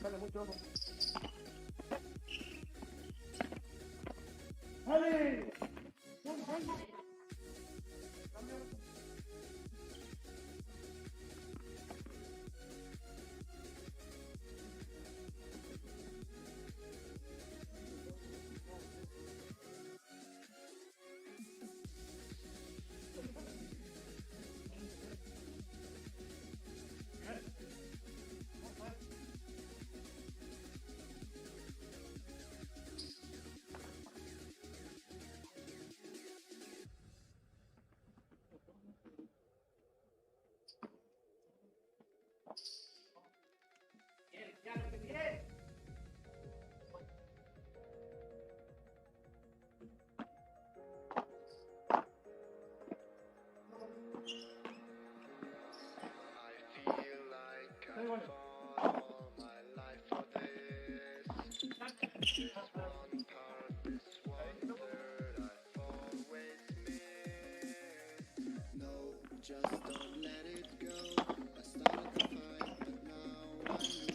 Dale mucho ojo. ¡Dale! Just don't let it go. I started the fight, but now I'm losing.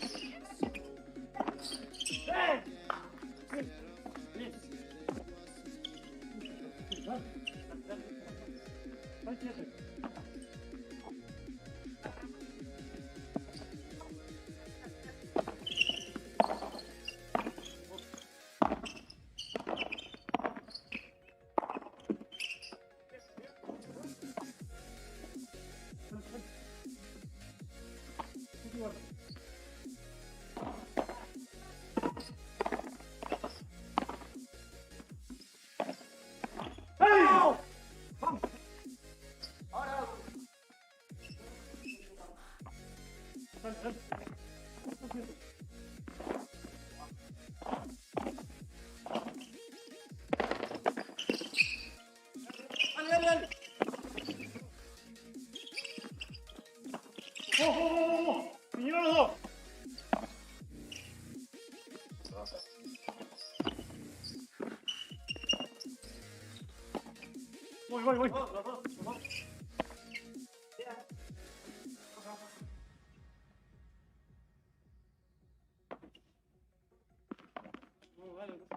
So alive again.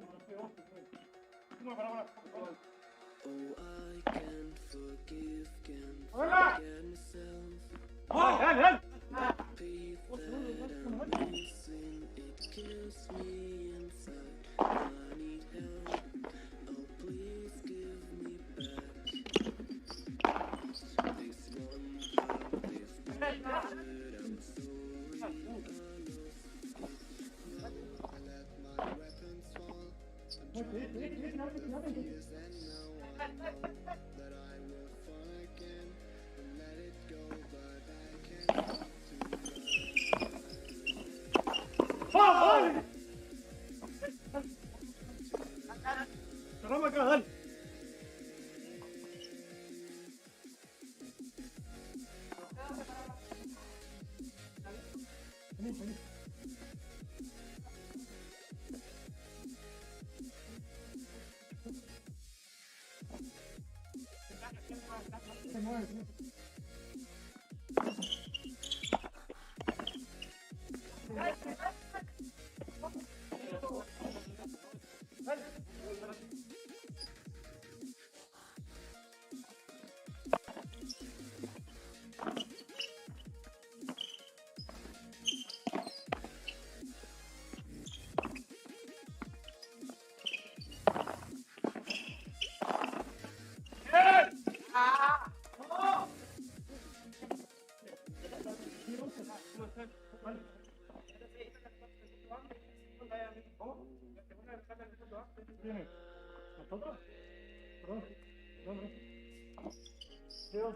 I'm scared of heights, yet it was me. Voy. Oh, I can't forgive, can't forget myself. Faith that I'm missing, it kills me inside. I need help. Oh, please give me back this one love, this one word. I'm sorry, I lost it. I let my weapons fall. I'm trying to give the fears, and now I know that I will fall again and let it go, but I can't stop to run. Caramba, acá, dale. Vení. tiene. ¿Me toca? Perdón. ¿Dónde? Dios.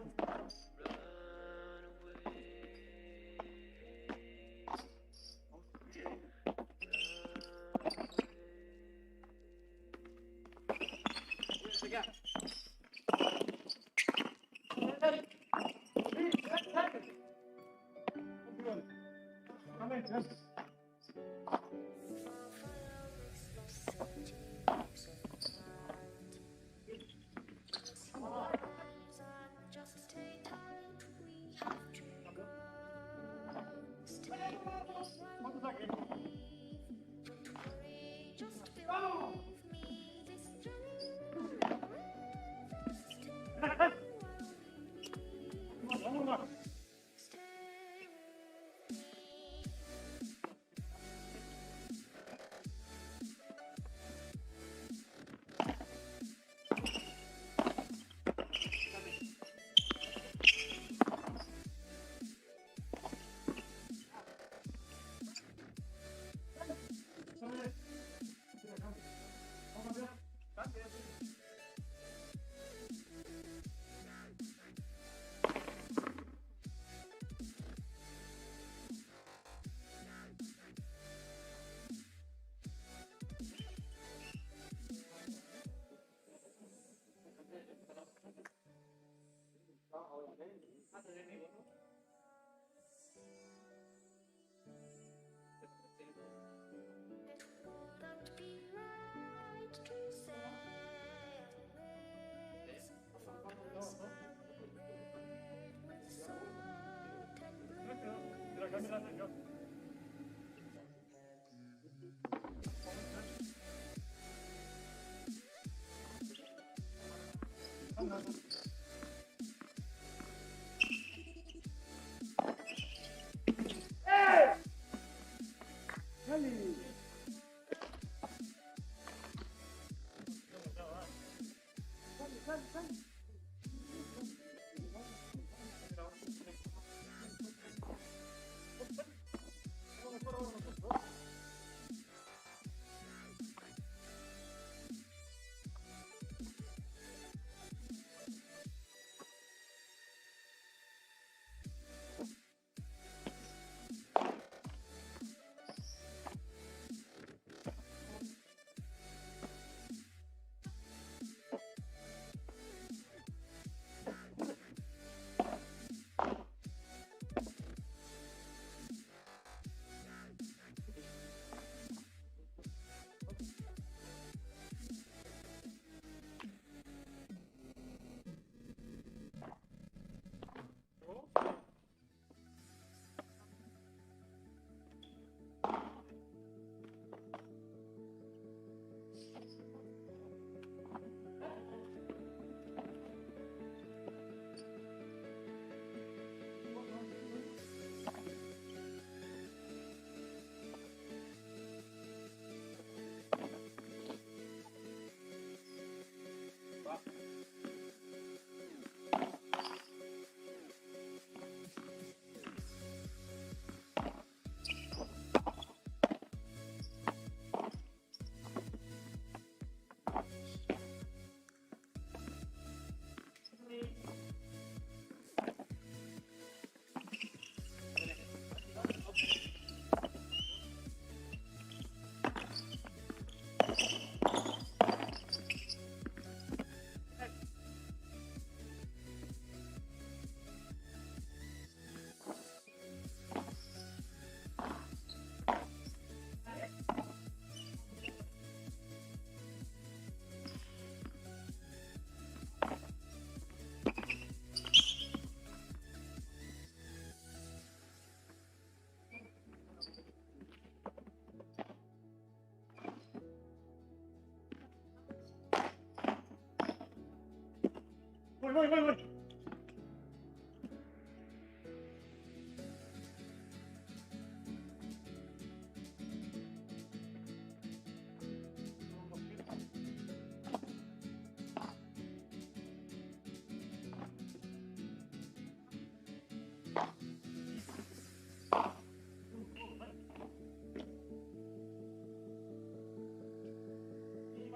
Voy.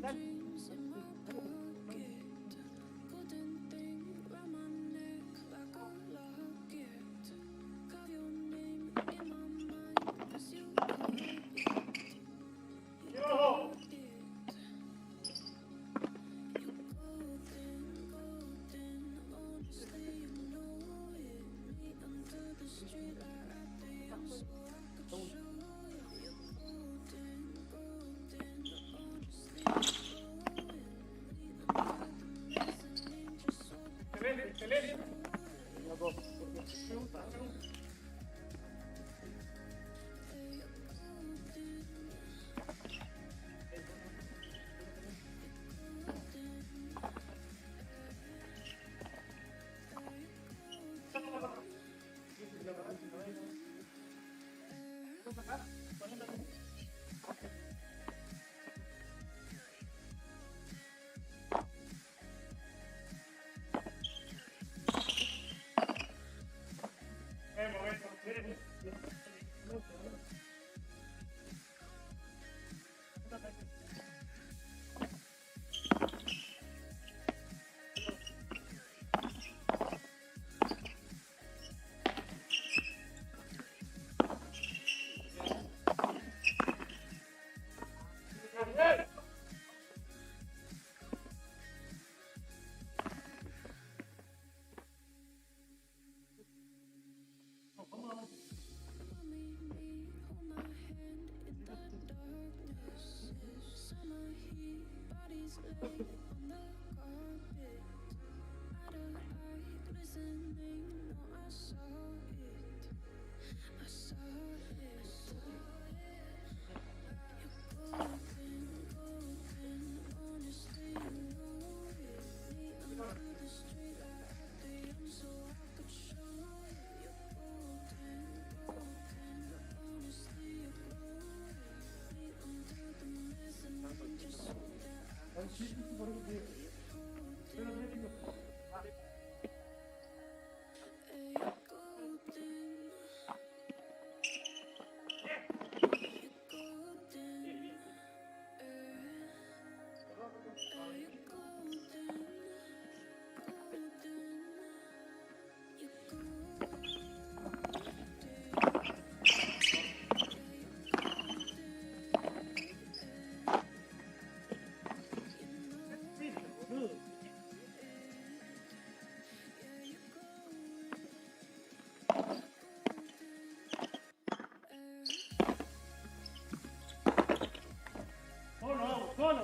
Dreams in my pocket, golden thing round my neck like a locket. Got your name in my mind 'cause you called it. You called it. You golden, golden. Honestly, you know it. Me under the street light right there, so I could show you. You golden, golden. Honestly, you know it. Me under the mezzanine, just so I could show you.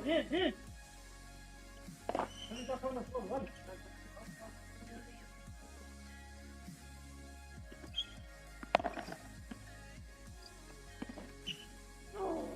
in. Finish up on the floor, run. Go.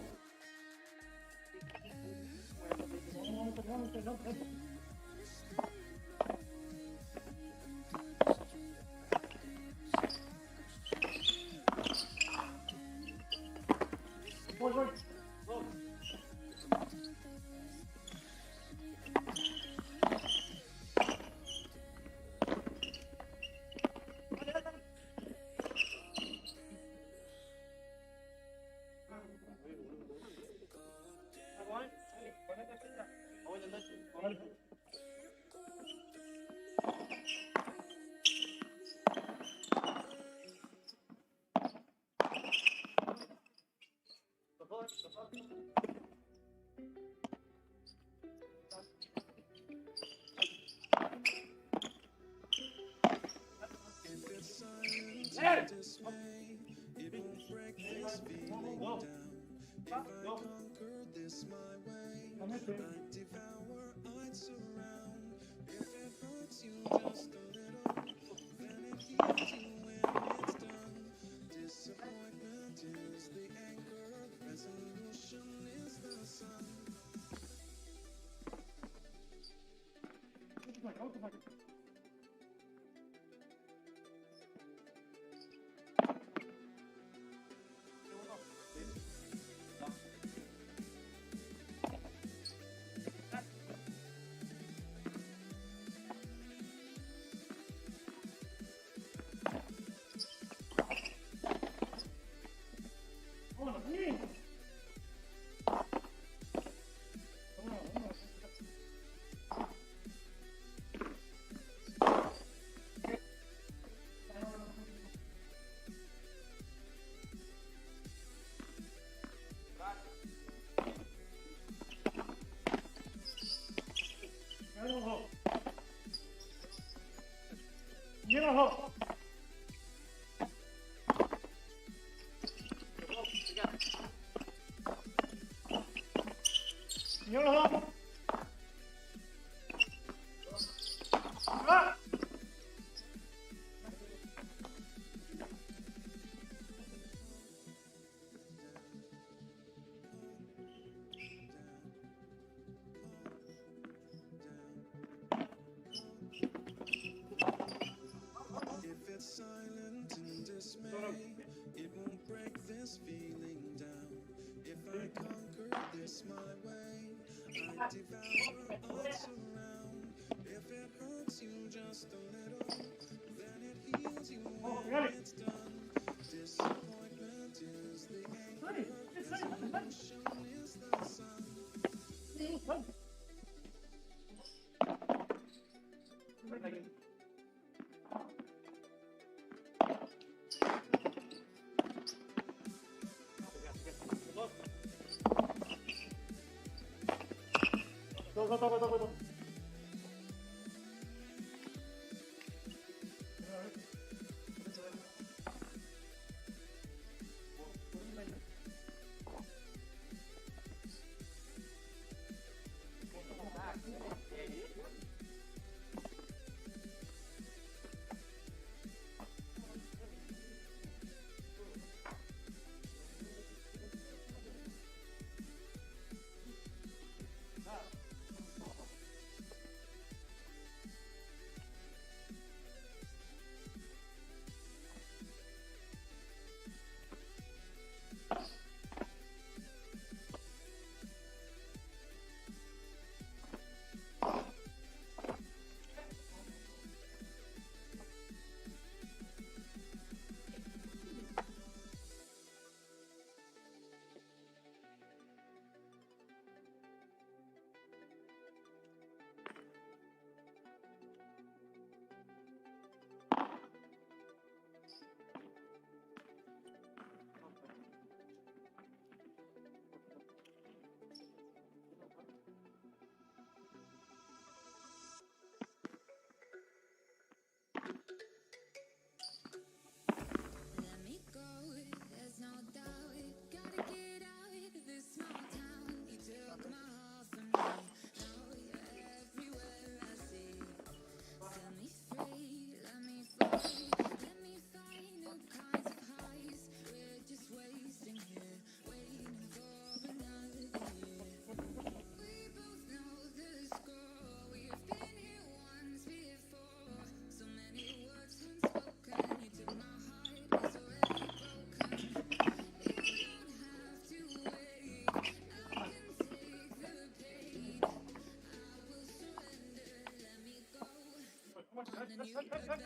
Dale, dale, dale.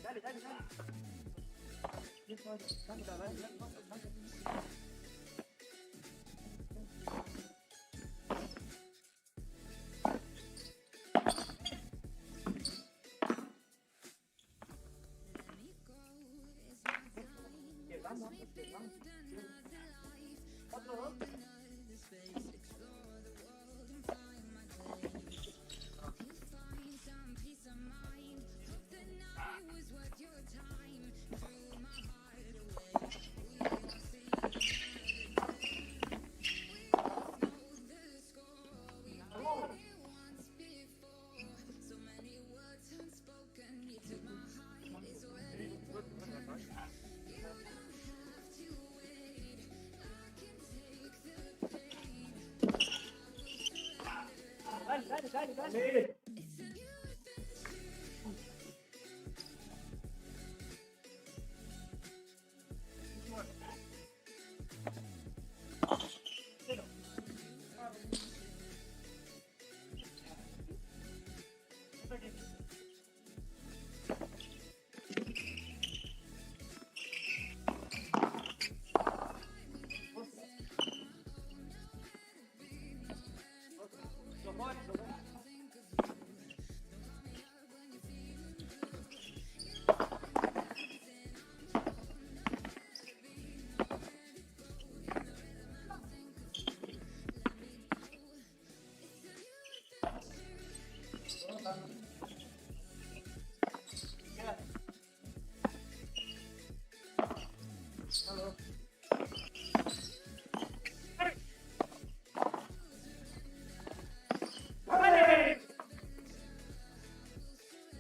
Dale, dale, dale. Vamos, vamos. Otro, dos. Dale, dale, dale, dale.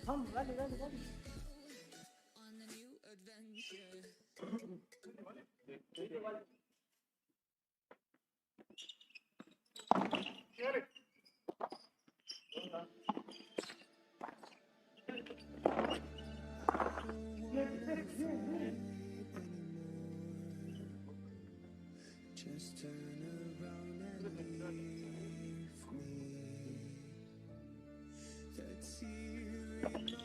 Vamos, dale, dale, dale. Just turn around and leave me. That tear in my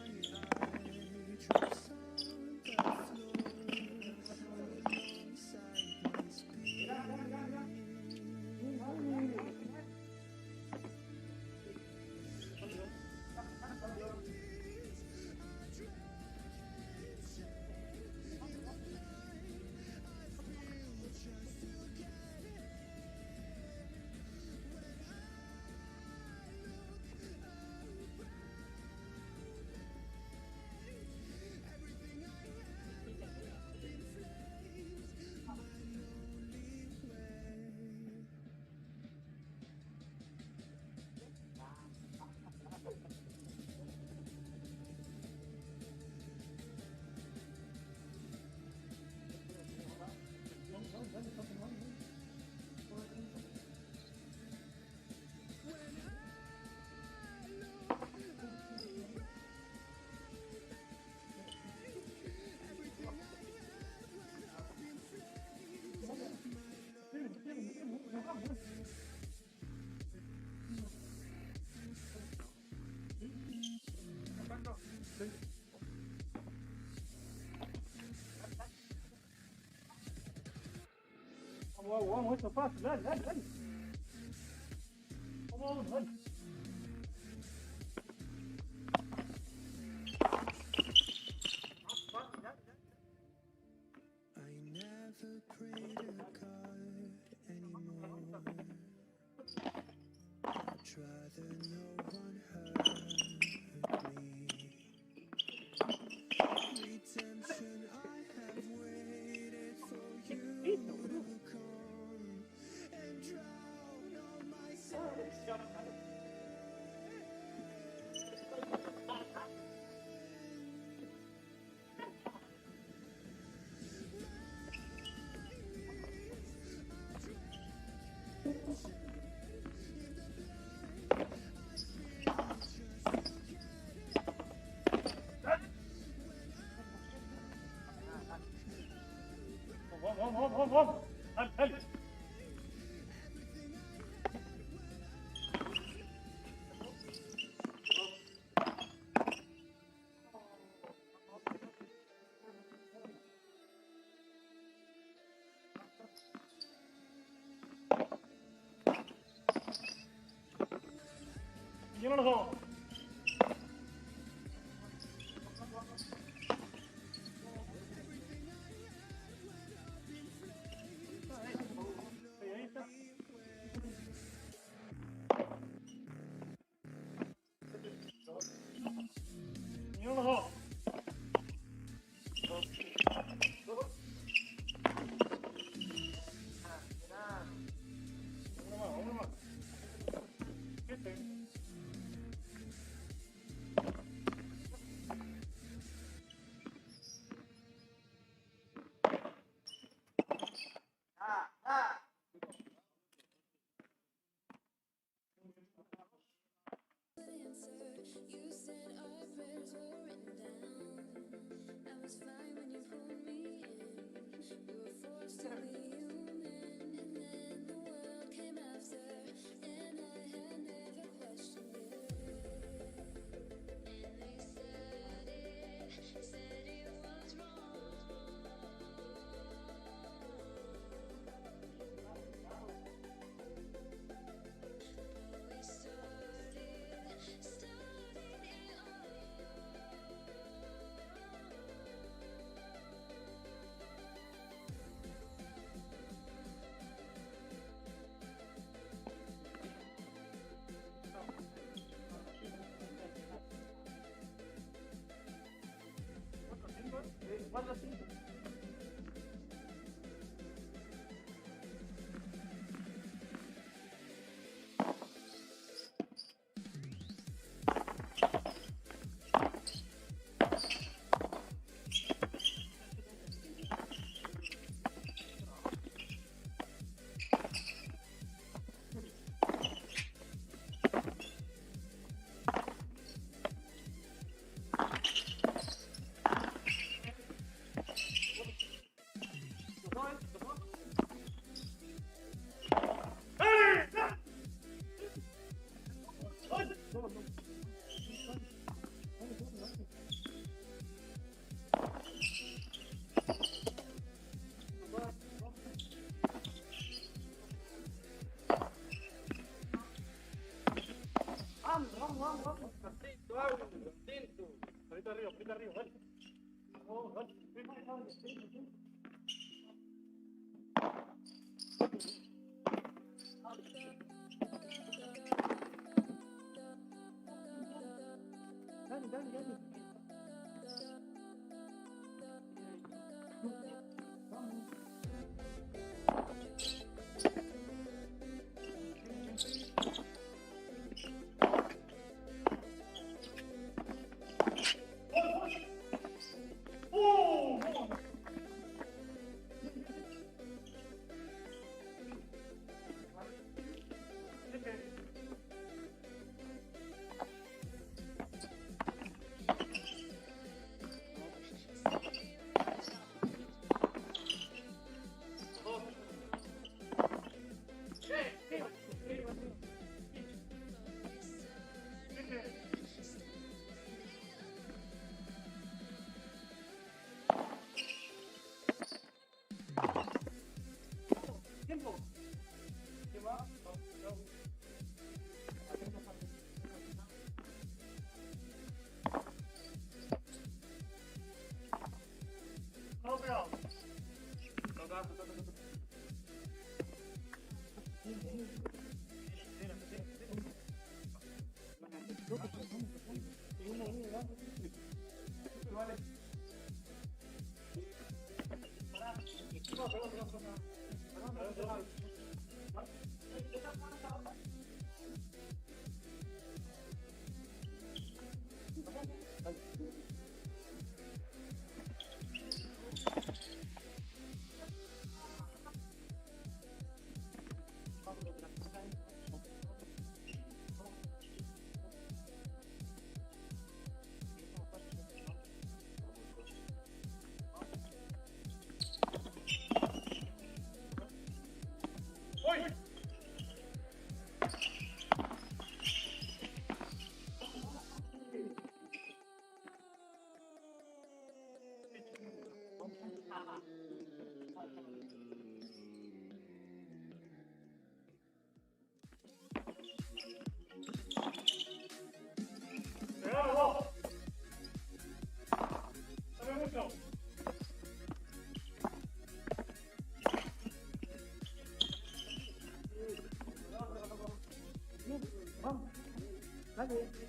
eye drops on the floor alongside my spirit. Vamos, vamos, esto es fácil, dale, dale, dale. Vamos, dale. I never pray to God anymore. I'd rather no one hurt me. Redemption, I have waited for you to come and drown all my sins. Vamos. Dale. Yo no lo hago. Ahí está. Yo no lo hago. Uno más. Este. You said our prayers were written down. I was fine when you pulled me in. We were forced to be human, and then the world came after, and I had never questioned it. And they said it was wrong. But we started it Cuatro, cinco. Vamos. Atento. Ahorita arriba, dale. Vamos, dale. Dale. Tiempo. ¿Qué va? No pegado. Bien.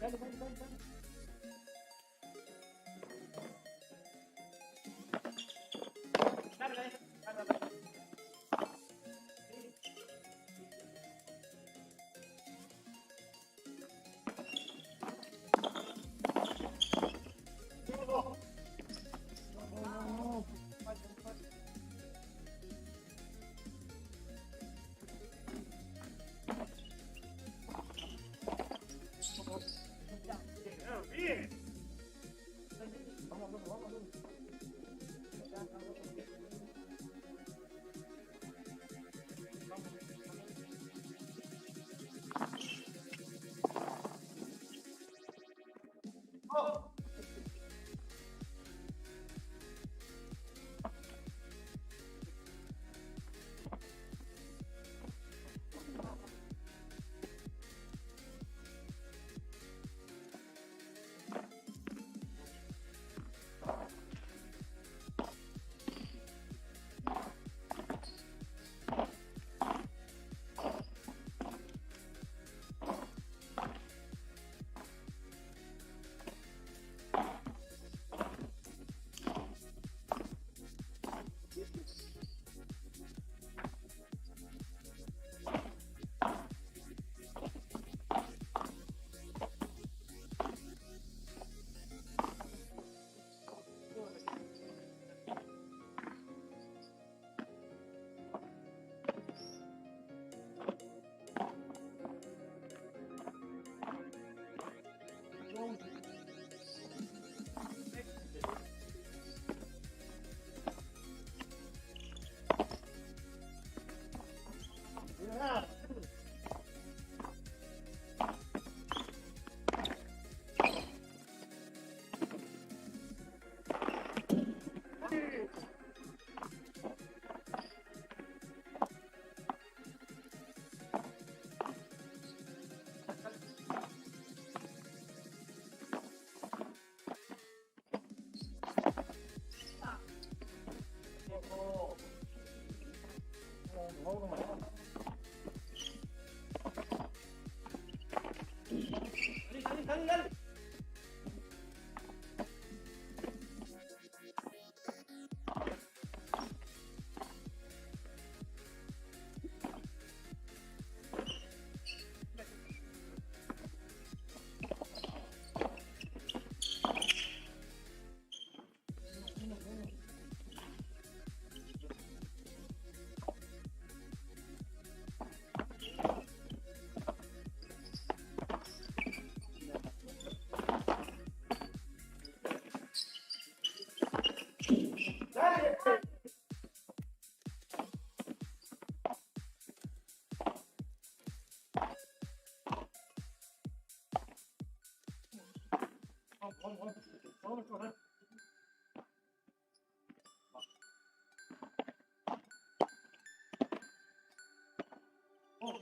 Yeah.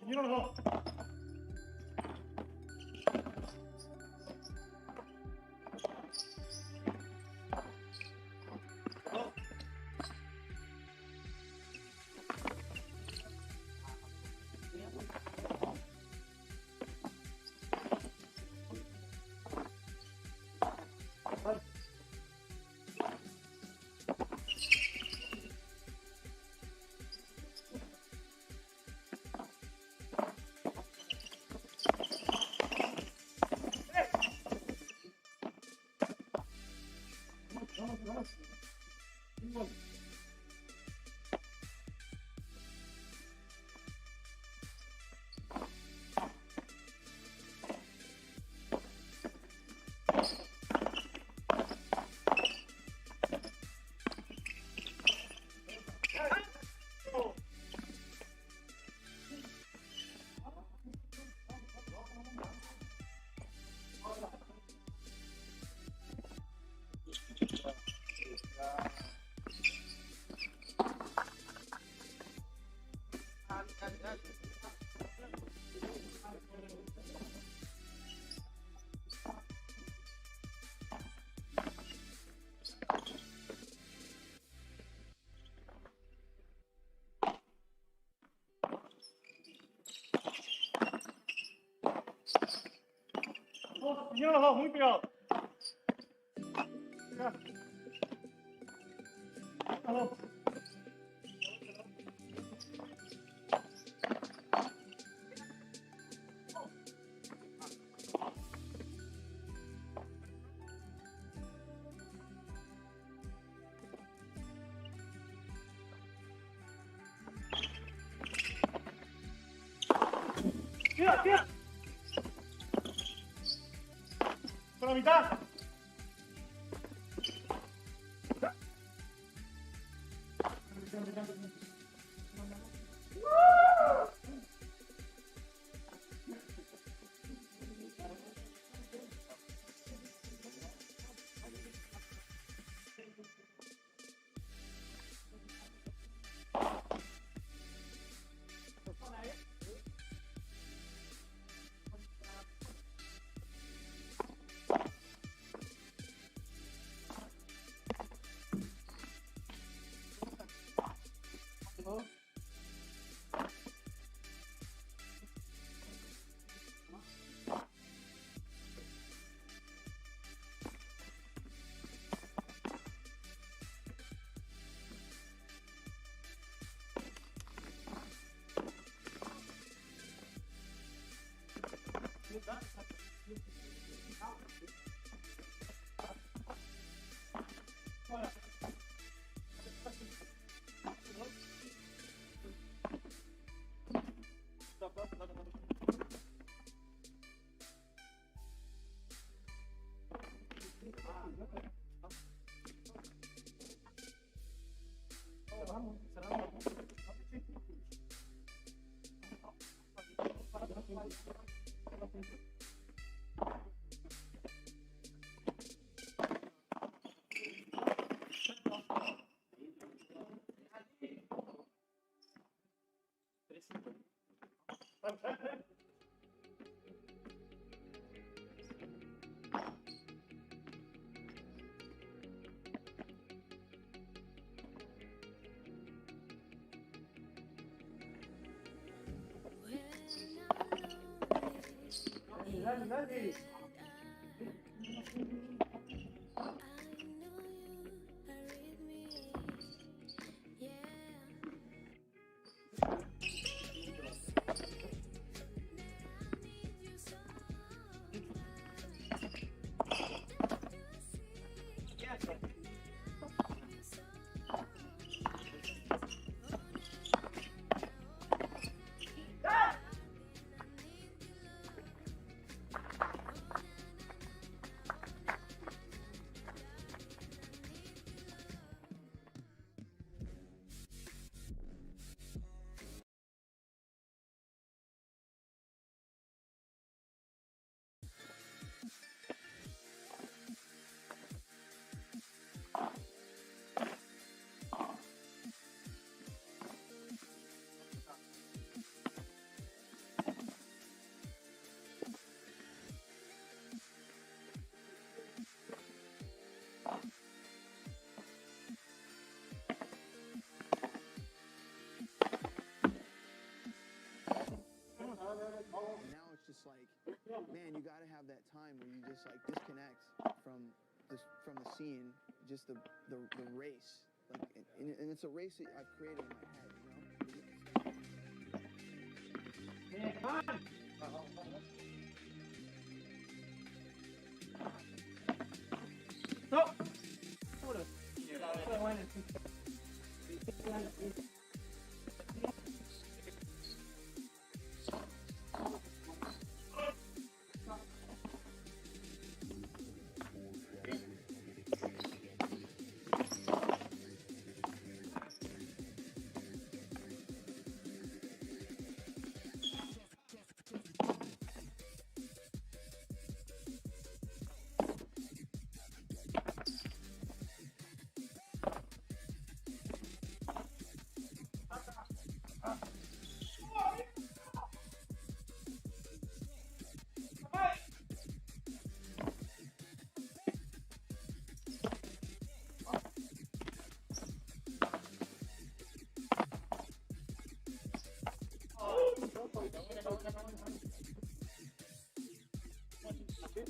You don't know. bien abajo, muy pegado. Pega. Abajo. Tira, tira. Por la mitad. Dale, dale. And now it's just like, man, you got to have that time where you just like disconnect from the scene, just the race, like, and it's a race that I've created in my head, No.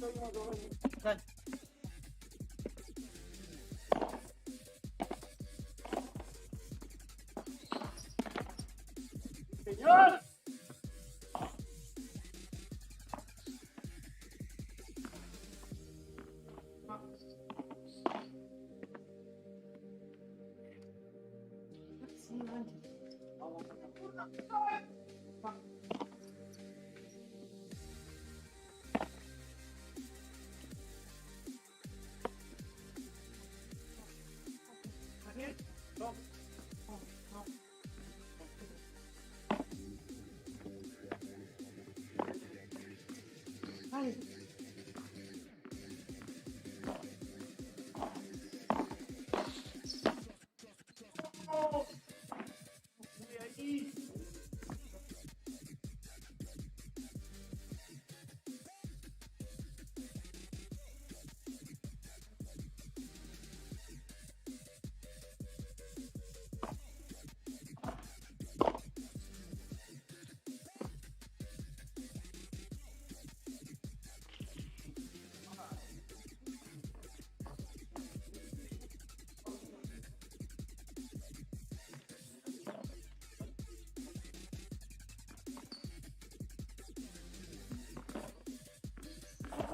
Dale. Señor. Ay. Oh, muy ahí.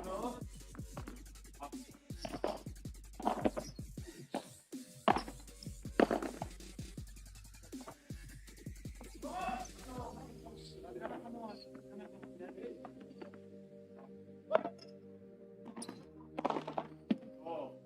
No. Oh.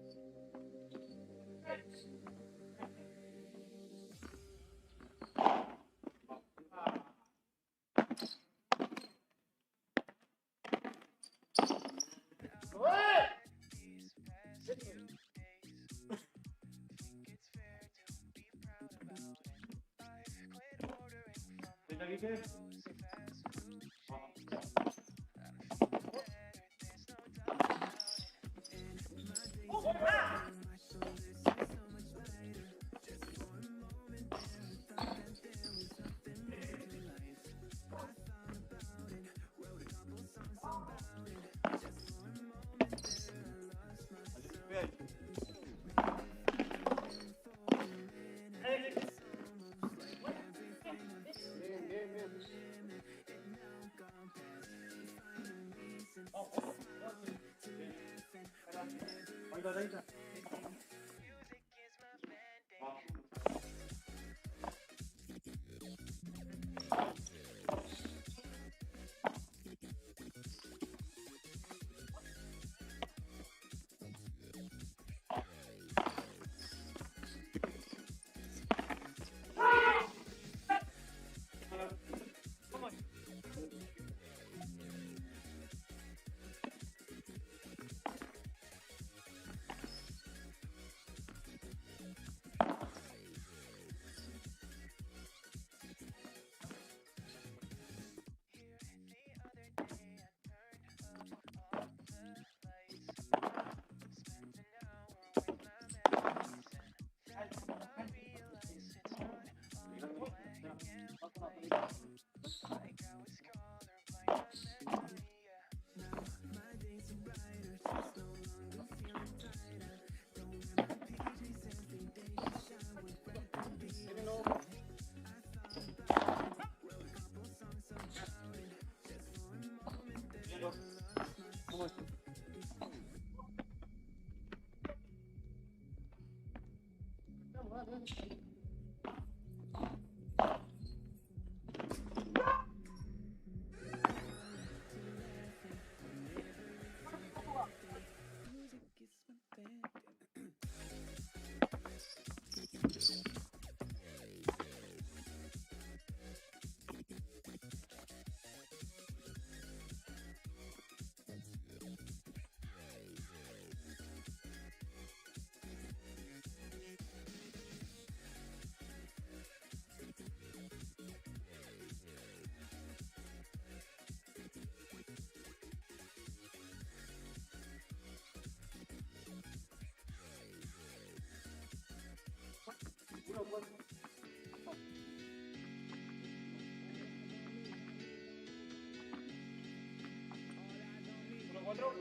¿Otro? Ok.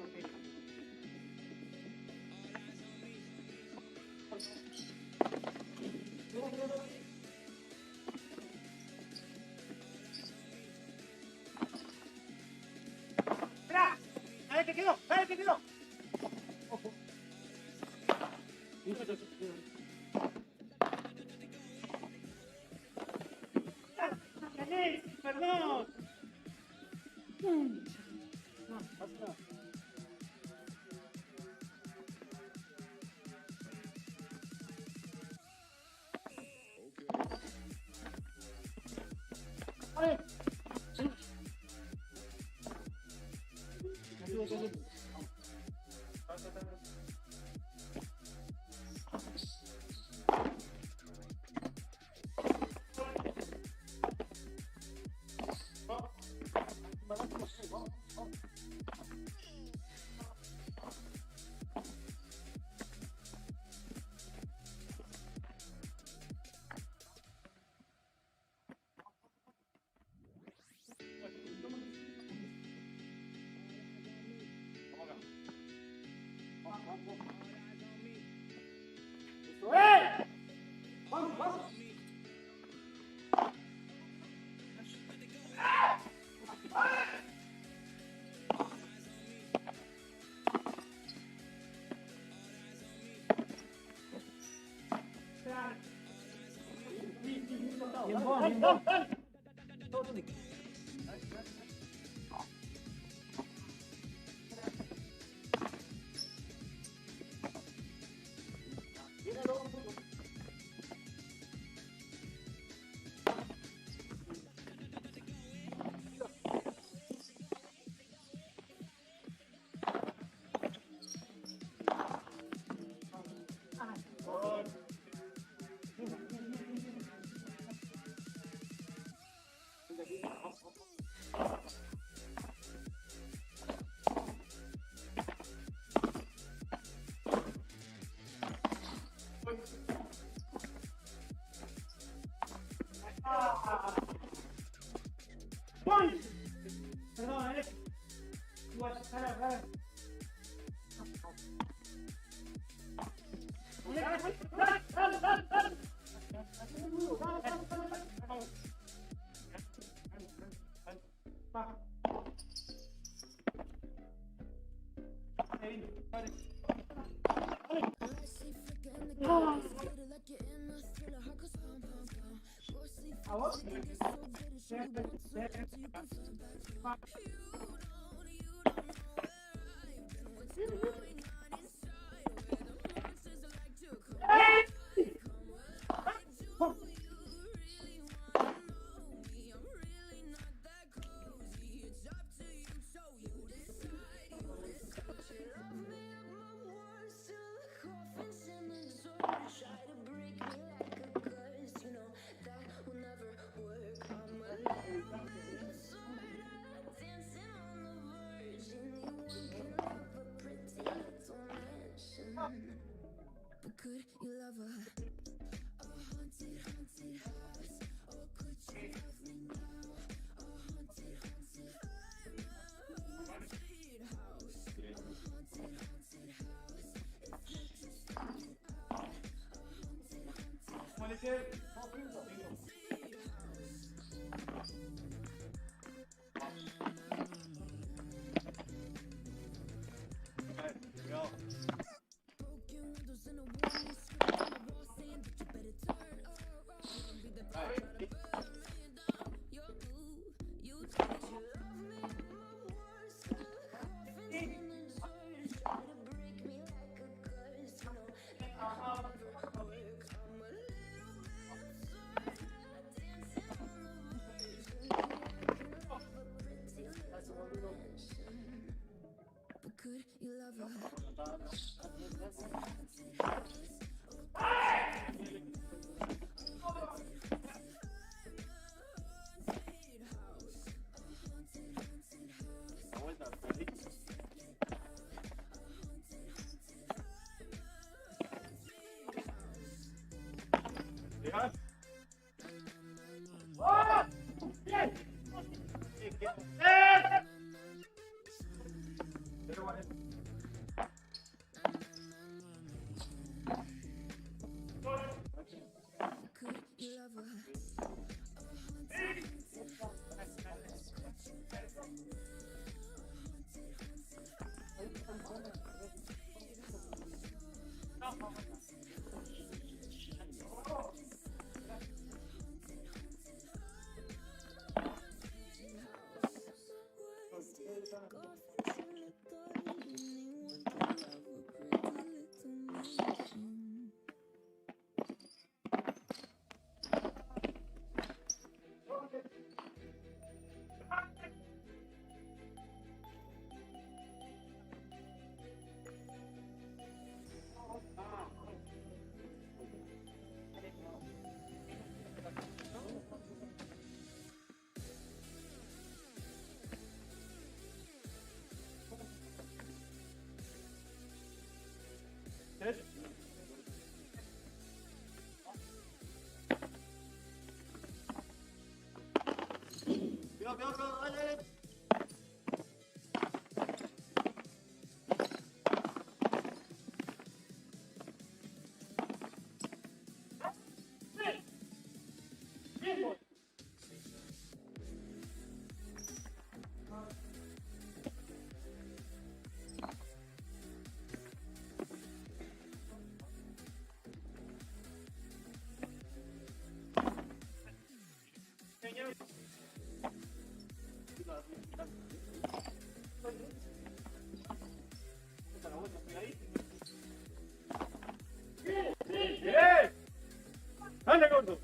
¡Espera! A ver qué quedó, a ver qué quedó. Ojo. ¡Gané! ¡Perdón! No, pasa. A ver. ¡Eso es! ¡Vamos, vamos! Bien, vos, bien, vos. ¡Juan! Perdón, igual, para. ¿A vos? But could you love her? A haunted, haunted house. Or could you love me now? A haunted, haunted house. I'm a haunted house. A haunted, haunted house. If you just let it out. A haunted, haunted house. Broken windows and a warning script on the wall saying that you better turn around. Be the type to burn me down. Your move, you change. You love me at my worst. Coffins in the church try to break me like a curse. You know that I'll never work. I'm a little bit absurd, dancing on the verge. You can love a pretty little mansion, but could you love her? Pero Quedó, dale, dale. Bien, gol. Bien. Dale, gordo.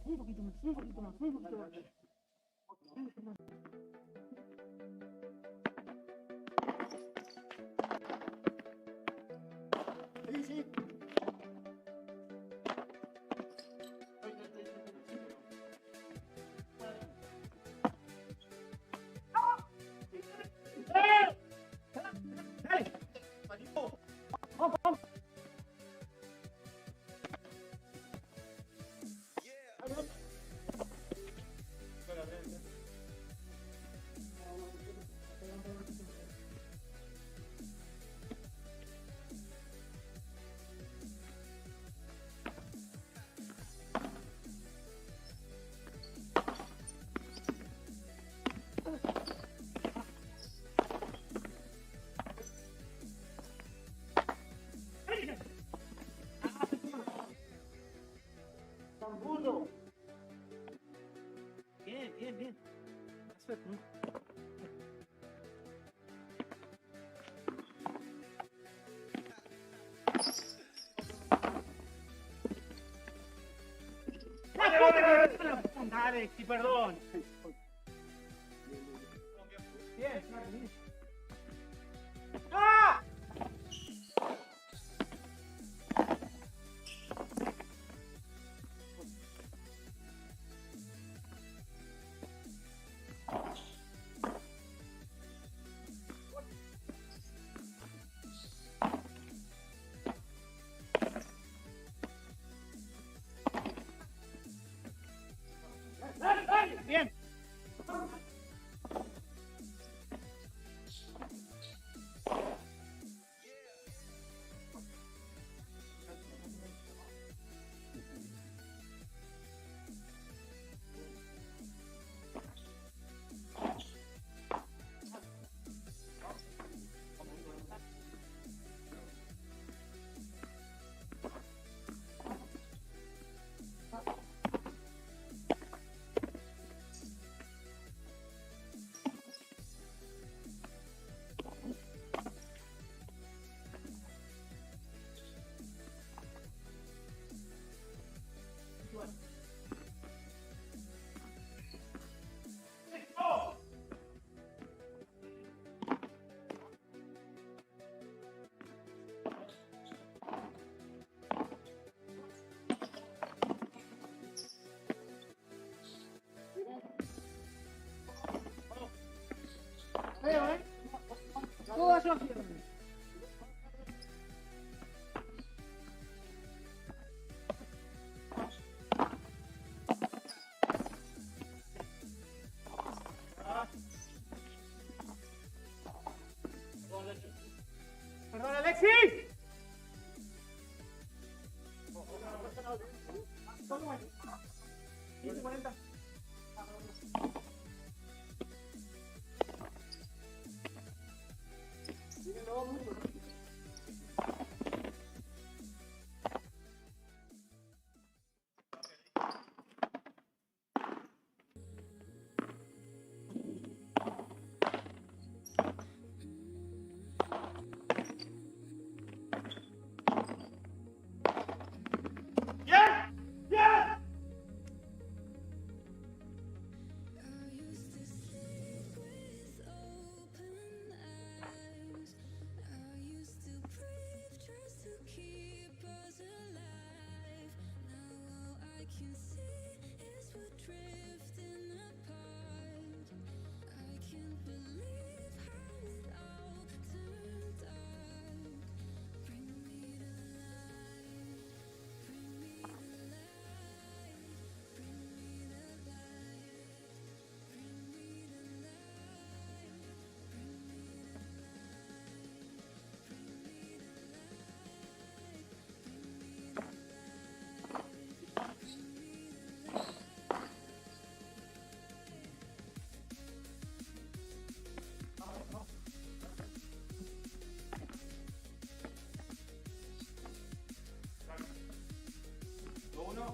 Un poquito más, un poquito más, un poquito más. Sí, sí. Dale. Vamos, vamos. Tambudo. Bien, bien, bien. Suerte, ¿no? Dale, sí, perdón. Bien, bien. ¡Ah! Bien. veo, ¿eh? Todas son acciones. ¡Perdón, Alexis! ¡Bien! ¡Bien! I used to sleep with open eyes. I used to breathe just to keep us alive. Now all I can see is we're drifting apart. I can't believe how it all turned dark. Bring me to life. Bring me to life. Bring me to life. Bring me to life. Bring me to life. Bring me to life. Bring me to life. Uno.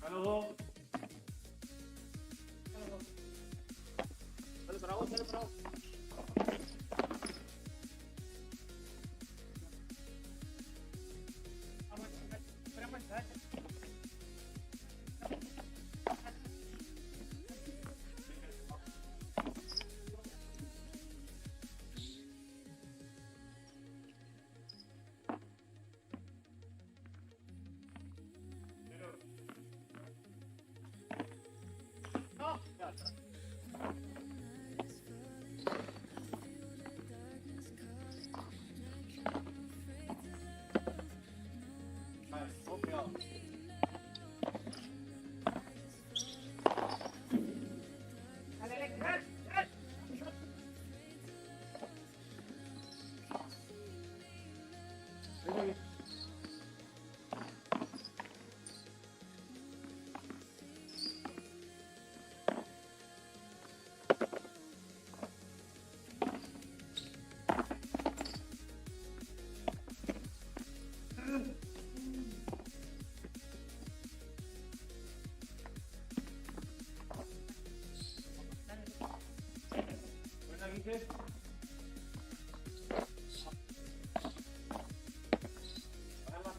Saludos. Dale para vos, dale para vos. Vamos, esperamos, no, ya está. Vale, cuidado. Dale, Alexis, dale, dale. Buena, Guille. Pararla.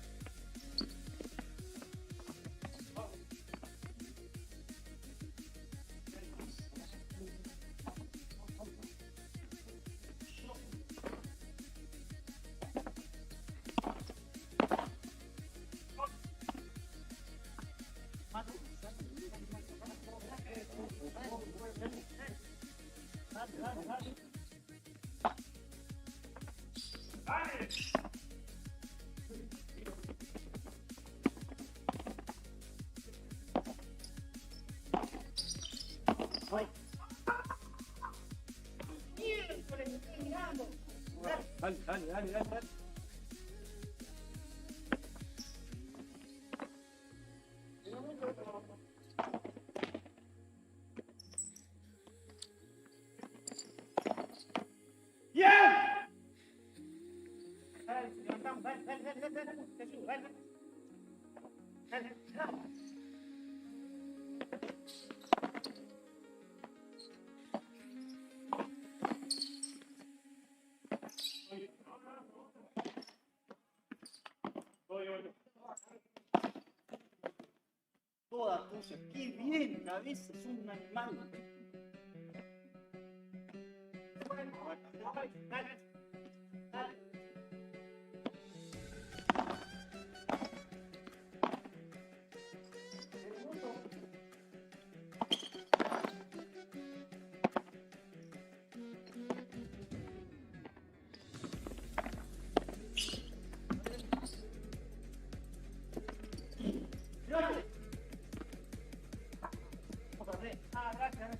Dale, dale, dale, dale, dale. ¡Bien! Dale, levantamos, dale, dale, dale, dale, dale, Jesús, dale. Dale, dale. toda tuya. Qué bien, cabeza, es un animal. Dale, dale. Dale. Ah, gracias.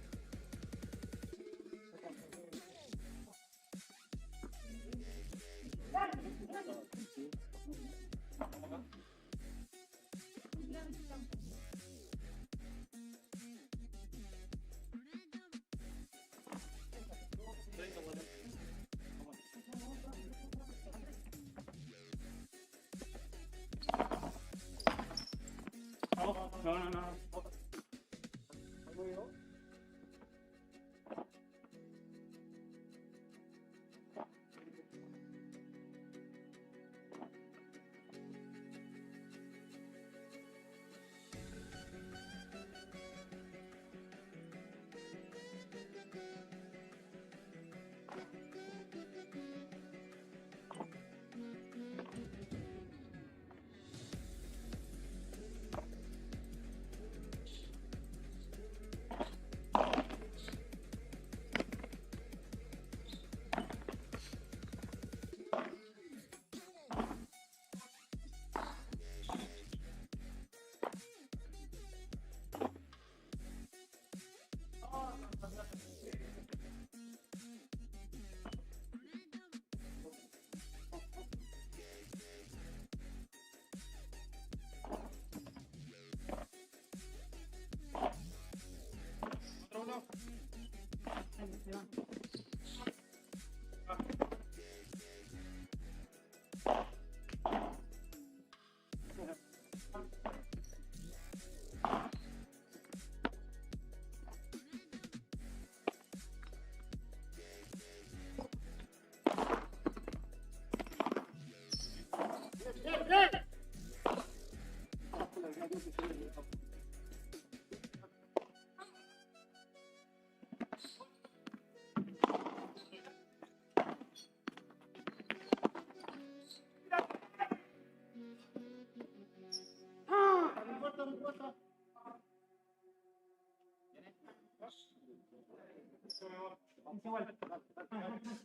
No.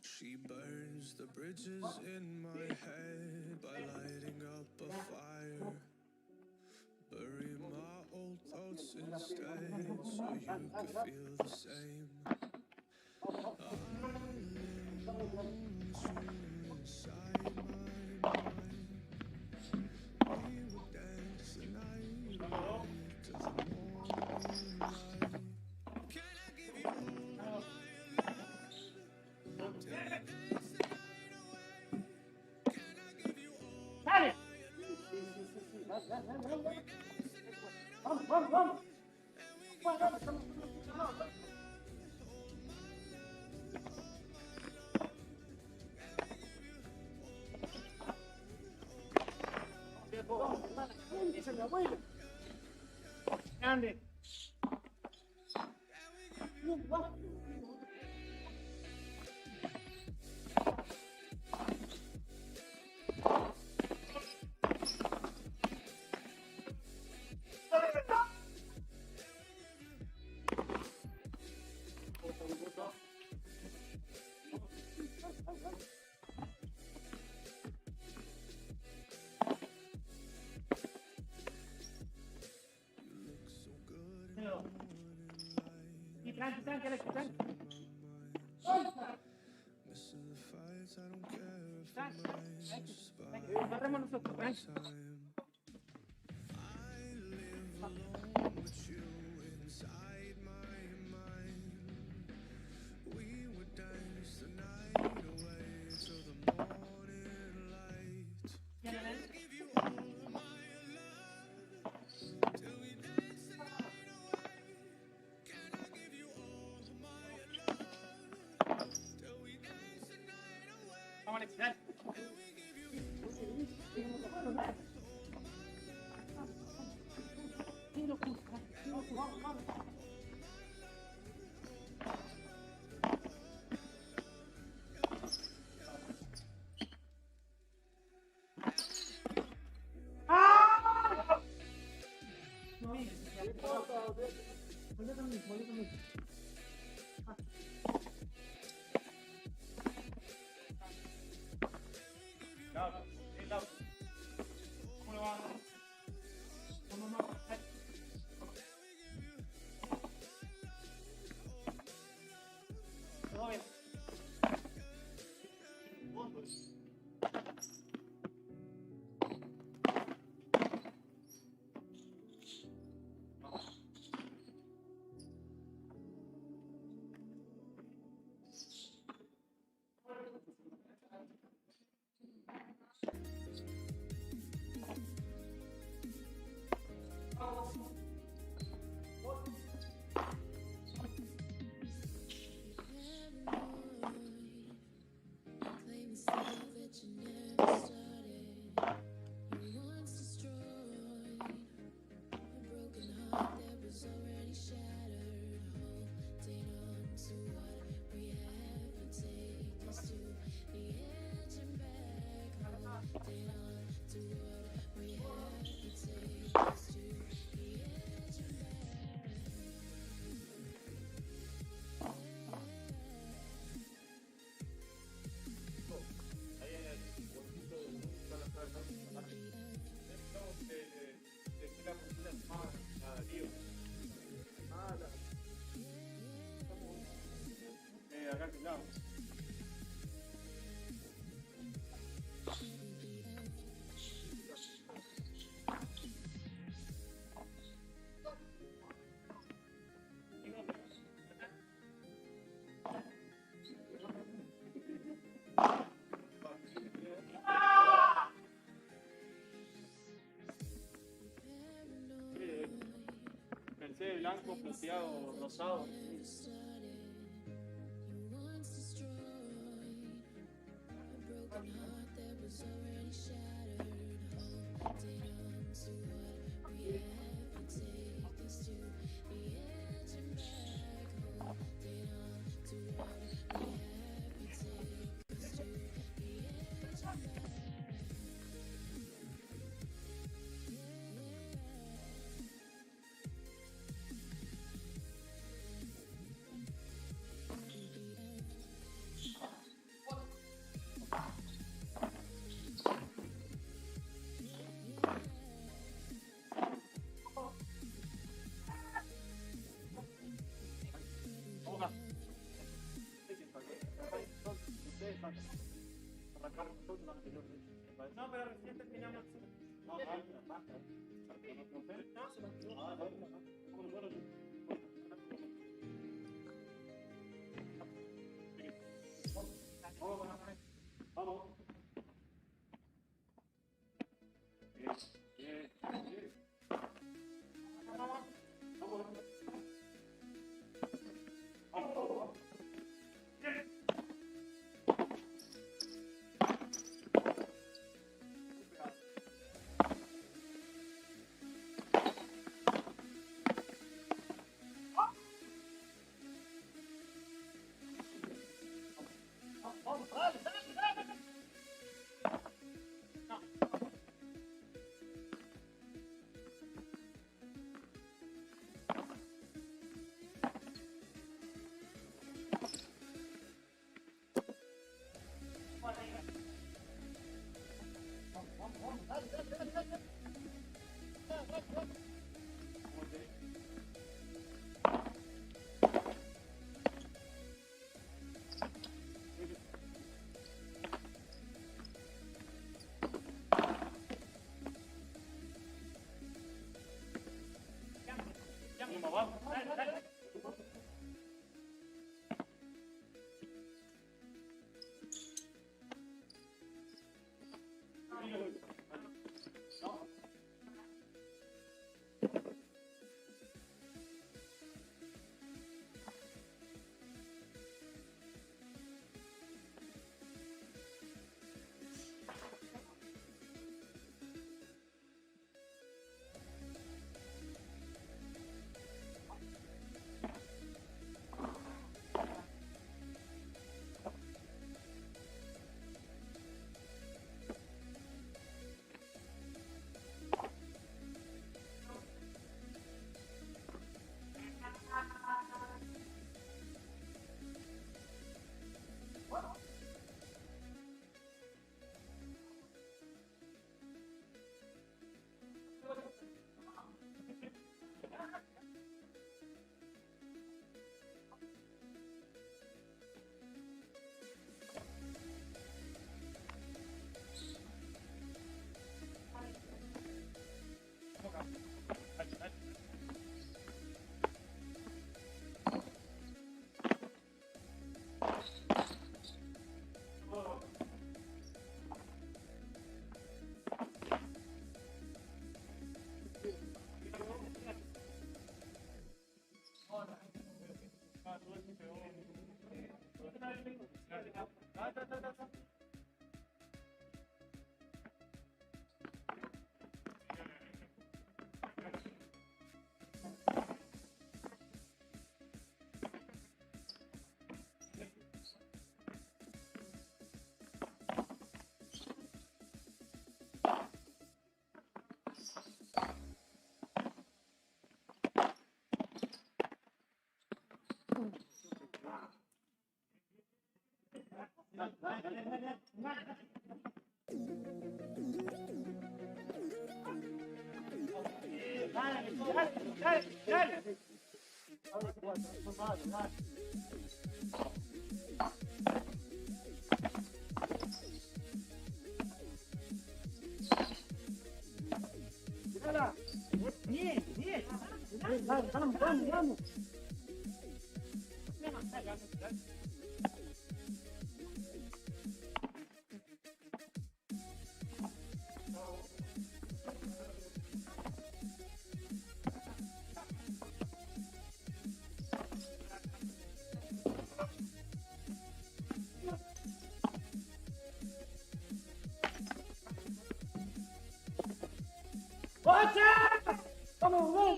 She burns the bridges in my head by lighting up a fire. Bury my old thoughts instead so you could feel the same. I lose you inside my mind. We would dance the night away till the morning light. Can I give you all my love? Till we dance the night away. Can I give you all Dale. Vamos. Ese es mi abuelo. Grande. Tranqui, Alex, tranqui. missing the fights. I don't care if I'm right. Agarremos nosotros, tranqui. I live alone with you inside my mind. We would dance the night away till the morning light. Can I give you all my love till we dance the night away? Can I give you all my love till we dance the night away? Vamos, Alex, dale. vamos, vamos. ¡Ah! No, mire, volvé conmigo, volvé conmigo. Laura, Laura. ¿Cómo le va? ¿Cómo no? Todo bien. Acá al lado. Pensé blanco, plateado, rosado. No, pero recién terminamos. No, vamos. Watch out! Come on, run!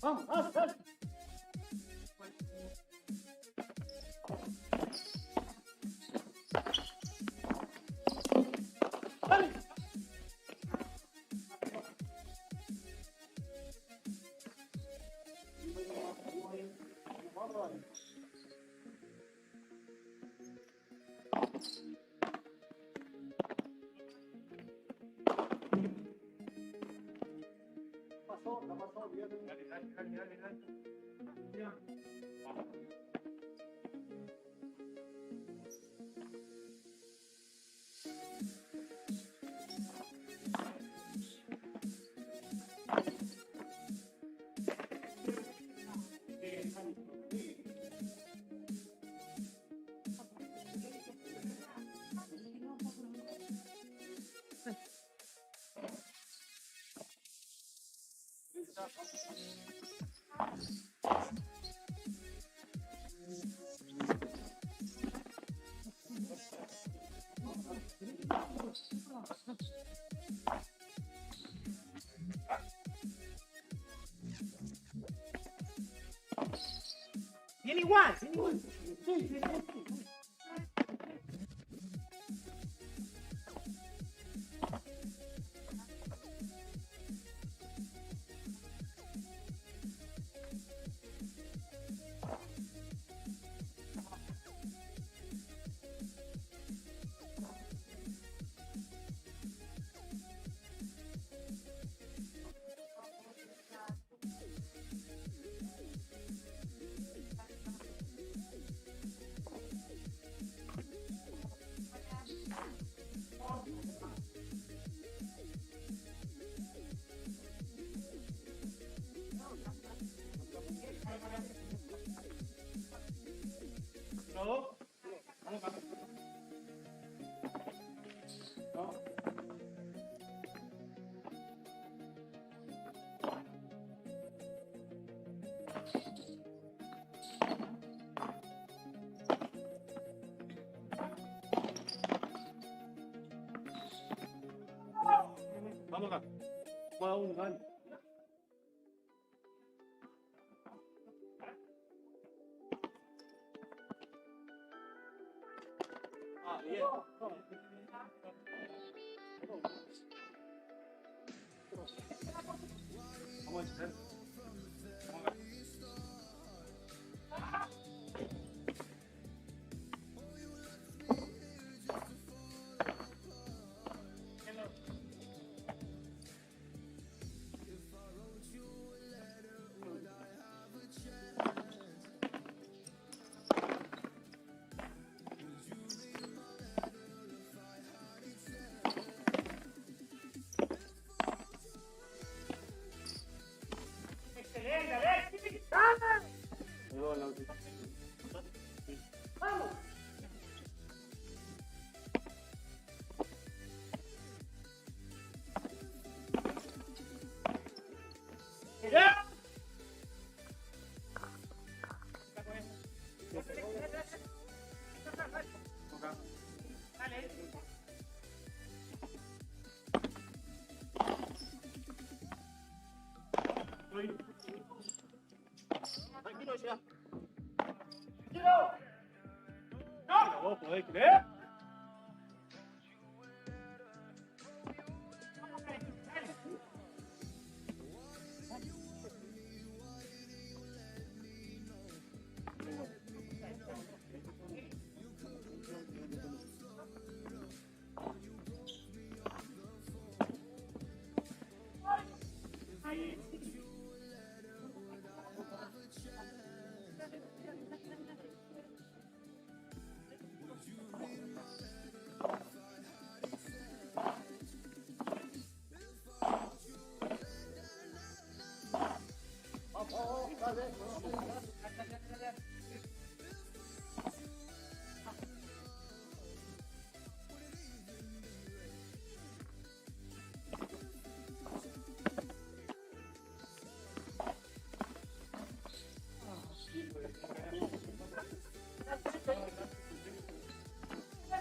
Vamos. Vamos, vamos. Anyone? No. No. Vamos lá. Vamos lá. No, ¿podés creer?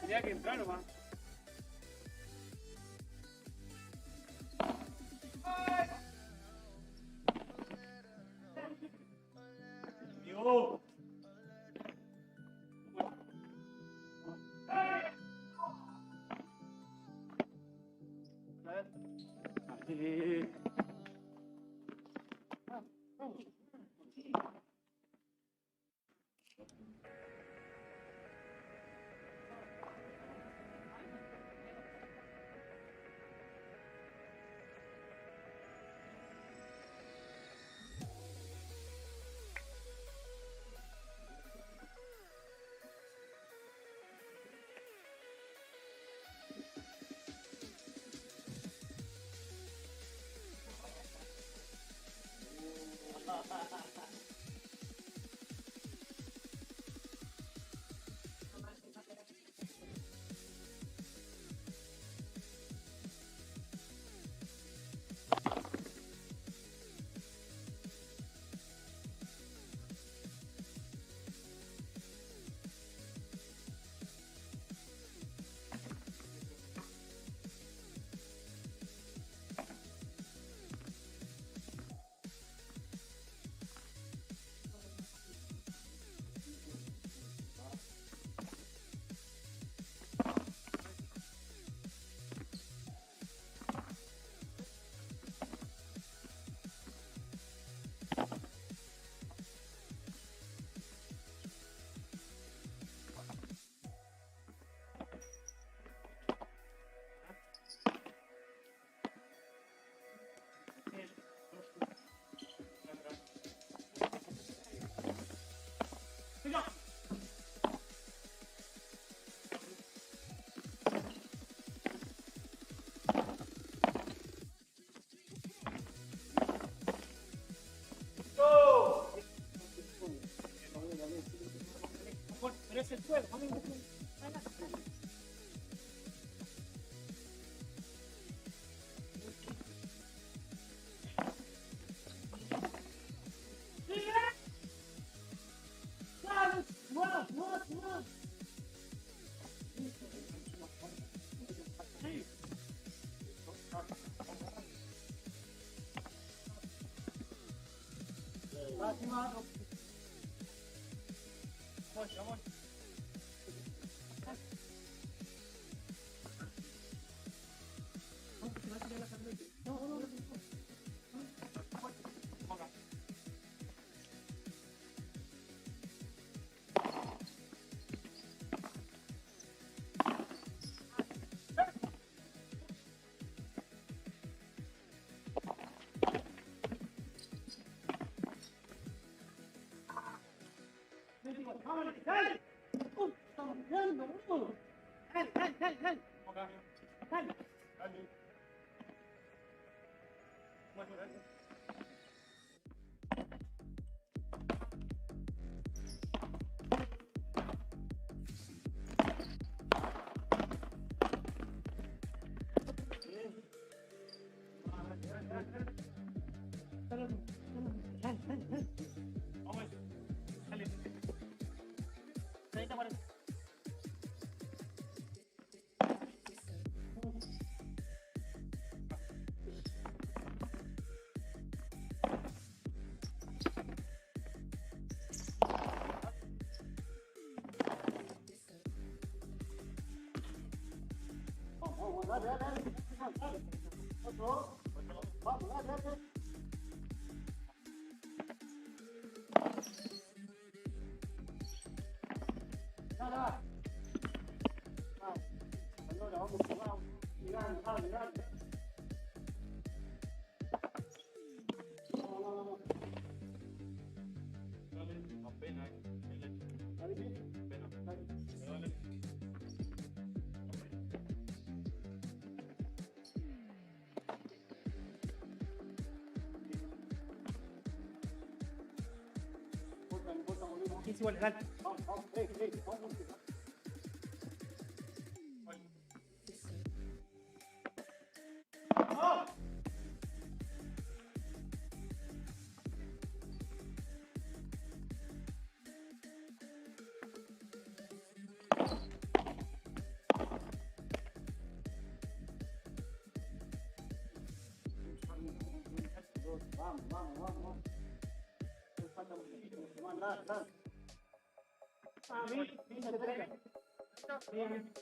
Tenía que entrar nomás. Dios. Pero es el fuego. Dale. Estamos mirando, boludo. Dale. Dale. Vamos. Dale. Ahorita, bueno. Vamos, dale, dale. Nada. Ahora vamos a jugar. Mirando, dale, dale. No. Dale, apenas. Dale, bien. Apenas. Dale. Dale. Importa, volvemos. 15 iguales, dale. Vamos, vamos, vamos. ¡Vamos! Vamos. Falta un poquito, dale. A mí, se entrega. Bien.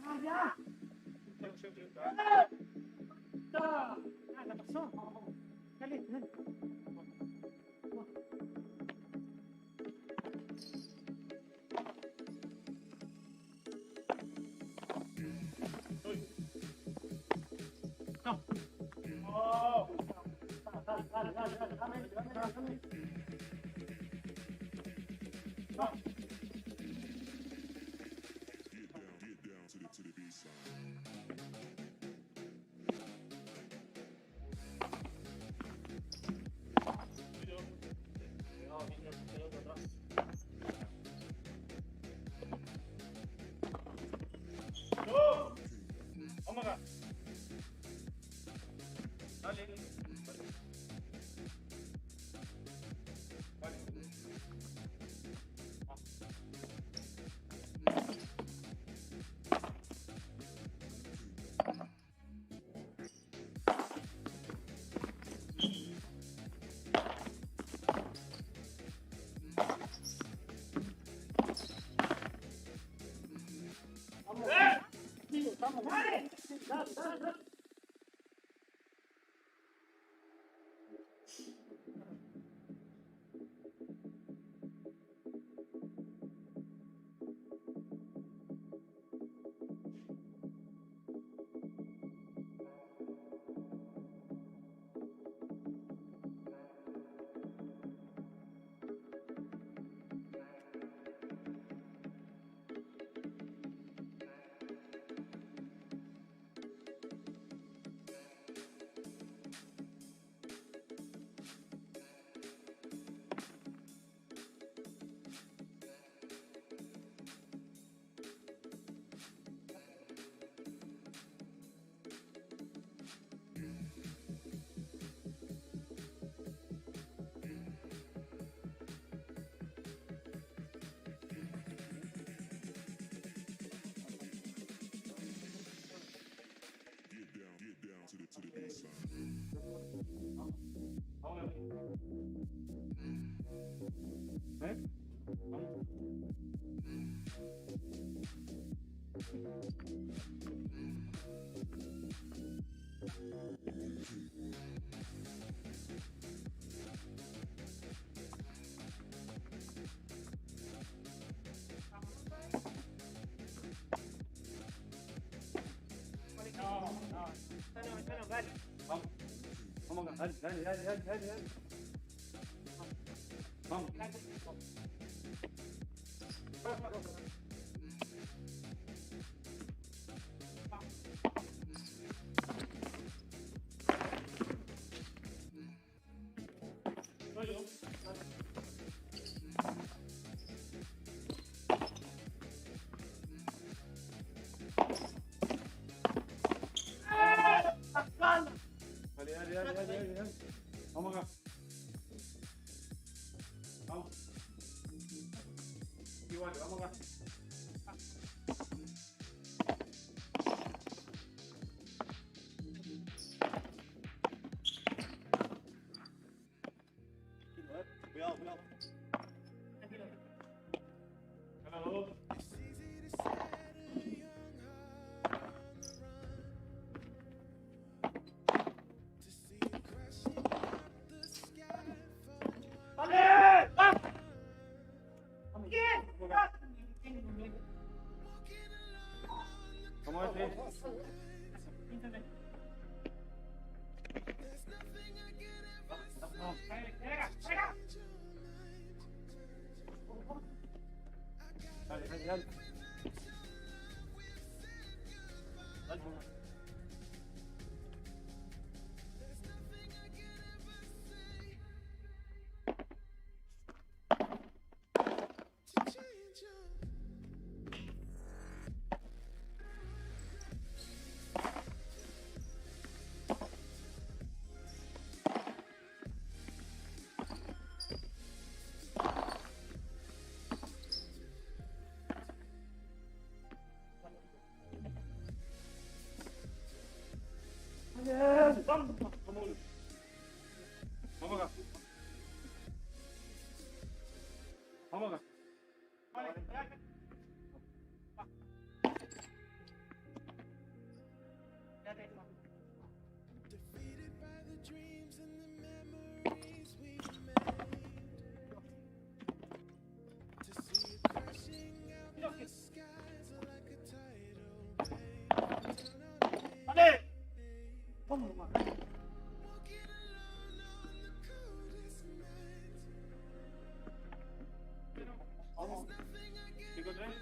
¡Ah, ya! ¡Ah! ¿La pasó? Dale. No. Oh. Dale. Dame. No. Get down to the baseline. No. Vamos acá. Dale. Vale. Vamos. Vamos. Dale. Dale. Get down to the baseline. No, dale. Vamos acá, dale. Vamos. Dale. Vamos acá. Vamos. Igual, vamos acá. Cuidado. Vamos, mano. Vamos. ¿Qué cosa es?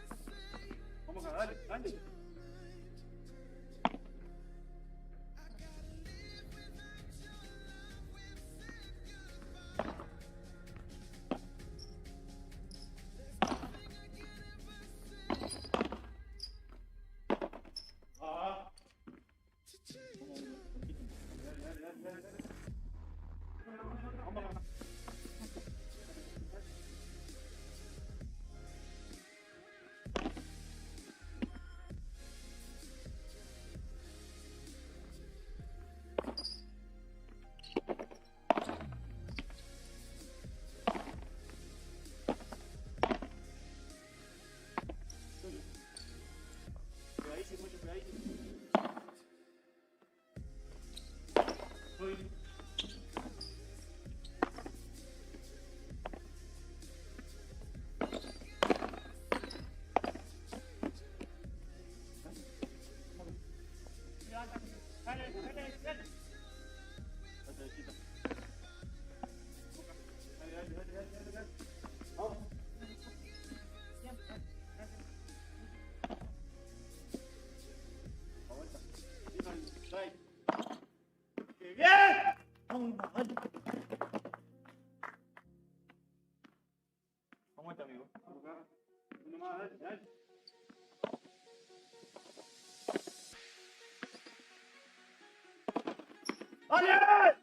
Vamos a darle, dale. Ah. Vamos a cuidadísimo, mucho cuidadísimo. Uy. Dale, dale, dale. Dale, chiquita. Dale, dale, dale, dale, dale. Vamos. Aguanta. Dale. ¡Qué bien! Vamos, dale. Aguanta, amigo. Uno más, dale, dale. ¡Dale!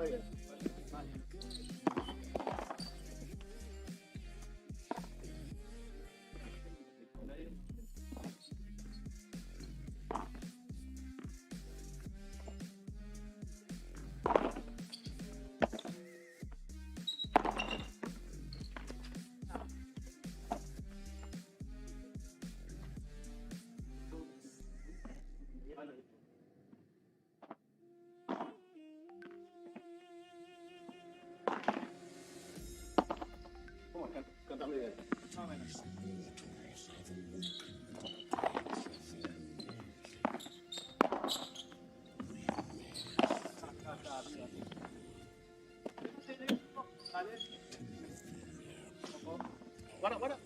bien. Canta muy bien. Guarda, guarda.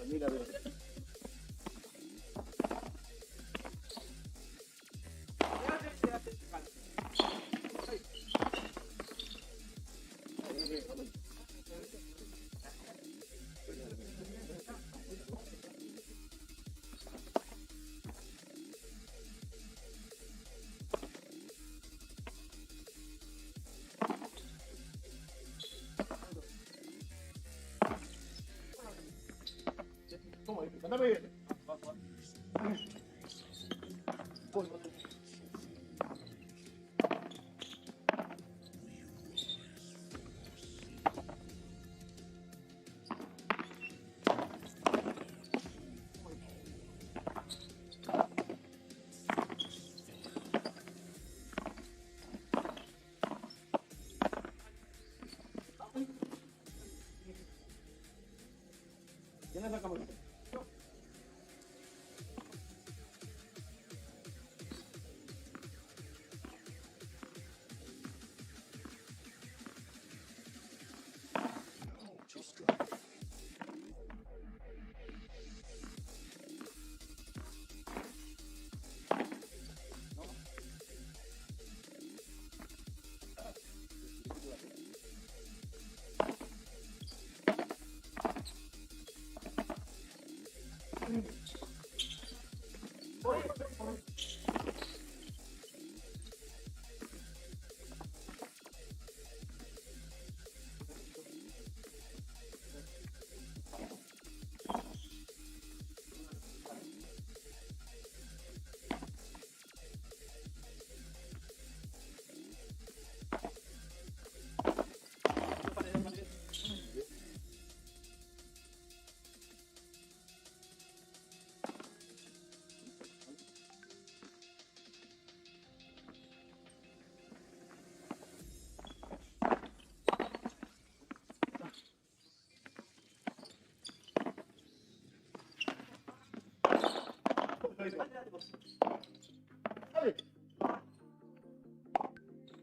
Mira, mira. ¿Cómo? Canta muy bien. ¿Quién es la cámara?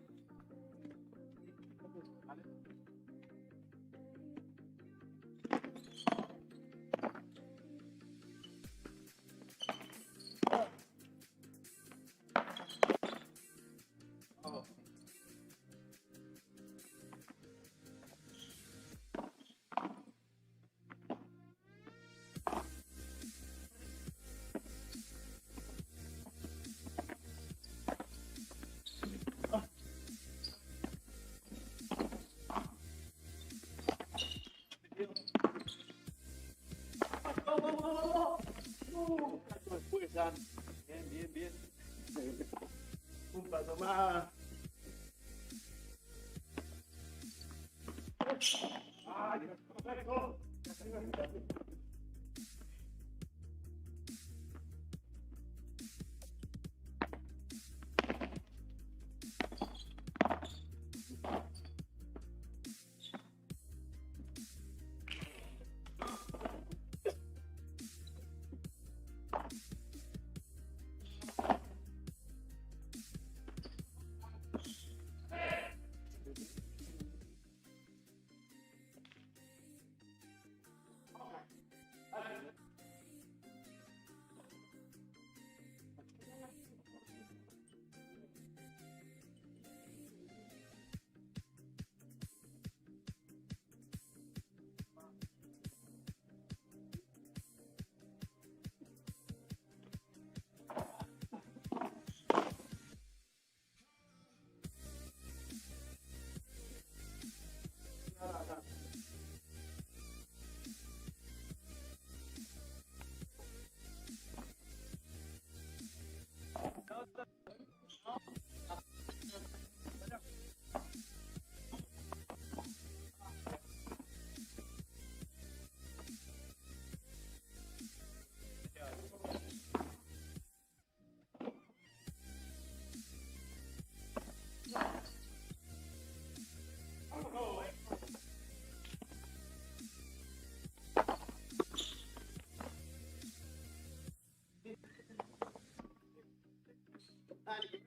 Dale. Bien, bien. Un paso más. Ay, perfecto.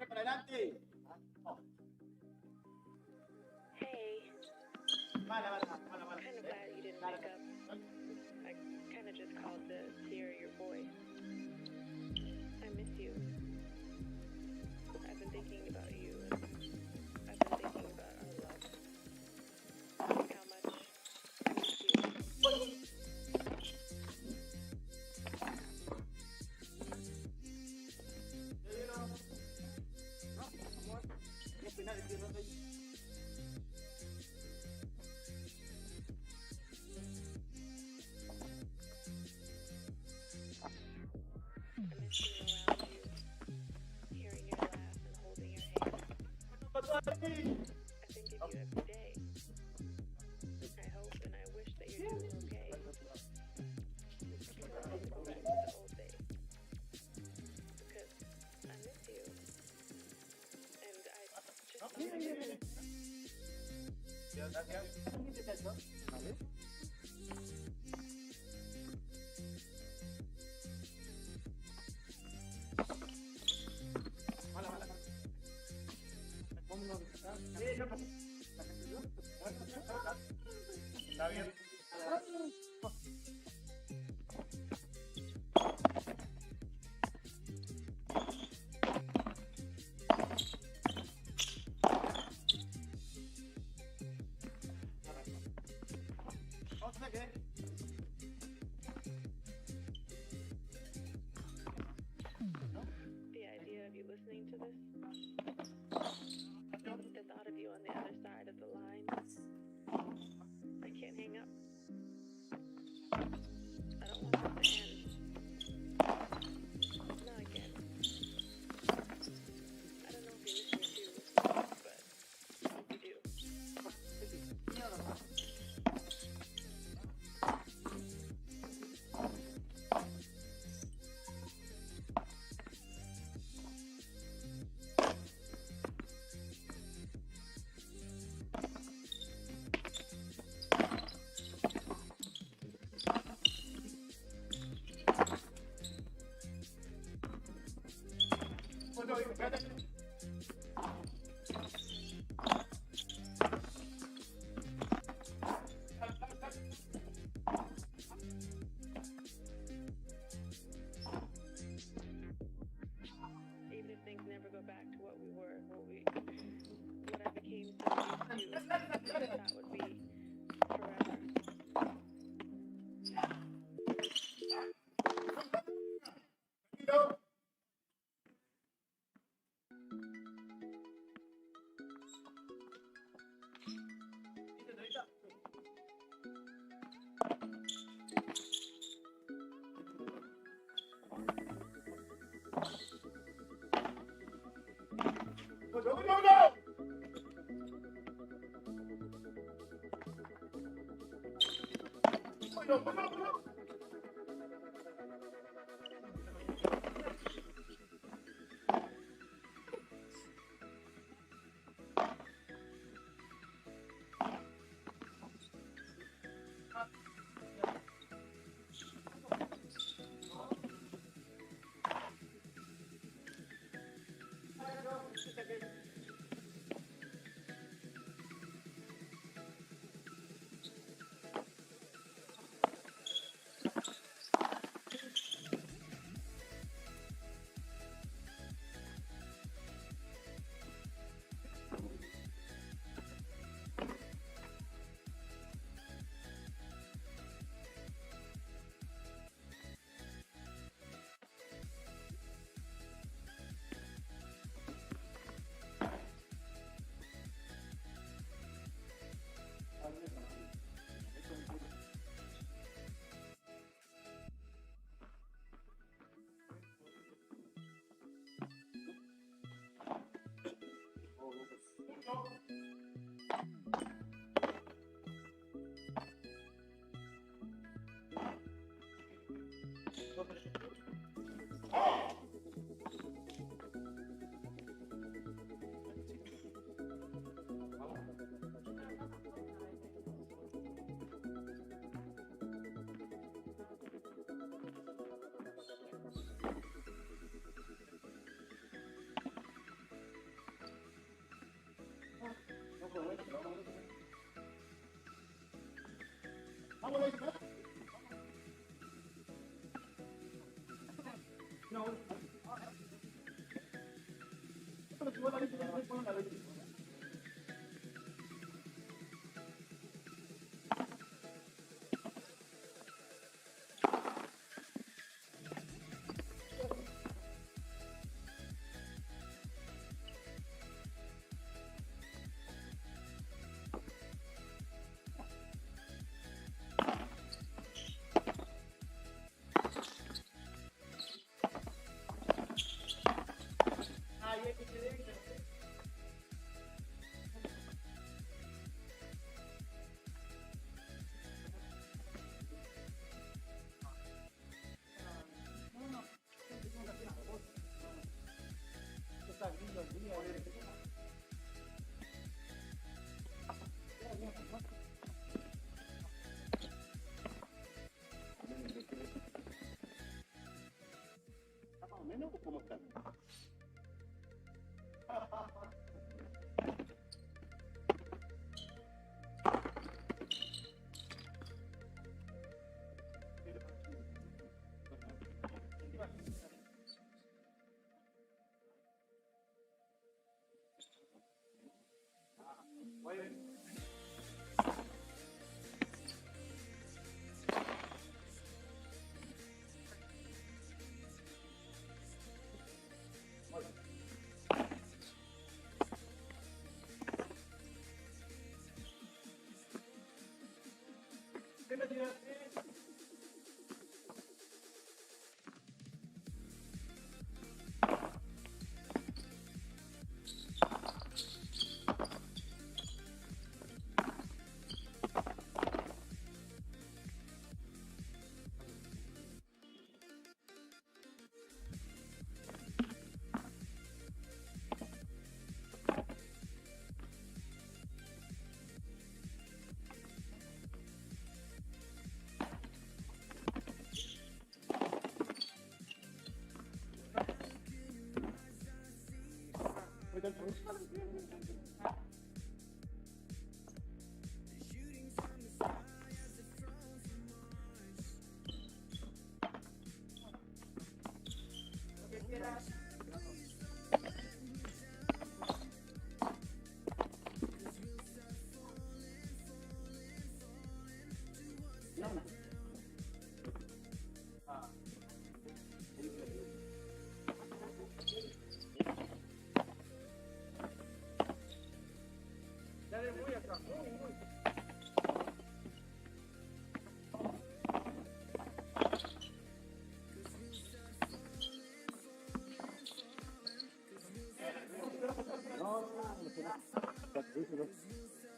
para adelante. Hey, Mala, mala, mala, I'm mala. kind of glad you didn't wake up. I kind of just called to hear your voice. I miss you. I've been thinking about you, and I've been thinking about our love. How much I miss you. I miss being around you, hearing your laugh and holding your hand. I think of you every day. I hope and I wish that you're doing okay. I don't want to go back to the old days. Because I miss you. And I just want to Mala, mala, mala. Está bien. Vamos a ver. the idea of you listening to this. The thought of you on the other side of the line. I can't hang up. I don't want this to end. Not again. I don't know if you're listening to, but I hope you do. Even if things never go back to what we were, what I became so used to, I thought would be forever. ¿Está más o menos o cómo está?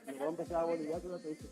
Me voy a empezar a bolivar, tú no te dices.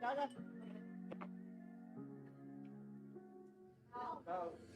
Ya. Chao.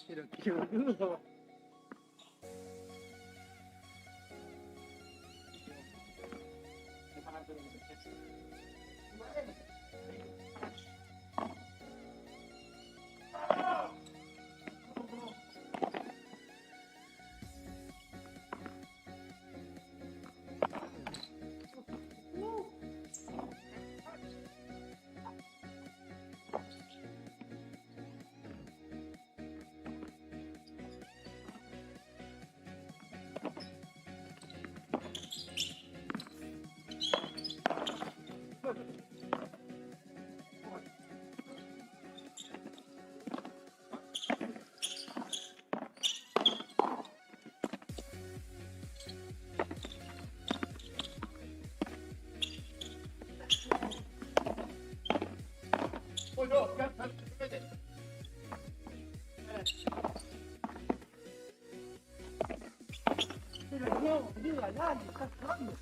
Pero qué boludo. Pero no, boludo, dale, estás jugando.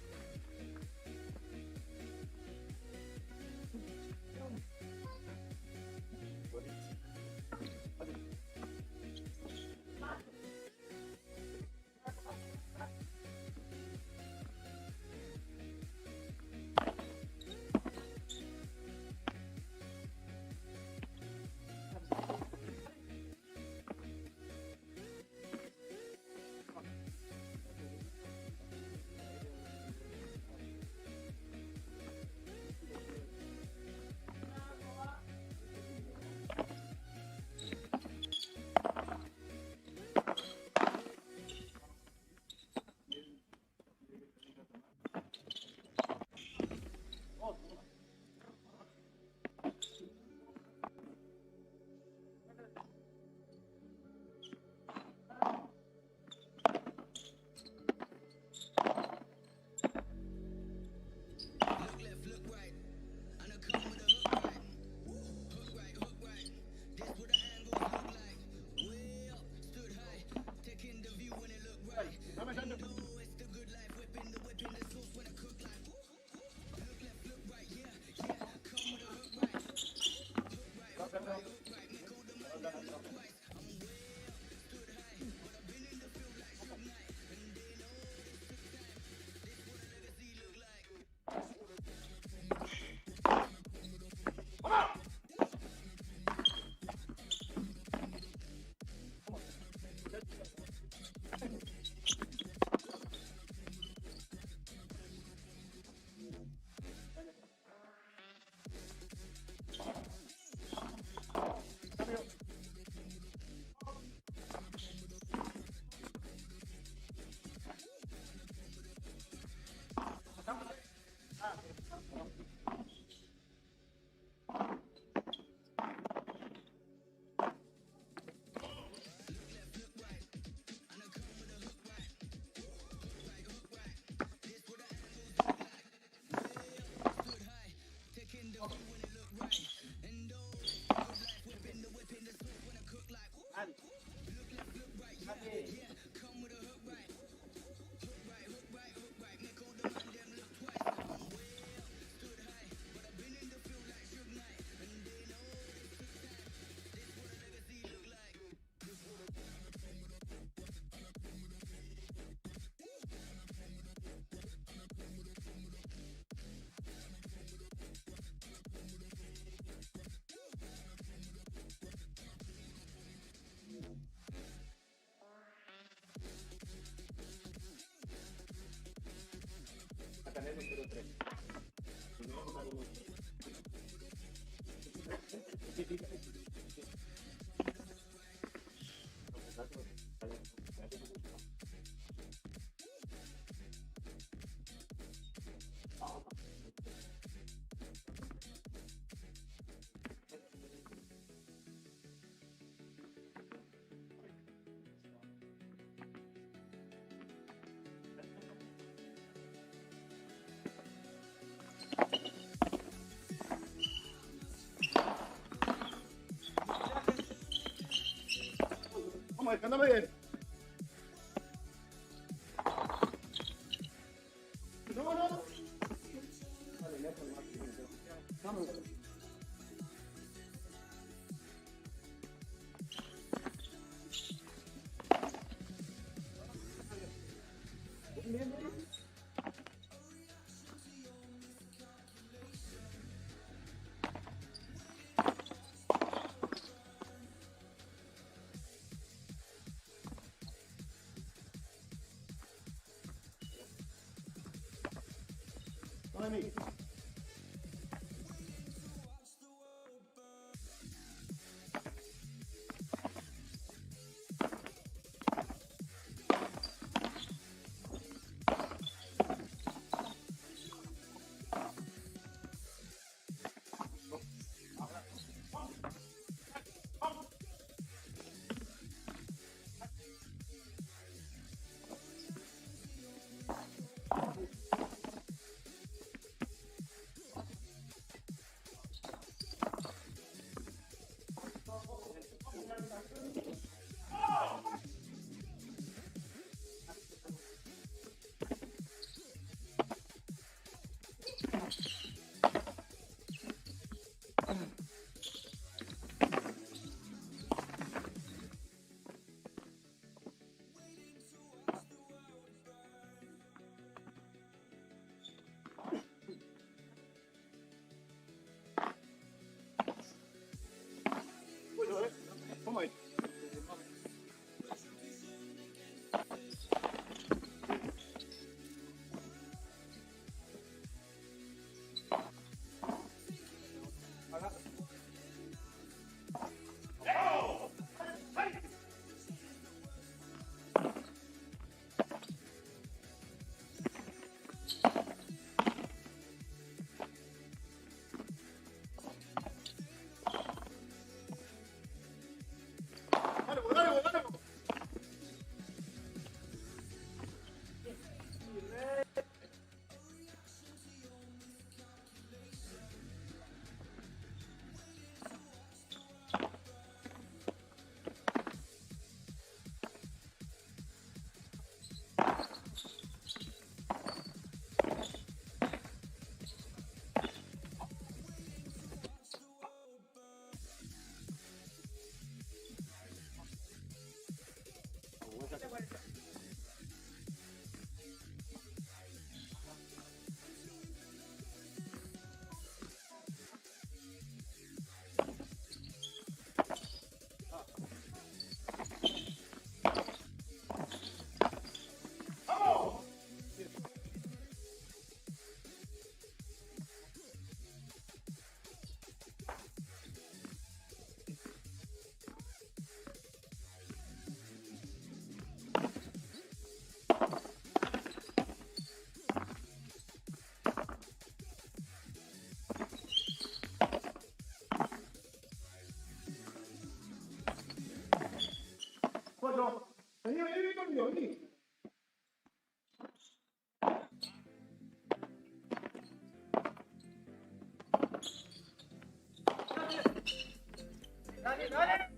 Vamos, descándame bien. No, no. Manny. Come on. Bueno, vení conmigo, vení. Dale, dale.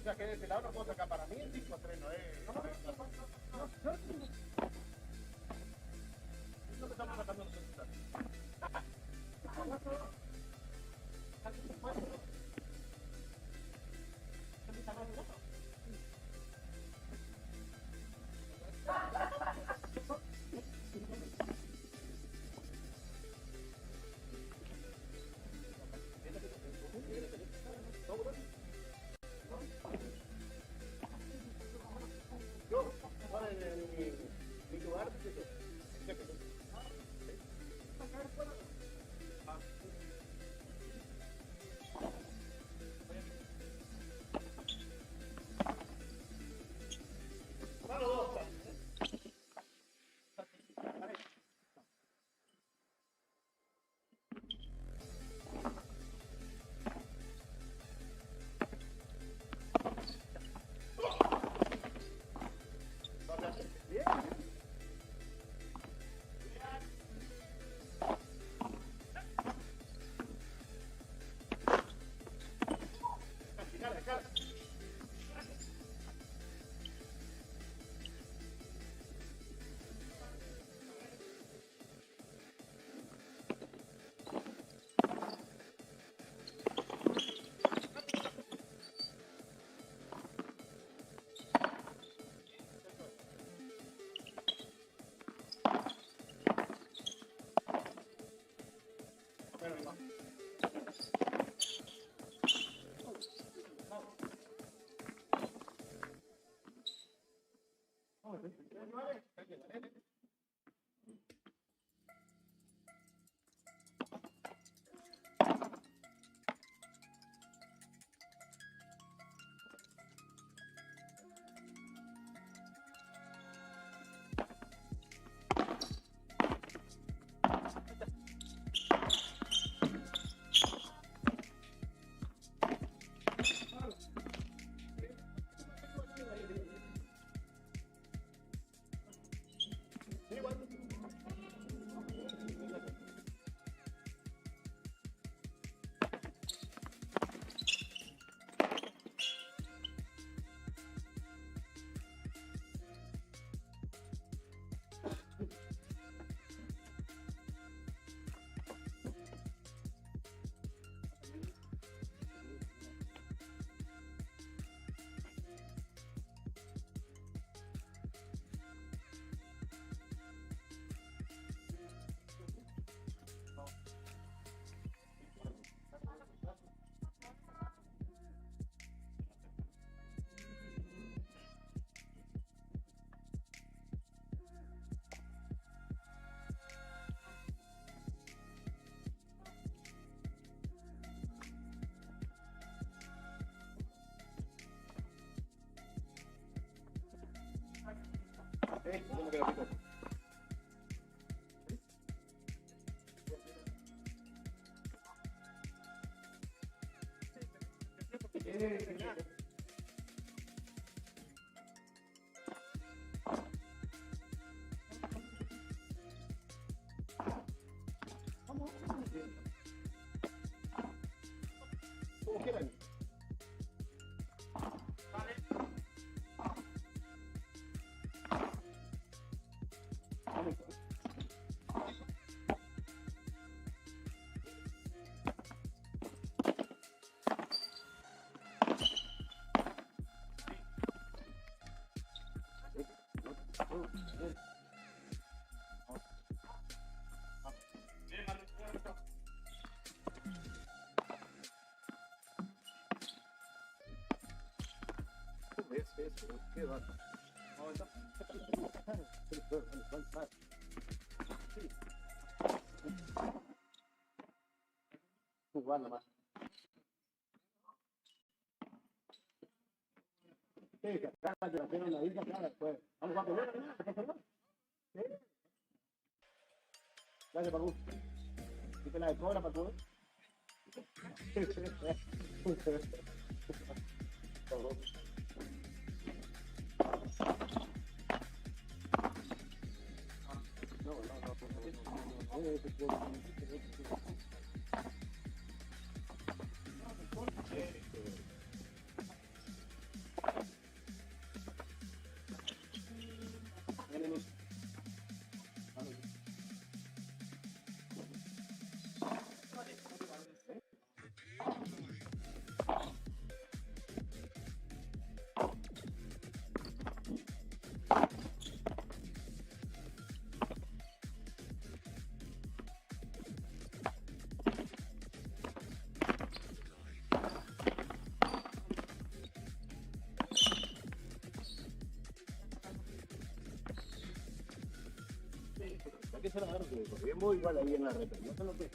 si saqué de este lado, no puedo sacar para mí, el 5-3 no es. No me estamos sacando nosotros. Yo me quedo rico. Como quieran. Qué va. Jugar nomás. Sí, que acá la tiene una isla, claro, después. Vamos a comer, ¿no? Sí. Gracias, Paco. ¿Viste la de cobra, Paco? que se la agarran, corremos igual ahí en la red, no se lo que.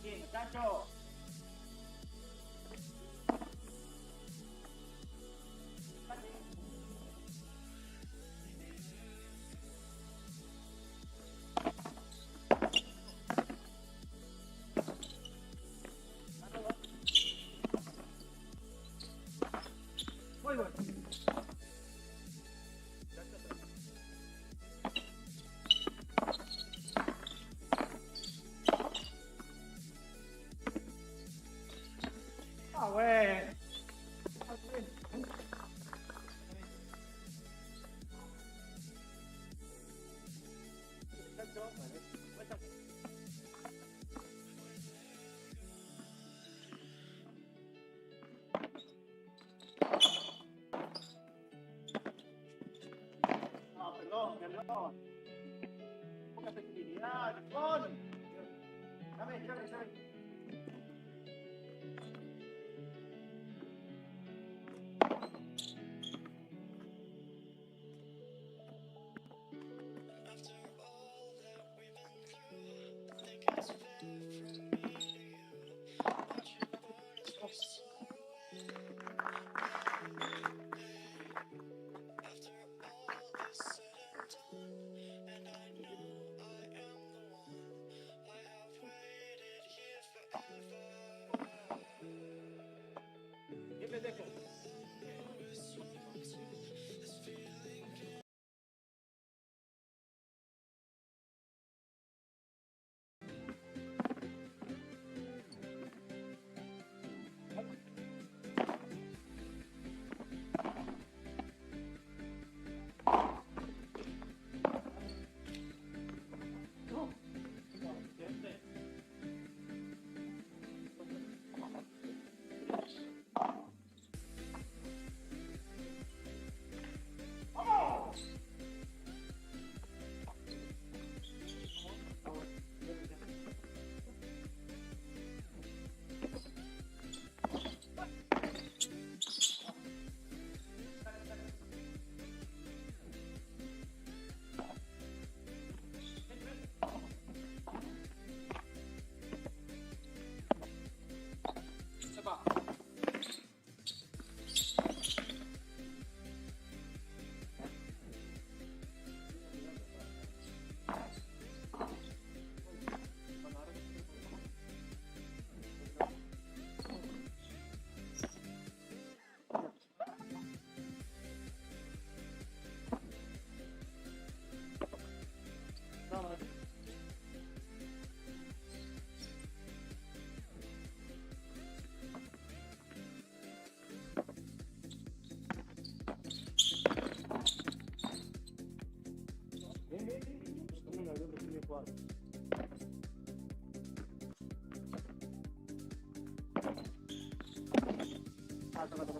Bien, muchacho. Muy bueno. No, no,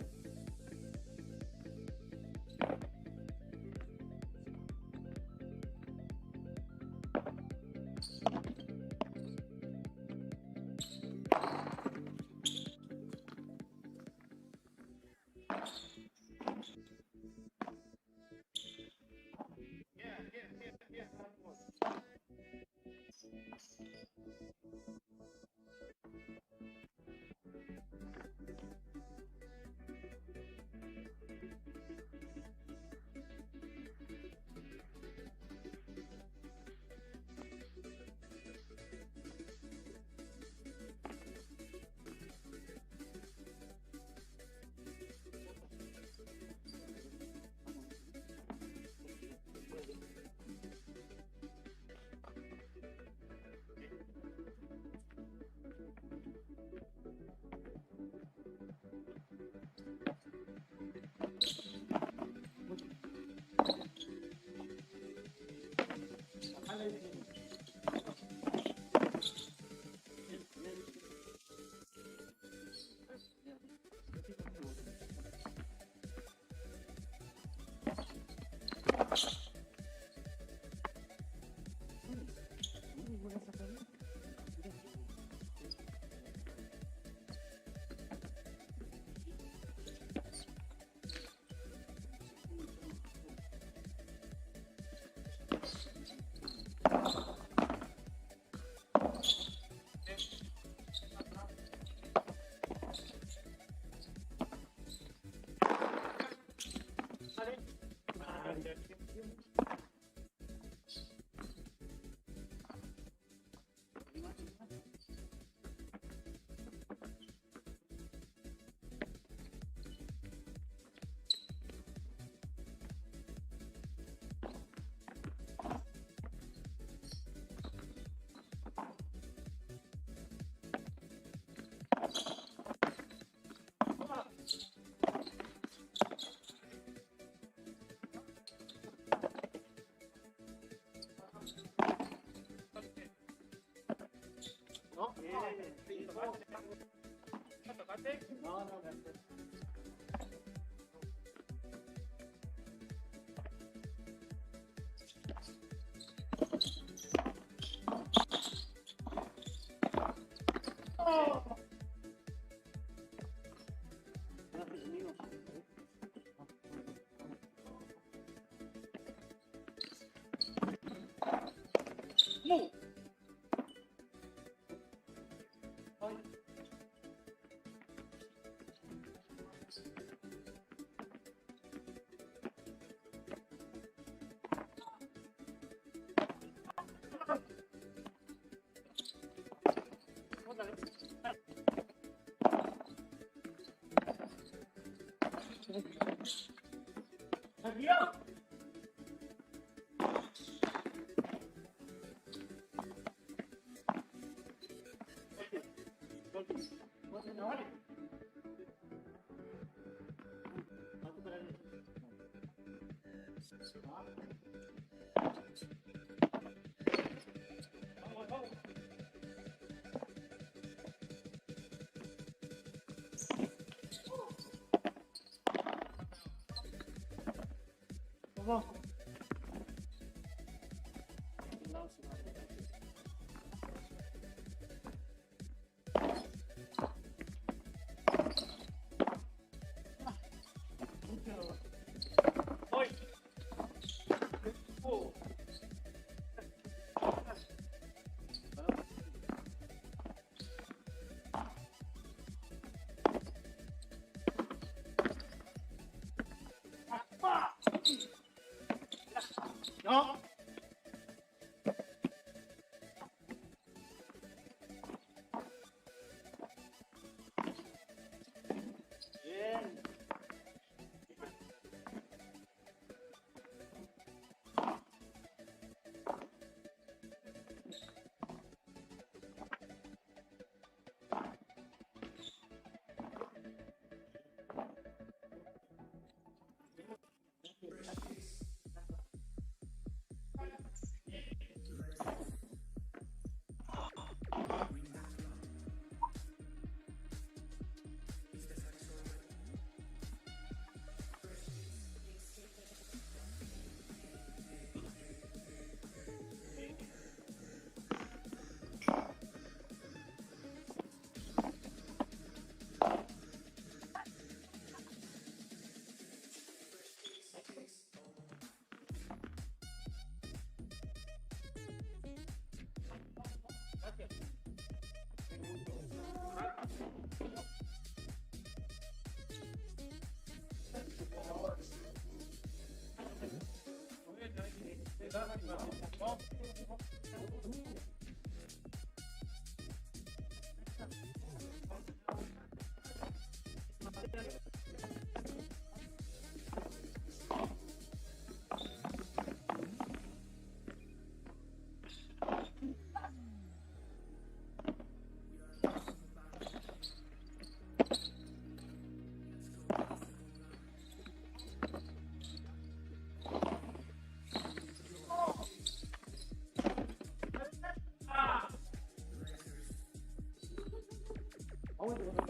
no. No. Bien. 21.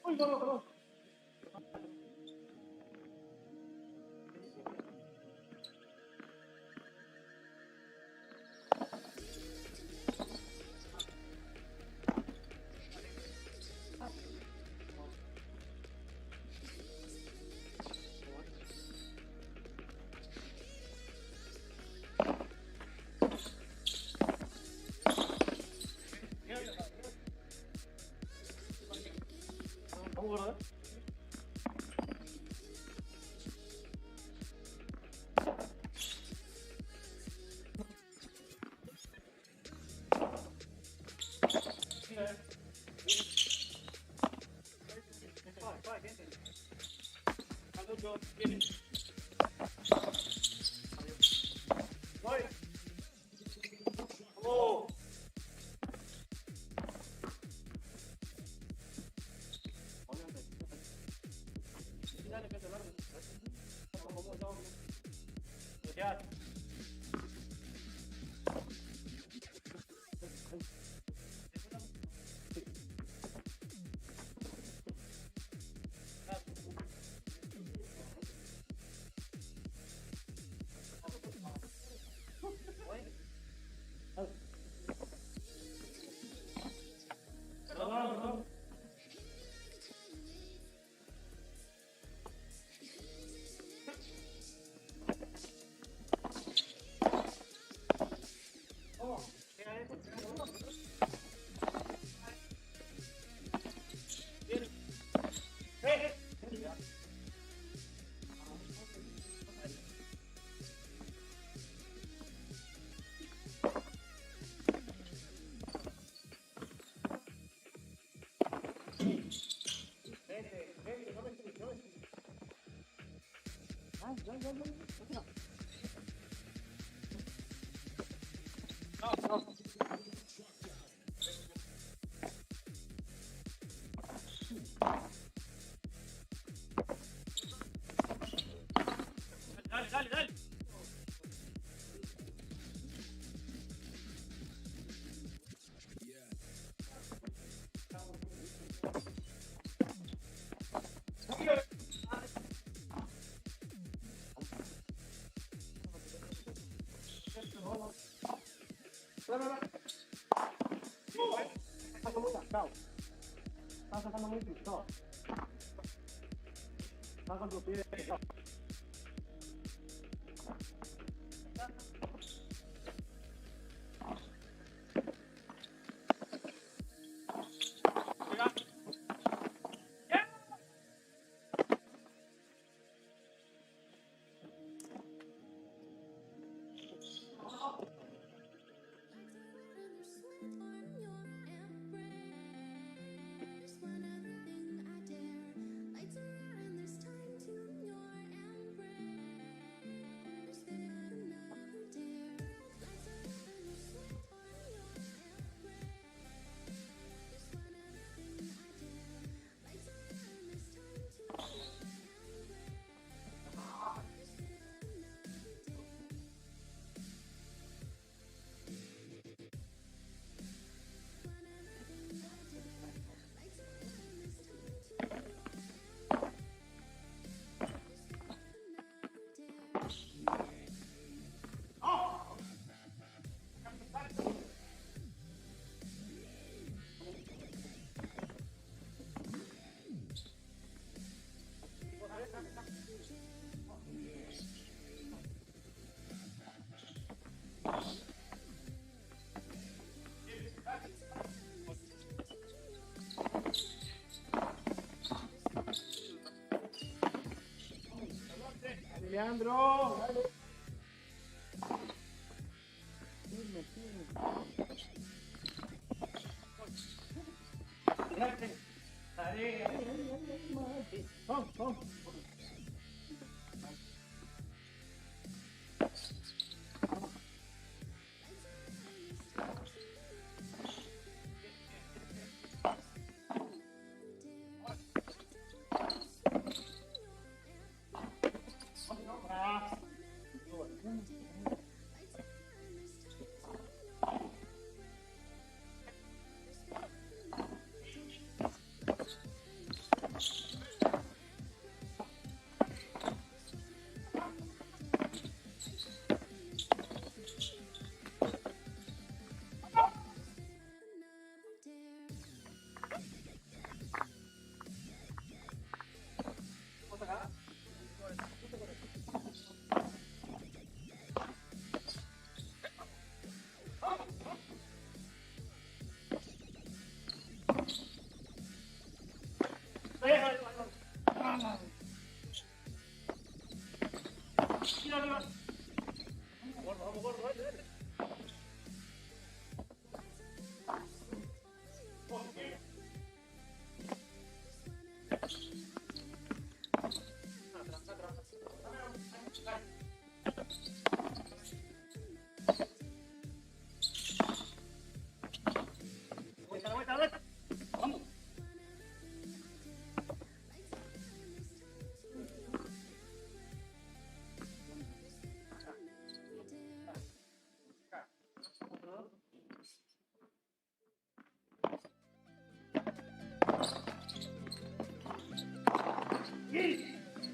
Uy, no, no, no. Kamu berapa? Oh. Ya. Dale, dale, dale. Like to run, there's time to ignore Leandro, dale. Firme, firme. Dale. Vamos, vamos. Vamos, gordo, dale. Vuelta. Vamos.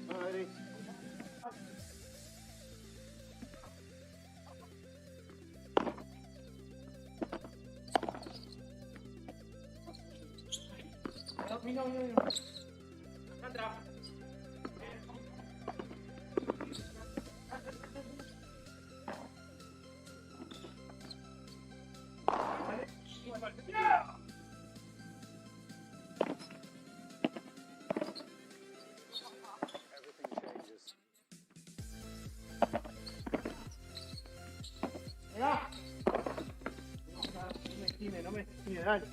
Madre. No. Sandra. Everything changes. Mirá. No me estime, dale.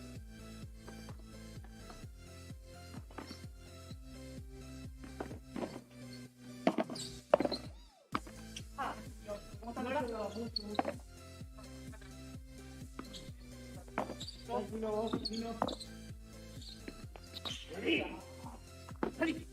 ¿Cómo está Sandra? Tranquilo, vos, tranquilo. Salí.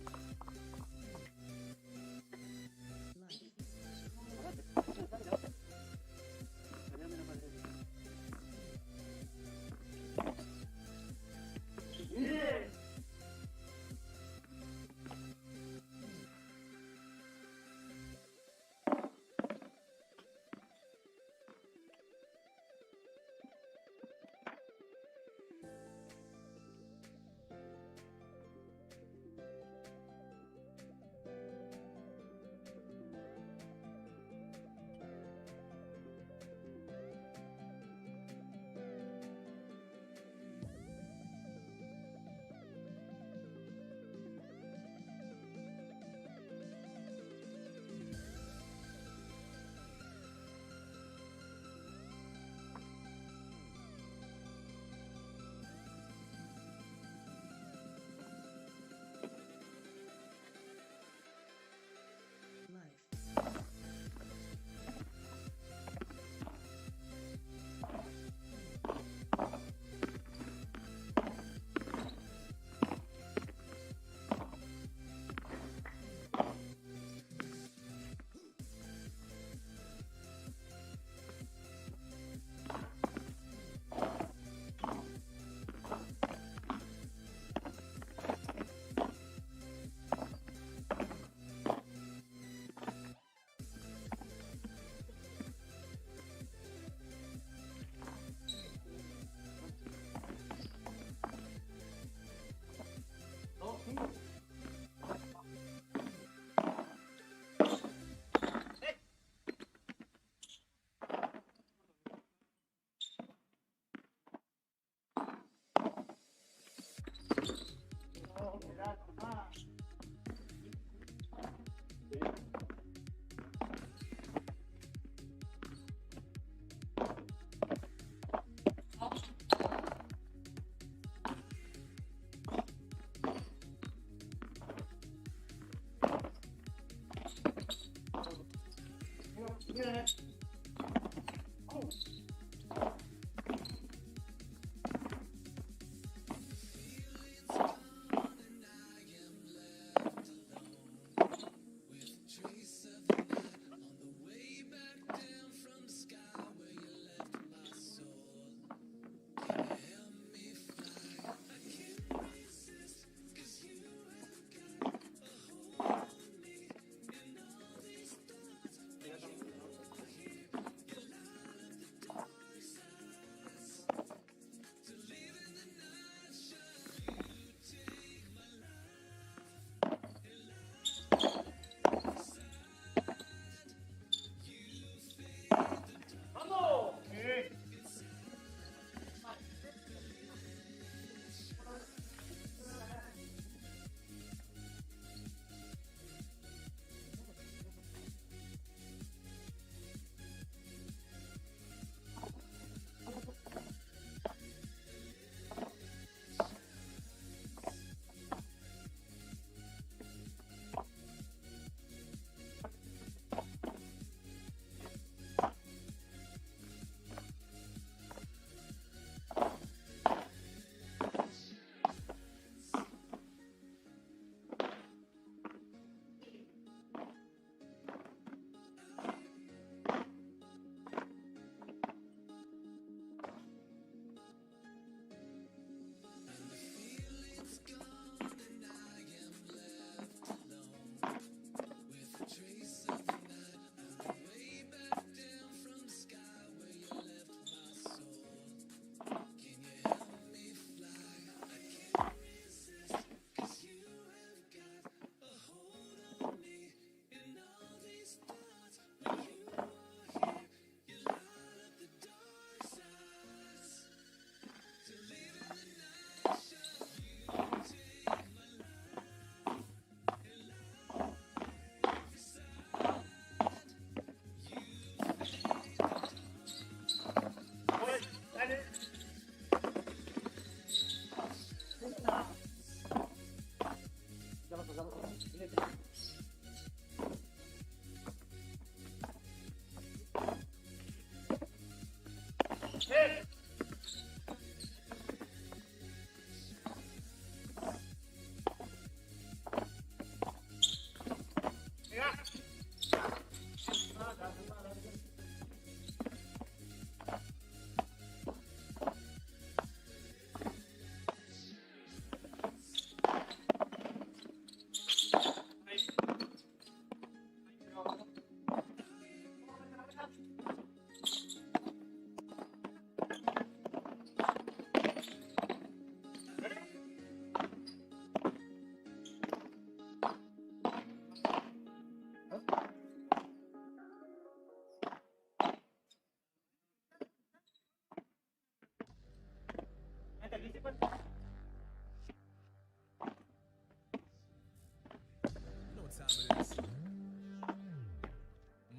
know what time it is.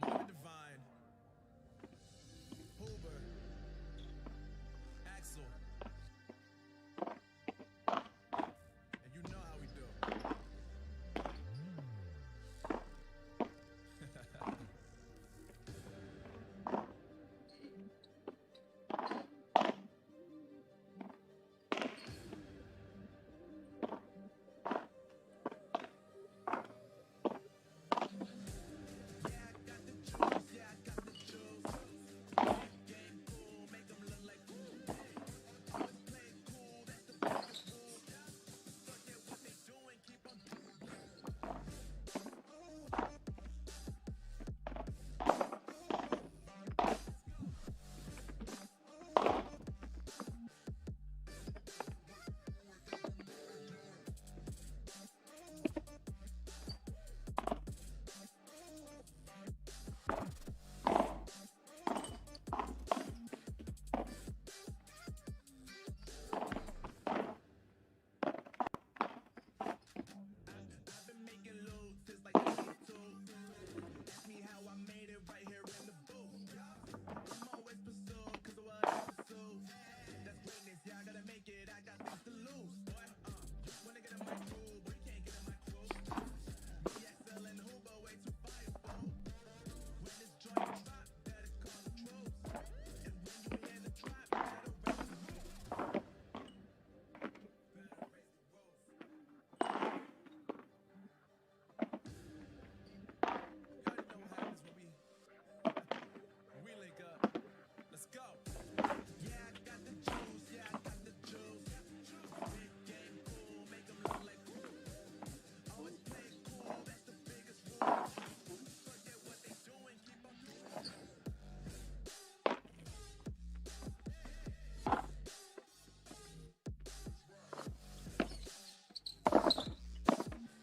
Marvin Devine, Huber, Axel, and you know how we do.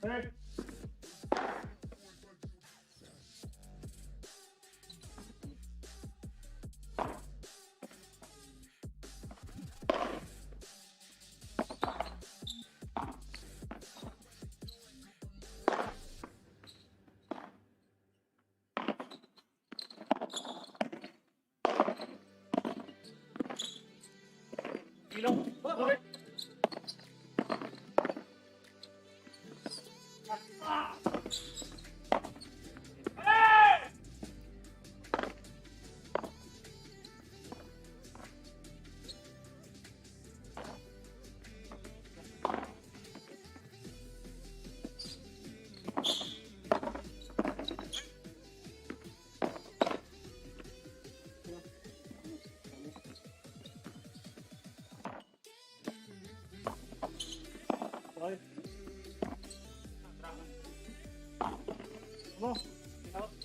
Hey. Vamos. Vamos.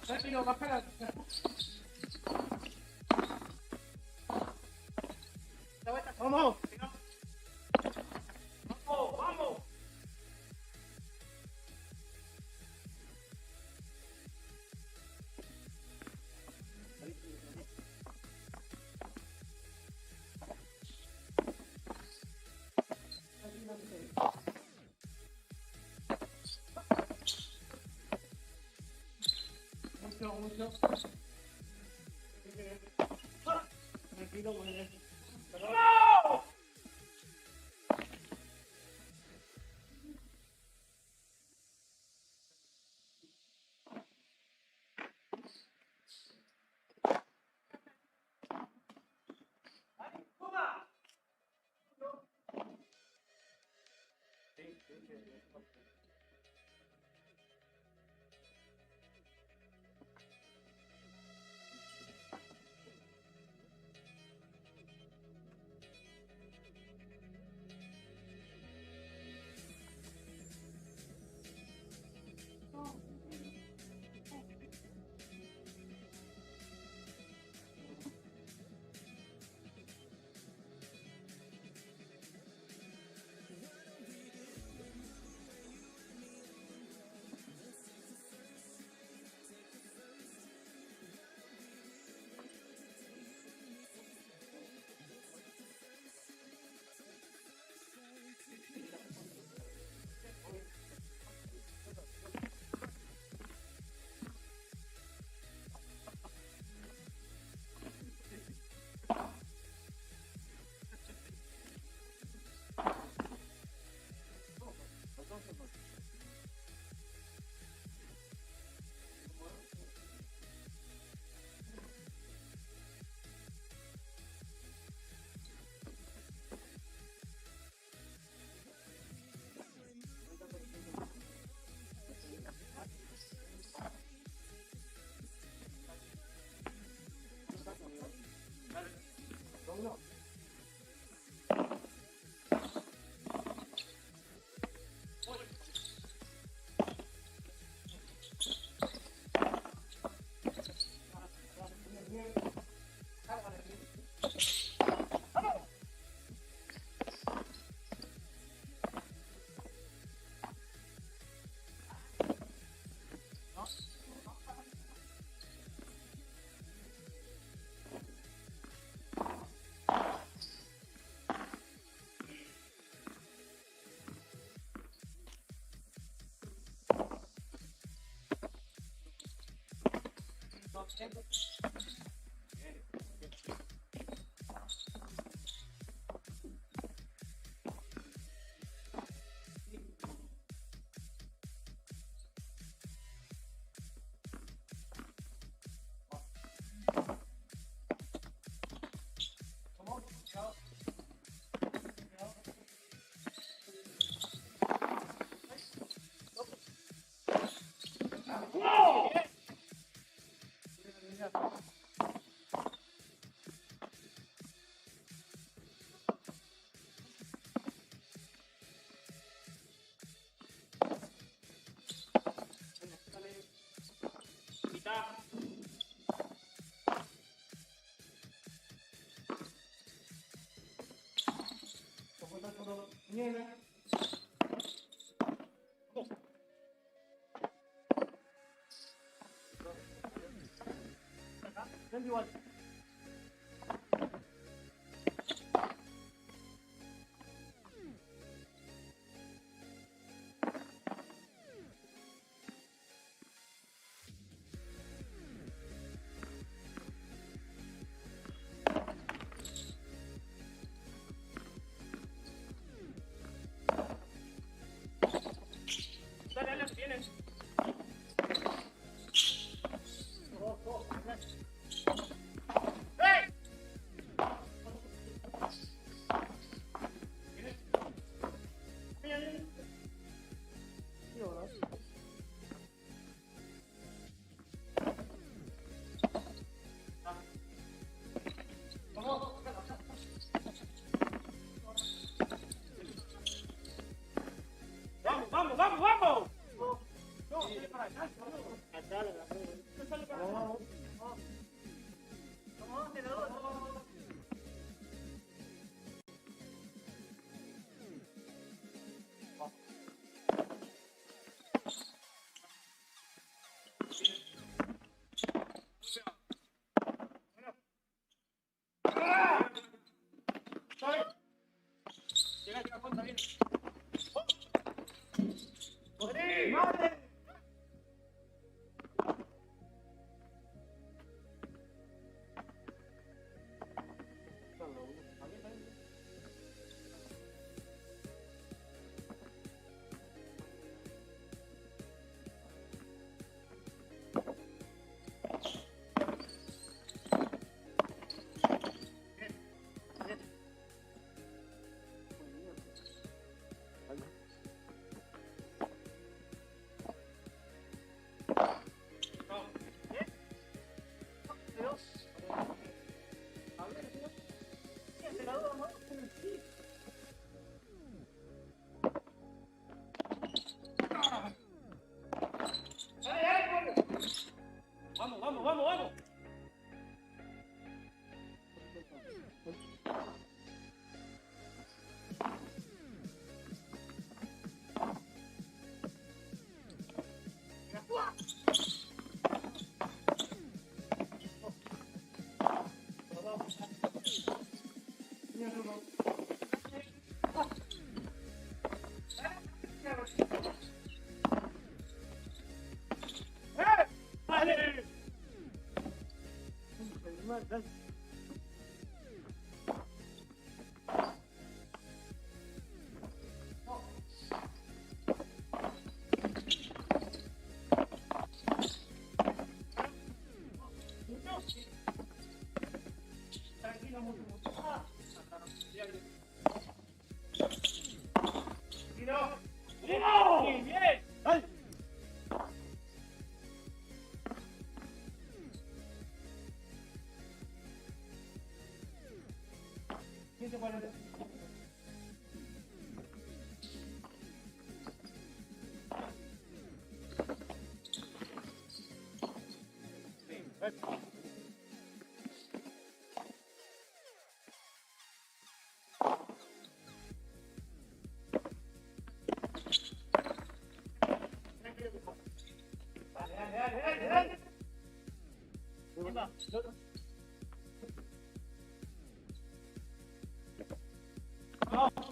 Tranquilo, bájala. La vuelta. Vamos. Vamos, vamos. Mucho. Tranquilo, muy bien. ¡No! Igual. Dale, viene. ¡Vale! Tranquilo, mucho. ¡Tiro! ¡Tiro! ¡Bien! ¡Ay! Dale, dale, dale, dale. Venga. Vamos.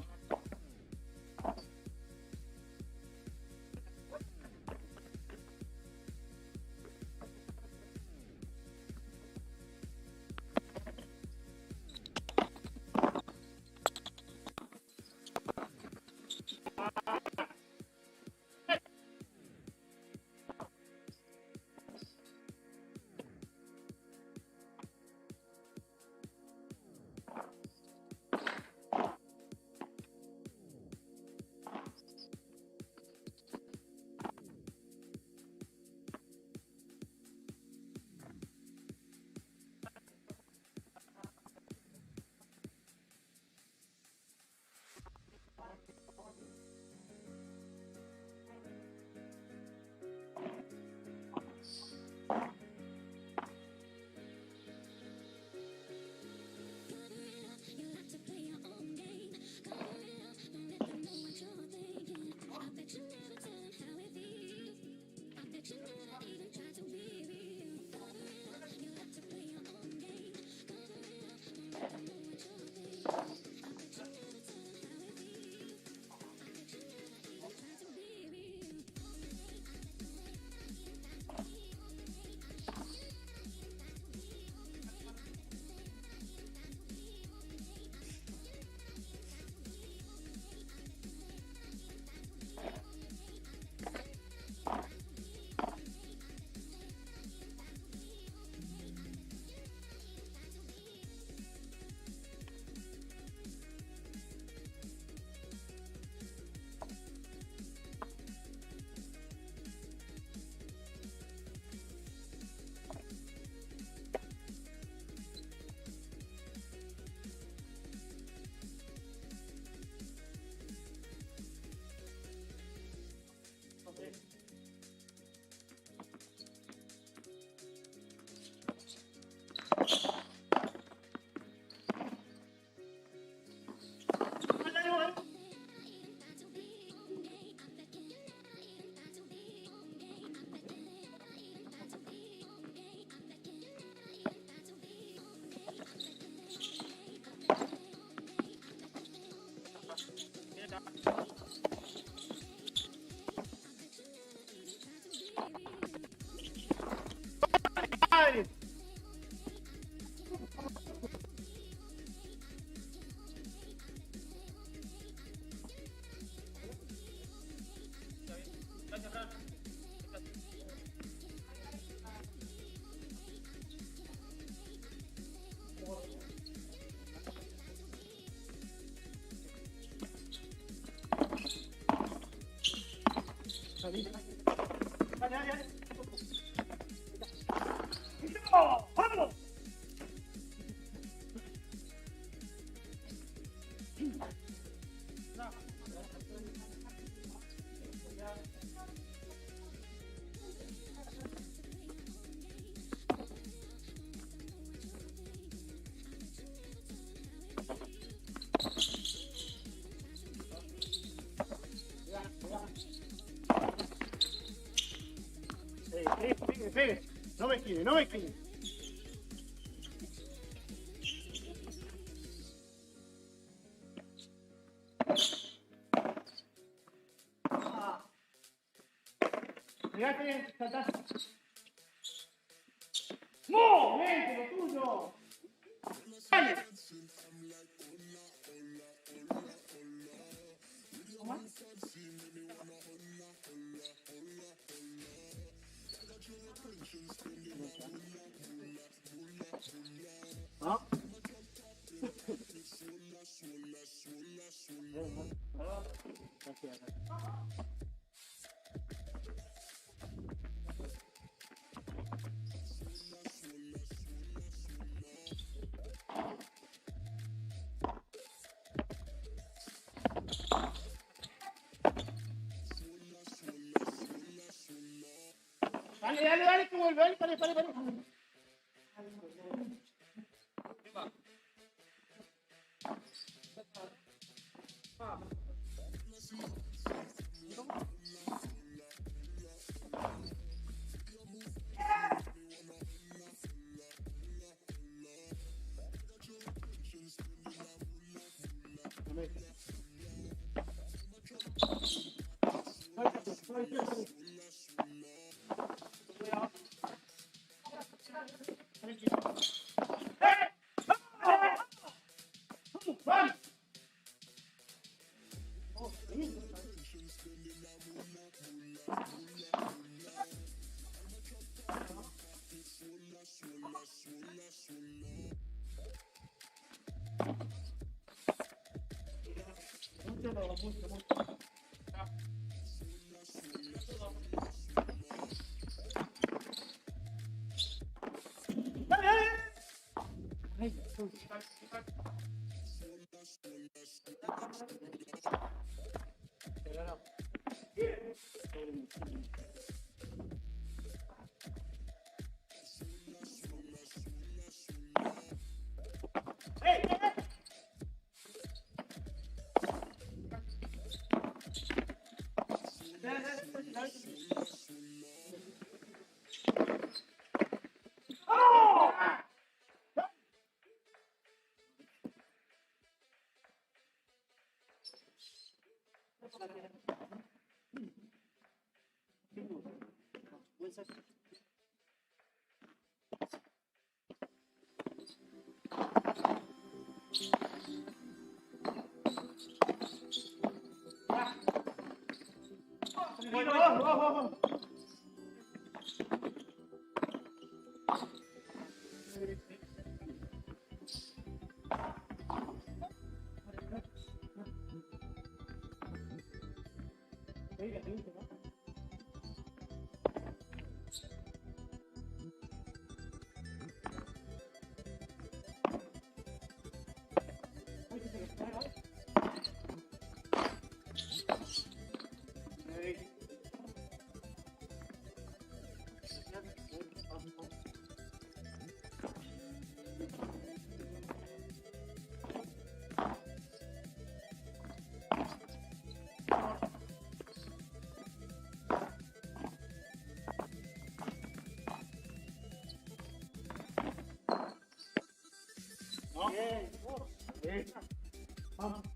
¡Ay! Dale, dale, dale. ¡No! ¡Vámonos! Pegue, pegue. No me esquive, no me esquive. Mirate bien, saltás. ¡No! ¡Vente, lo tuyo! ¡Dale! ¿Cómo? ¿Ah? Gracias. Dale, dale, dale, que vuelve, dale, dale, dale, dale. ¡Vamos! Bueno, vamos, vamos, vamos. Bien. Bien. Vamos.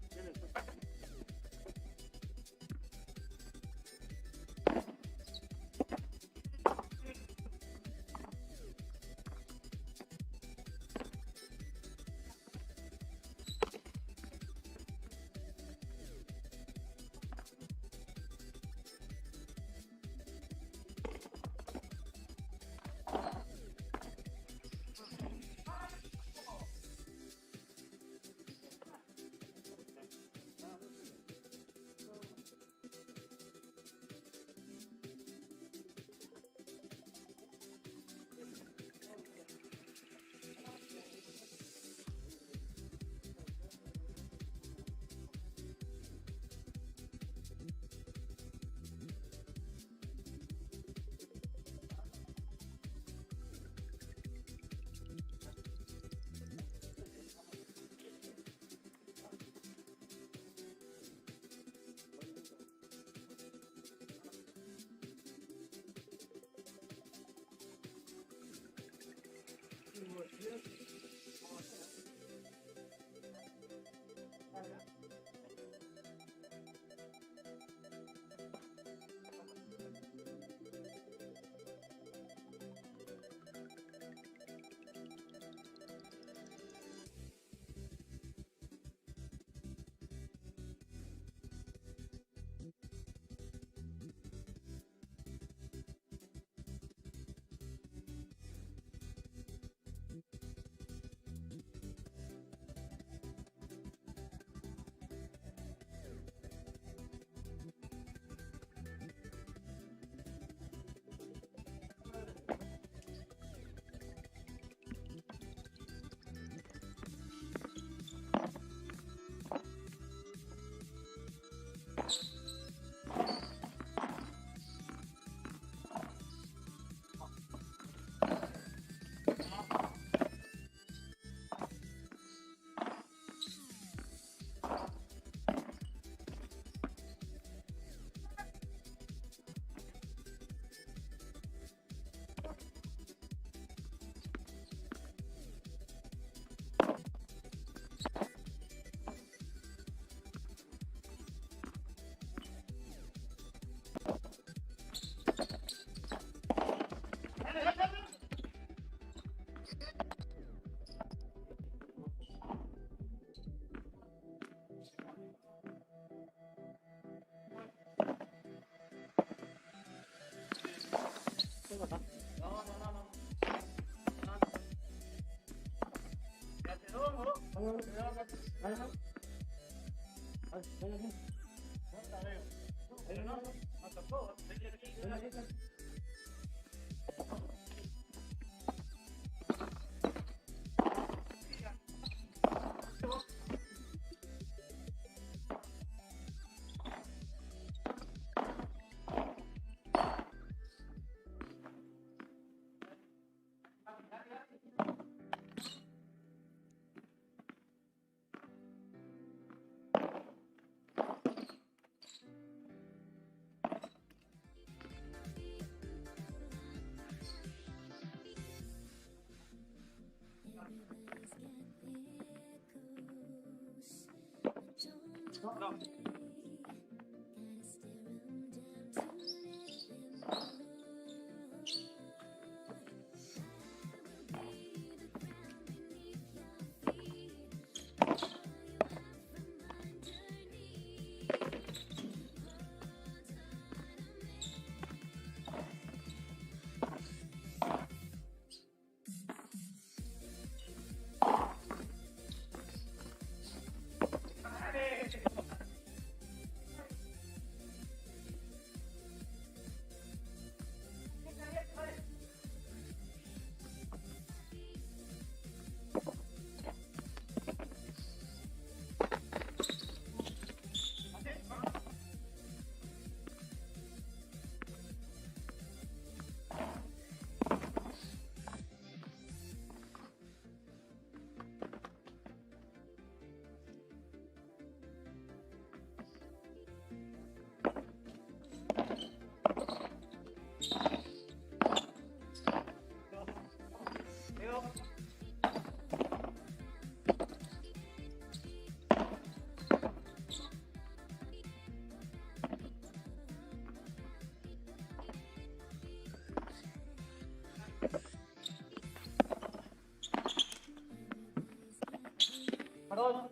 Perdón.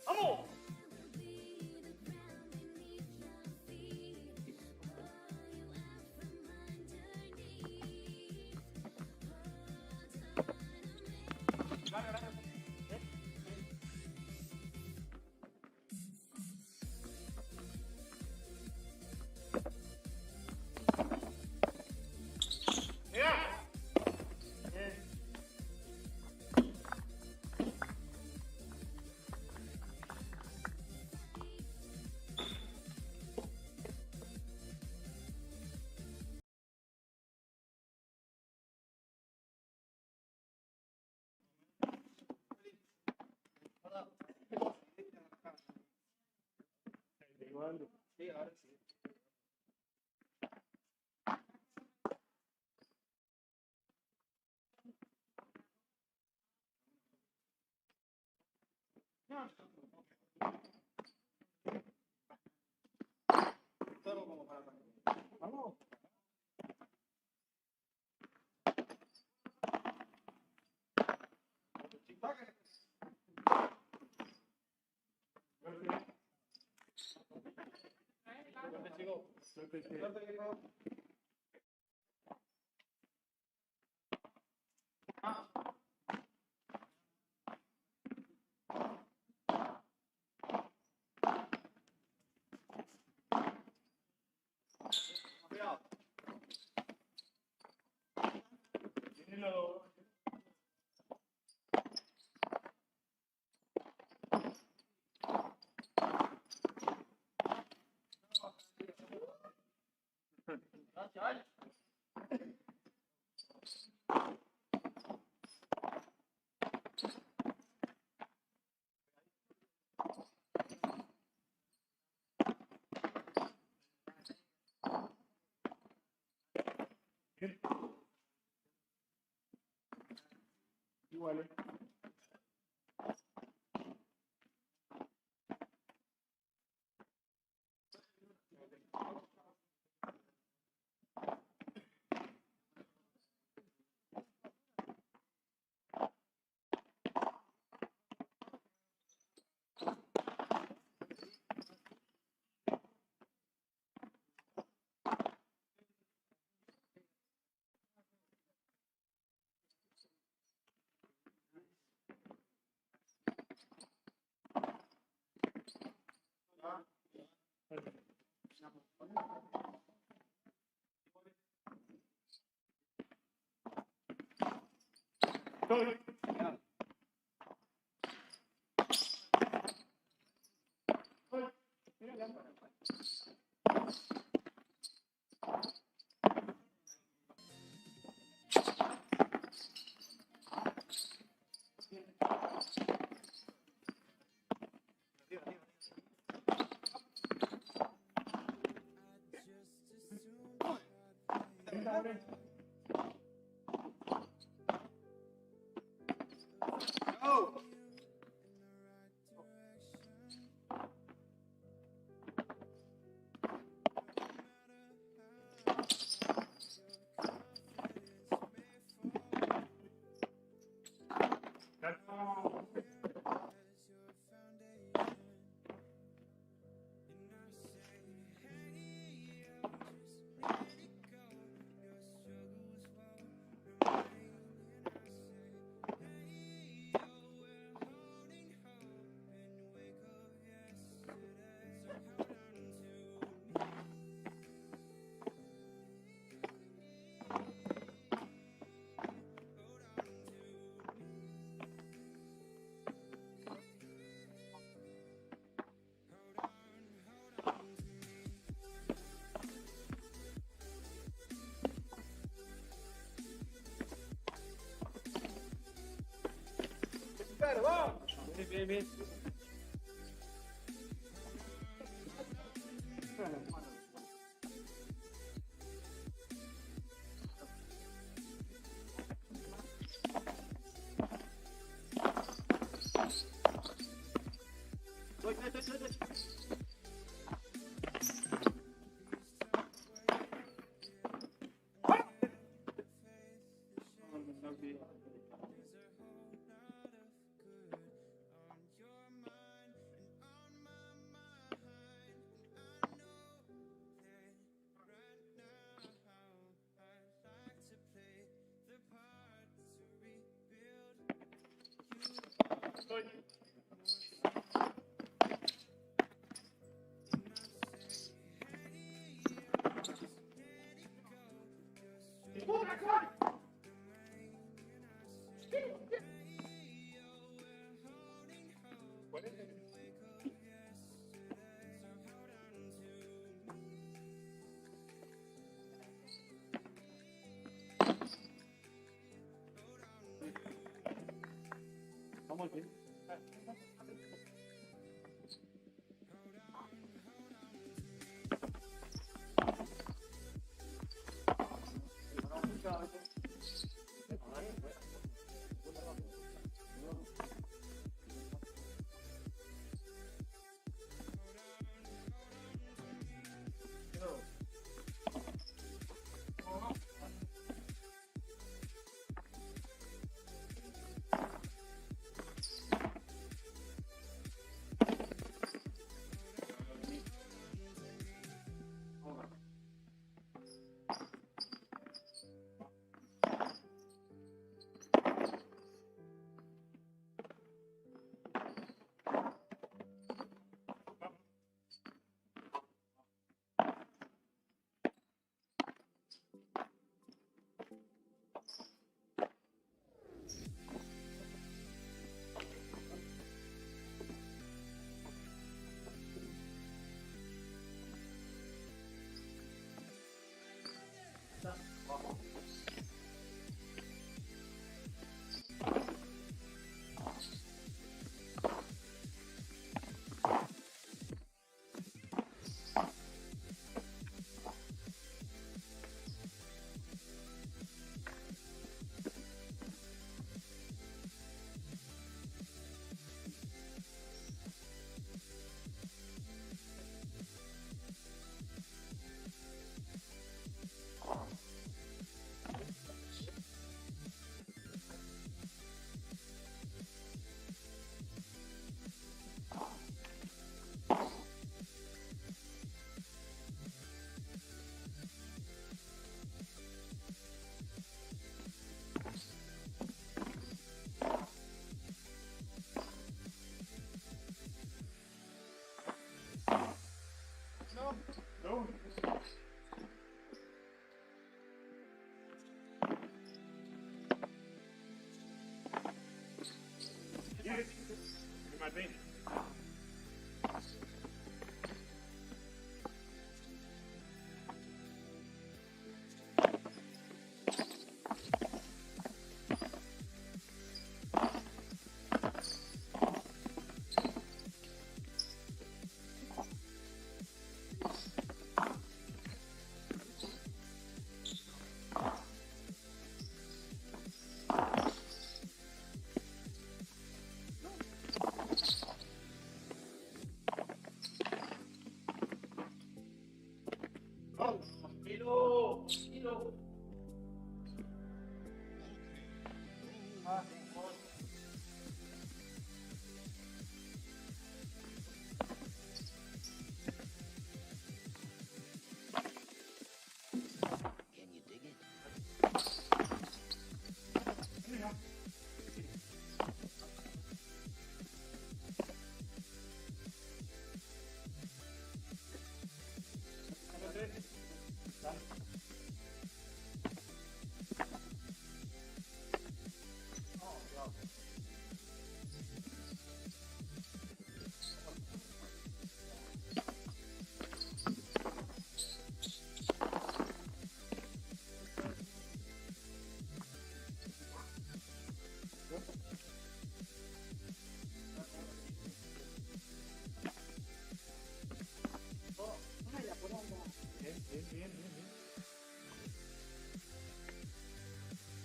¡Vamos! Sí, ahora sí. Solo como para vamos. Cuidado. Gracias. Igual. Bien, bien. Vamos bien. bene. Tranquilo, tranquilo. Ah, Can you dig it?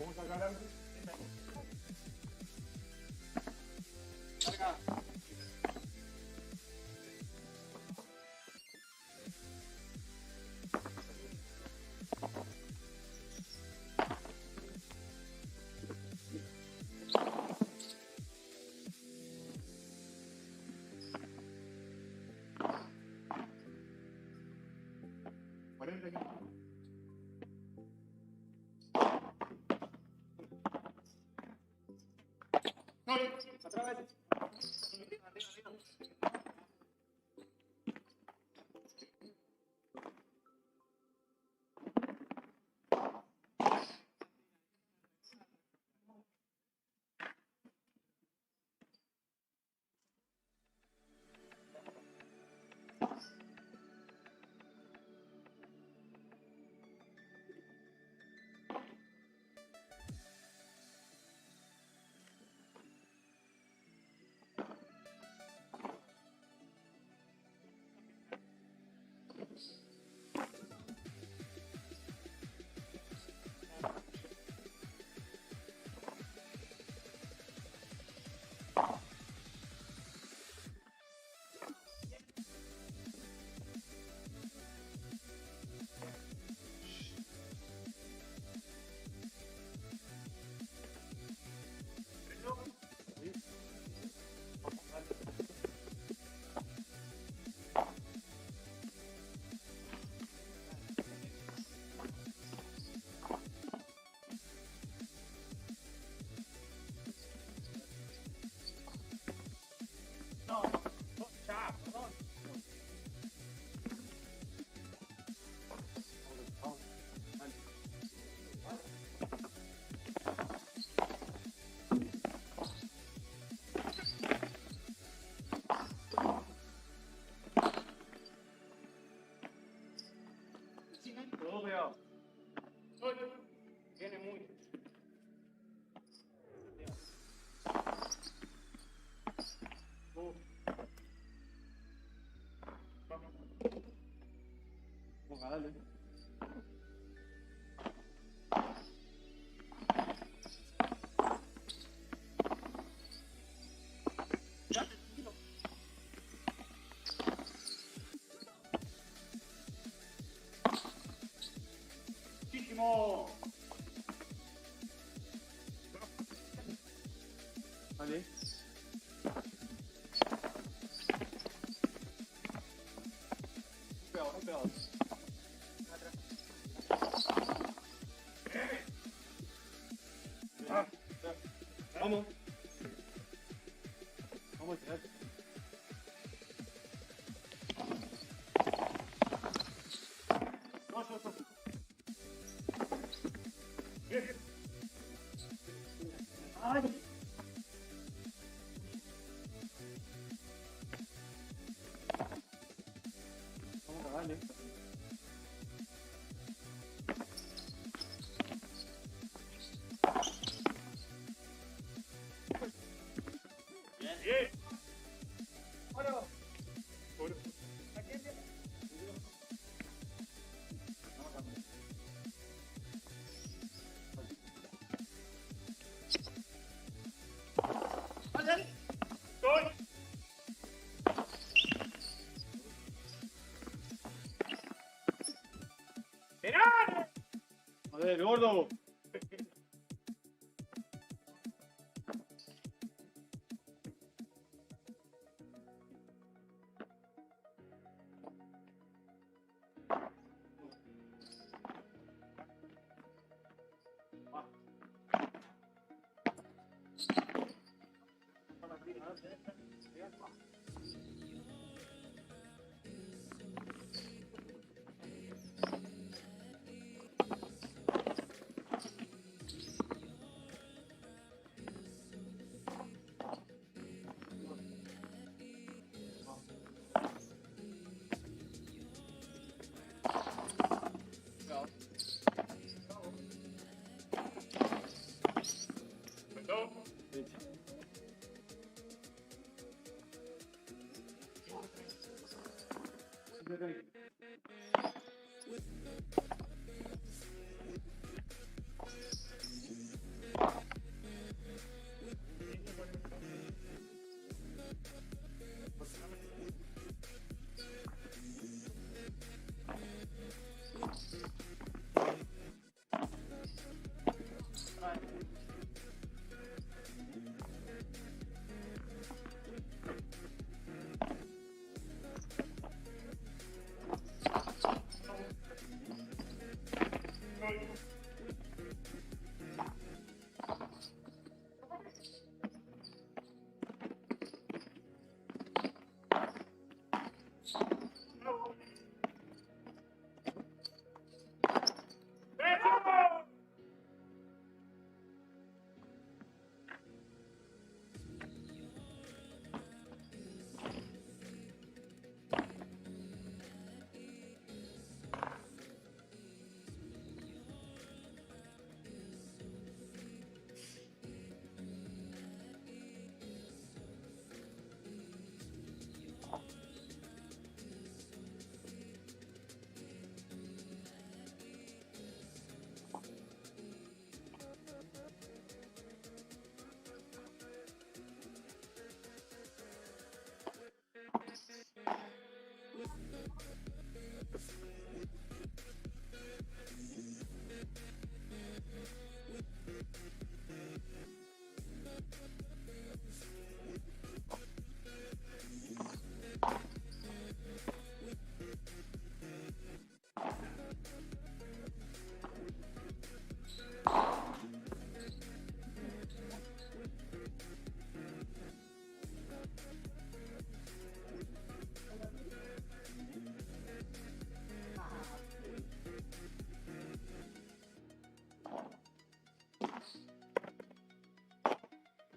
¿Cómo sacar algo? Lo veo. Viene muy. Vamos a darle. Muchísimo. Vale. Peor, peor. Vamos. Vamos a tirar. No. Bien. Ay. Joder, gordo.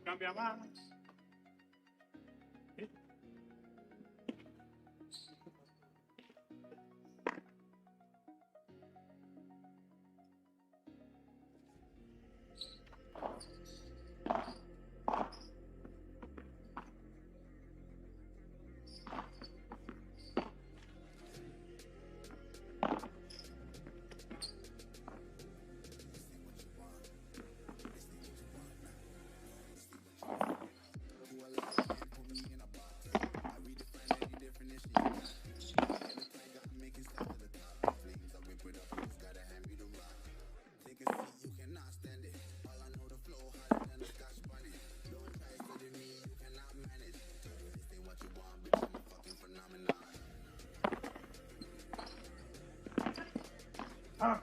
Cambia más. ¿Sí? Ah.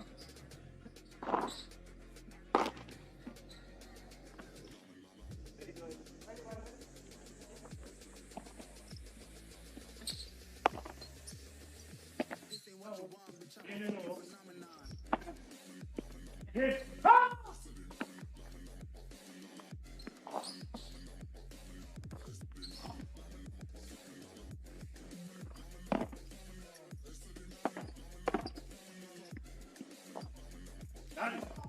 Hit. Ah! Dale.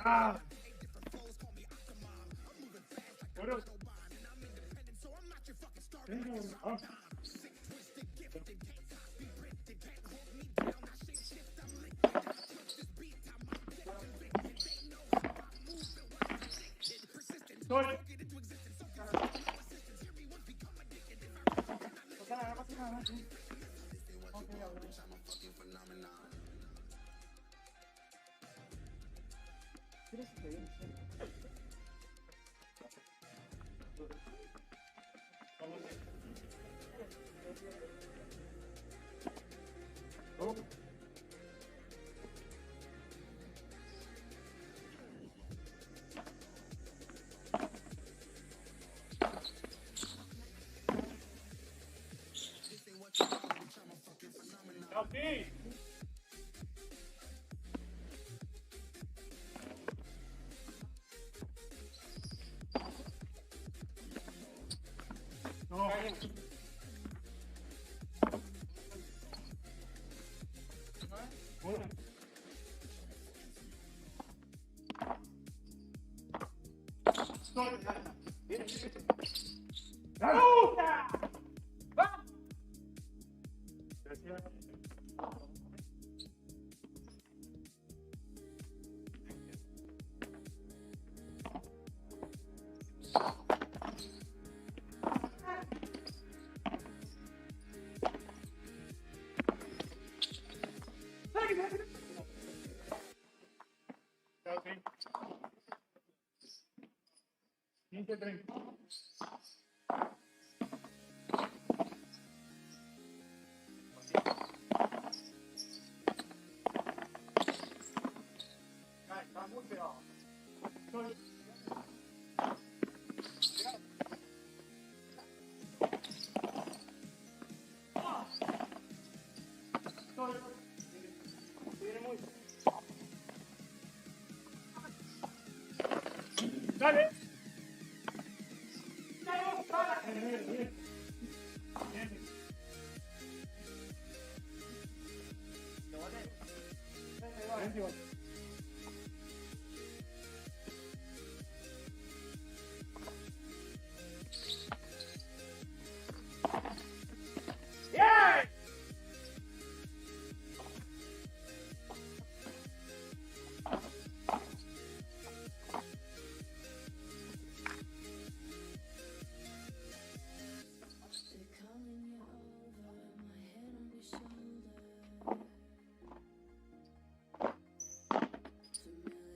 Ah. Bueno. Soy. Okay. No. Okay. 15-30. Está muy pegado. Dale. Yeah! They're calling you over, my head on your shoulder.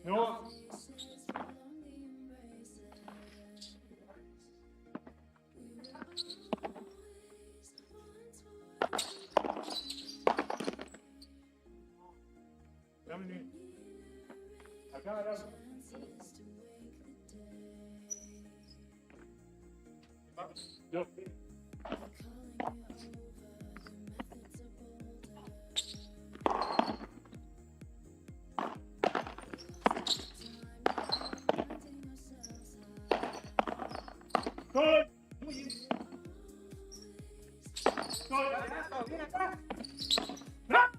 No. Faces, lonely embraces. We were always Dame. Acá, acá. chances to wake the day. Yo. Calling you over, the methods are bolder. Finding ourselves out. Soy. Soy. Viene acá. ¡Ah!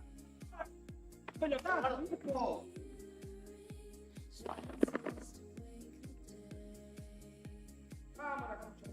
Coño, acá. Cámara, concha.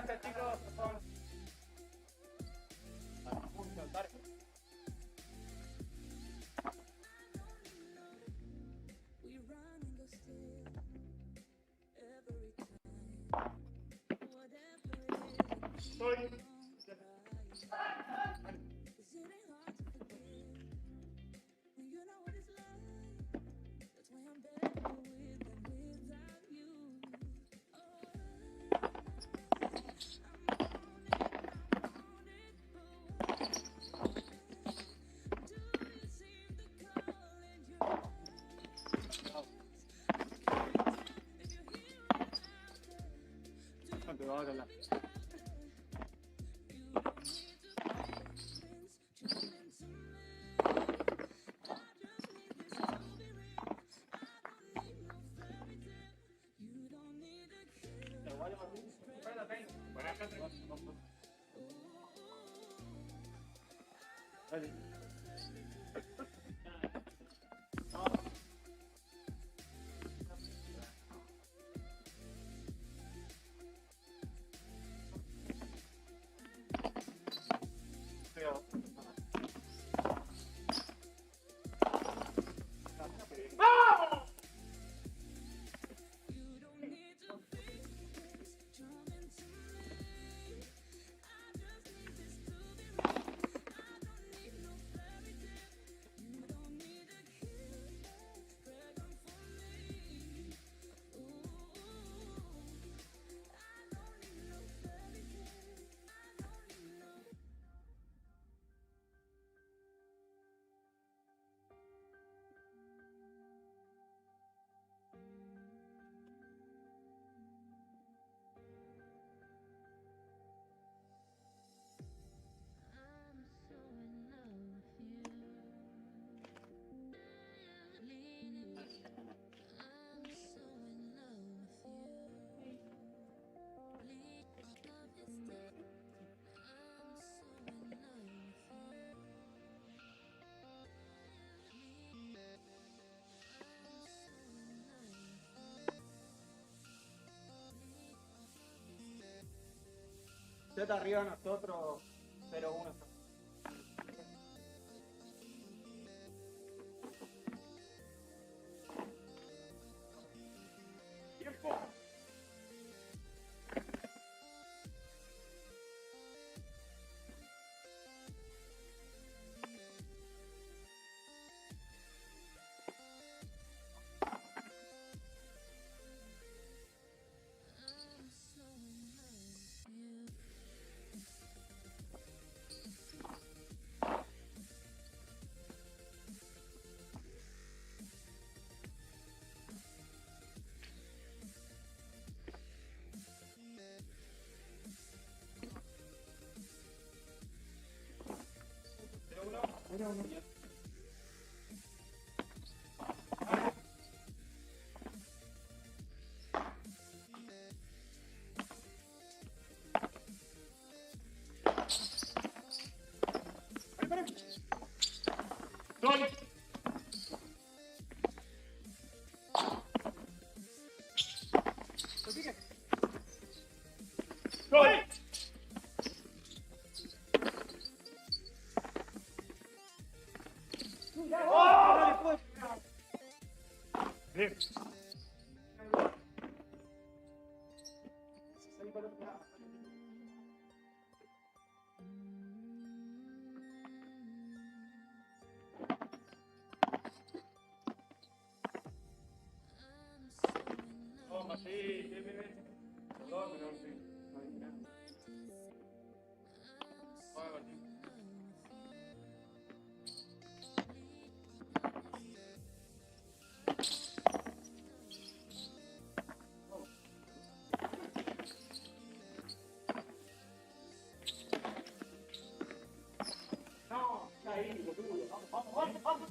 Gracias, chicos. Por favor. We run and go still every time. Whatever it is, Soy. cause it ain't hard to forgive when you know what it's like. That's why I'm better with than without you. Oh, I'm on it. Do you seem to call in your if you hear what I'm No te va a hablar. Dale. Z arriba de nosotros, 0-1. Tiempo. Soy. Soy. Bien. Toma, sí, bien, bien, bien. Perdón, pero sí. No hay nada. Vamos, Martín. No, está ahí, boludo. Vamos, vamos, vamos, vamos.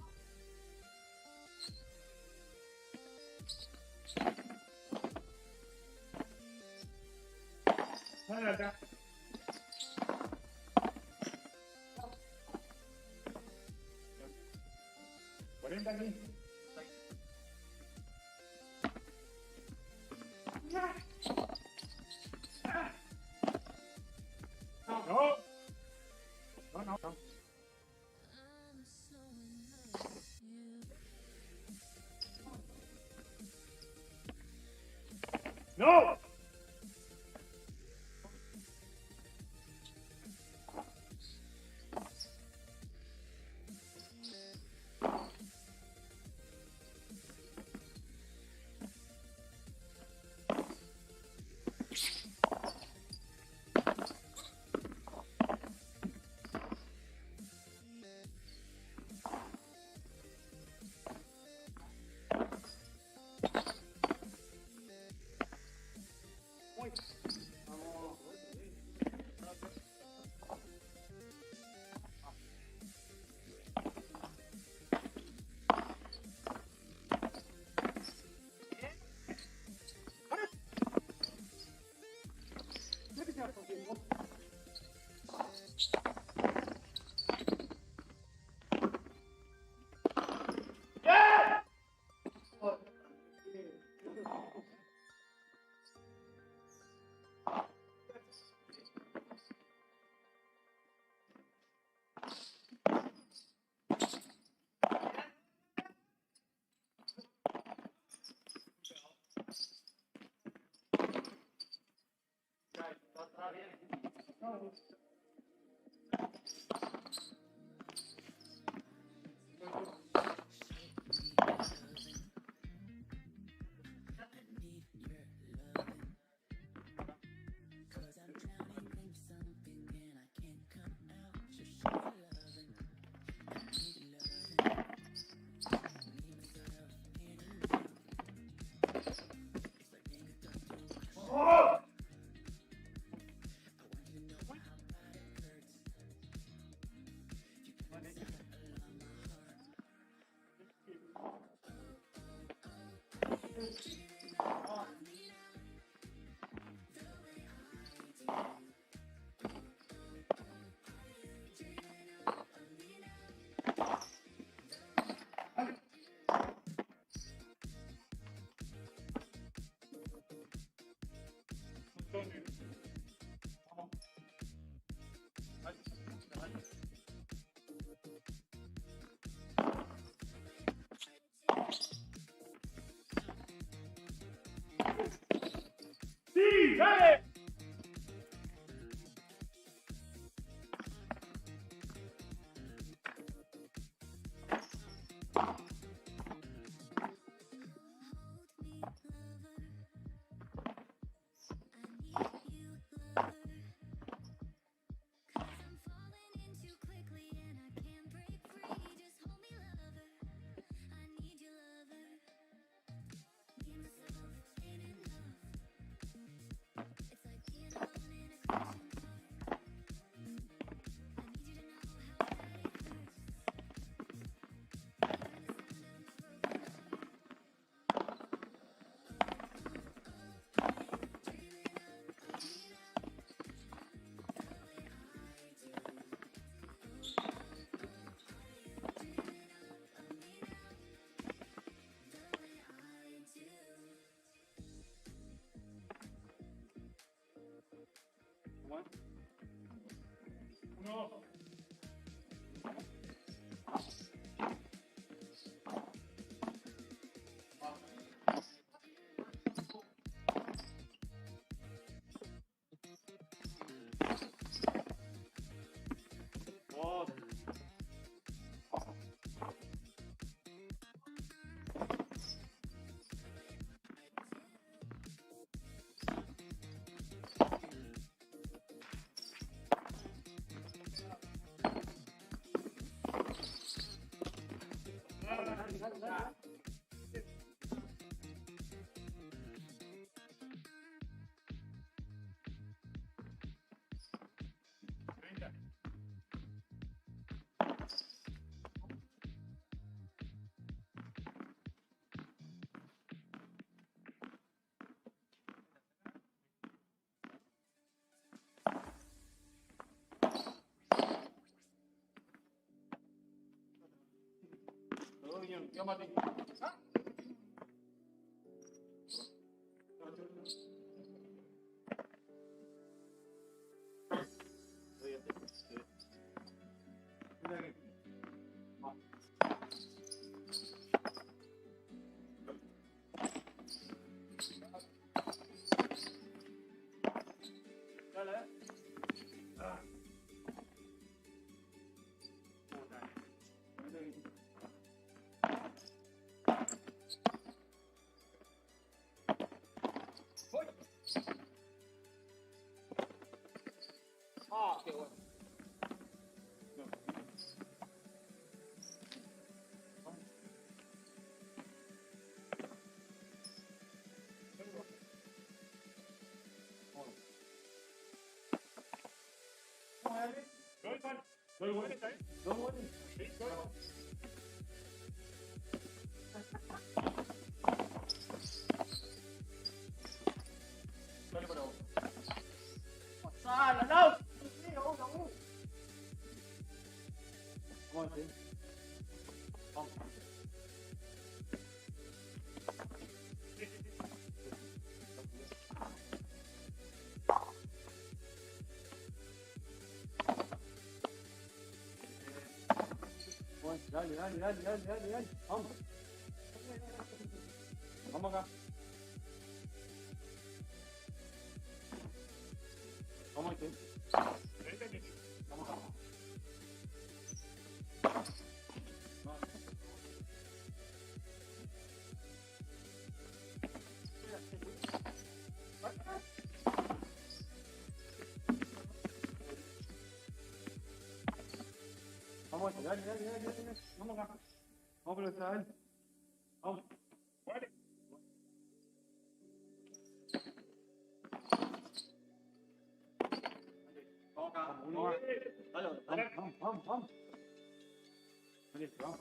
Dale acá. 40 aquí. No, no, no. No! Sí, dale. No. Yo maté. Xa là đâu? Vamos a ver. Vamos. Dale, dale, dale, dale, dale, dale. Vamos. Vamos acá. Vamos aquí. Vamos acá. Vamos aquí, dale, dale, dale, dale. Vamos acá. Vamos a aprovechar él. Vamos. Vamos acá. Uno más. Dale, vamos, vamos, vamos. Dale, vamos.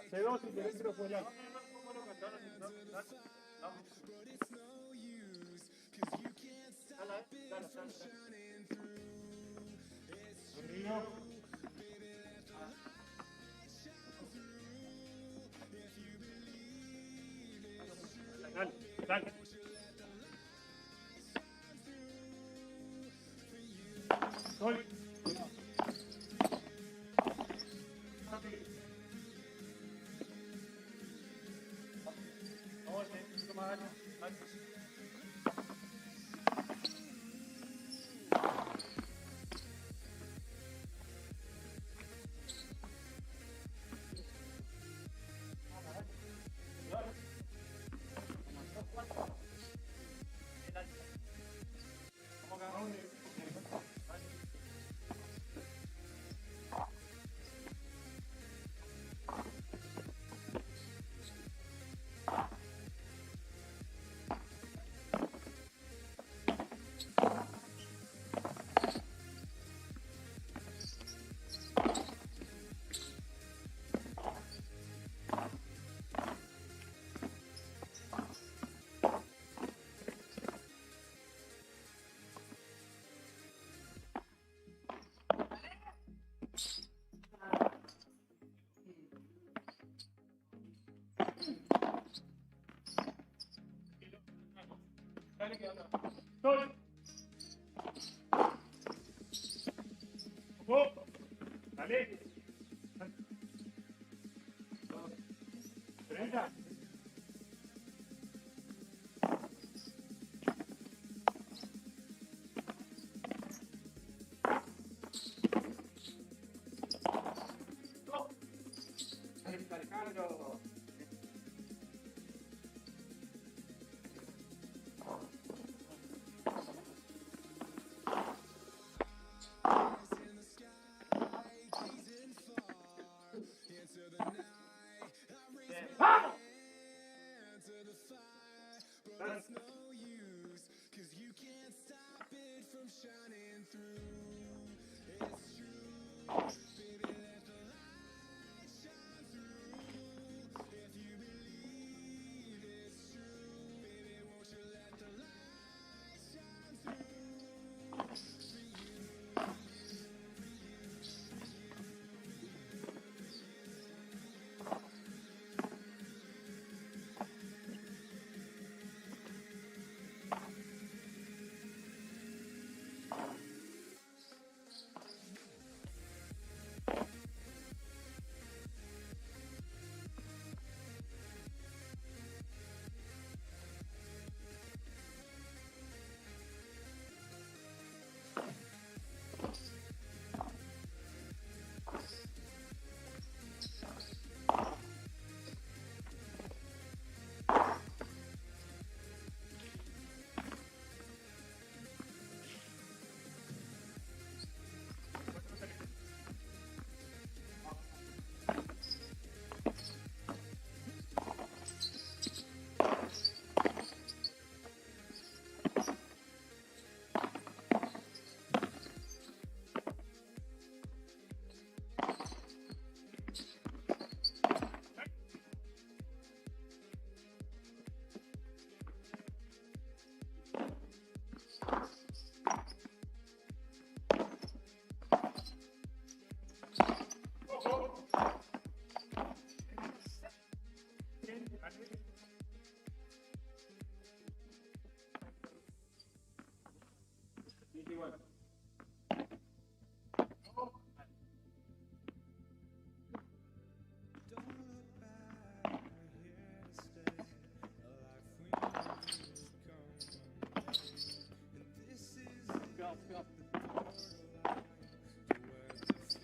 Pero si quieres, pero fue la. Dale, dale. Soy. Tôi. Một. Dale. Derecha. Cargo. ¡Vamos!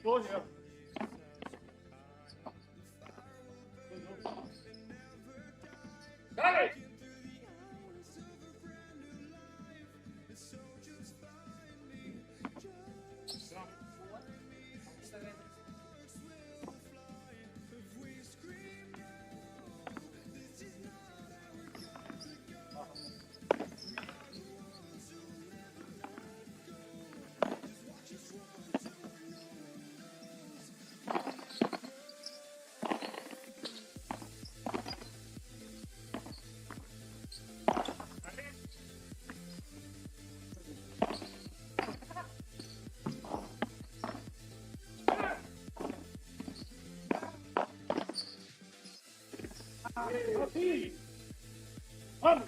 Go here. Dale! Así. Vamos.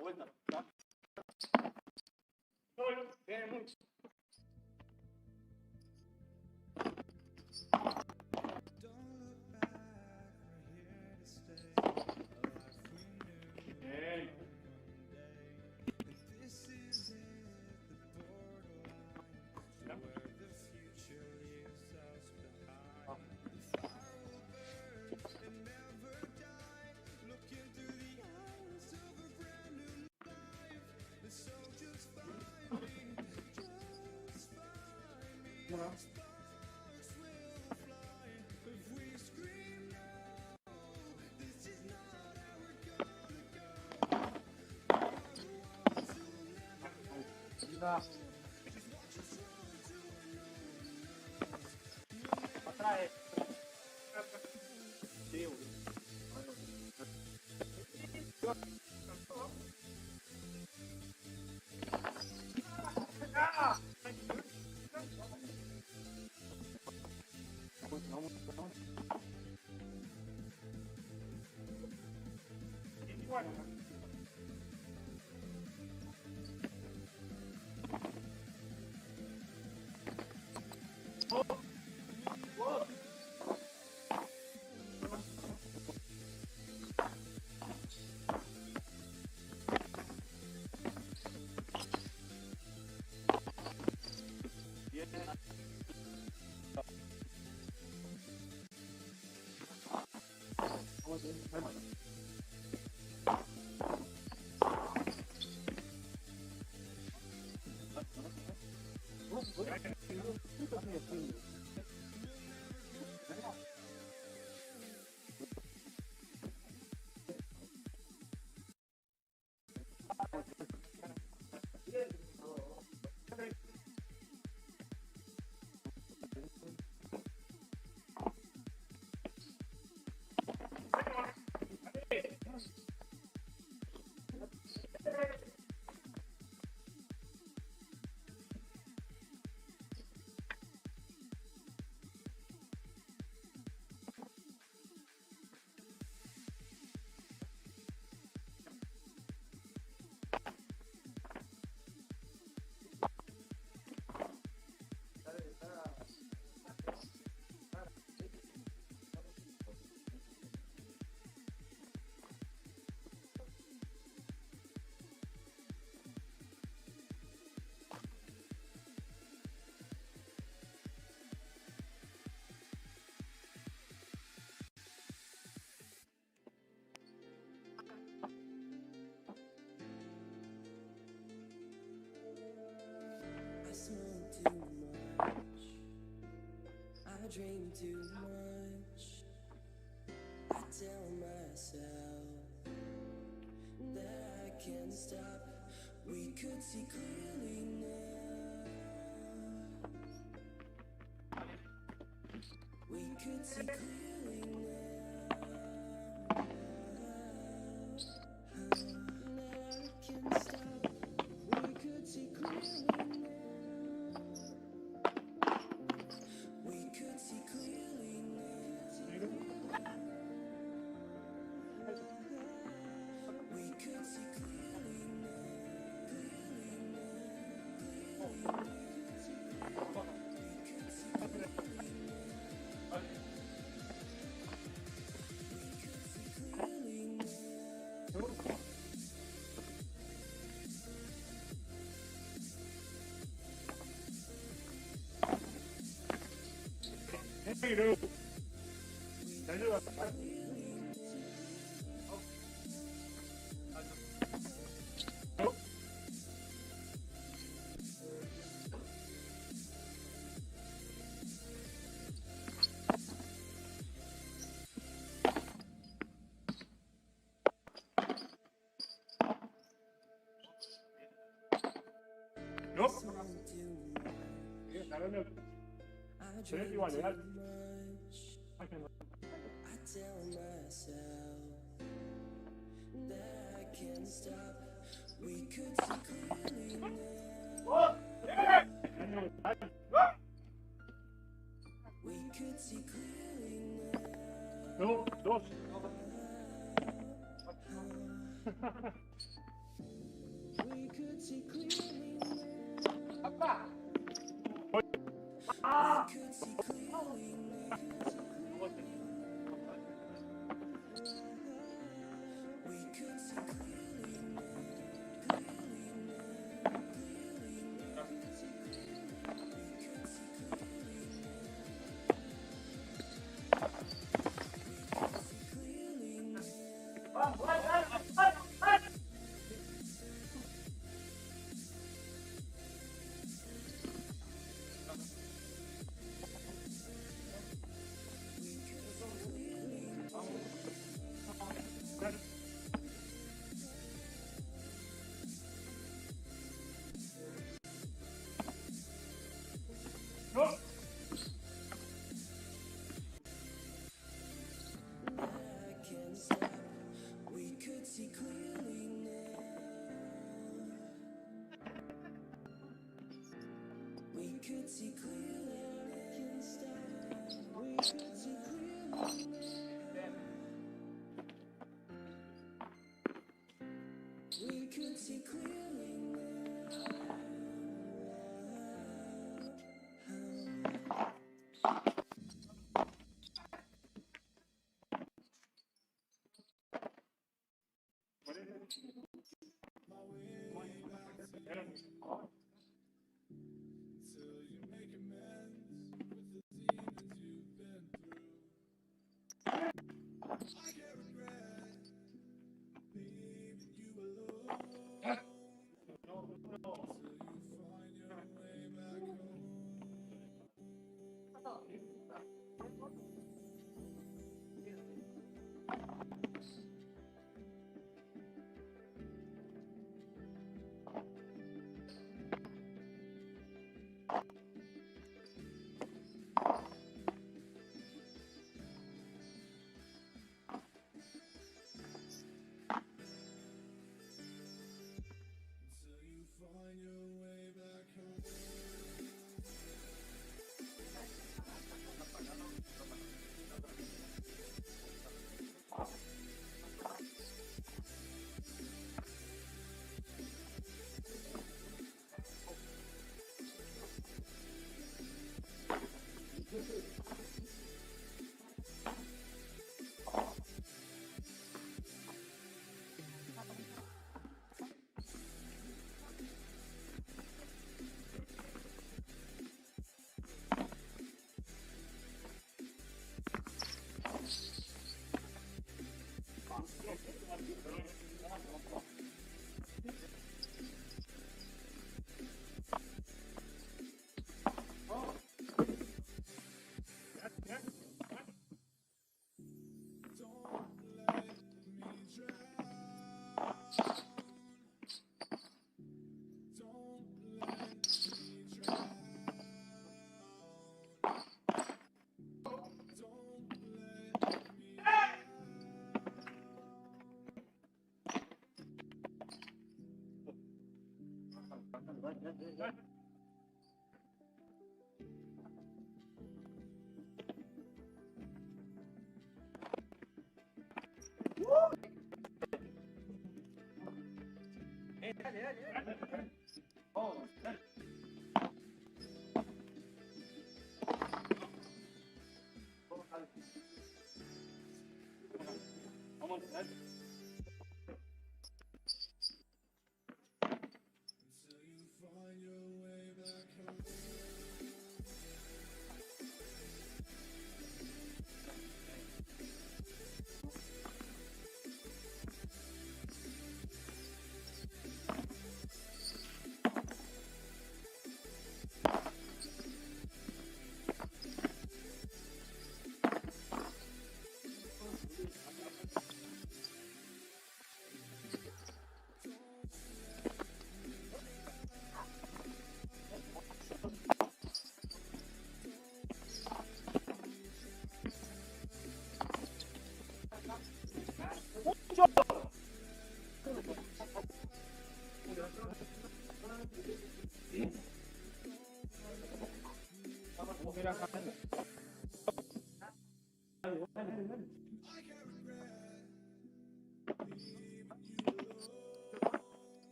Vuelta. Viene mucho. Atrás. Sí, I smoke too much. I drink too much. I tell myself that I can't stop. We could see clearly now. We could see clearly now. That I can't stop. We could see clearly now. We could see clearly now. We could see clearly now. Clearly now. We could see clearly now. We could see clearly now. Hey, dude. Can you do it? Nope. Yes, I don't know. So if you want that, I can. I tell myself that I can't stop. We could see clearly now. I know it's bad. We could see clearly now. No, dos. We could see clearly now. We could see clearly now. We could see clearly now. Clearly now. Clearly now. We could see clearly now. We could see clearly now. We could see clearly now. No. I can't stop. We could see clearly now. We could see clearly. I can't stop. We could see clearly now.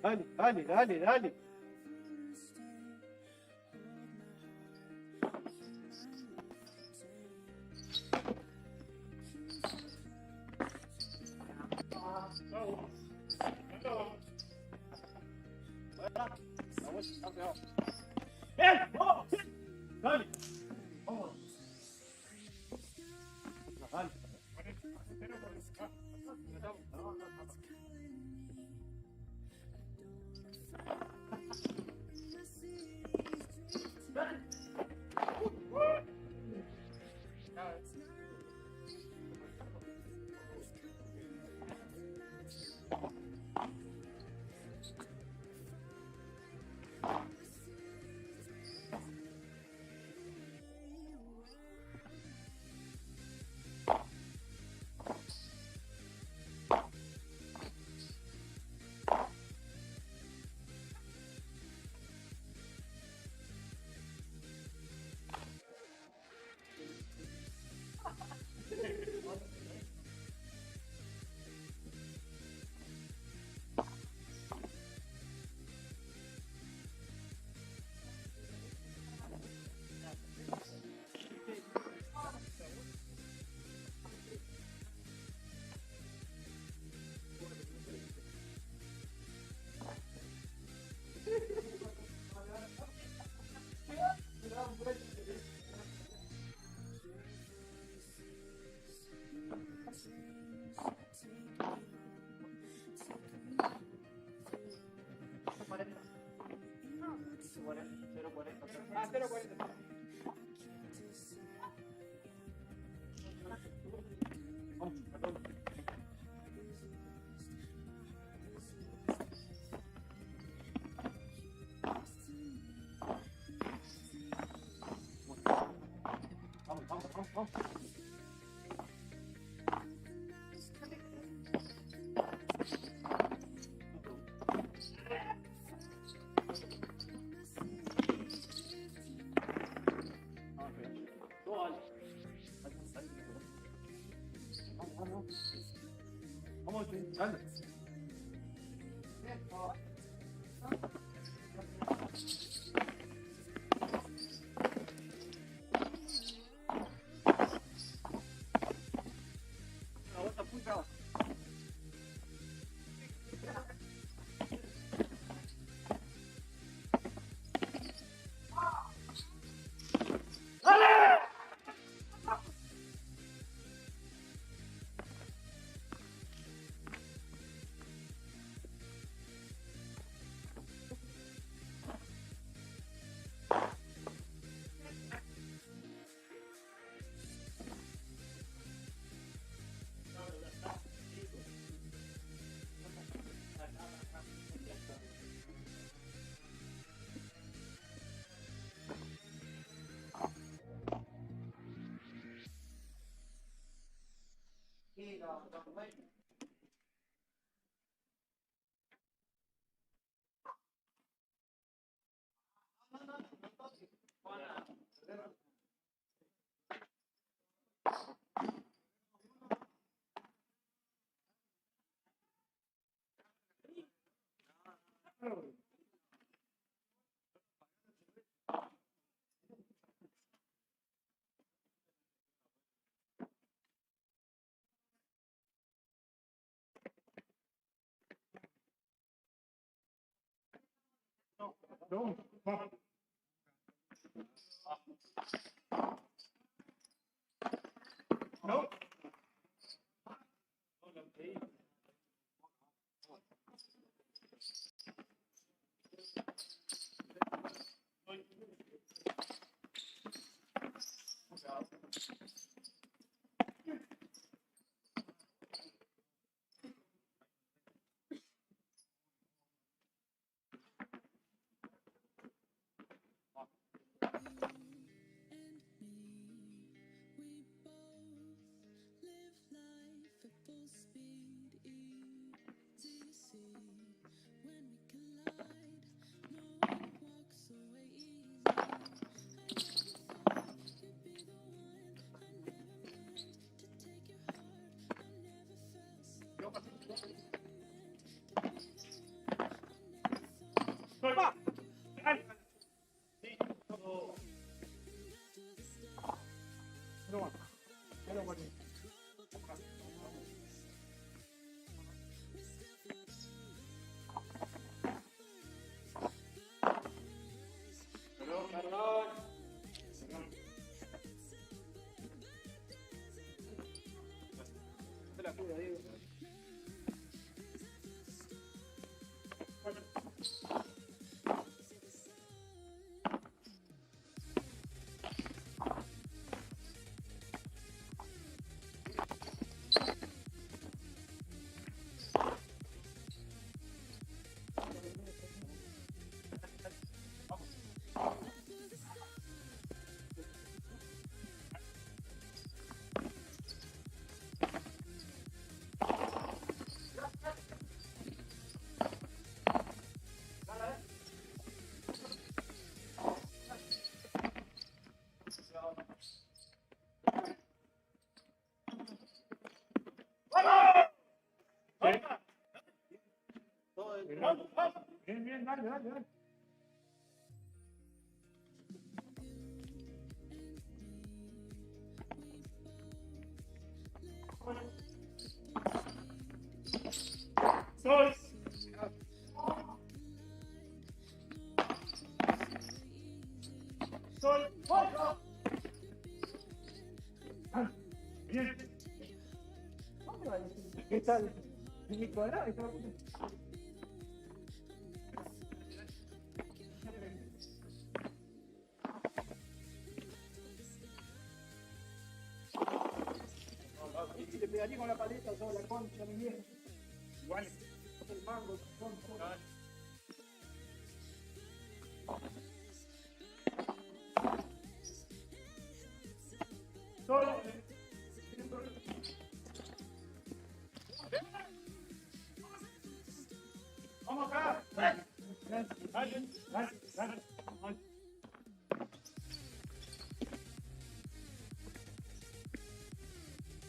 Dale, dale, dale, dale. ¡Bien! ¡Vamos! ¡Dale! ¡Vamos! Dale. Vamos, dale. La vuelta punta. No, va. No. Va. No va. No va. Se la cuida, Diego. Bien, bien, dale, dale, dale. Soy. Soy. Bien. ¿Qué tal? ¿En mi cuadrado? Y si te pegaría con la paleta sobre la concha, mi viejo. Igual. El mango, con. Soy. Vamos acá. Dale, dale, dale.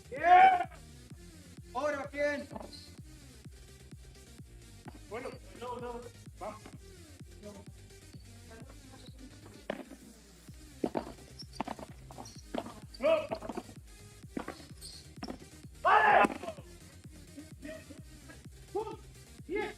Bien. Ahora, bien. Bueno, no. Vamos. No. ¡Vale! Bien.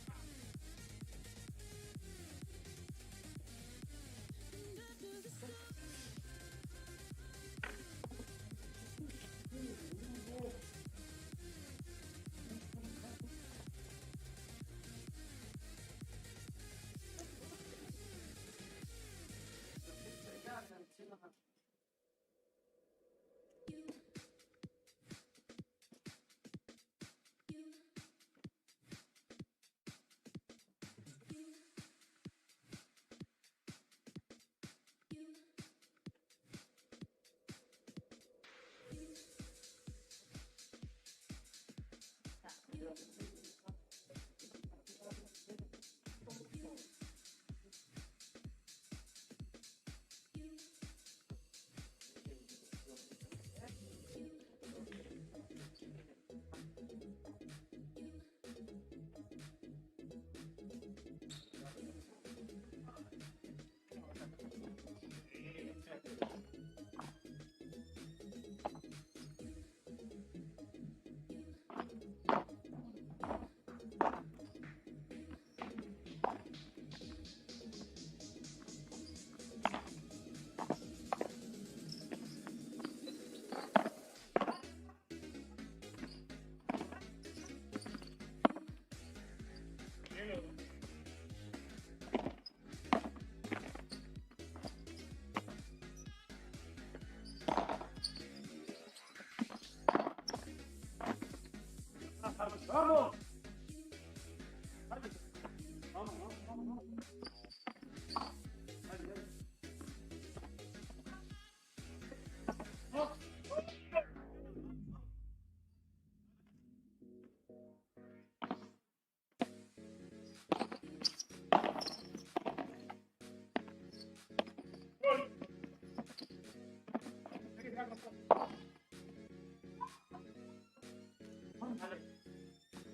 Vamos. Vamos.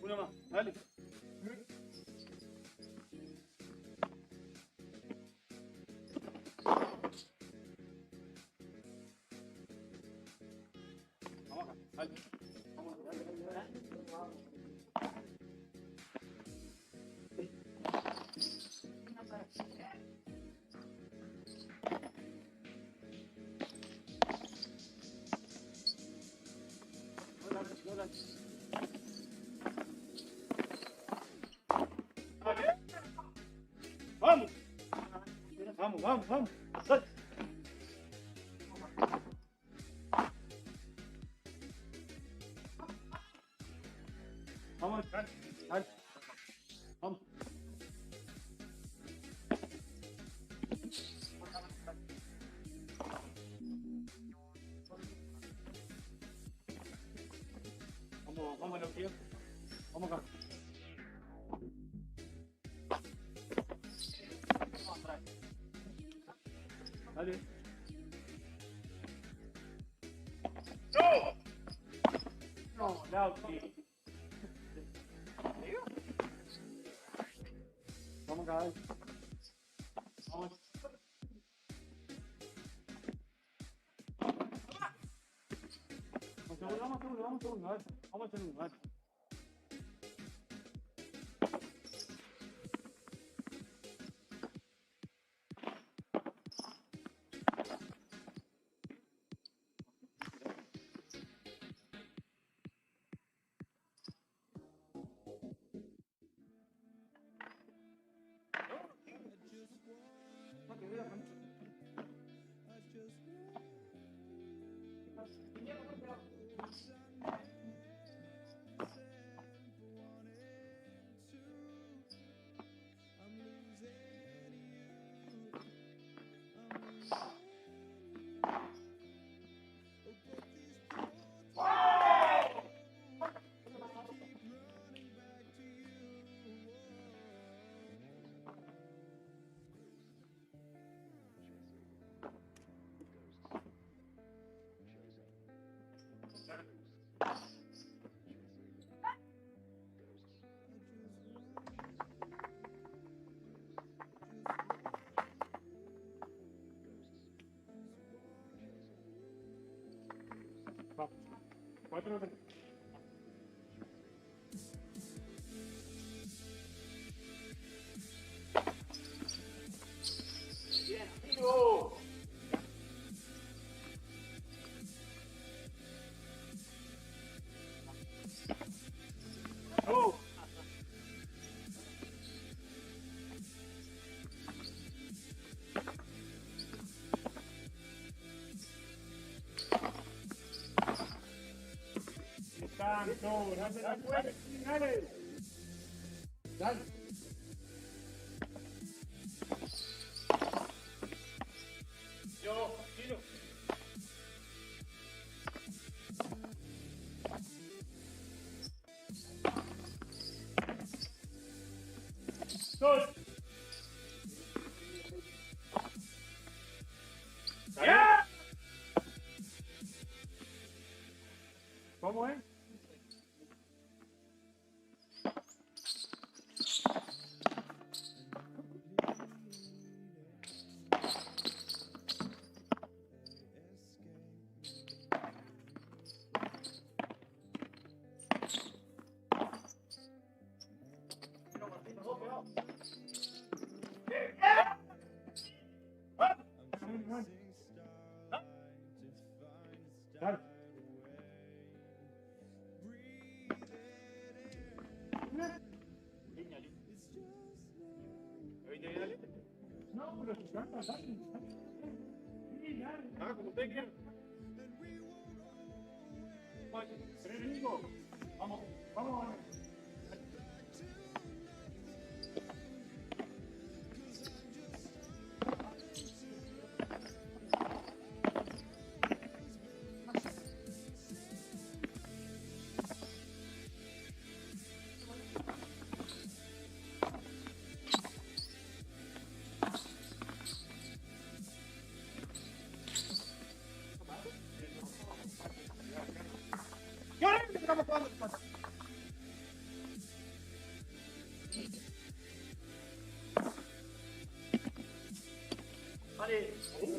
Una más, dale. Vamos acá, dale. Vamos, dale. Vamos. Vamos. Dale. Vamos, dale. Vamos. Vamos, lo que vamos acá. Dale. No, Lauti. Vamos acá, dale. Vamos. Vamos, segundo, a ver. Vamos, segundo, a ver. Otro de... Bien, amigo. ¡Oh! Tanto, dale la puerta, dale. Dale. Yo, tiro. Dos. ¡Ya! ¿Cómo es? Dale. No, pero se canta, dale. Sí, dale. Ah, como usted quiera. Federico, vamos, vamos. ¿Qué hora es que estamos jugando? Vale.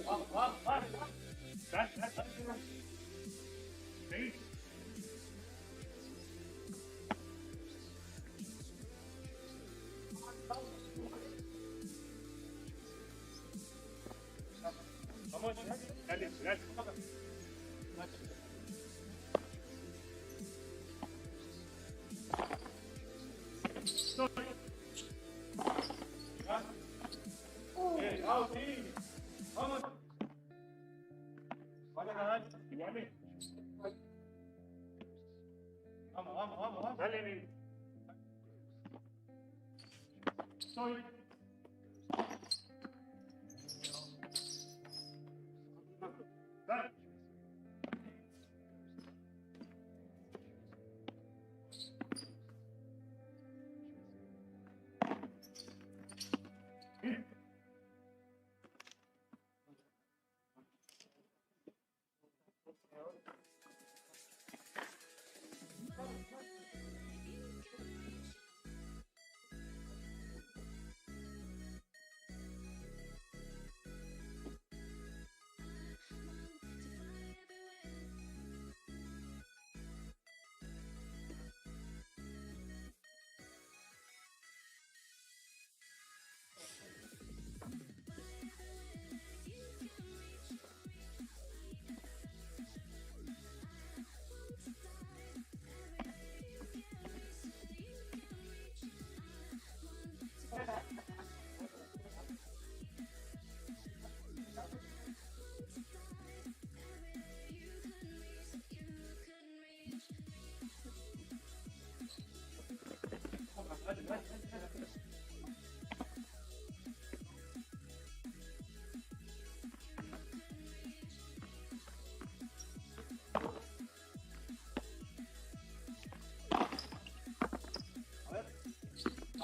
Vamos, vamos, vamos. Dale, dale, dale. Sí. Vamos, Dale, dale. vamos, sí. Vamos. Vamos a ganar. Igualmente. Vamos, vamos, vamos, vamos. Dale, Ney. Soy. Dale. Bien.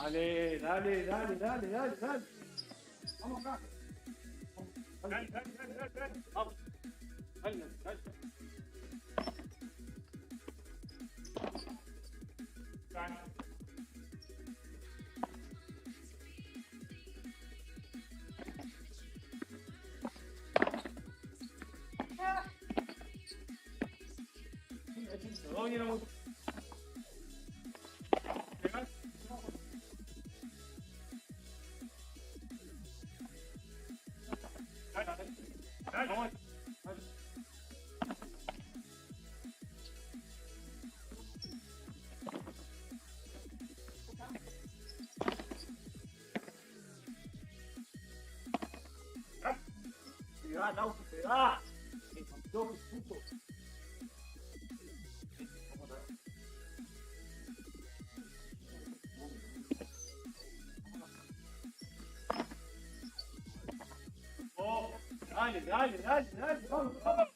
Dale, dale, dale, dale, dale, dale. Vamos acá. Dale, dale, dale, dale, dale. Vamos. Dale, dale. Dale. Oye, no. Pegas. Dale, vamos. Pega, Lau, pega. Yo, puto. Oh, dale, dale, dale, dale, vamos, vamos.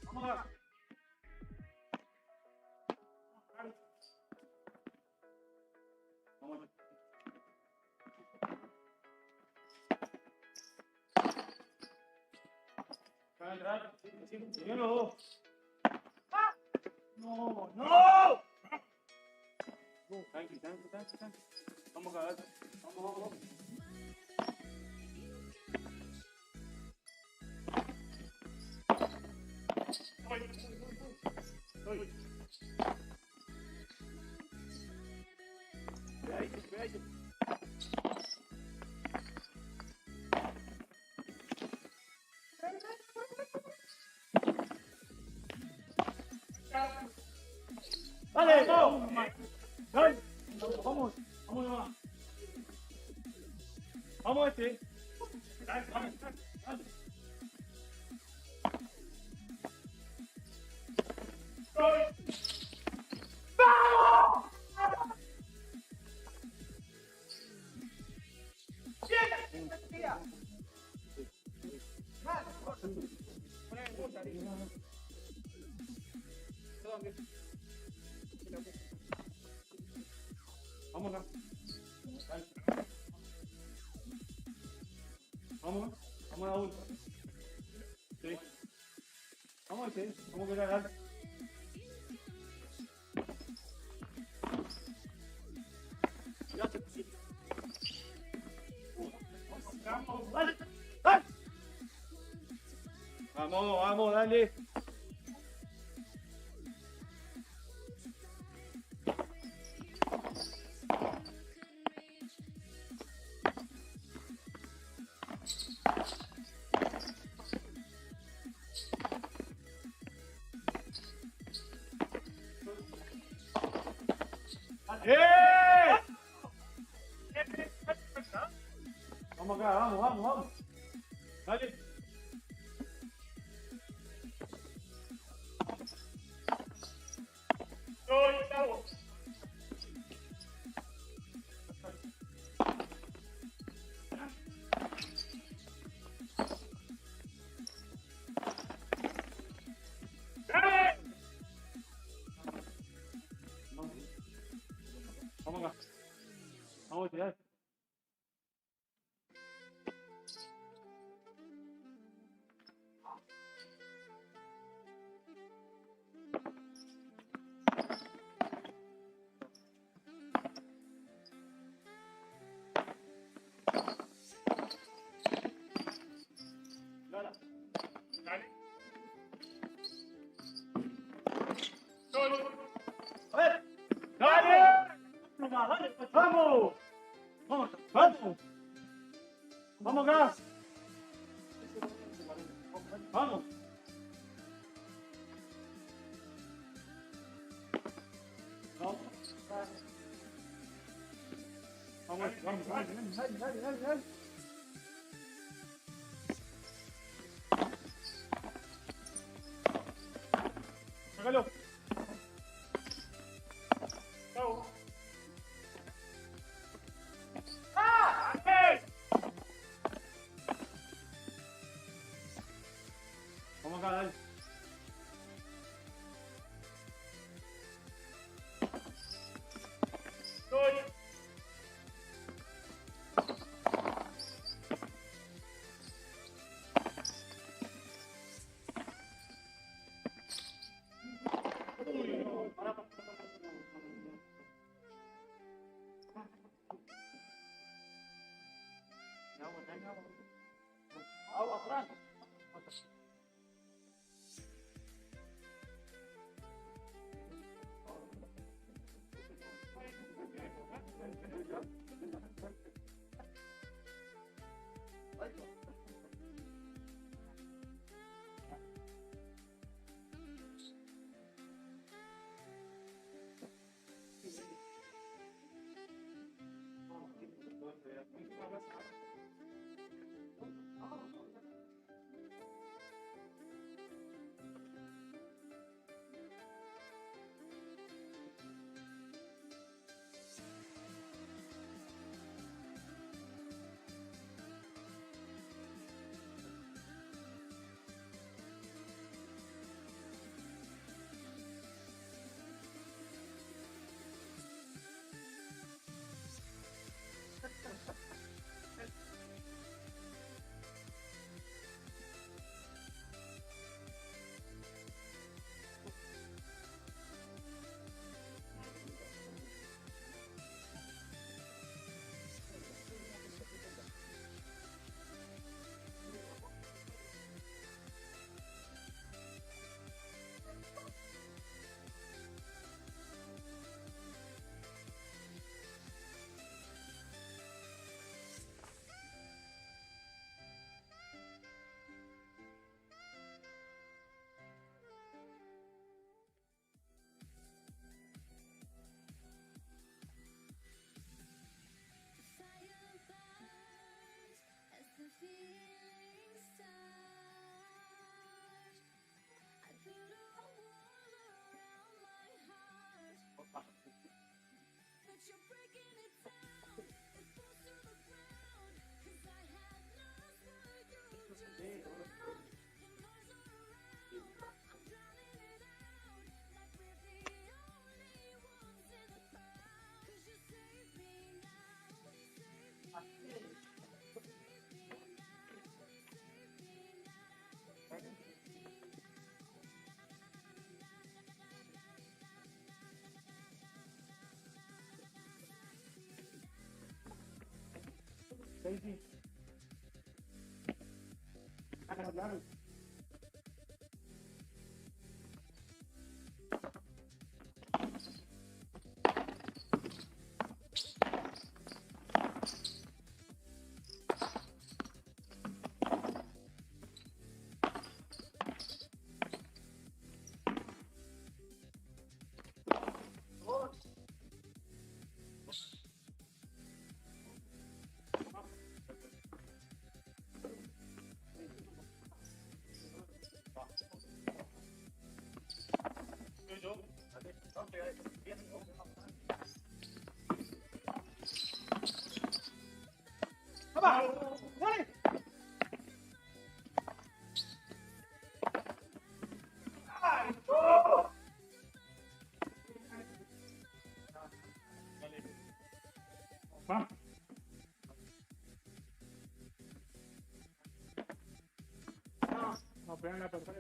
Vamos a vamos. Van a entrar, sí, yo los dos. No, no. Tranqui, tranqui, tranqui, tranqui. Vamos a ver. Vamos, vamos, vamos. Voy. Cuidadito. Dale, vamos. Dale. Vamos, vamos nomás. Vamos este. Dale, dale, dale. ¡Vamos! Vamos acá. Dale. Vamos, vamos a la última. Sí. Vamos a ver, vamos a ver a ya te pusiste. Vamos, dale, dale. Vamos, vamos, dale. ¡Eh! Vamos acá, vamos, vamos, vamos. Dale. Vamos acá. Vamos a tirar. Dale. Dale. A ver. Dale. Dale. Vamos. Vamos. Vamos. Vamos acá. Vamos. Vamos. Vamos, vamos, vamos. Dale, dale, dale, dale. Sácalo. Chao. ¡Ah! ¡Aquí! Vamos acá, dale. Soy. Agua, Fran. Daisy. Claro. Va. No pegan la persona.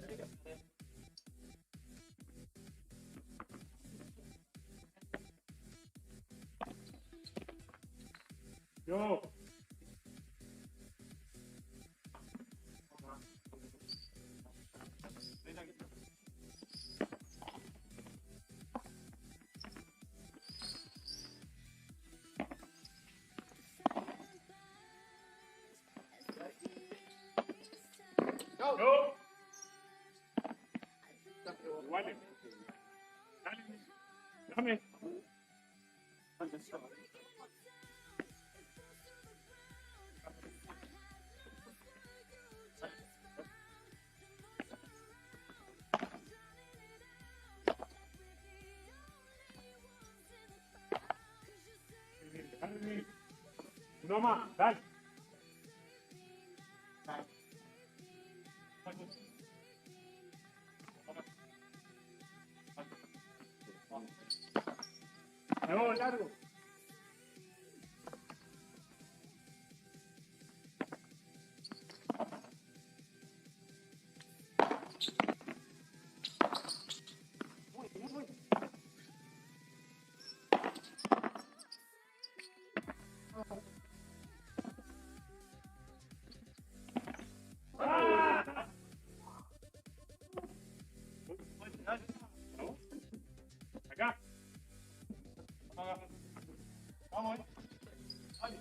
Yo. Yo. Igual. Dale. Déjame. No más, dale. Me voy largo. Acá. Vamos. Dale.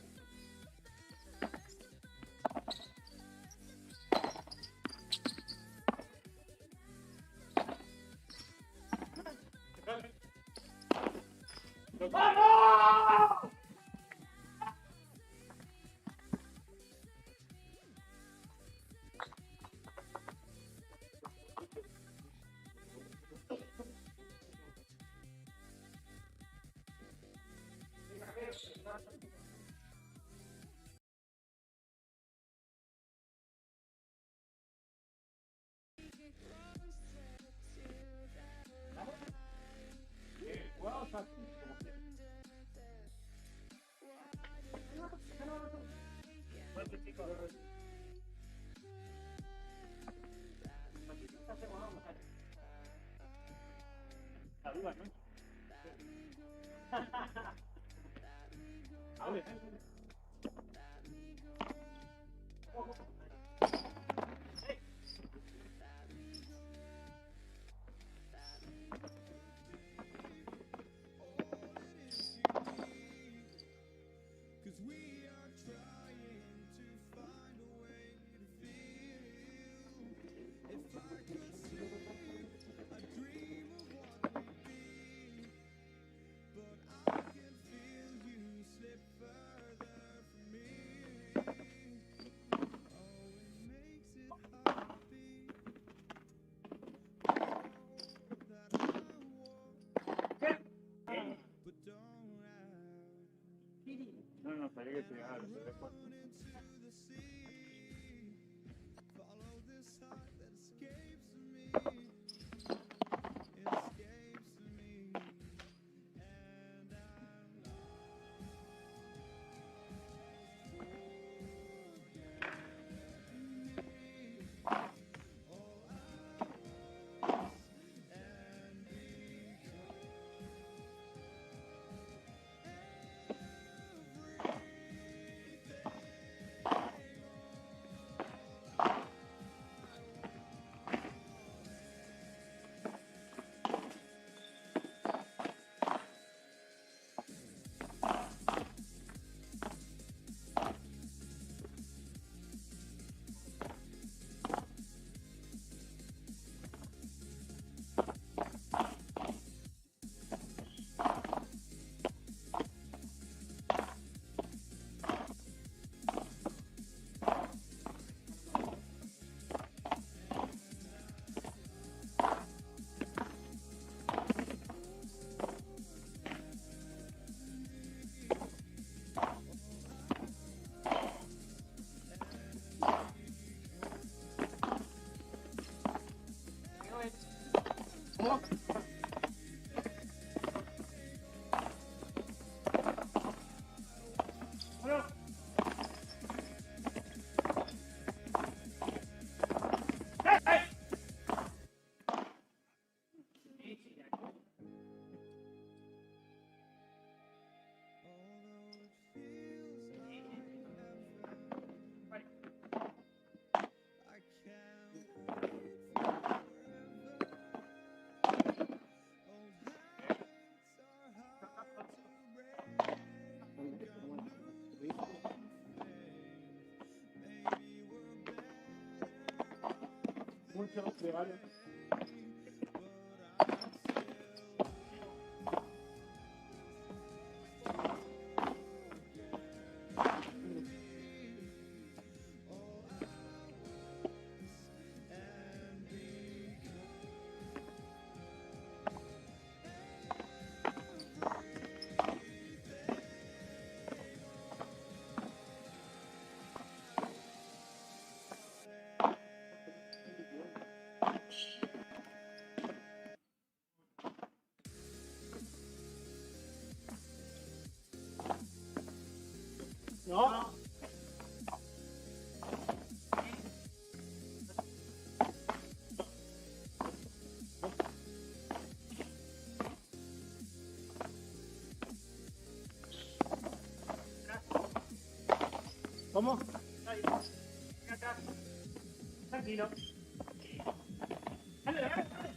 Arriba, ¿no? A ver. Cause we are trying to find a way to feel. If I could see a dream of what we'd be, but I can feel you slip further from me. Oh, it makes it hard to be all that I want, but don't have. No, no, sabía que te iba a dar. Into the sea, follow this heart that escapes me, and I'm Muchos de varios. No. ¿Cómo? Tranquilo. Dale, dale, dale.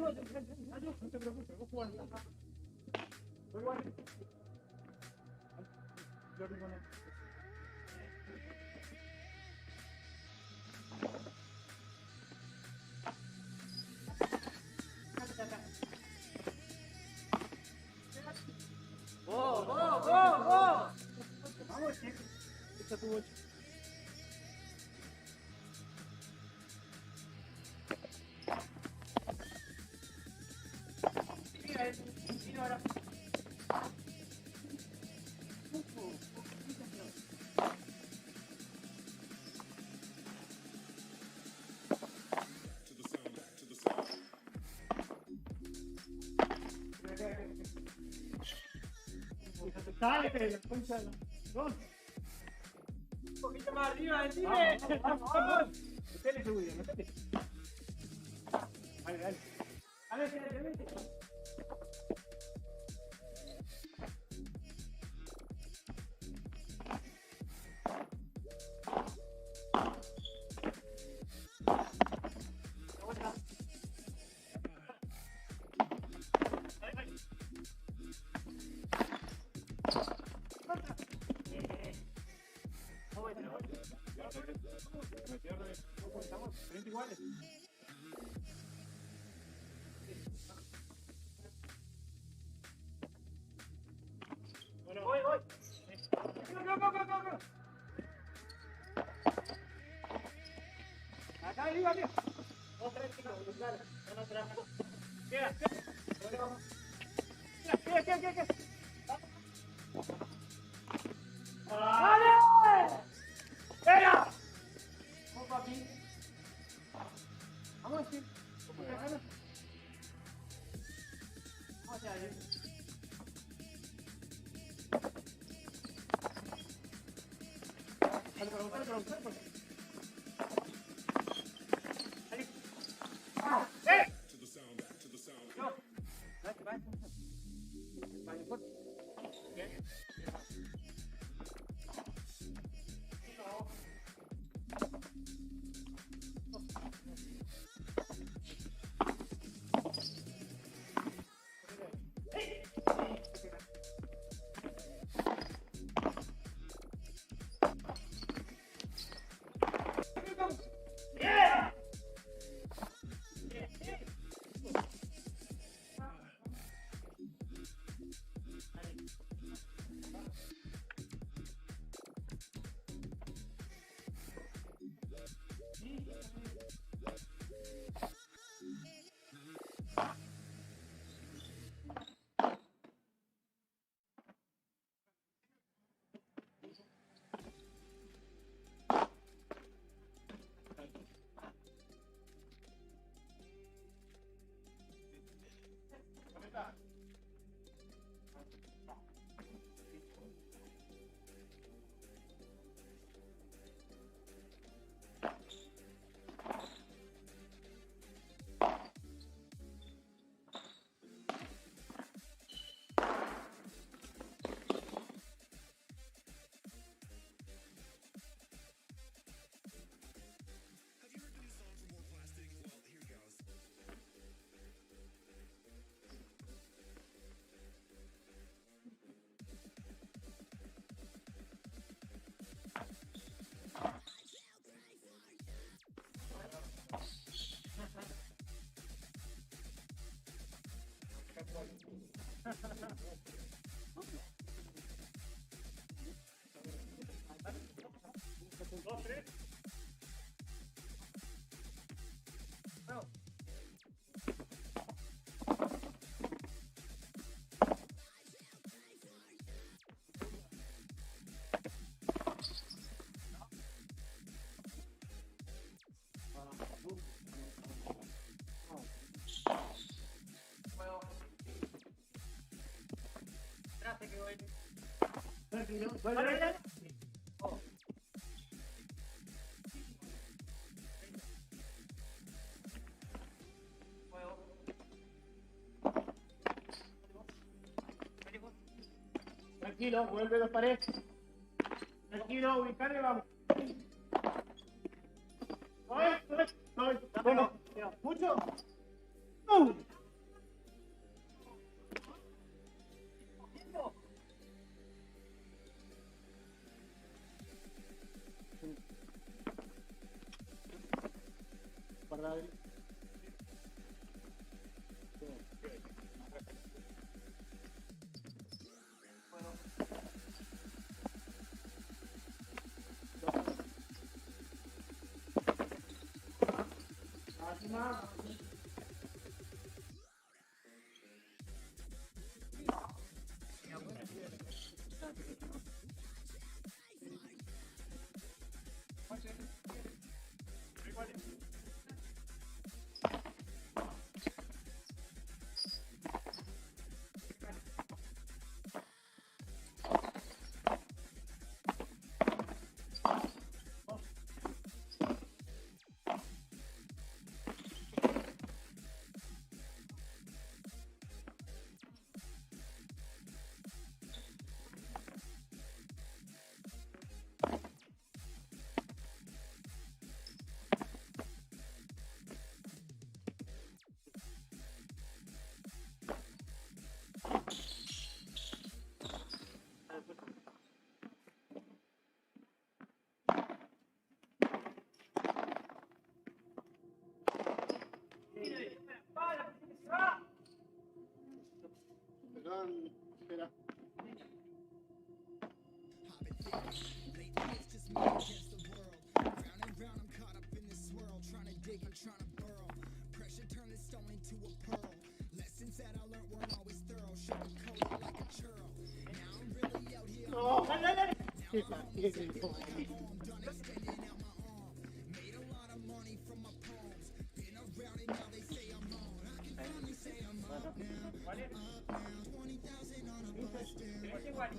No te preocupes, vos jugás. Voy igual. Yo digo no. Vamos, chico. Echa tu bocha. Mira ahora. Dale, que la concha de la... Dos. Un poquito más arriba, decime. Vamos. Metele seguridad, metele. Dale, dale. A ver, vete. Estamos 30 iguales. Bueno, Voy. go. Acá arriba, tío. Otra vez, chicos, buscar. No te la hago. Queda. Queda. ¡Dale! ¡Espera! Vamos, papi. Vamos, sí. Vamos allá, Dale. ¡Yeah! Dos, tres. Espérate que voy. Tranquilo. Dale. Tranquilo, vuelve dos paredes. Tranquilo, ubicarle, vamos. Voy. Bueno, mucho. Espera. No, dale, dale. ¿Vale? Es igual.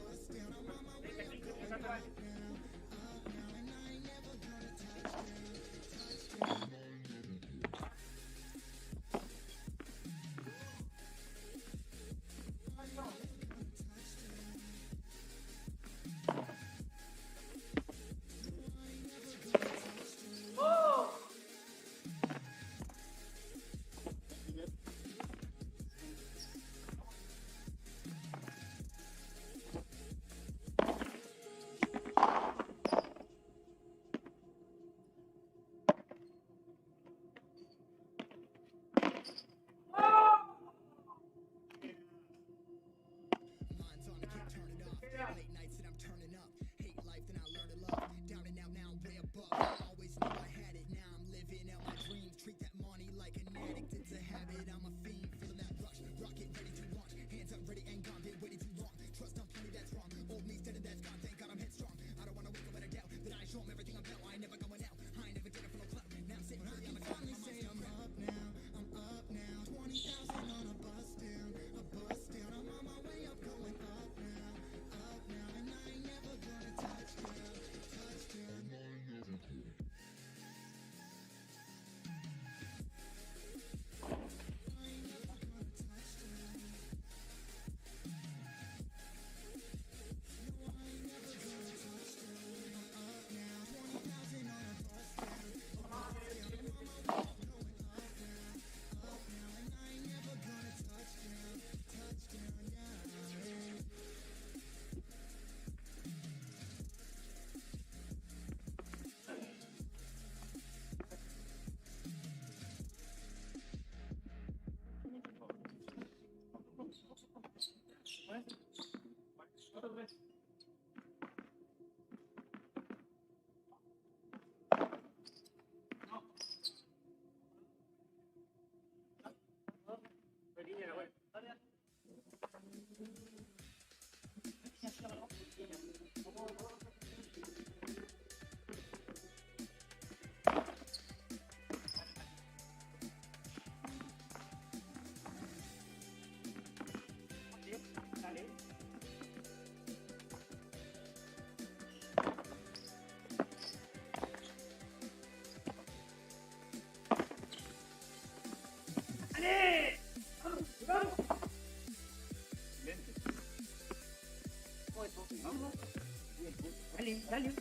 Dale, dale.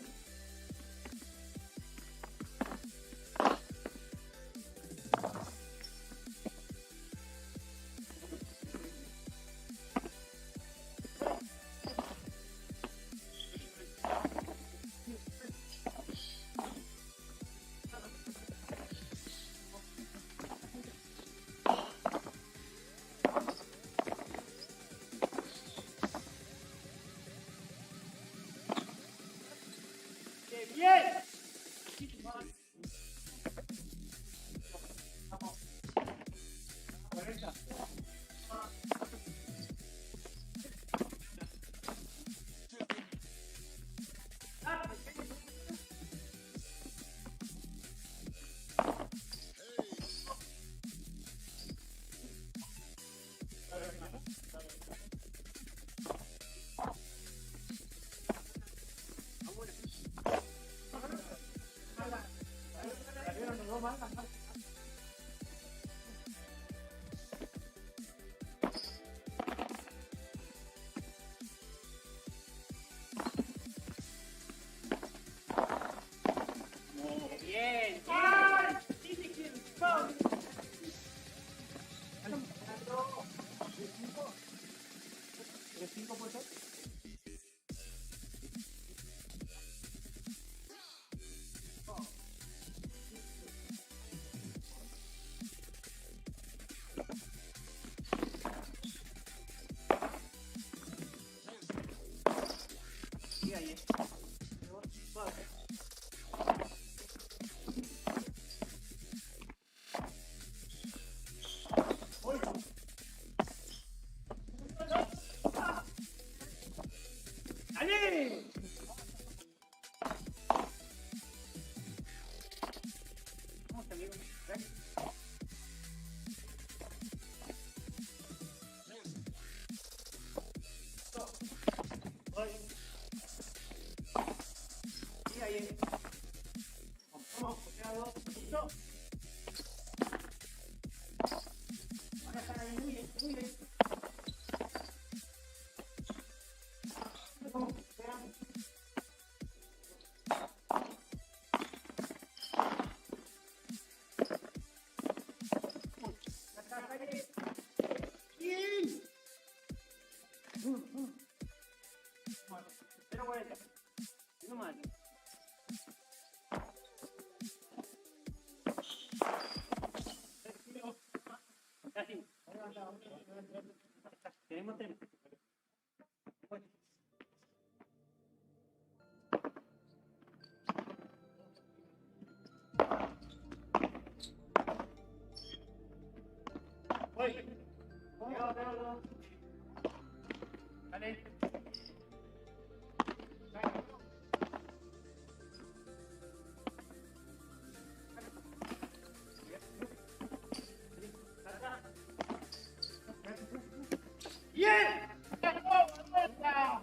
¡Bien! Bien. 0.40. No más. Casi. Tenemos tiempo. Voy. Pégalo. Dale. ¡Bien! ¡Vuelta!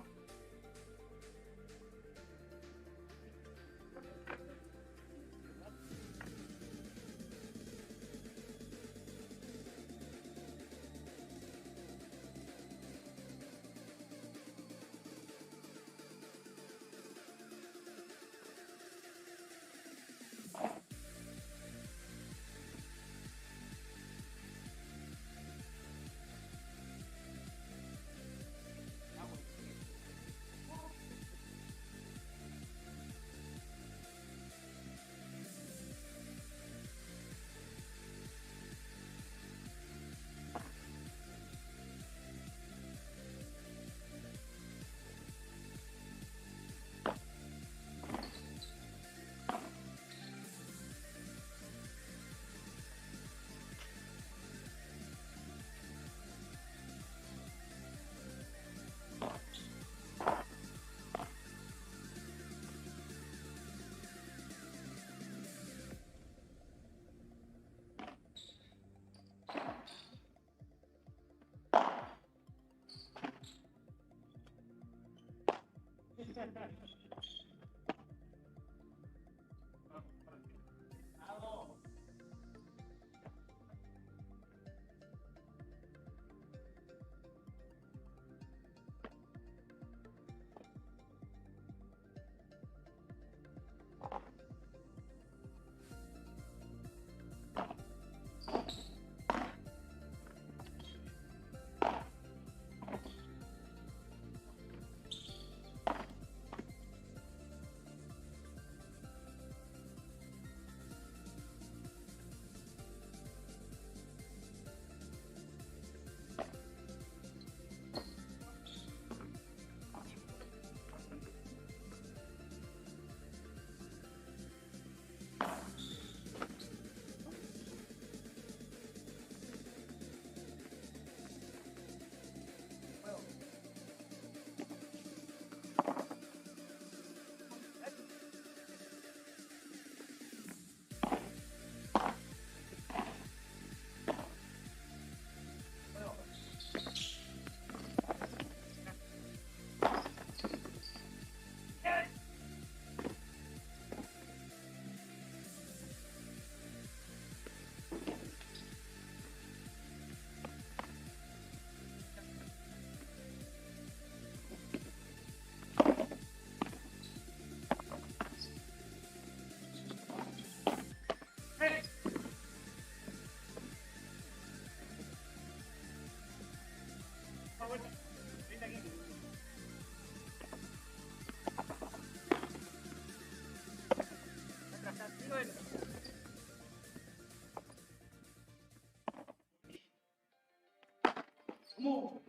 Move.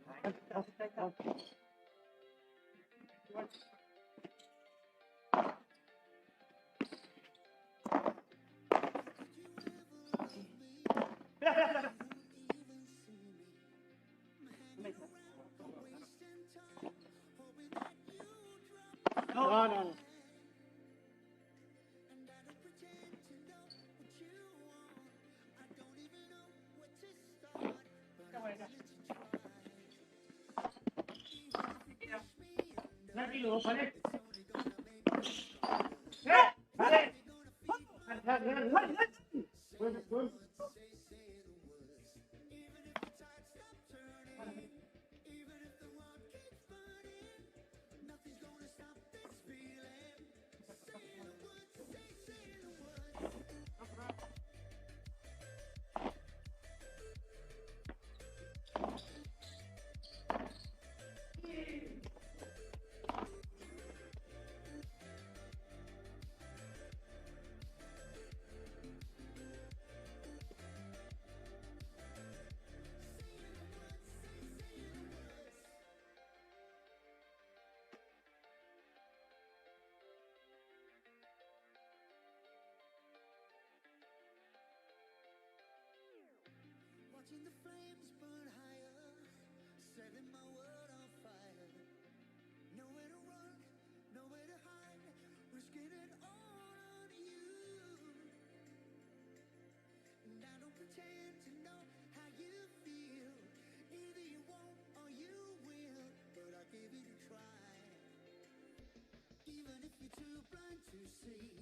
No, no. Tranquilo, ¿vale? Good, good. when the flames burn higher, setting my world on fire. Nowhere to run, nowhere to hide, risking it all on you. And I don't pretend to know how you feel. Either you won't or you will, but I'll give it a try. Even if you're too blind to see,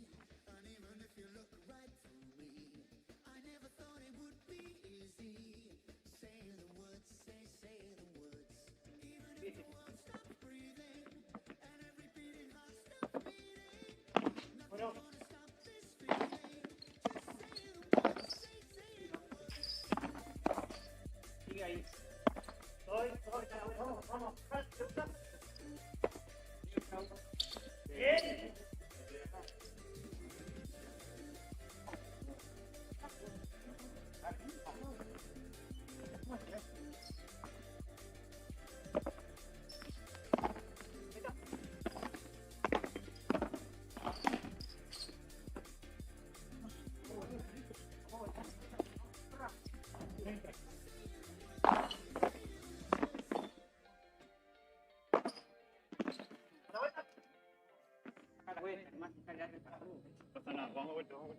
and even if you look right through me, I never thought it would be easy. Say the words, say the words. Even if the world stops breathing, and every beating heart stops beating, nothing gonna stop this feeling. Just say the words, say the words. Sigue ahí. Vamos, vamos. Bien. Cada vez, además, ya te para. No pasa nada, vamos a ver, vamos a ver.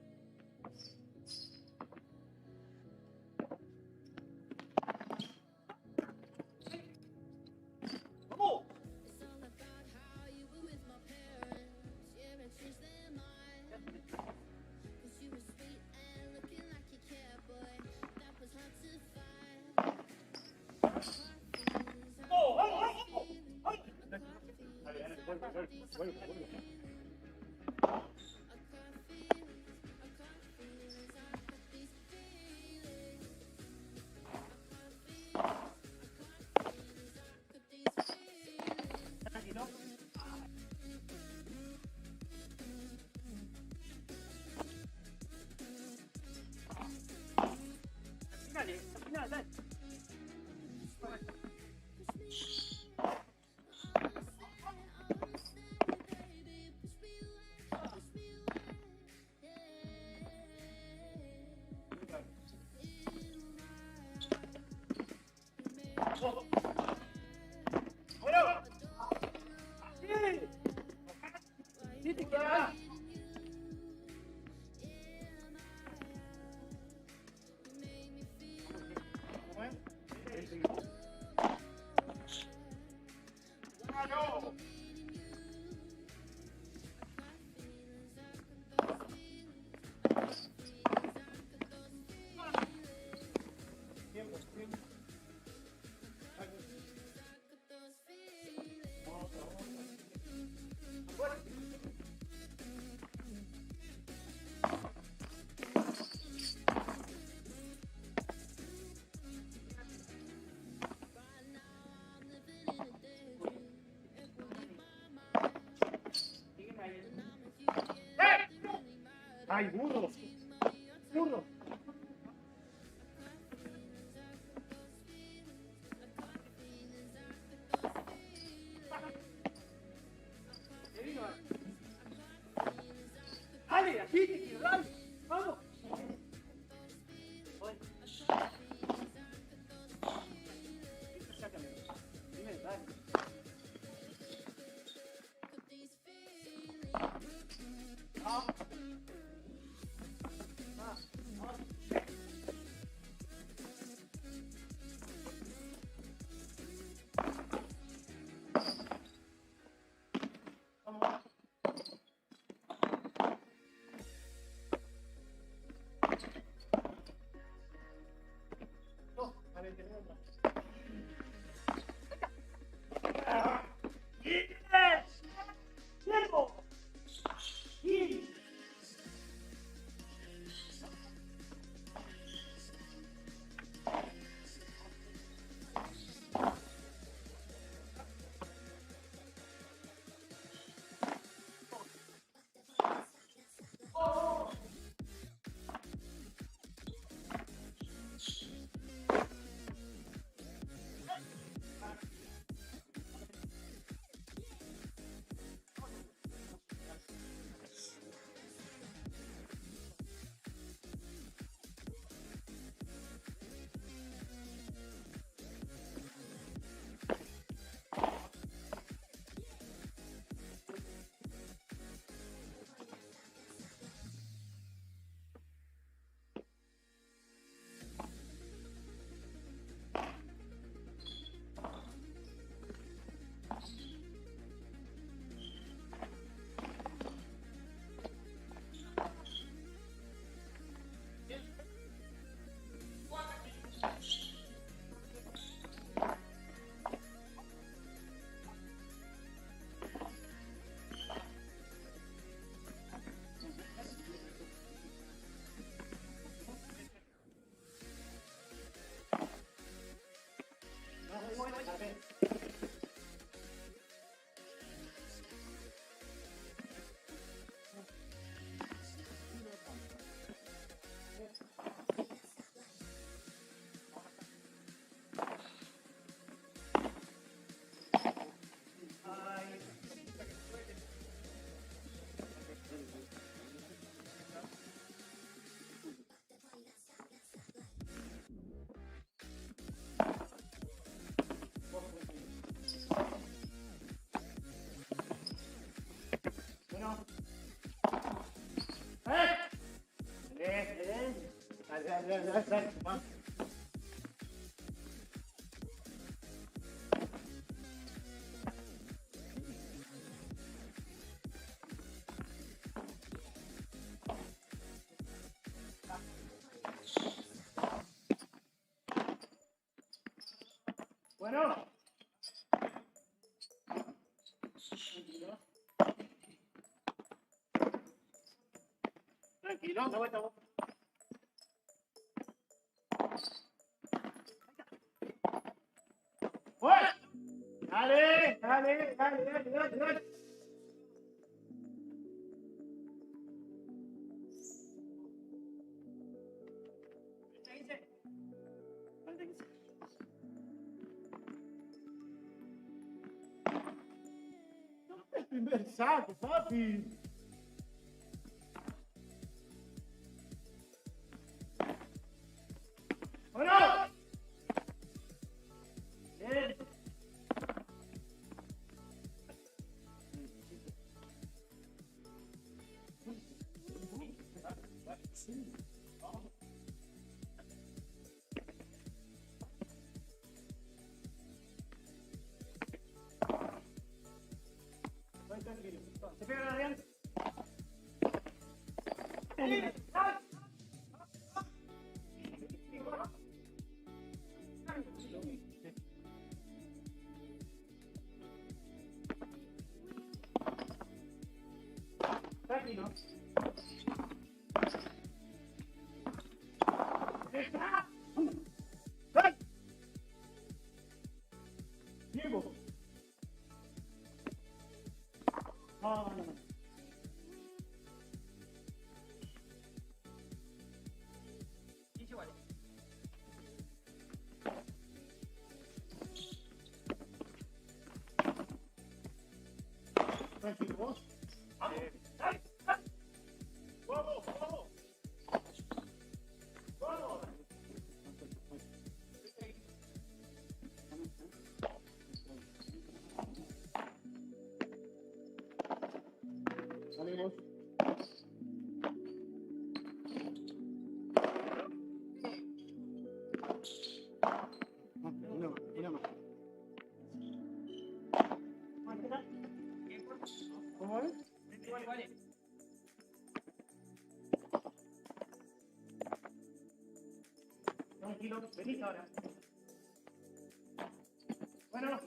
¡Vamos! It's all about how you were with my parents. Yeah, it changed their mind. 'Cause you were sweet and looking like you cared, boy. That was hard to find. ¡Vamos, vamos, vamos! ¡Ay! Dale, dale, vuelve, vuelve, vuelve. Sí, te queda. ¡Ay, burro! ¡Burro! ¡Dale, aquí te quiero, dale! ¡Vamos! Sácame. Dime, dale. Ah. Bueno. Tranquilo, no vuelta. ¡Fuera! Dale, dale, dale, dale, dale, dale. El primer saco, papi. ¡Bueno! Bien. Voy tranquilo. ¿Se pega Adrián? Tranquilo. Diego. No, no, no. Tranquilo, vos. Vamos. Vamos, vamos. Vamos. Salimos. Una más. ¿Cómo es? Tranquilo, venís ahora. Bueno.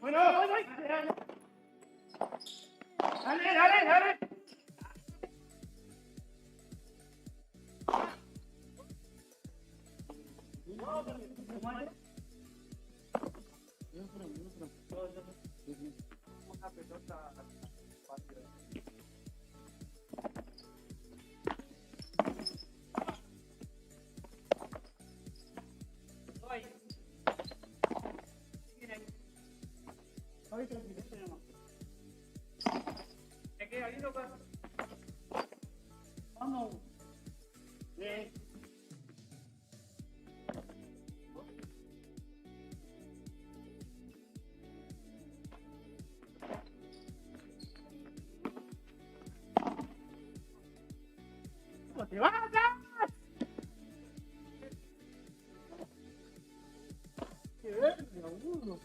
Bueno, dale, dale, dale. Una pelota fácil. Voy. Miren. Voy tranquilo, tenemos. ¿Te queda ahí, loca? Vamos. Bien. ¿Cómo te vas? ¡Qué verde, boludo!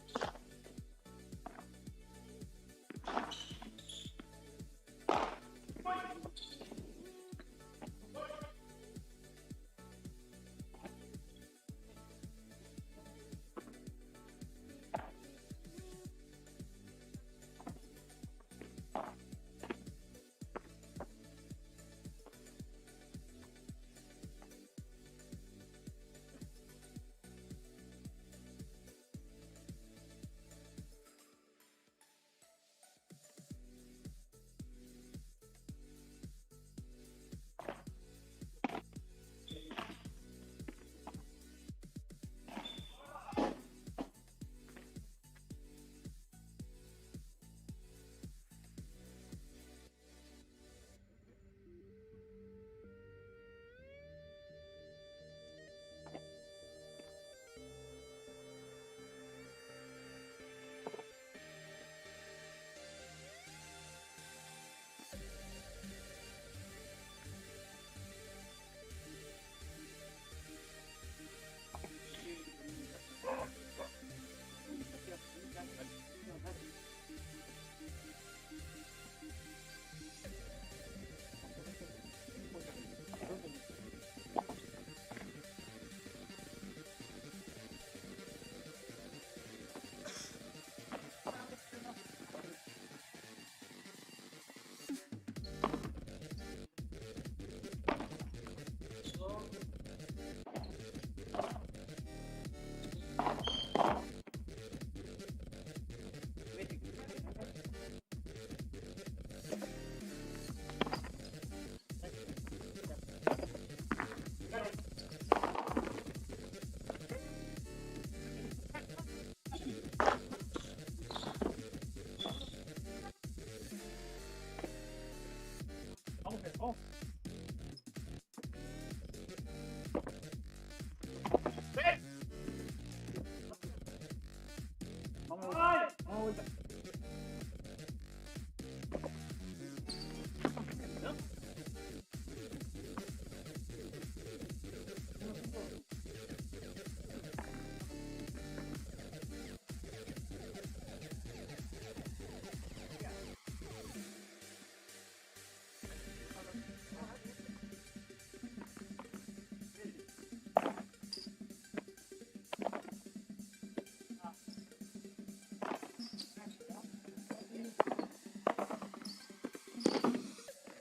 vuelta.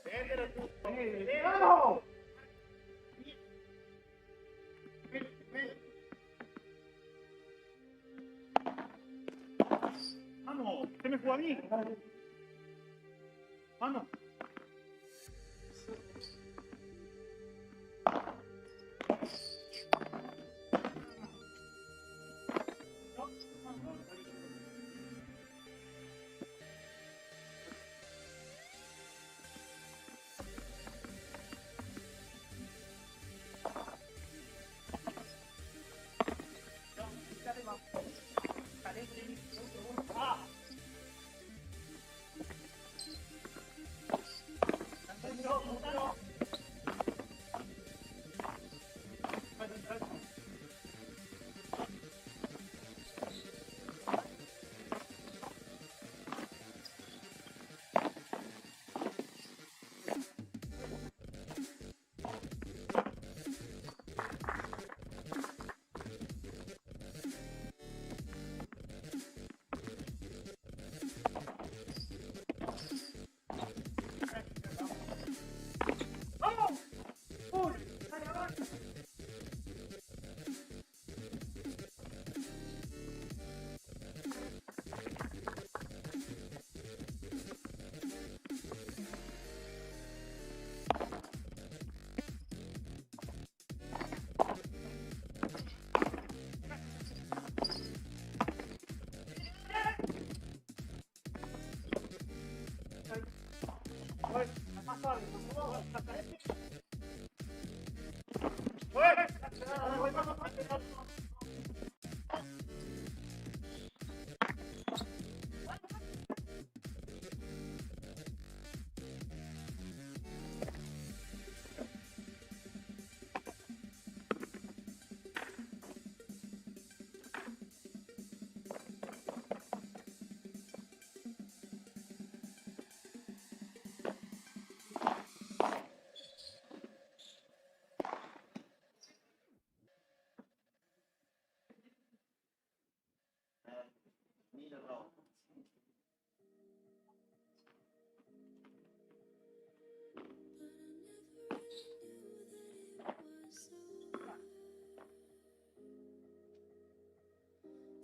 Véndelo tú. ¡Vamos! Vamos, usted me juega a mí. Vamos.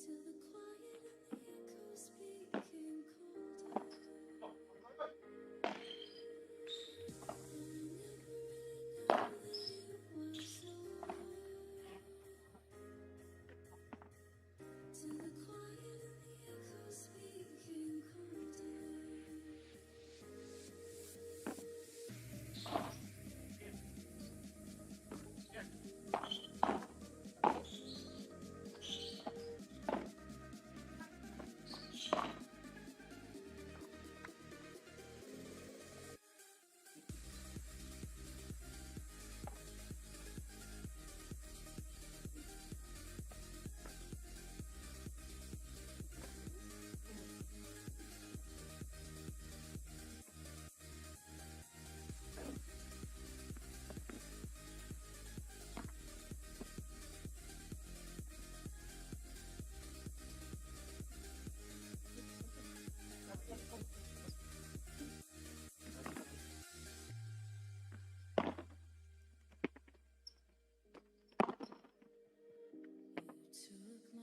Till the quiet and the echoes became colder. Till the quiet and the echoes became colder.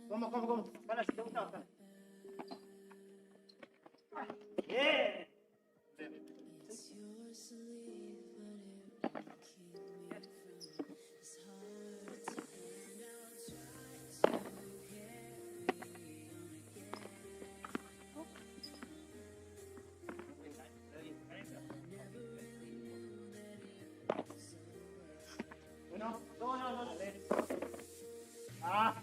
¿Cómo? Para, si te gusta bastante. Bien. It's yours to leave, but it won't keep me from this hard to end. I'll try to carry on again. Bueno, no. Ah.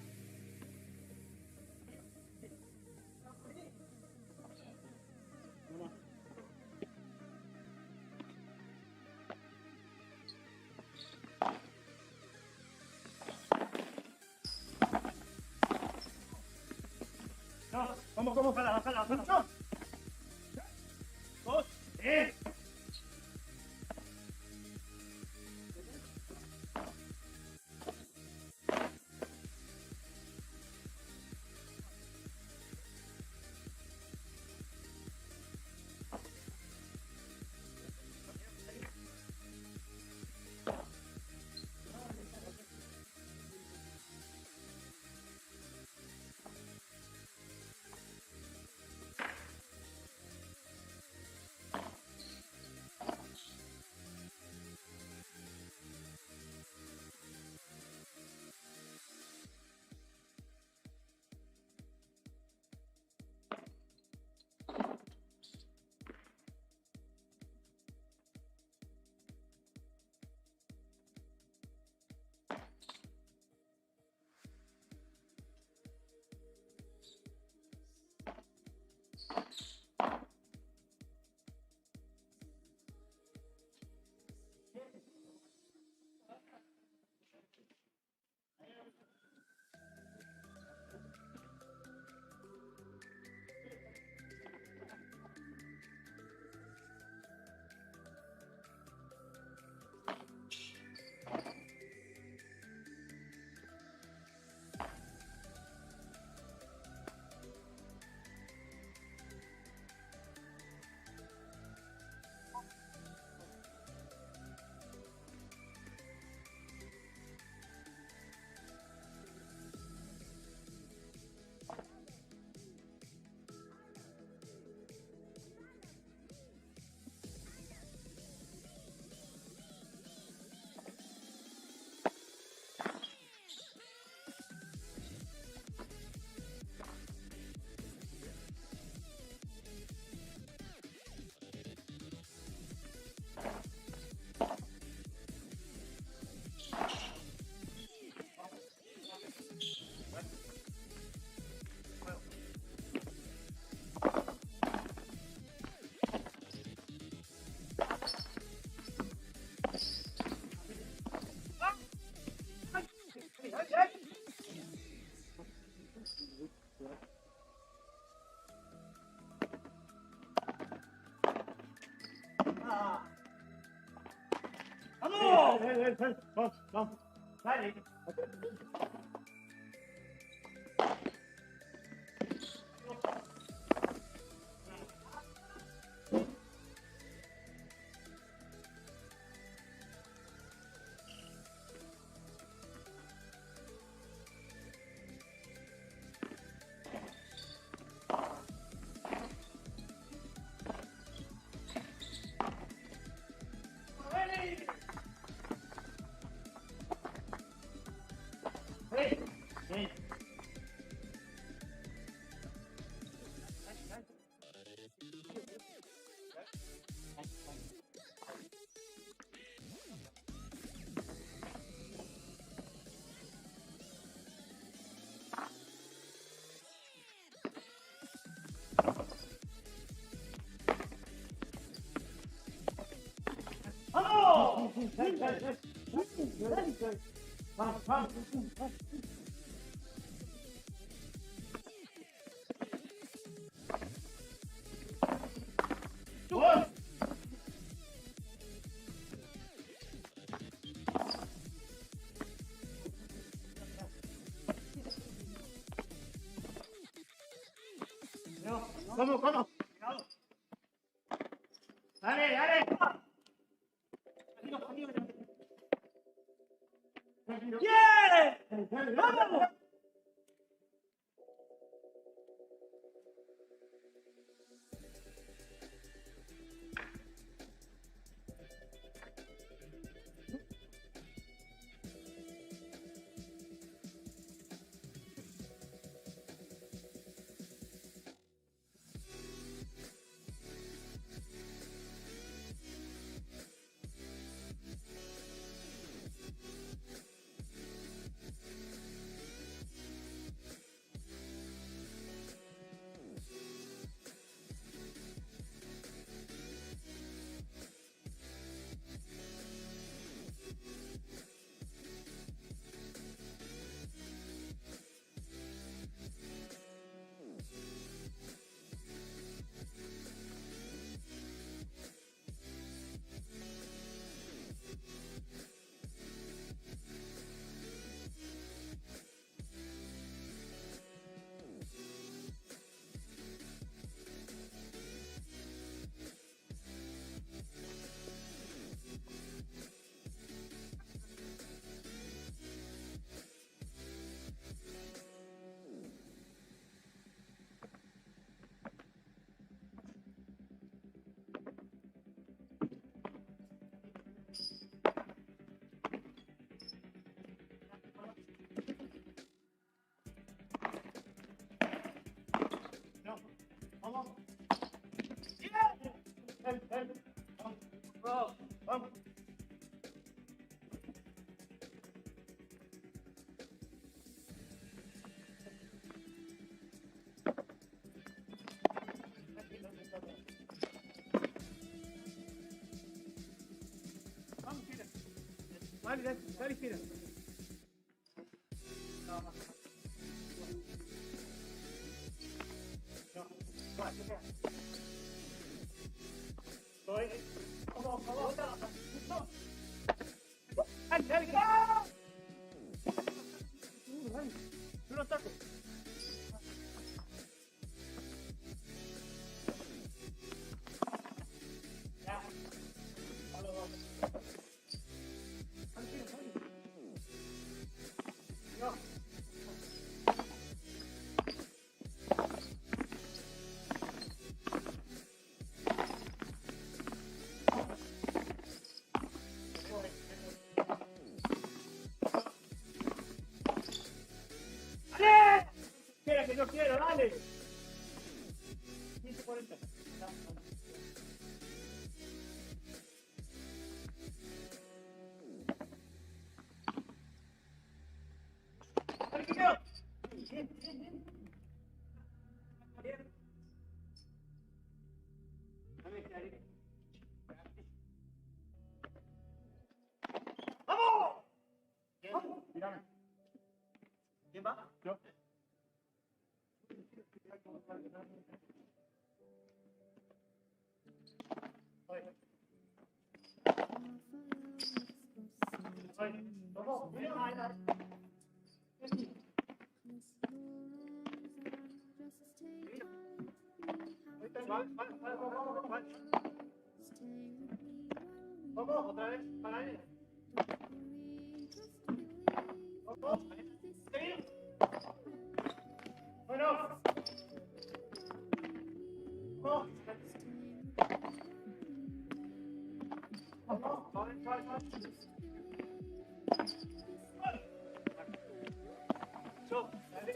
vamos. Jala. Uno, dos, vamos. Dale. Vamos. Vamos. Dale. ¡Yeah! ¡Vamos! vamos. Ven, ven. Vamos. Vamos. Vamos, tira. Dale, dale, dale, tira. No, no. No, va, tira. Estoy. Vamos, vamos. No. Dale, dale, dale. Tú no toques. Ya. Vamos, vamos. Dale, tira, dale. No. ¡Dale! Quiera que yo quiero, dale. 15:40. ¡Dale, que yo! Bien, bien, bien. Bien. Dame, Cari. ¡Vamos! ¡Vamos! Mírame. ¿Quién va? Yo. Vamos, mira. Vamos, otra vez, para él. Vamos. Sí. Bueno. Vamos. Vamos, vamos. Yo, dale.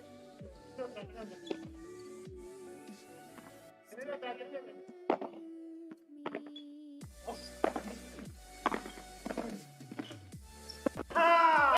Yo, tranquilo. Ven atrás, ven. ¡Ah!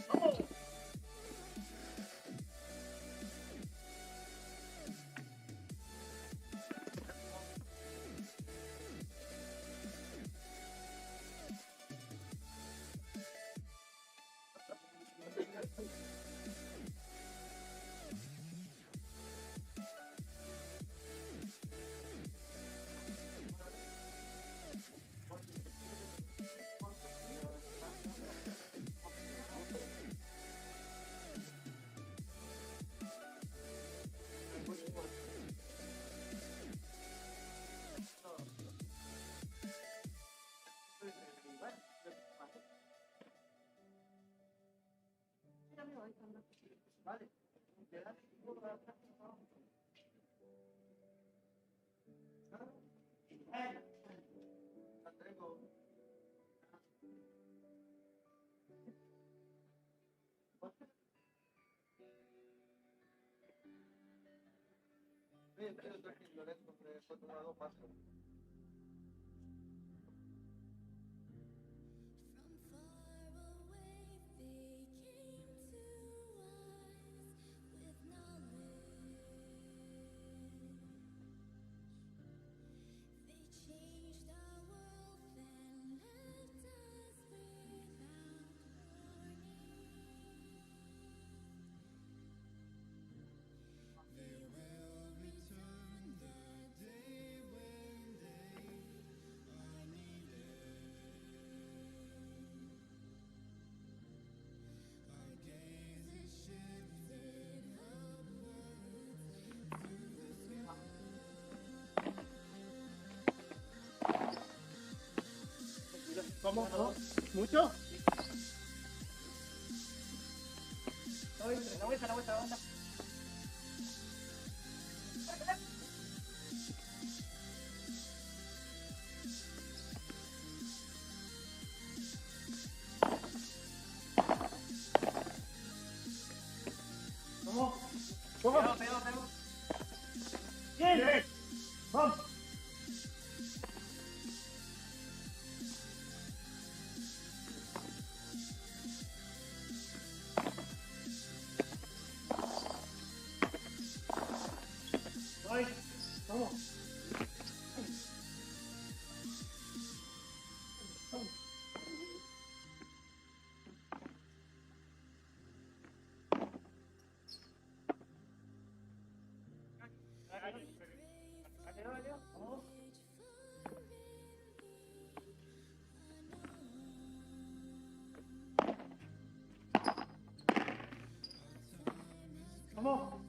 ¡Vamos! Vale. Le das un poco de From far away they came to us with knowledge. They changed our world and left us without warning. They will return the day when they are needed. Our gaze is shifted upwards to the sky. ¿Cómo? ¿Mucho? La vuelta, la vuelta, la vuelta. ¿Cómo? Pegó, pegó, pegó. ¡Bien! ¡Vamos! ¡Ay! ¡Vamos! ¿Cómo?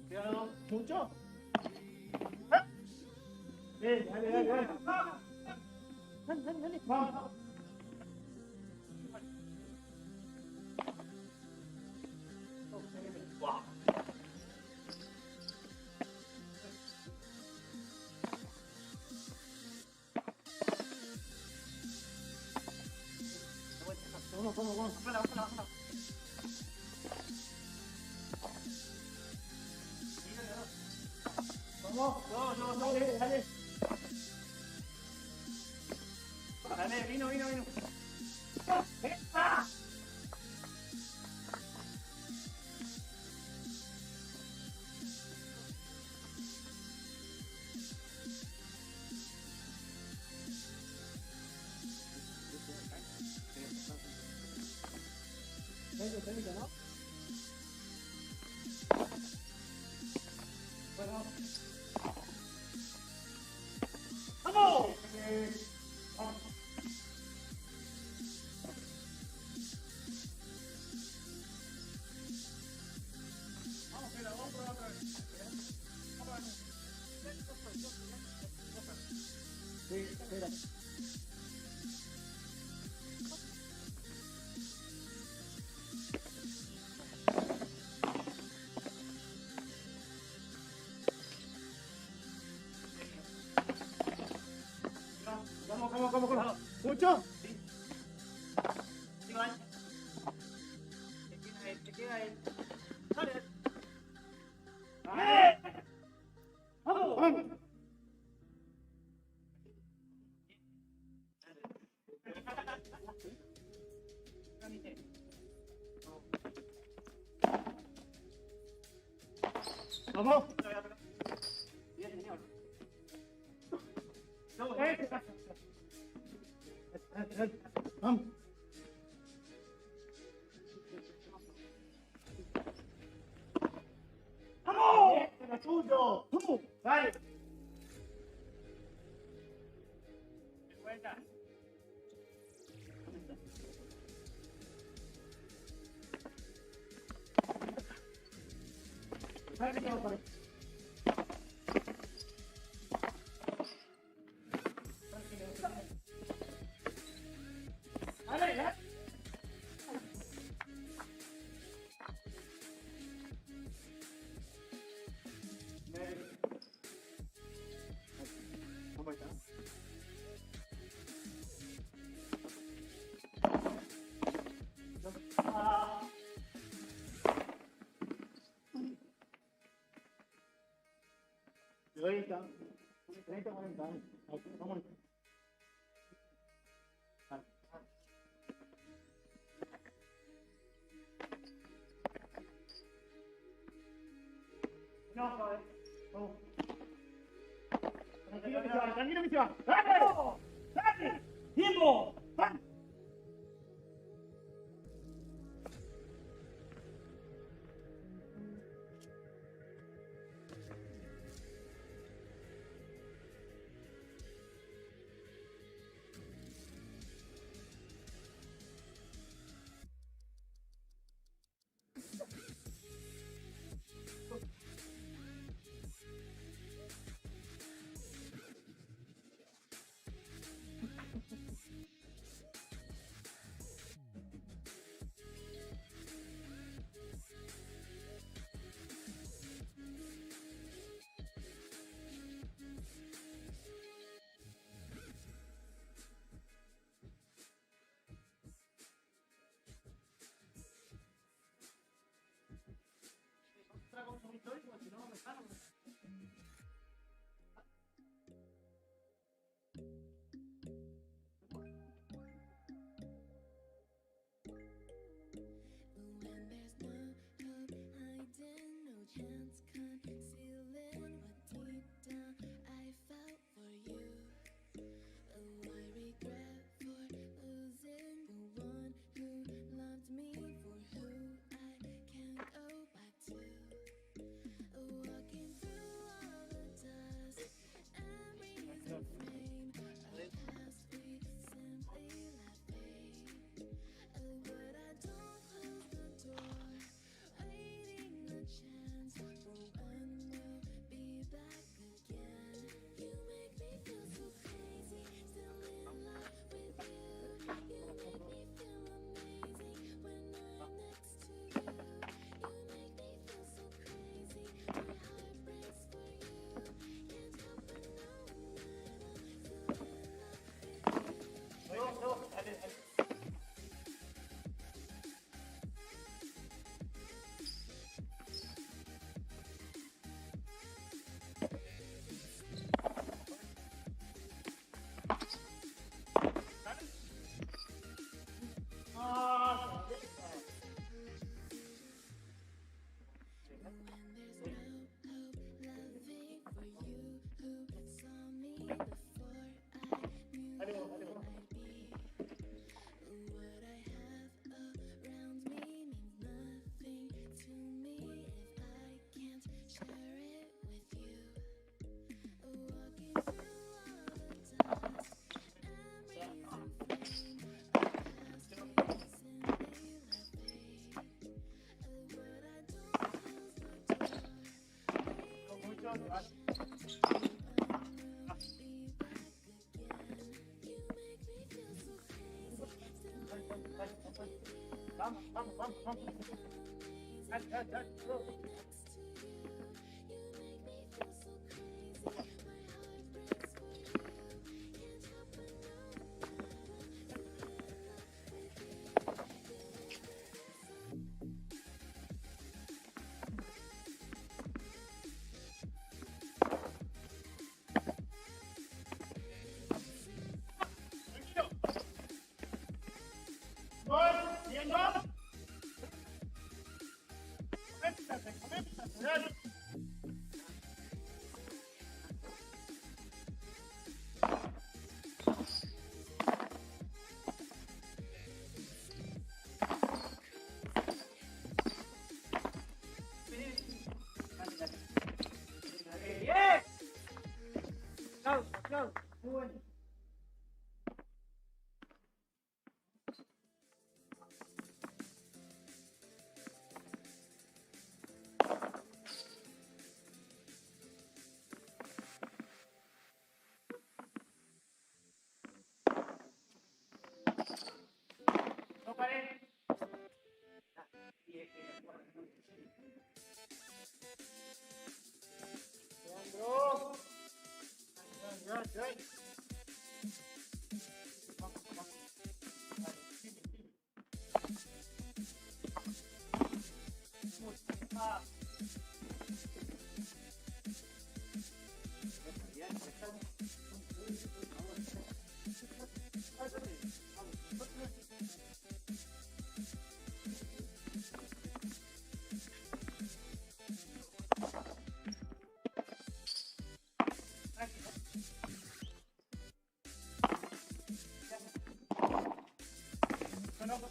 Cuidado. ¿Mucho? ¿Ah? Bien, dale, dale, dale. Dale, dale, dale. Vamos. Vamos, vamos, vamos. Bájala, bájala, bájala. Vamos. No, no, no. Dale, dale. Dale, vino, vino, vino. Técnica, ¿no? Bueno. ¡Vamos! Vamos. Vamos, Pela, vamos por otra vez. Sí, espera. ¿Cómo? ¿Mucho? Sí, vale. Te queda él, te queda él. Dale. ¡Vamos! ¡Vamos! ¡Vamos! Bien, señor. ¡Vamos! ¡Vamos! ¡Era tuyo! ¡Vamos! ¡Dale! Vuelta. ¡Dale, que vamos! ¡Dale, ya! 30, 30, 40 años. Vamos. No, joder. Vamos. Tranquilo que se va, Tranquilo que se va. ¡Dale! ¡Dale! ¡Tiempo! ¡Ah! Trago un histórico, si no me sano. When there's no hope hiding, no chance concealing what deep down I felt for you. Oh, I regret for losing the one who loved me, for who I can't go back to. Walking through all the dust and breeze of rain, a past we simply let fade. Oh, but I don't close the door, waiting a chance for when we'll be back again. You make me feel so crazy, still in love with you. You make me feel amazing when I'm next to you. You make me feel so crazy, my heart breaks for you. Can't help but know that I'm still in love with you. No, no, dale, dale. Ah, When there's no hope loving for you who saw me before I knew who I'd be. What I have around me means nothing to me if I can't share it with you. Walking through all the dust and breeze of rain, a past we simply let fade. But I don't close the door, mucho, gracias. be back again. You make me feel so crazy, still in love with you. Vamos, vamos, vamos, vamos. Dale, dale, dale. Go. Next to you, you make me feel so crazy. My heart breaks for you. Can't help but know that I'm still in love Tranquilo. Gol, bien, gol. Conéctate, dale. Bien. Aplausos, aplausos. Muy bueno. No paren. Leandro. Ya, ya, ya. Vamos, vamos. Dale, sigue, sigue. Ah. ¿Cómo?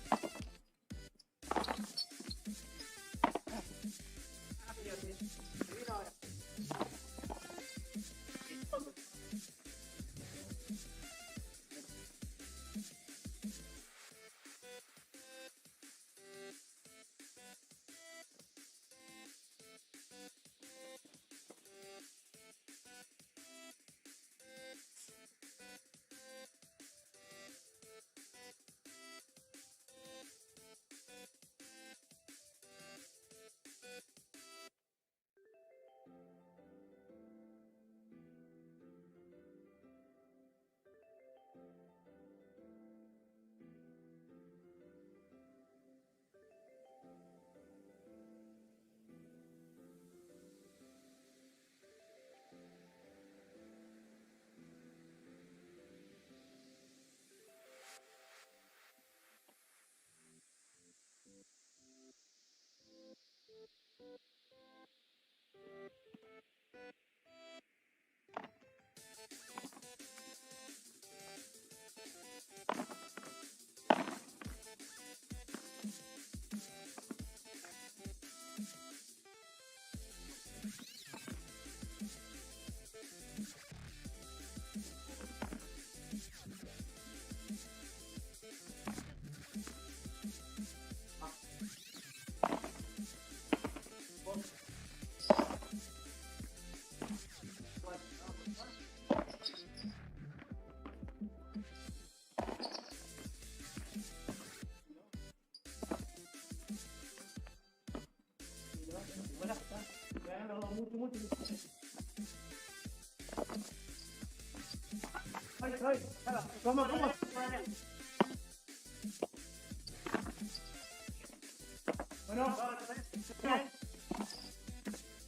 Bueno,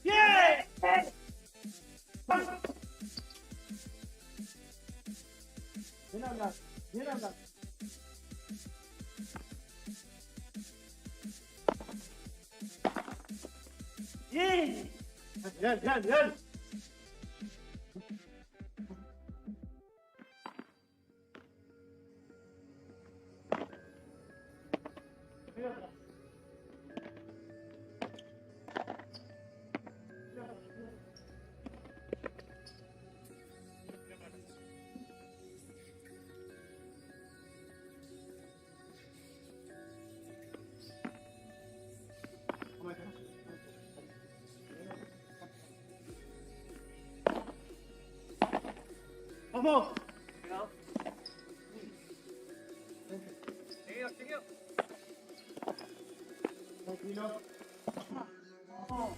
¡yeah! Bien hablar, bien hablar. ¡Bien! Bien. ¡Vamos! Seguido. Tranquilo. Vamos. Vamos.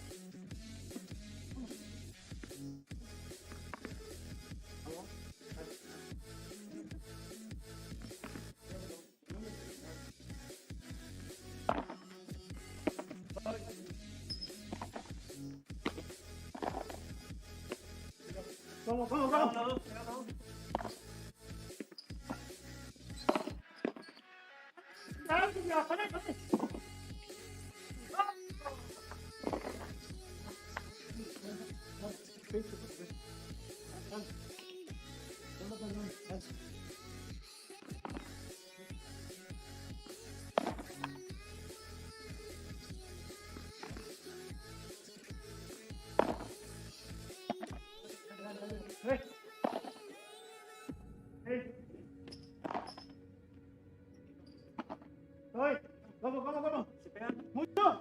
Mucho.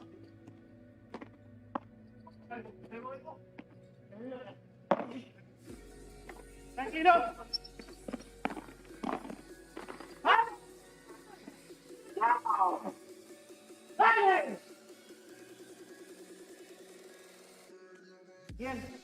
Tranquilo. ¡Dale! Bien.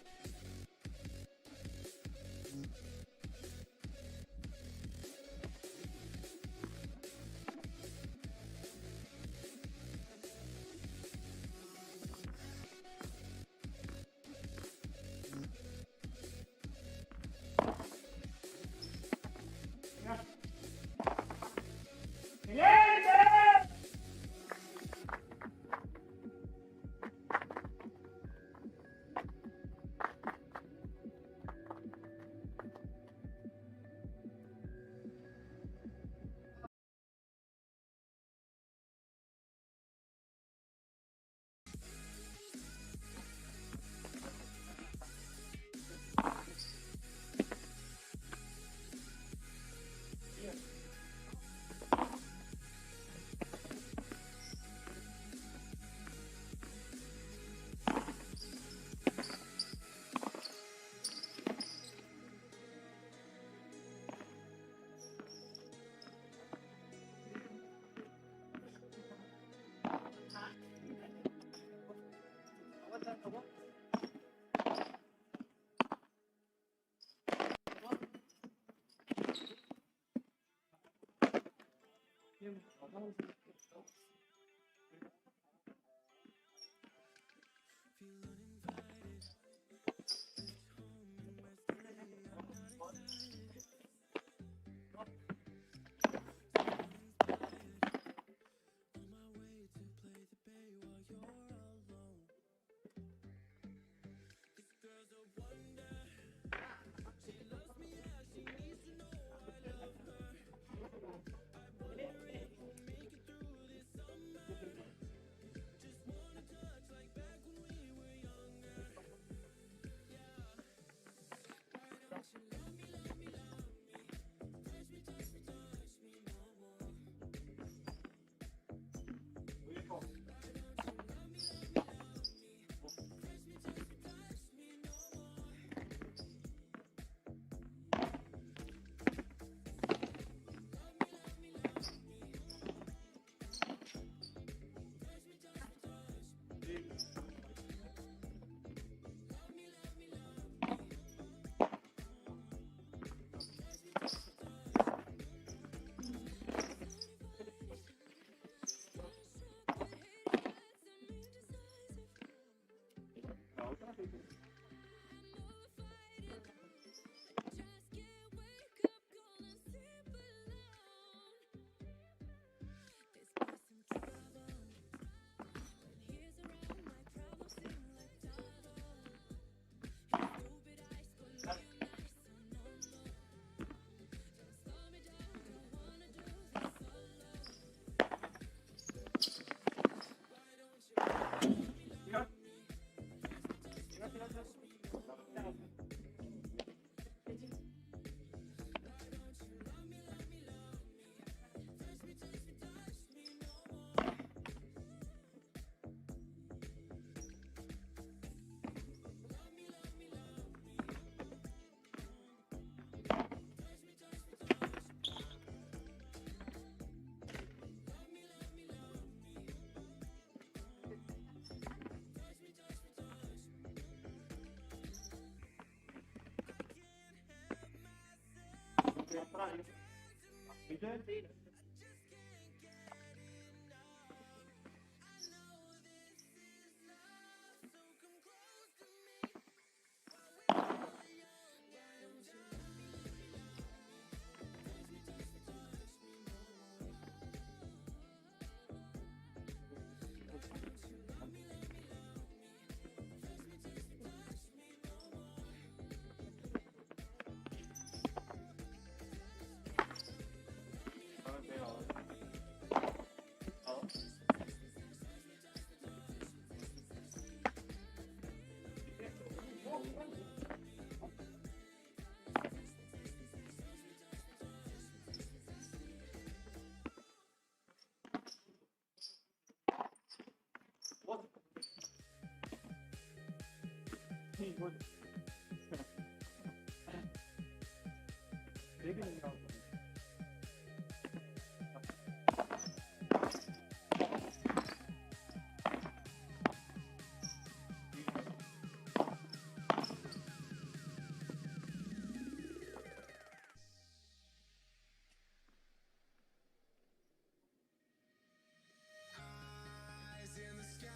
Eyes in the sky,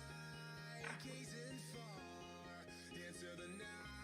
gazing far into the night.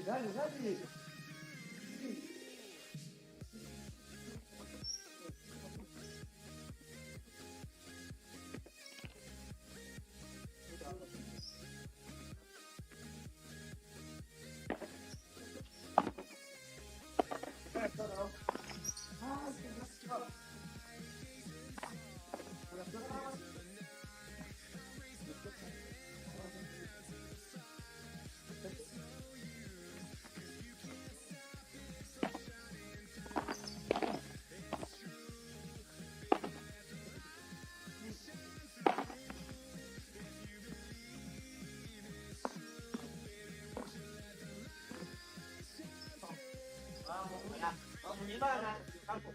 Dale, dale. Vamos, allá. Vamos, lleva a la campo.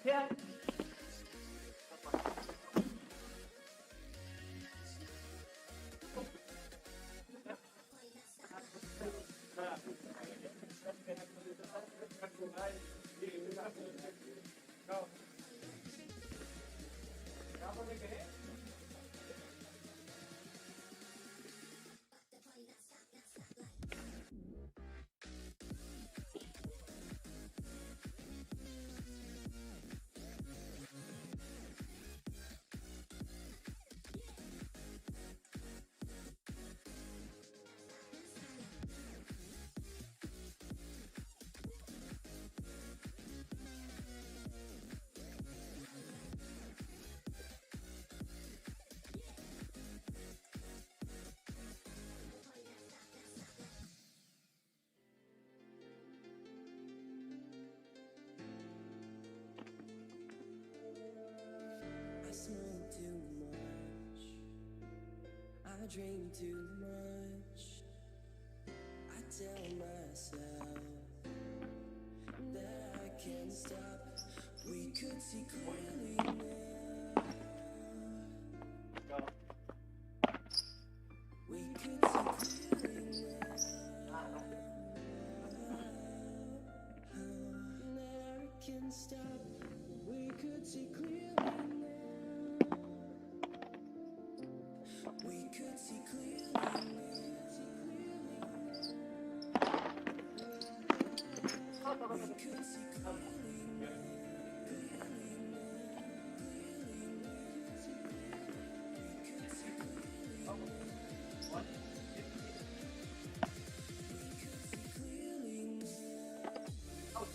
Yeah. I smoke too much. I drink too much. I tell myself that I can't stop. We could see clearly now. We could see clearly now. That I can't stop. We could see clearly now. We could see clearly now. We could see clearly now.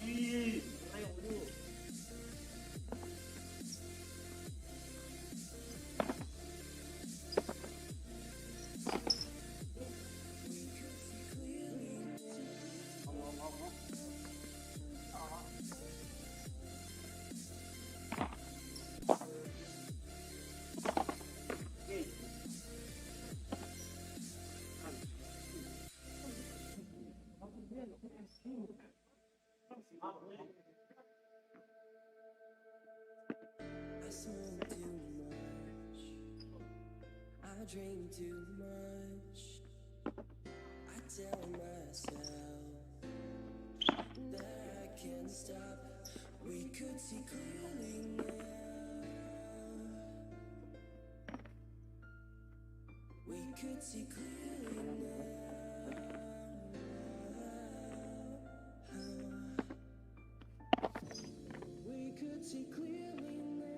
Ih, I smoke too much. I drink too much. I tell myself that I can't stop. We could see clearly now. We could see clearly now. We could see clearly now.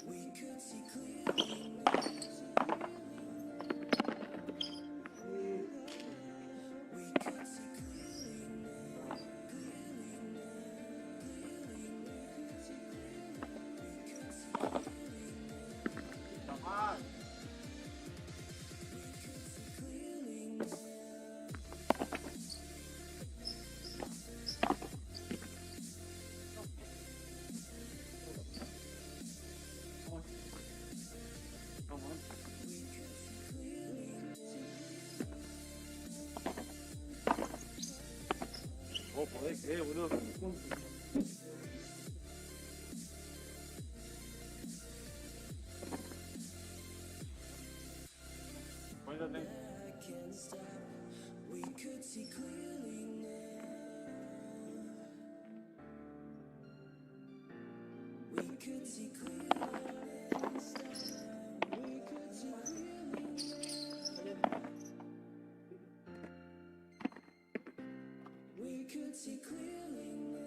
We could see clearly now. We could see clearly now. Clearly now. Clearly now. We could see clearly now. Come on. We could see clearly now. Come on. We could see clearly Oh, joder, ¿qué, boludo? Cuéntate. I can't stop. We could see clearly now. We could see clearly now. We could see clearly now. We could see clearly now.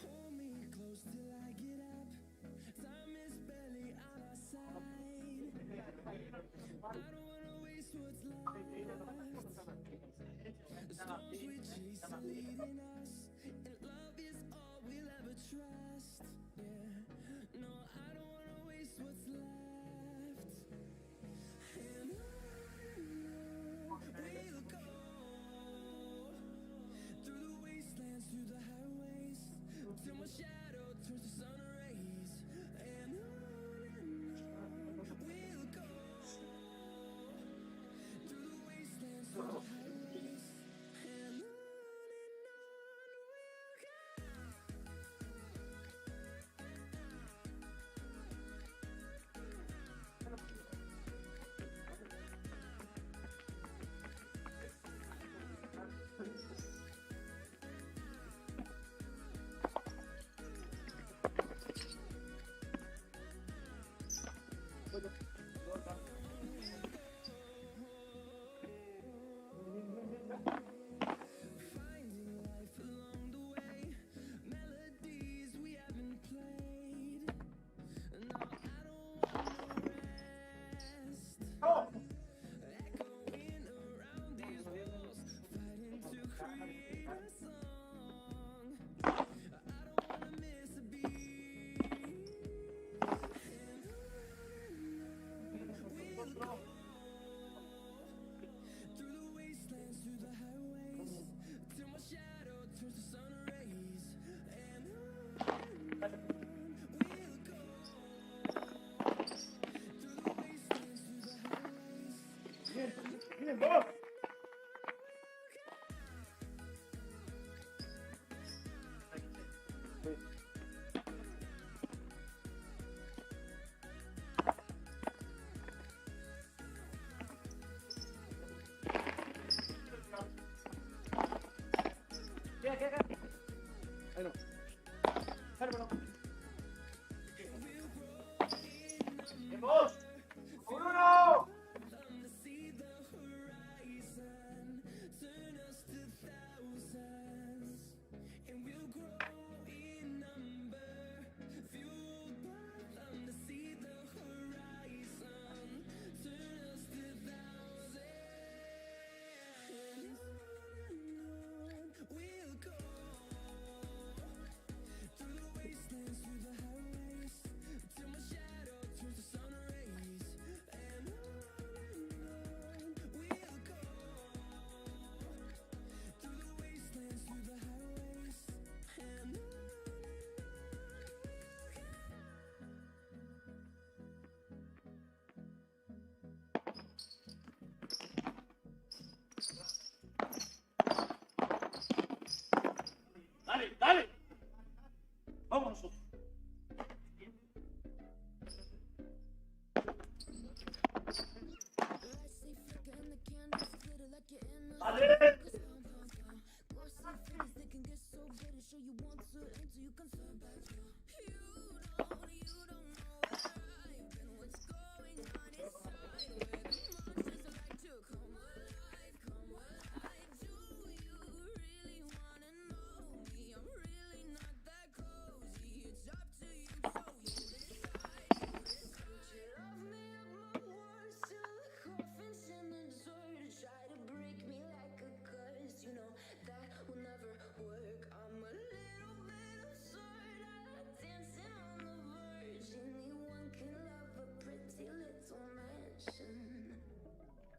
Hold me close till I get up. Time is barely on our side. I don't wanna waste what's left. The storms we chase are leading us, and love is all we'll ever trust. Yeah, no, I don't wanna waste what's left. And on we'll go through the wastelands, through the highways, till my shadow turns to sun rays. And on we'll go through the wastelands, through the highways. And on we'll finding life along the way, melodies we haven't played. No, I don't want no rest. Echoing around these walls, fighting to create a song. I don't wanna miss a beat. And we'll go through the wastelands, through the highways, till my shadow turns to sun rays. And we'll go through the wastelands, through the highways. Bien, vamos. ¿Qué? Ahí no. Sálvalo. ¡Vamos! ¡Uno!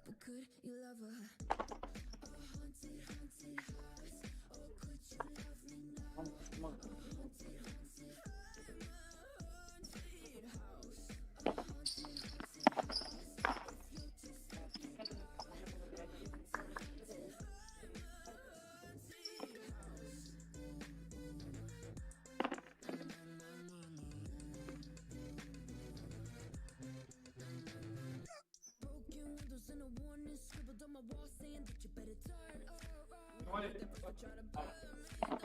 But could you love a haunted, haunted house? Or could you love me now? Come on. Haunted, haunted, I'm a haunted house. A haunted, haunted house. If you just let me know. Haunted, haunted, I'm a haunted house. Broken windows and a warning scribbled on my wall saying that you better turn around. Come on. Never try to burn me down.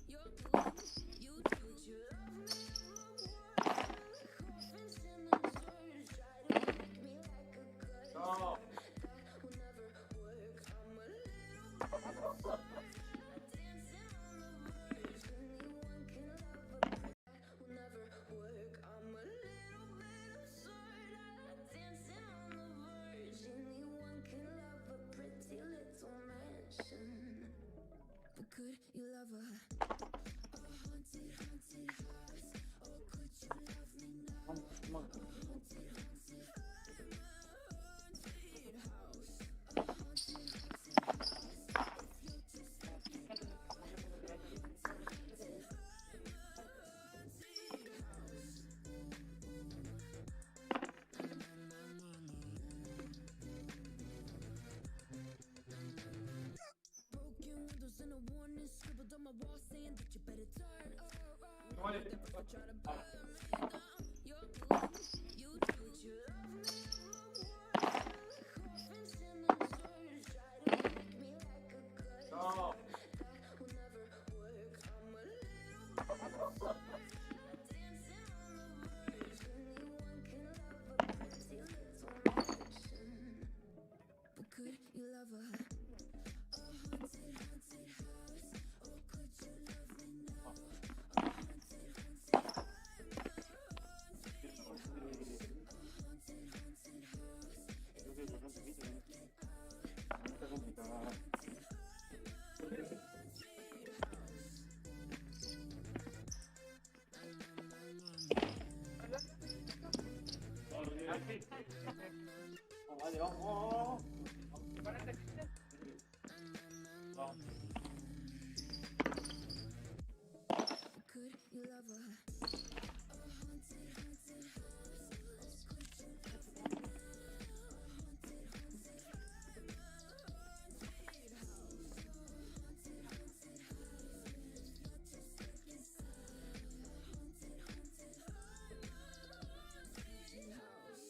You're blue. You told you love me. Coffins in the dirt. Try to make me like a curse. No. That will never work. I'm a little bit dancing on the verge. Anyone can love a that will never work. I'm a little bit absurd. Dancing on the verge. Anyone can love a pretty little mansion. But could you love a haunted, haunted house? Or could you love me now? Come on. Haunted, haunted, I'm a haunted house. A haunted, haunted house. If you just let me know. Haunted, haunted, I'm a haunted house. Broken windows and a warning scribbled on my wall saying that you better turn around. Come on. Never try to burn me down. You're blue. You told you love me. Coffins in the dirt. Try to make me like a curse. No. That will never work. I'm a little bit dancing on the verge. Anyone can love a pretty little mansion. But could you love a haunted, haunted house? Or could you love me now? A haunted, haunted, I'm a haunted house. A haunted, haunted house. If you just let me out. Está complicado. Vale, vamos. Could you love a haunted, haunted house? Could you love me now? Haunted, haunted, I'm a haunted house. Haunted, haunted house. If you're just like inside. Haunted, haunted, I'm a haunted house.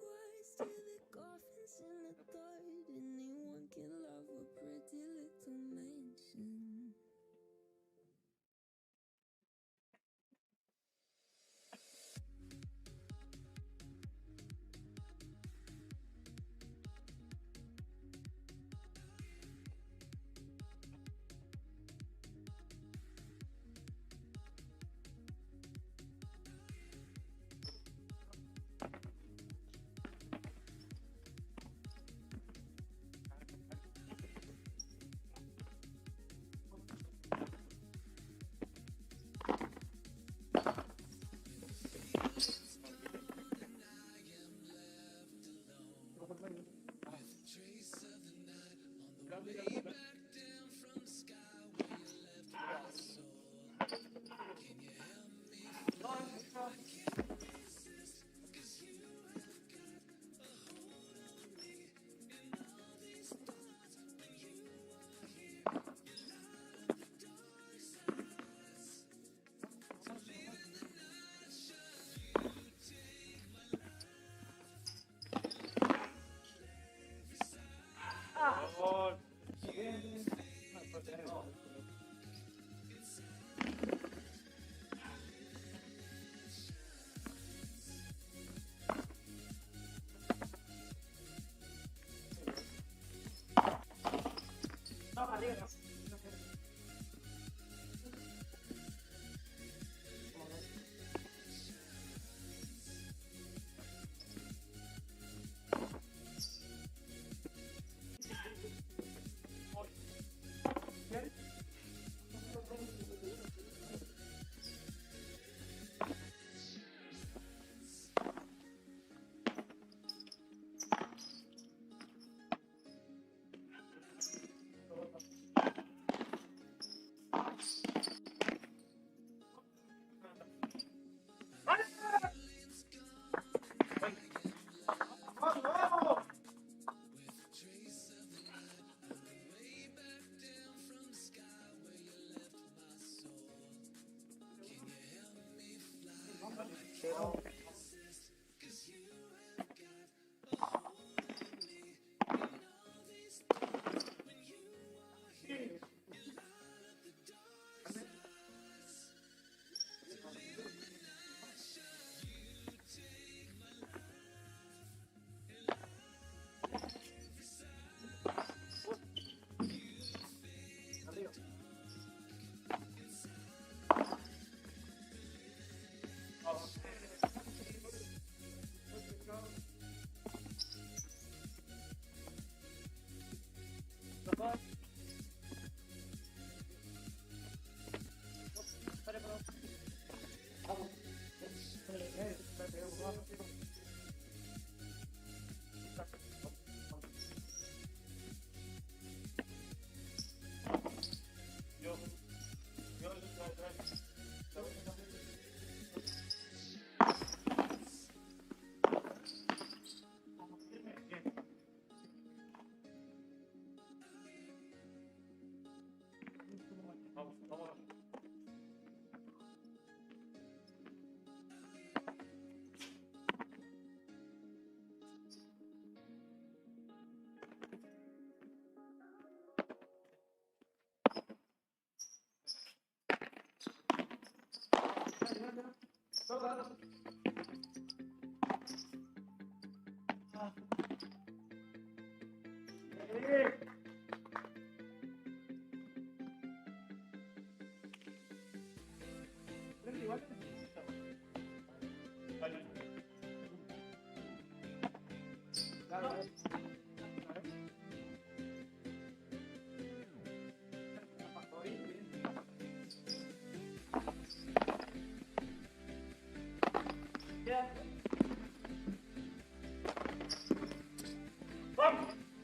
Words to the coffins in the third. Anyone can love a pretty little mansion.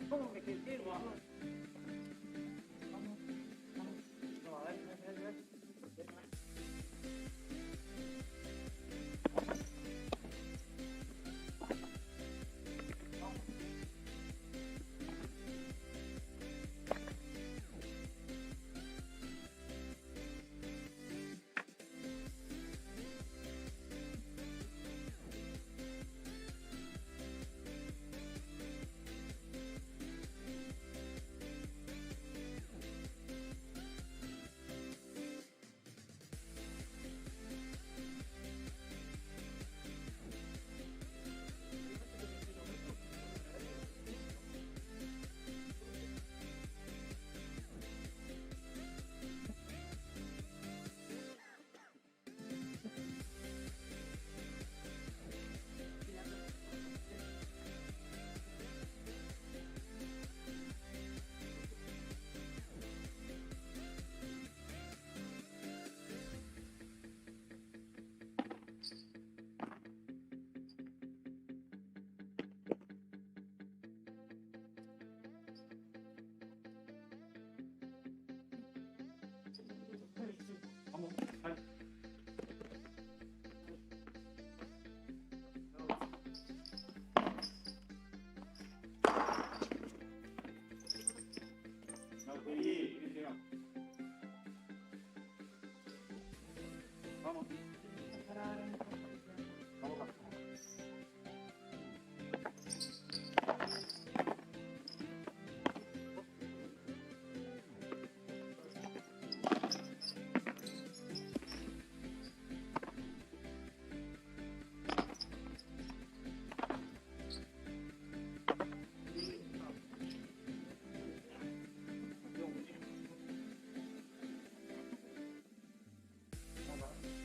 ¿Cómo que te vamos? Vamos. Dale. Vamos. Vamos.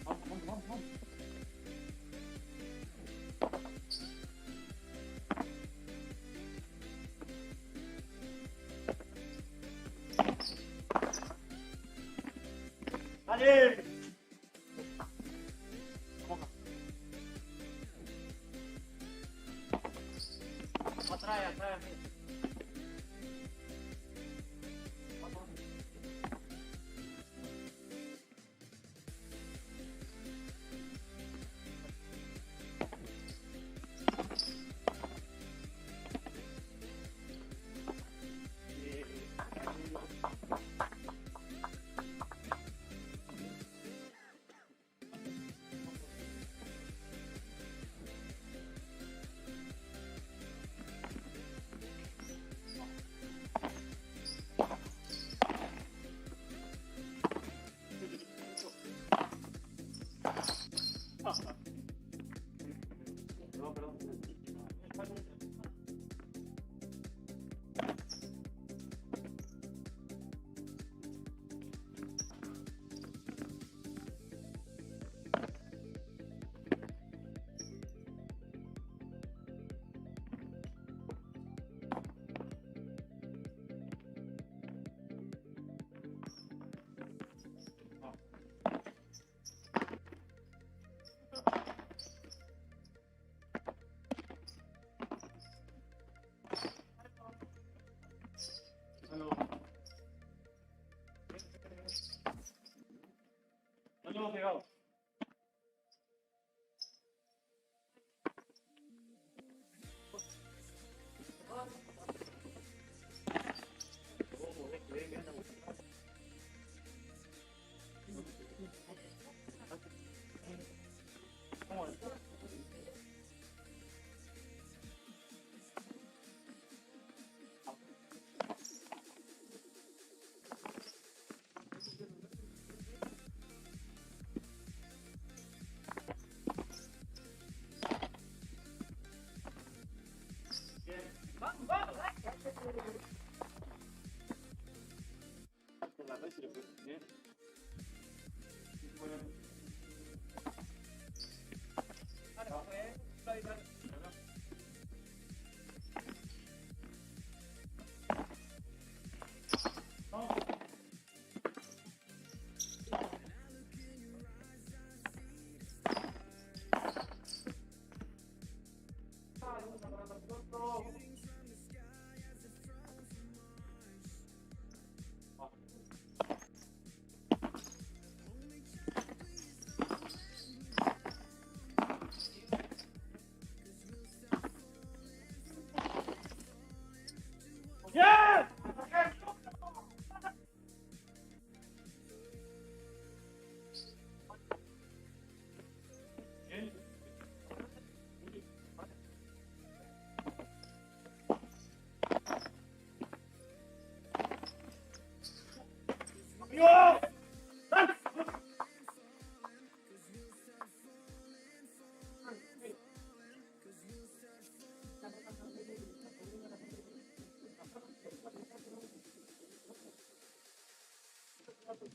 Vamos, vamos, vamos. ¡Dale! Atrás, atrás.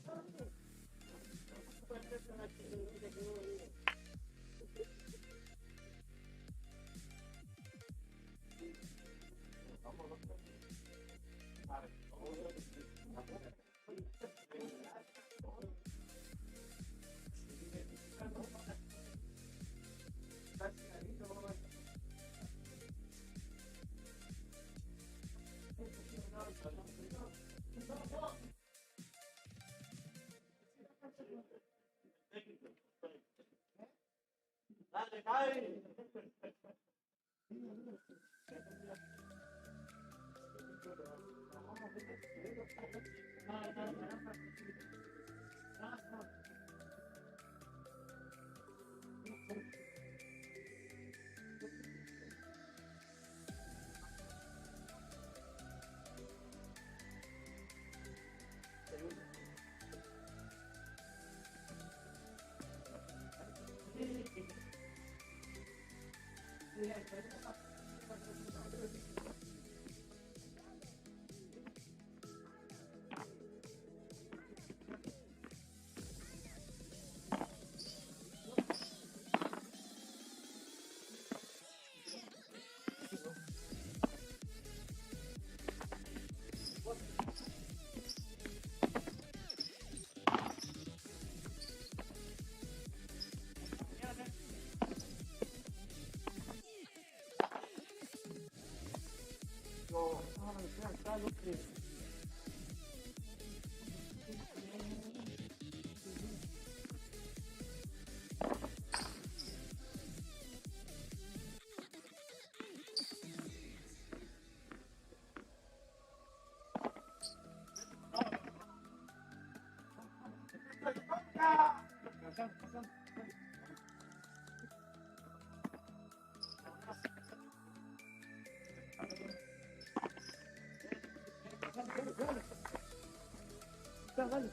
Dale, Javi.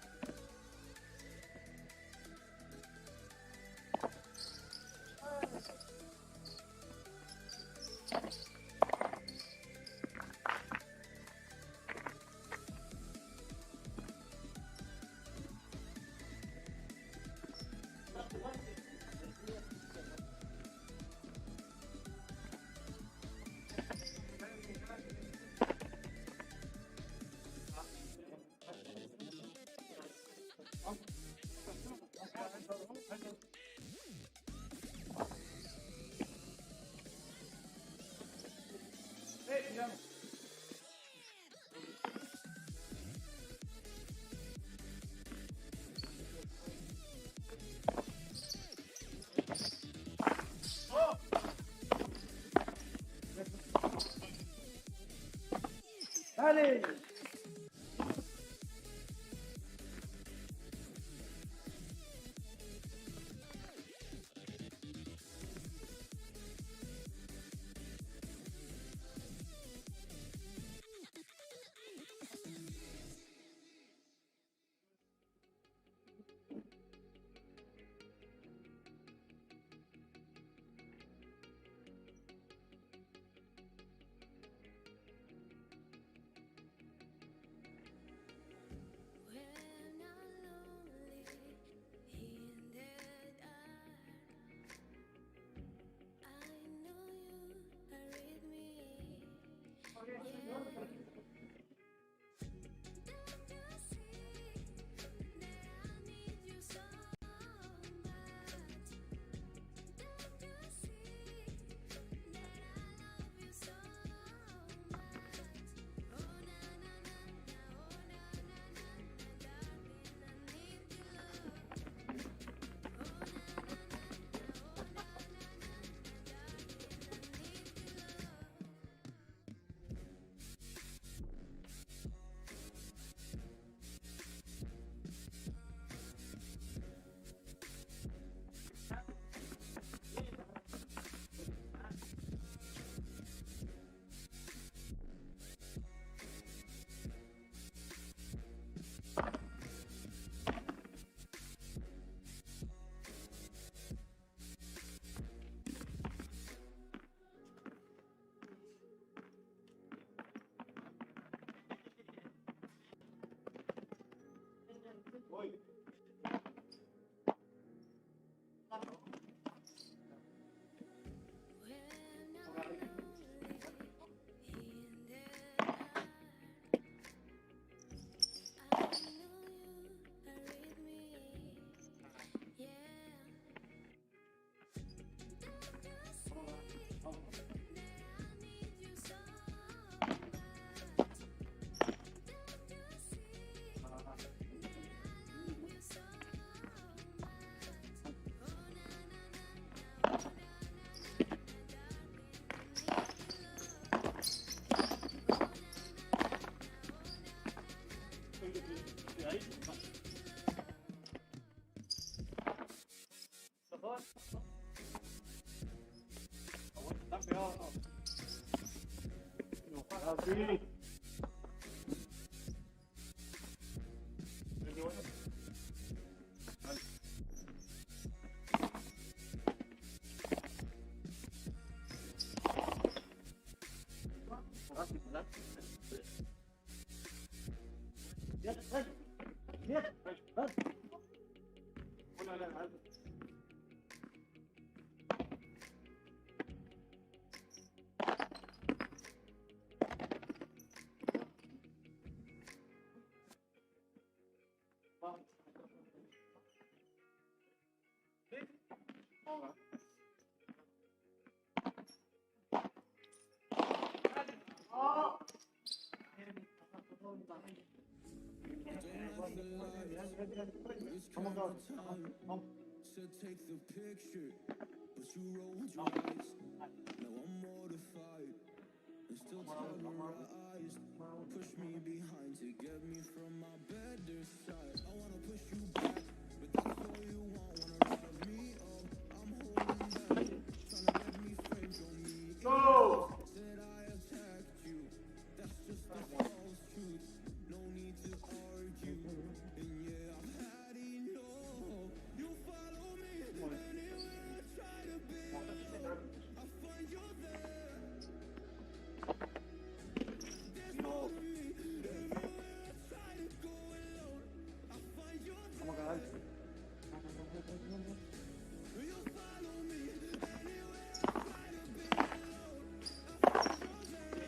Dale. When I'm lonely in the dark, I know you are with me. Don't you see that I need you so much? Don't you see that I love you so much? Oh na na na na, oh na na na na, darling, I need your love. Oh na na na na, oh na na na na, darling, I need your love. Three. Come on, go. Come. Said take the picture, but you rolled your eyes. Now I'm mortified and still terrorized. Push me behind to get me from my better side. I wanna push you back, but that's all you want. Wanna rev me up, I'm holding back. Tryna get me framed on me. Go! Said I attacked you, that's just a false truth. No need to argue, and yeah, I've had enough. You follow me anywhere I try to be. I find you there. There's more than me. Everywhere I try to go alone, I find you Come on, there. guys. You follow me anywhere I try to be alone. I find you there.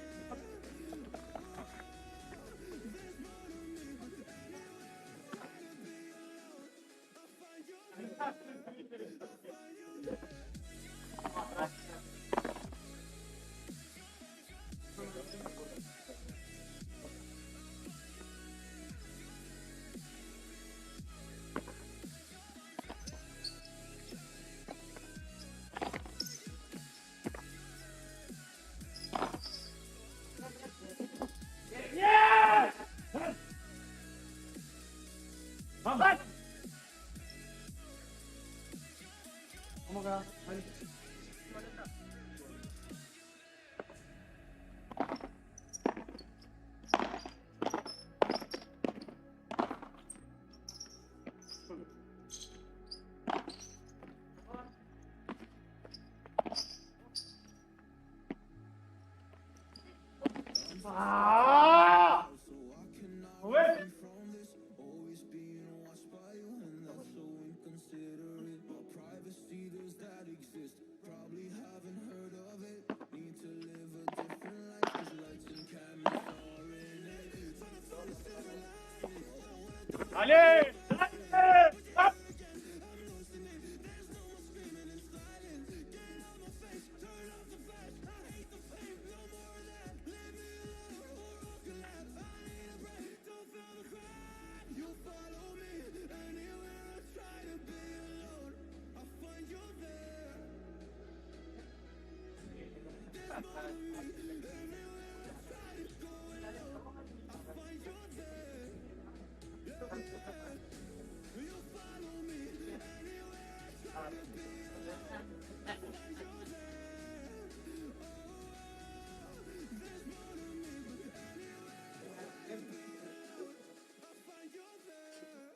There's more than me. Anywhere I try to be alone, I find you there. I find you there. Come back! Come on, guys. Ready? Ah! So I cannot Wait! run from this. Always being watched by you, and that's so inconsiderate. My privacy, does that exist? Probably haven't heard of it. Need to live a different life. 'Cause lights and cameras are in it. Tryna find a silver lining. Allez! Allez! Hop! I'm losing it. There's no more screaming and sliding. Getting out my face. Turn off the flash. I hate the fame. No more of that. Leave me alone or off your lap. I need a break. Don't feel the crack. You follow me anywhere I try to be alone. I find you there. There's more than me. Everywhere I try to go alone. I find you there. You follow me anywhere I try to be alone. I find you there. There's more than me. Anywhere I try to be alone. I find you there.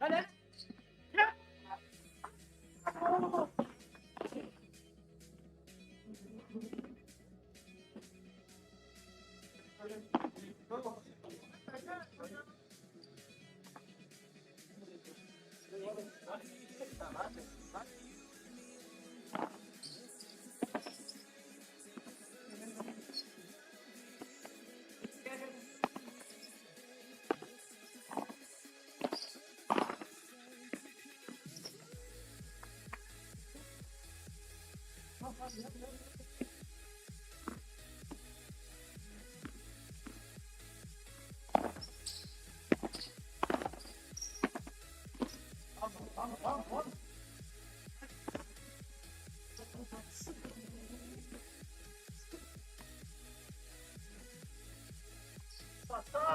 Dale. Ya. Pasó.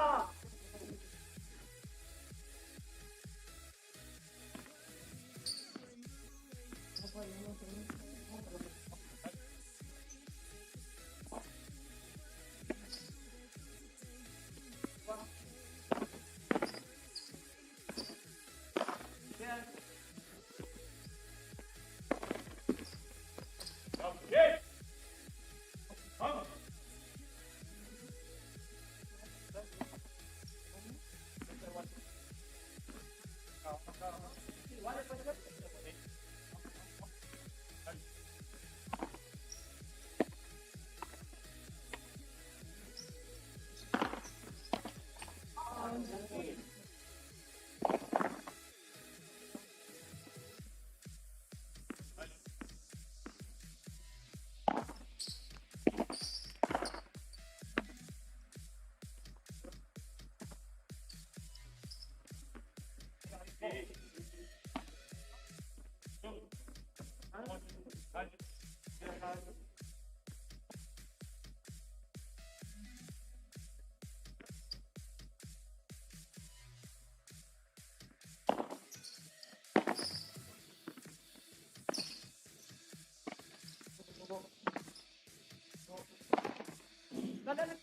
Okay. Vamos. Dale.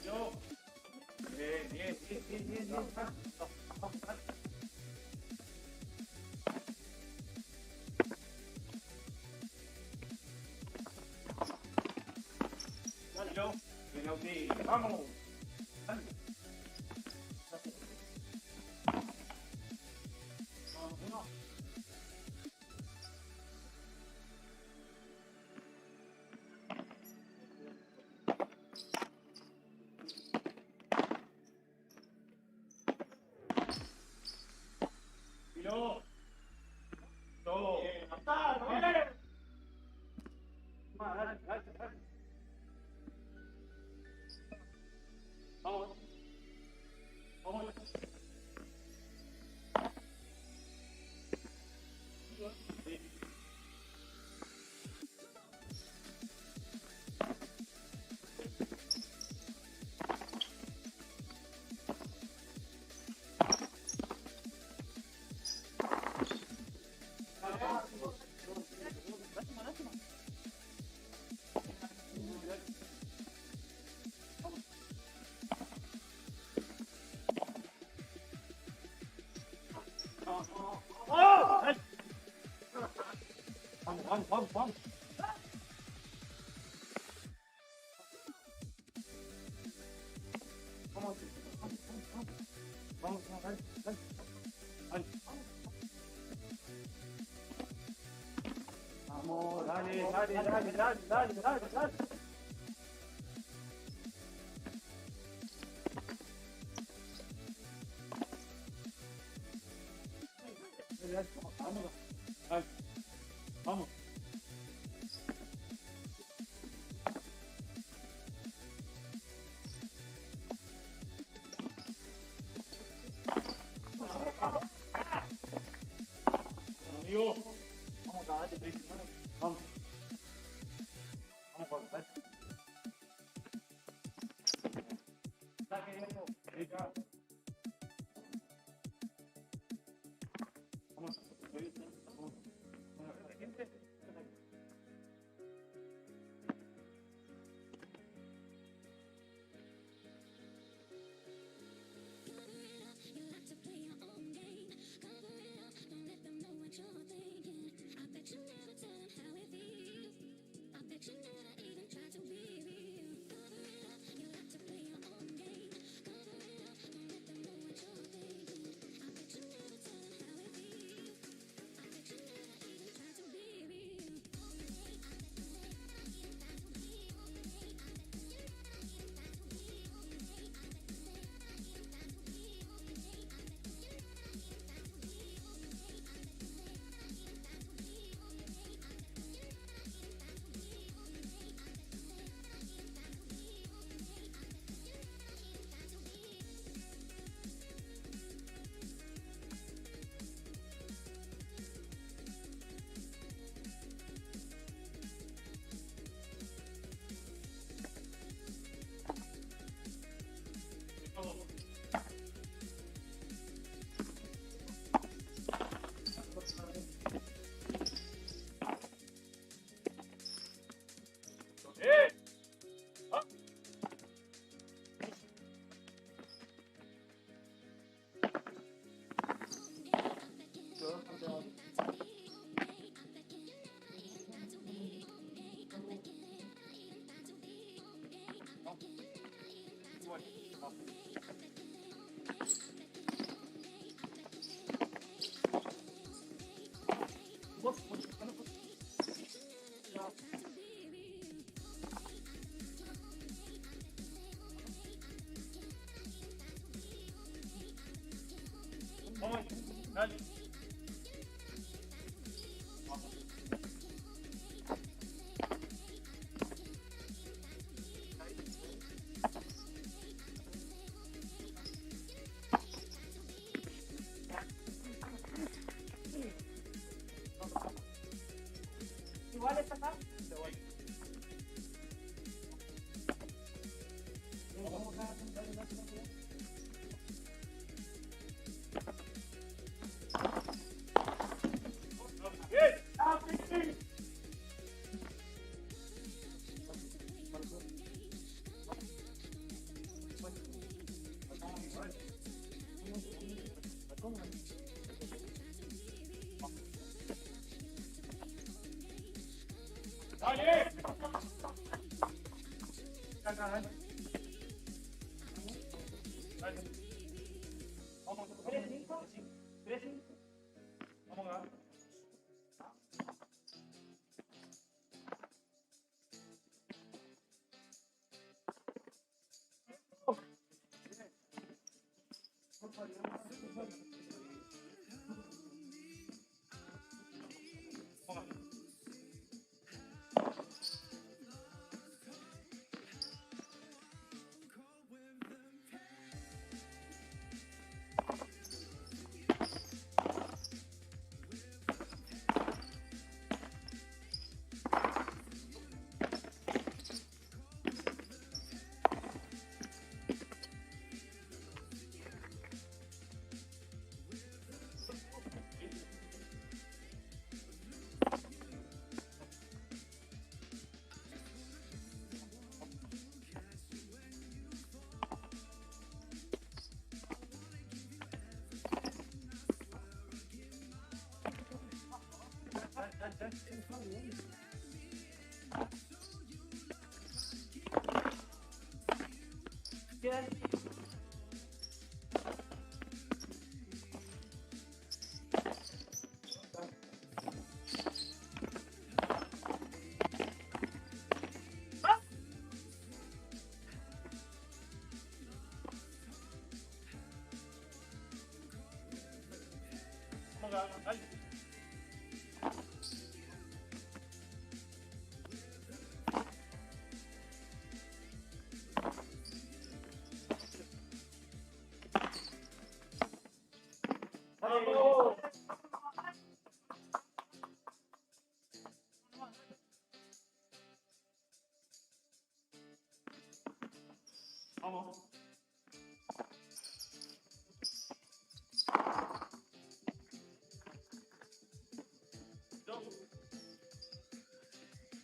Yo. Bien, bien, bien, bien, bien, bien. Dale, yo. Bien, ok. Vamos. Dale. Uno. Y yo. Todo. Bien. Dale. Dale, dale, dale. Vamos. Vamos. Vamos. Vamos, dale. Vamos, dale. Vamos. Amigo. Vamos, dale. Vamos. Vamos, dale. Saque eso. Venga. Vamos. Vamos, dale. Igual esta acá. Dale. Dale. Vamos, 3-5. 3-5. vamos a ganar. Kia. Vamos. Vamos.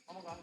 Vamos lá.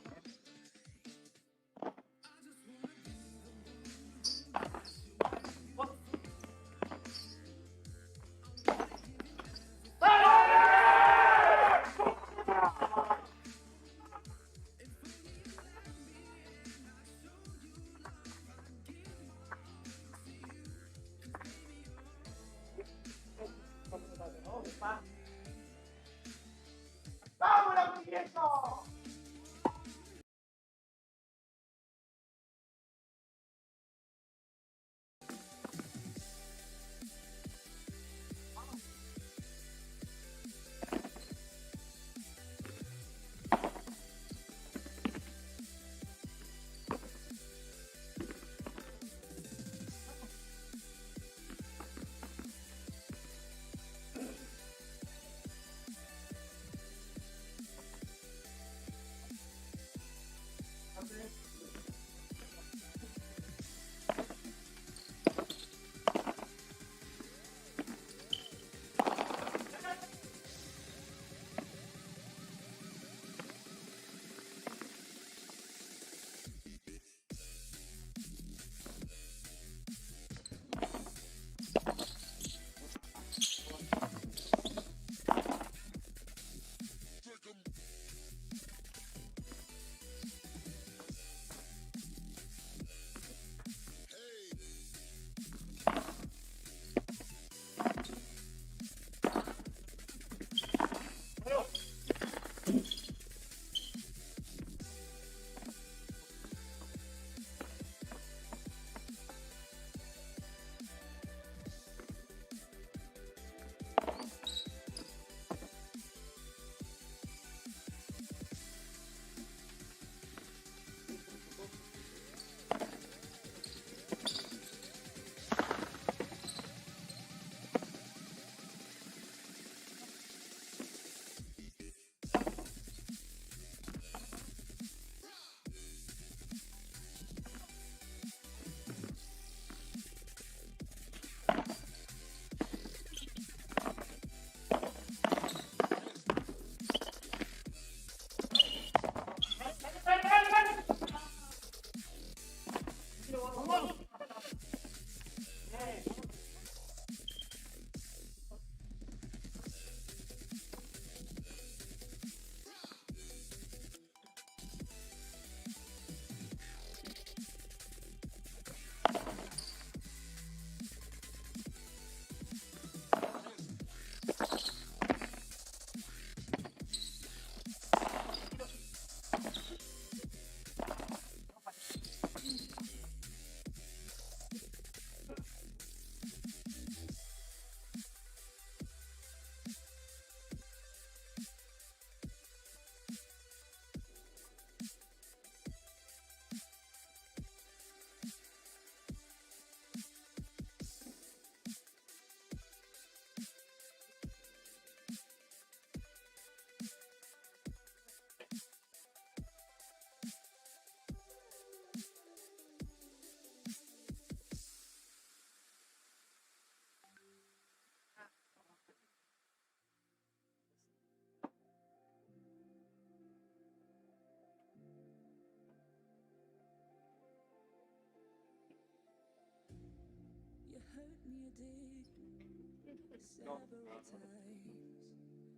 several times.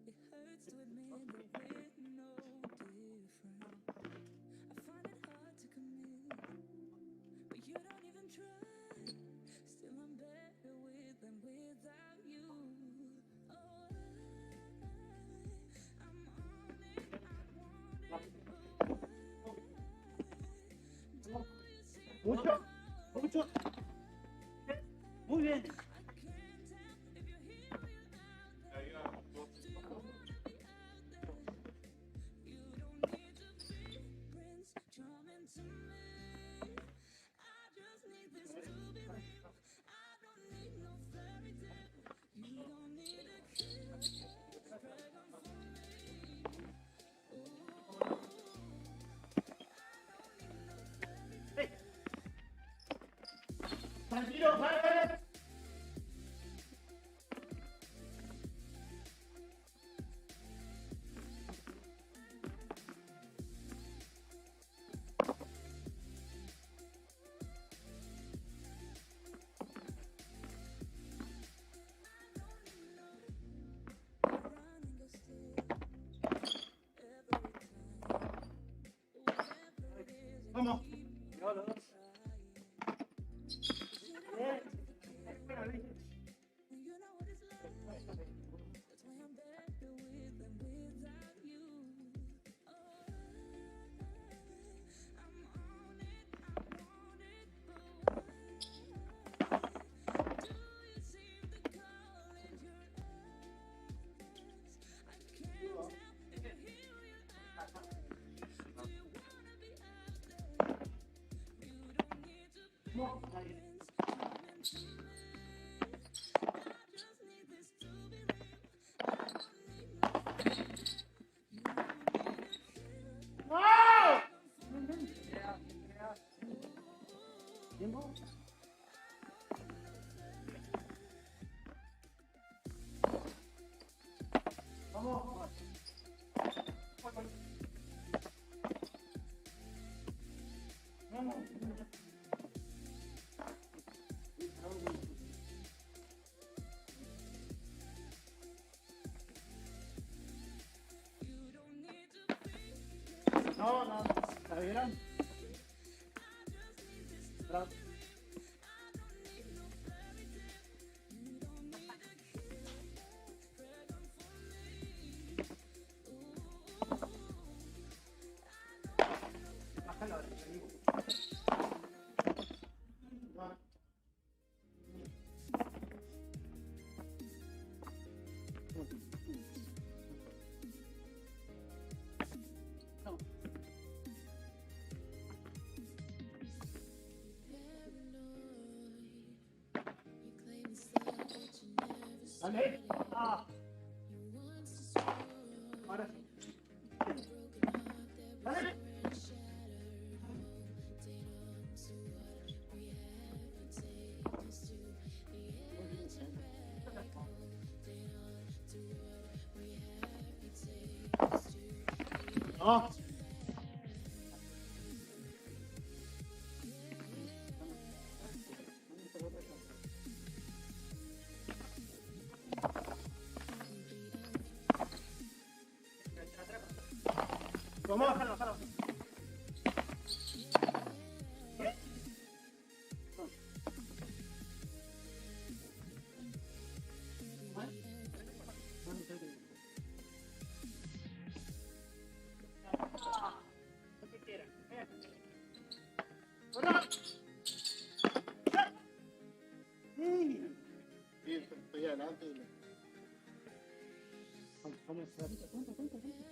It hurts to admit that we're no different. I find it hard to commit, but you don't even try. Mucho. Mucho. Muy bien. Tranquilo, vale. Vamos. Tiempo. Vamos. Vamos. No, no, ¿la vieron? Bravo. Bájalo ahora, amigo. Va. No. Dale. Ah. Ahora sí. Dale. No. Vamos, bájalo, bájalo. Lo que quieran. Sí, estoy adelante. Vamos a hacer.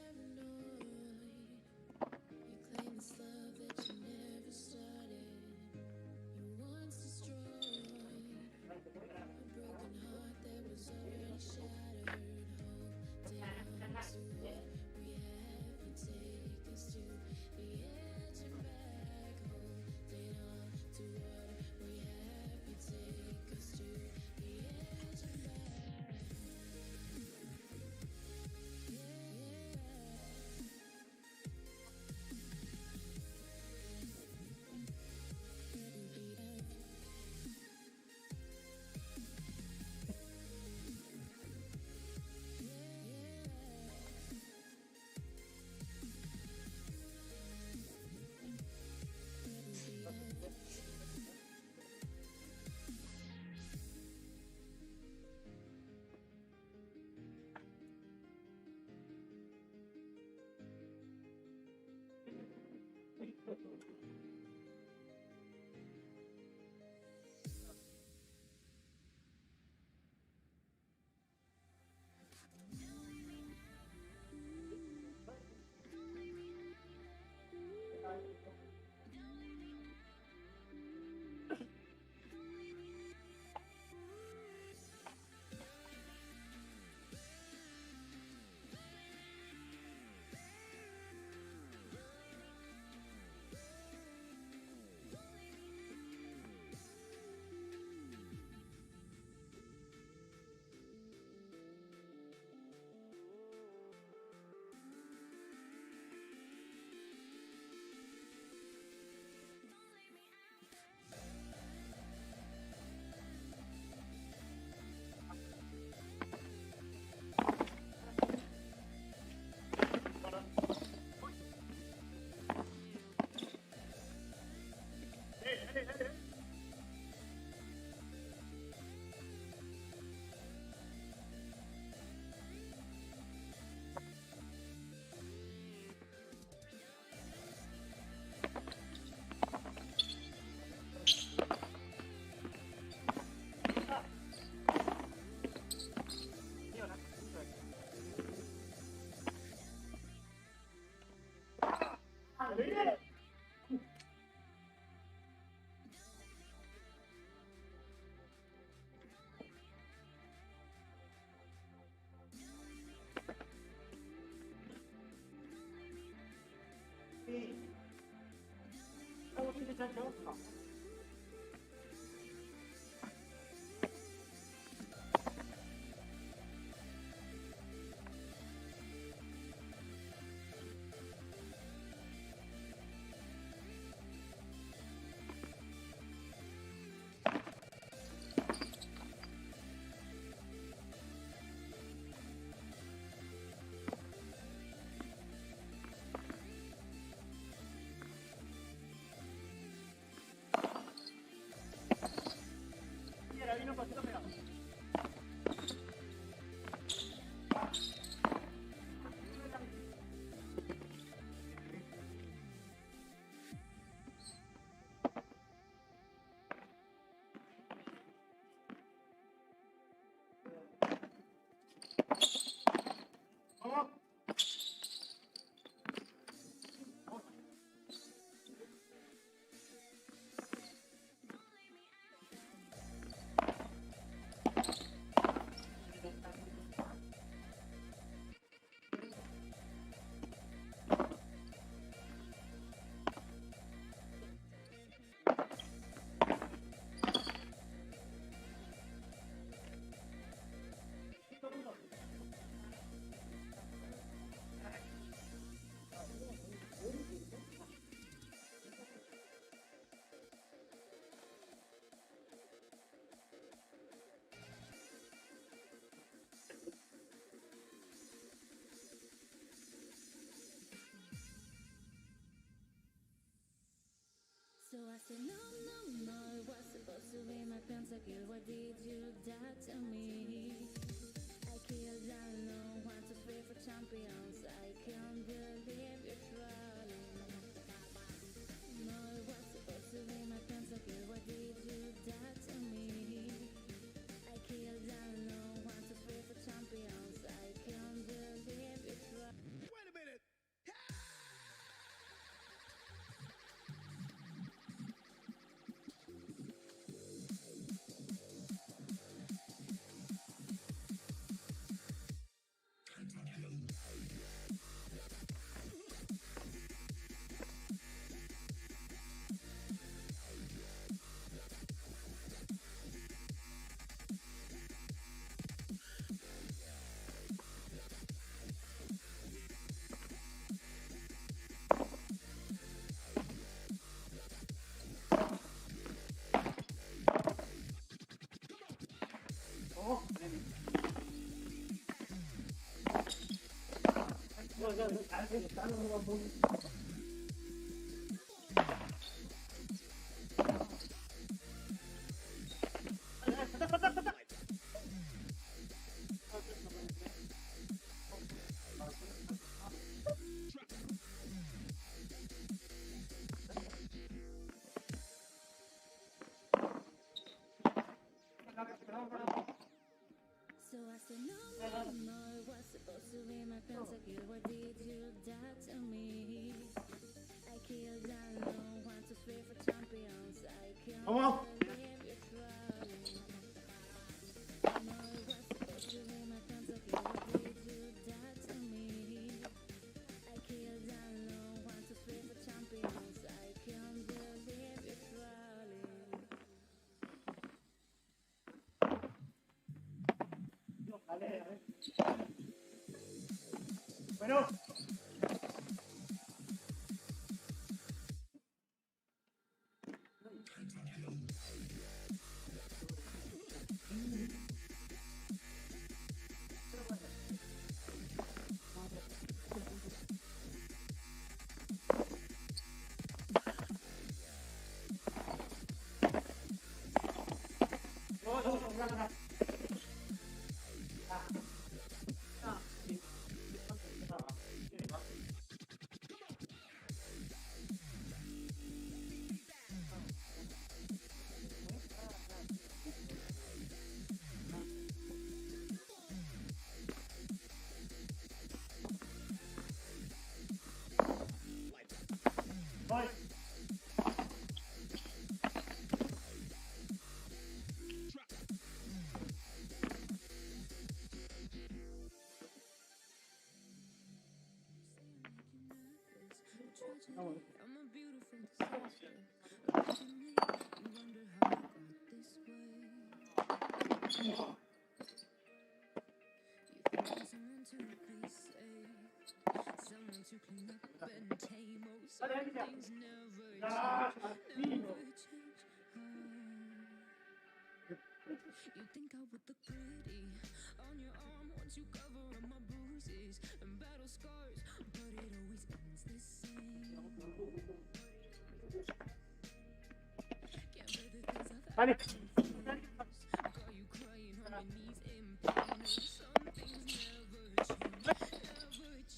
muchacho. Mira, vino pasito pegado. ¿Cómo? So I said, no, no, no, it was supposed to be my pentakill. Why did you die to me? I killed alone, want to pray for champions. I can't believe you're trolling. No, it was supposed to be my pentakill. Why did you die to me? I killed alone, want to pray for champions. I can't believe you're trolling. Wait a minute. So I said, no, no, no, it was supposed to be my pentakill. Why did you die to me? I killed alone, want to pray for champions. I can't ¿Cómo? believe you're trolling. No, it was supposed to be my pentakill. Why did you die to me? I killed alone, want to pray for champions. I can't believe you're trolling. Bueno. Voy. I'm a beautiful disaster. You think I would look pretty on your arm once you cover up my bruises and battle scars, but it always ends the same. Can't bear the things I've had. Got you crying on your knees in pain. Oh, some things never change, never change.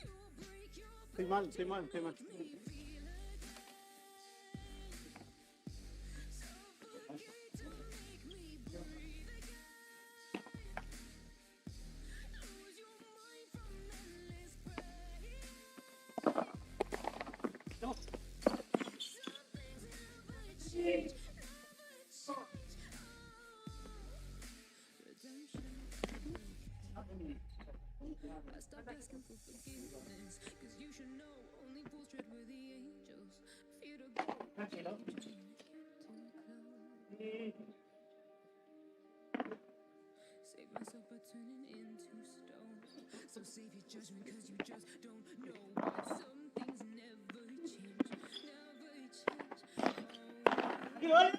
You'll break your Estoy mal, estoy mal, estoy mal. I stopped asking for forgiveness, cause you should know only fools tread where the angels fear to go. Tranquilo. Save myself by turning into stone. So save your judgment, cause you just don't know. But some things never change, never change. Aquí, vale.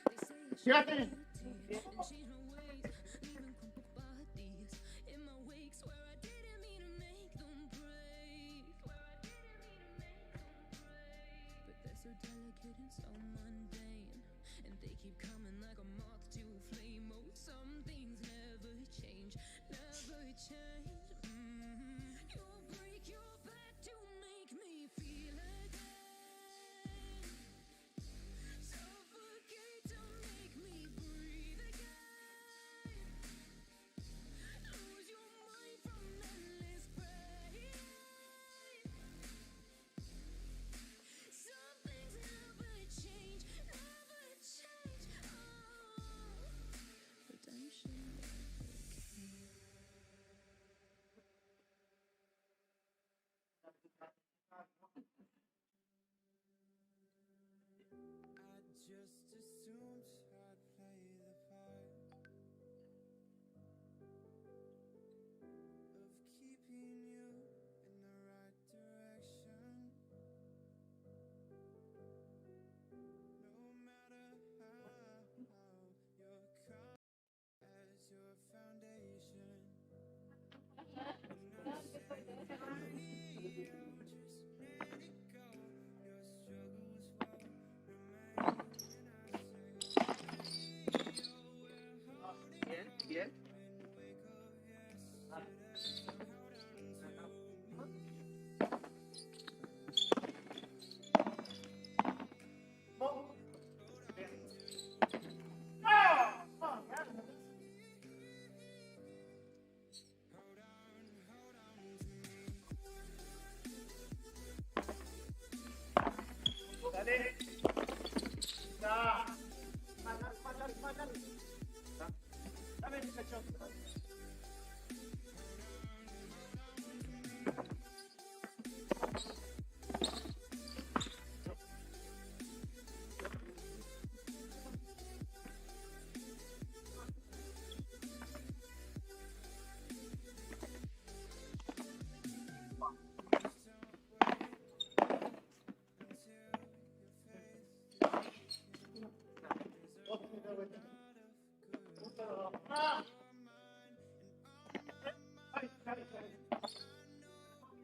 They say I should Llévate. and change my ways, leaving crumpled bodies in my wake. Swear I didn't mean to make them break. But they're so delicate and so mundane, and they keep coming like a moth to a flame. Oh, some things never change, never change. You'll break your back to make me feel again. Suffocate to make me breathe again. Lose your mind from endless pain. Some things never change, never change. Oh, redemption never came. I just assumed I'd play the part of keeping you in the right direction. No matter how you're calm as your foundation. And I say, hey, yo, just let it go. Your struggles will remain. Bien, bien. Dale. Ya. Mándale. Dame el muchacho.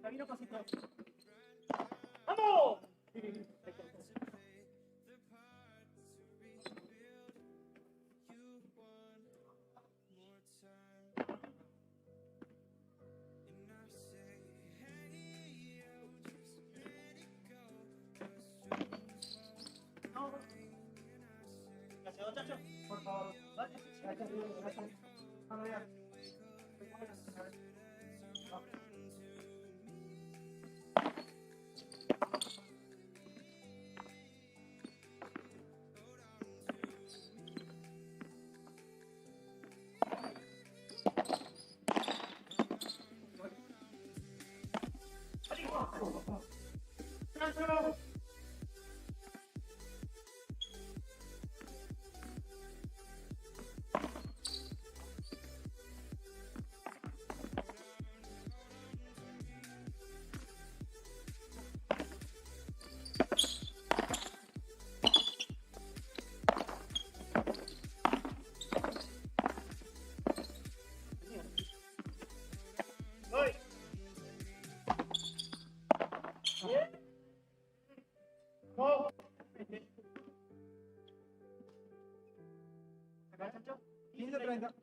Camino pasito. ¡Vamos! Gracias, muchacho. Por favor. Vale. Gracias, gracias. Vamos allá. Acá, Chancho. 15:30.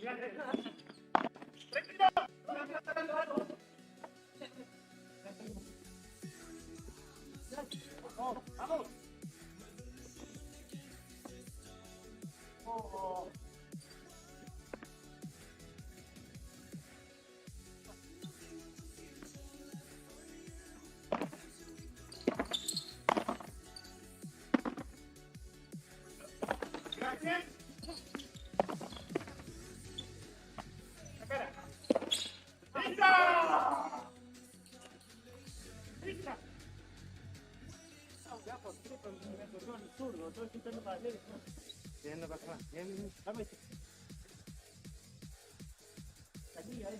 Dale, dale. Fíjate. Vamos, vamos. Oh. Gracias. Espera. ¡Lista! ¡Lista! Bien, no pasa nada. Bien, Dame. Aquí, ahí.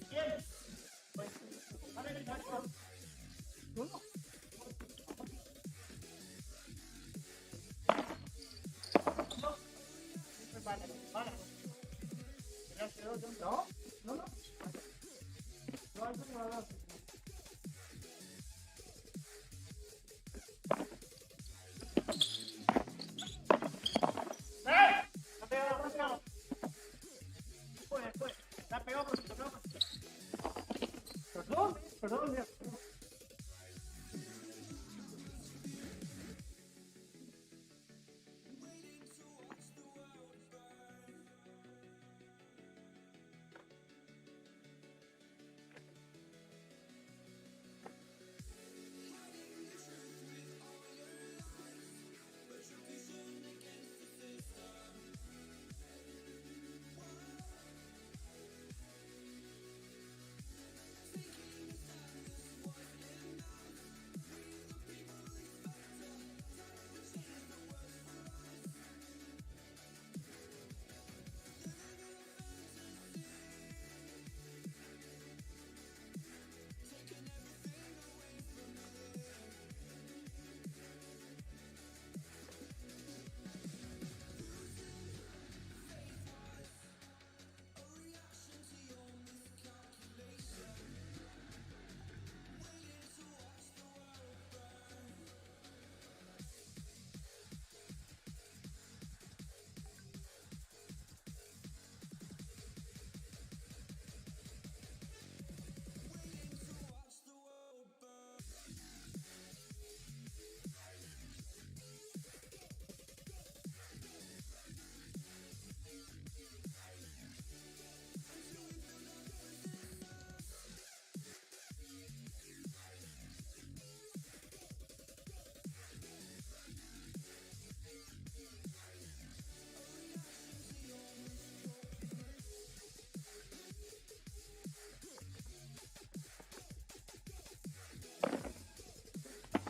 Bien. Dale, Chancho. Vale, vale. No, no, no. No, eso no lo hace. ¡Eh! ¡La pegado, la pegado! Después. La pegado, la pegado. Perdón, ya.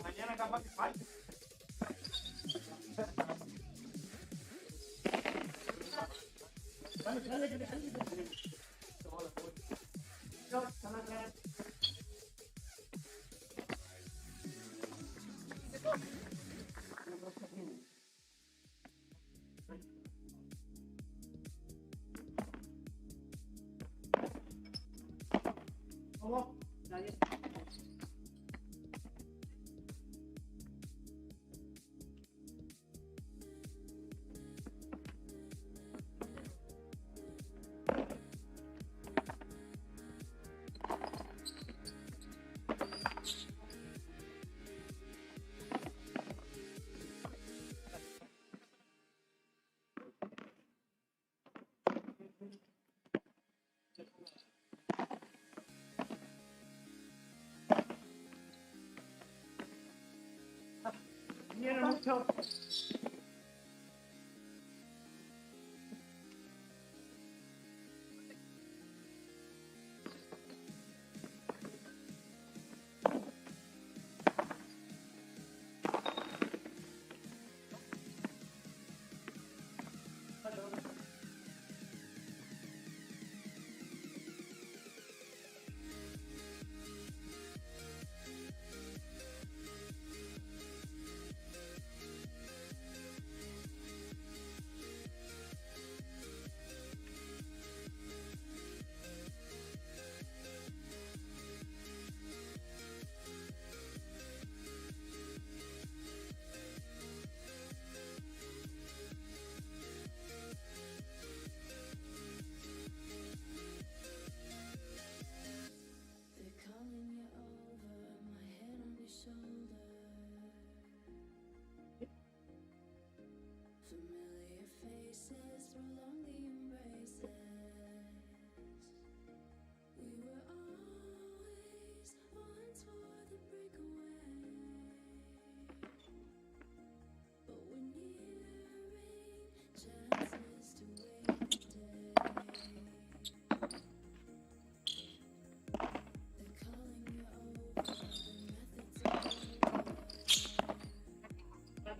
Mañana capaz que falte. Dale. No, dale. Vamos. Nadie. Viene mucho.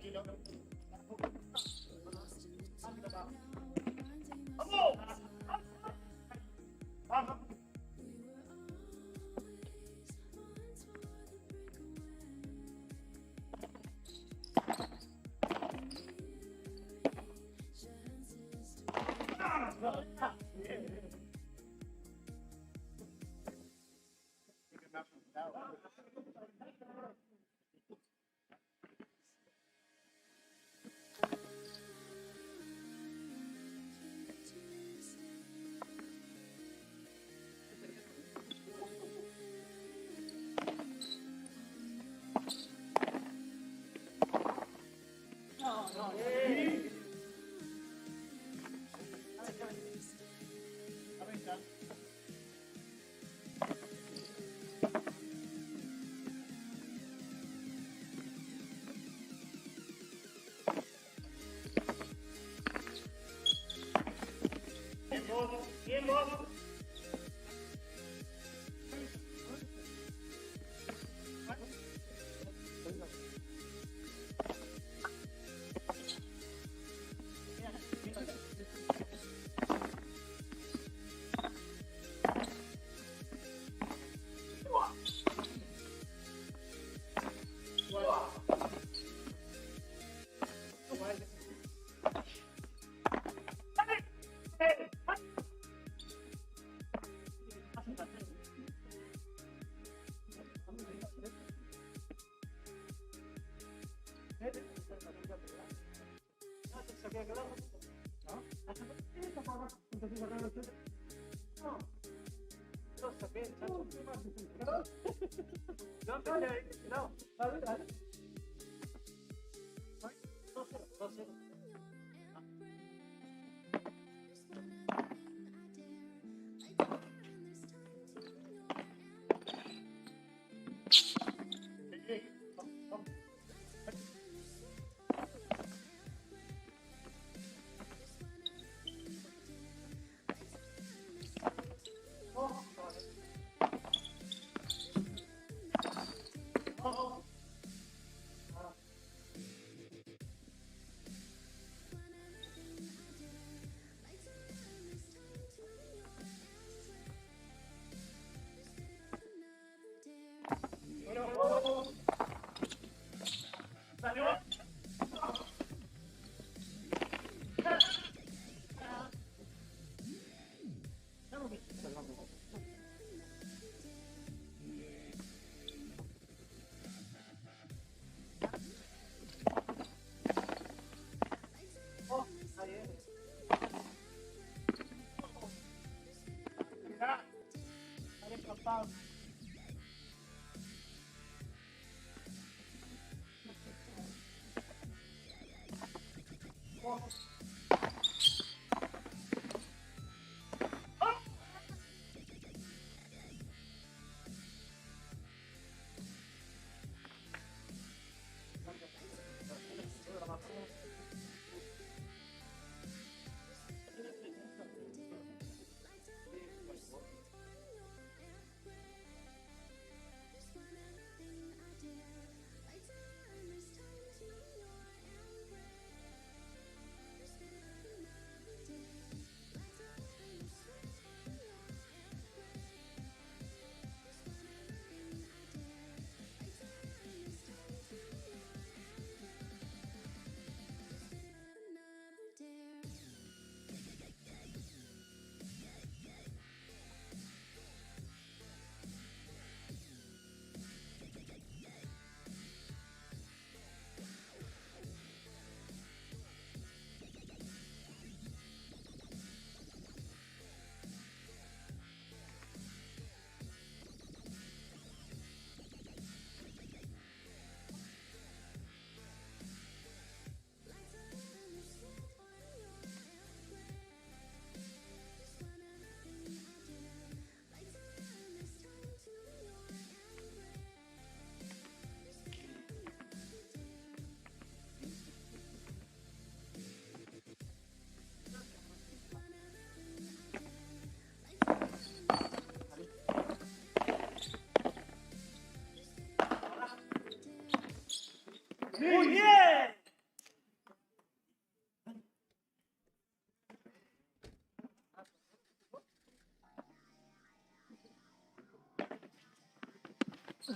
Game over.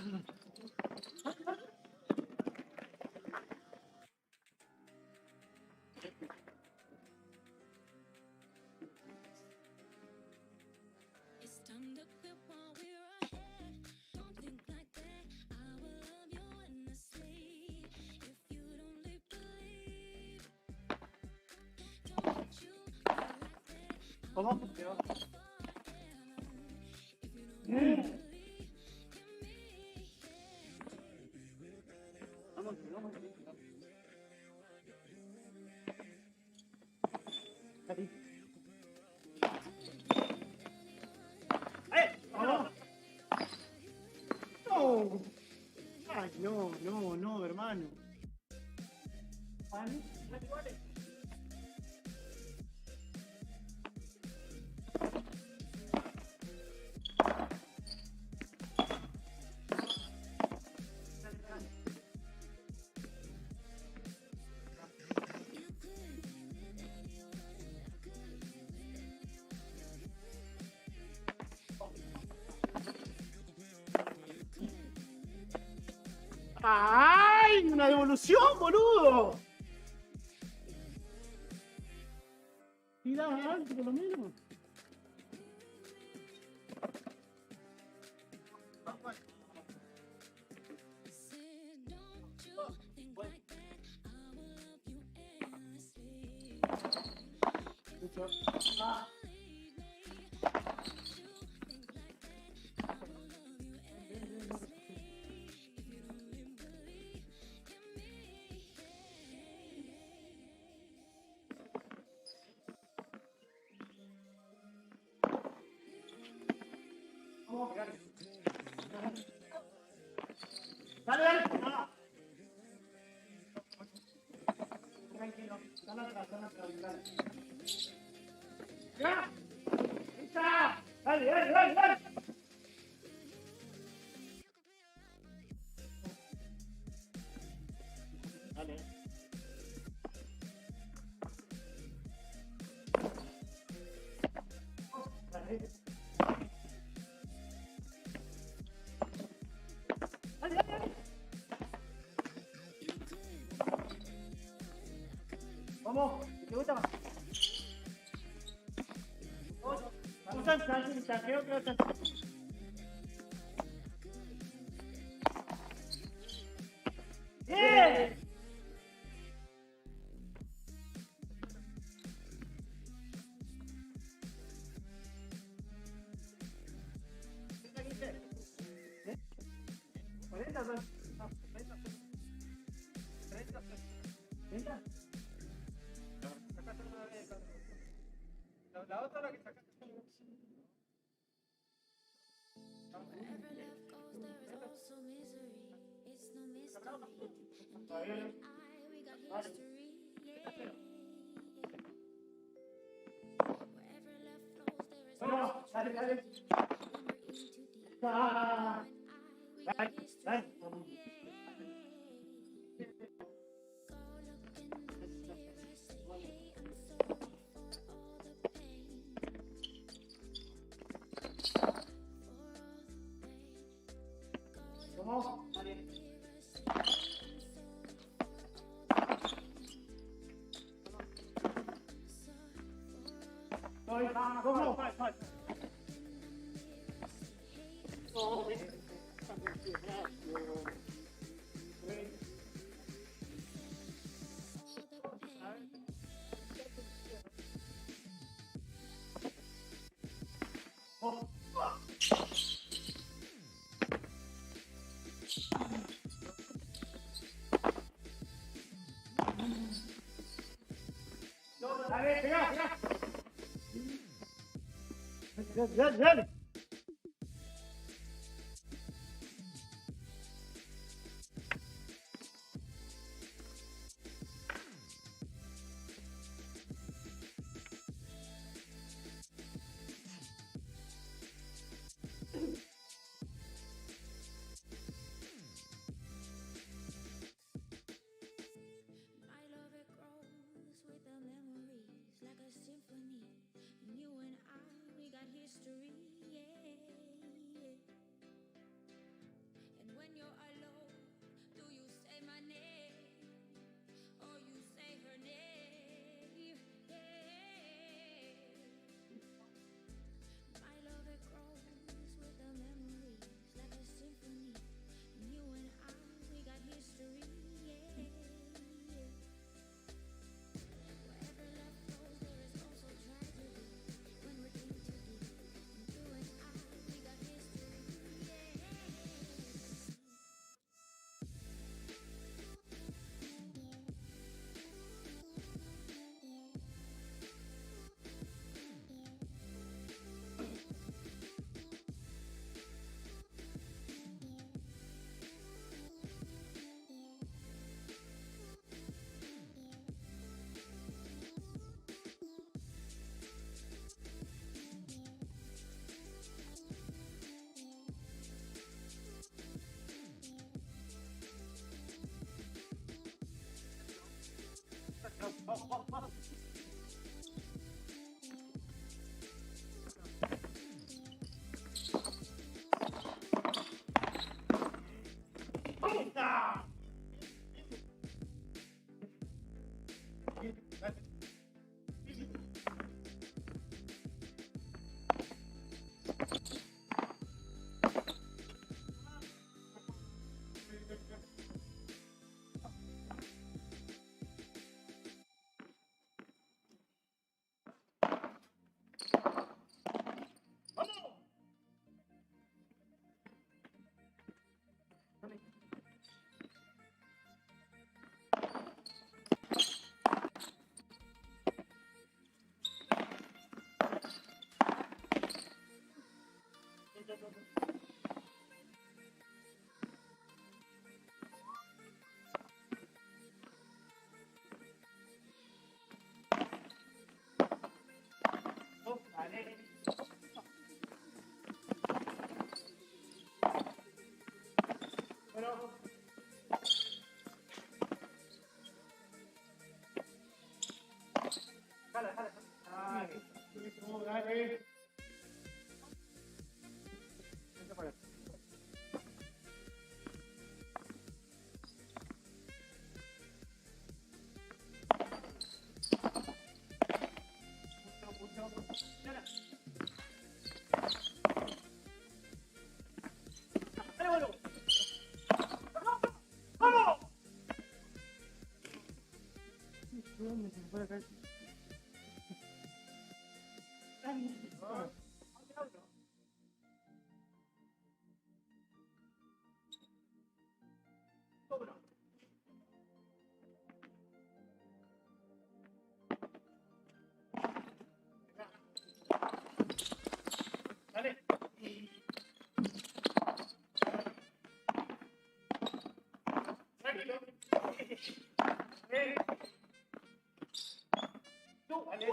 It's time to quit while we're ahead. Don't think like that. I will love you endlessly. If you only believe, don't you feel like that? ¿Cómo? Vamos, vamos. Ahí. ¡Vamos! ¡No! ¡Ay, no, no, no, hermano! Vale. ¡Ay! ¡Una devolución, boludo! Tira alto, por lo menos. Said, don't you think like that? I will love you endlessly. Dale, dale. Ah. Tranquilo. Dale atrás, dale. ¡Ya! ¡Está! ¡Dale, dale, dale, dale! Dale. Dale. Dale, dale, dale. Vamos, ¿te gusta más? Usan salsa, creo que usan salsa. ¡Bien! La otra la que sacaste. Wherever love goes, there is also misery. It's no mystery. And you and I, we got history. Yeah. Wherever love flows, there is Bueno, also dale, dale. when we're in too deep. Ah, You and I, we got dale, history. dale. Go look in the mirror, say, hey, I'm sorry for all the pain. For all the pain. ¿Cómo? Dale. Voy, vamos. Dale, pega, pega. Dale, dale, dale. My love, it grows with the memories like a symphony. And you and I, we got history, yeah. And when Vamos, dale. Vente para allá. Dale, bueno. ¡Vamos! Dale. Tranquilo. Tú, dale.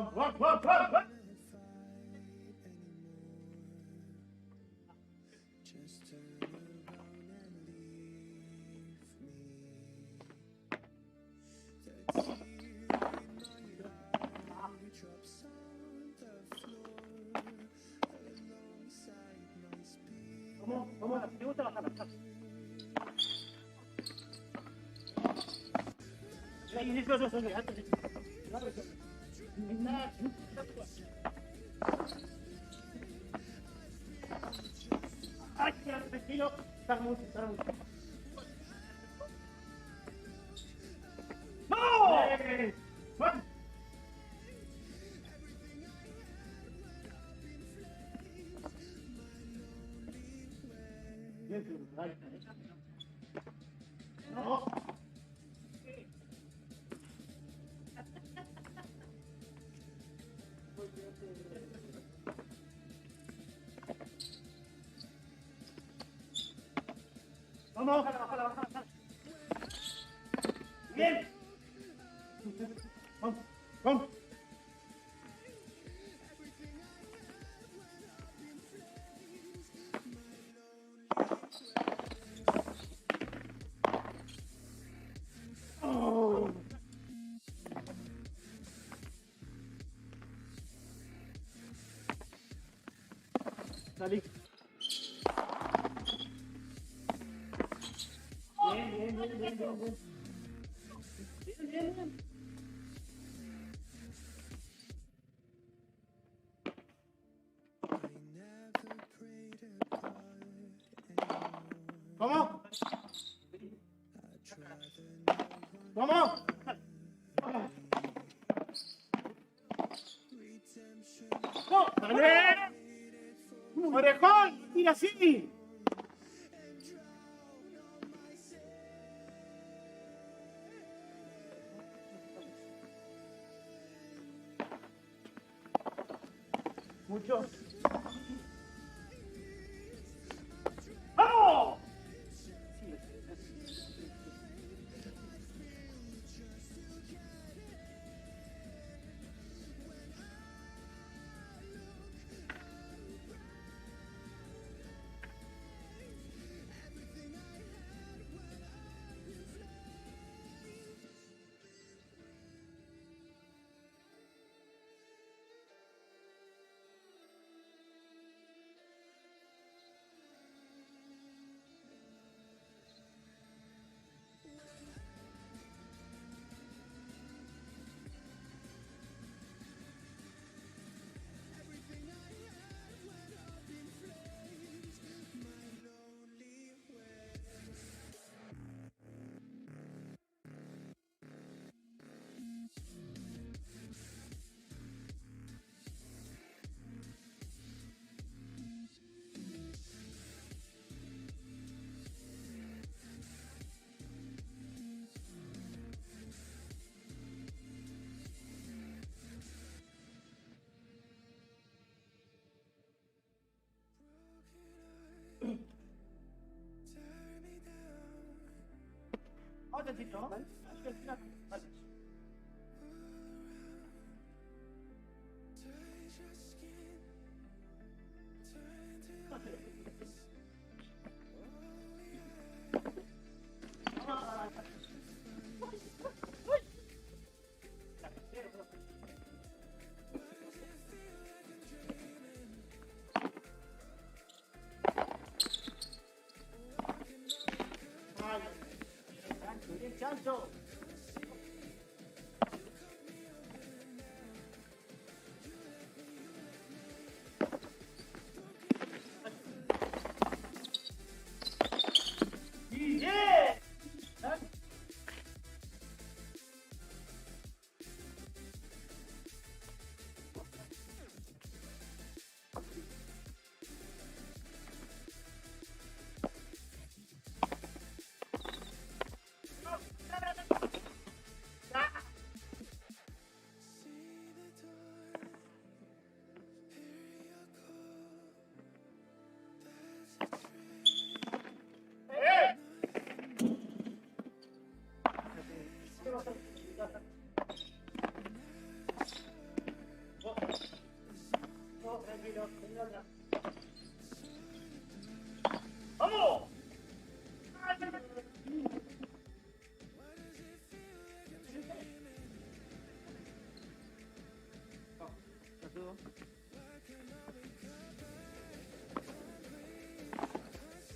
fight just turn around and leave me. The tear in my eye drops on the floor alongside my speed. vamos, pregunta bajada. Ahí, listo, listo, listo, antes. Ay, tranquilo, estamos. ¡No! No. Vamos. Bien. Vamos. Oh. Salí. Bien. ¿Cómo? ¿Cómo? ¡No! ¡Dale! ¡Orejón! ¡Tira así! Mucho. ¡Vamos! Otro sitio, ¿no? Vale. Bien, chancho.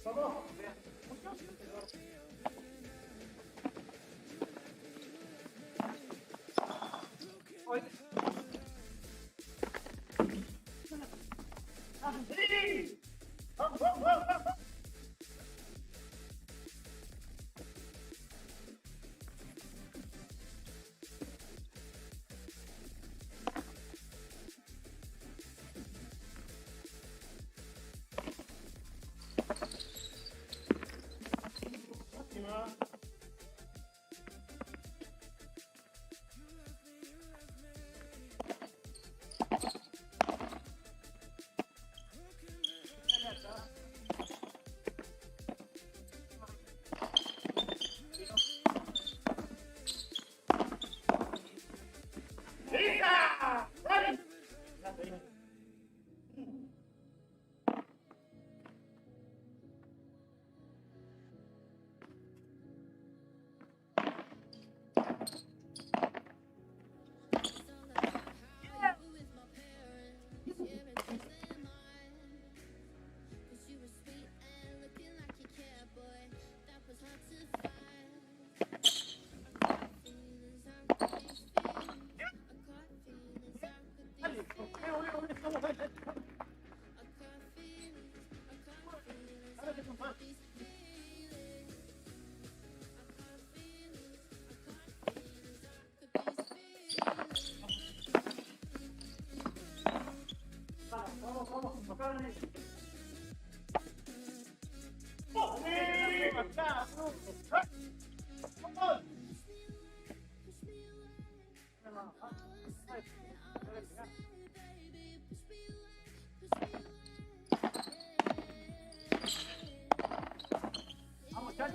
Vamos.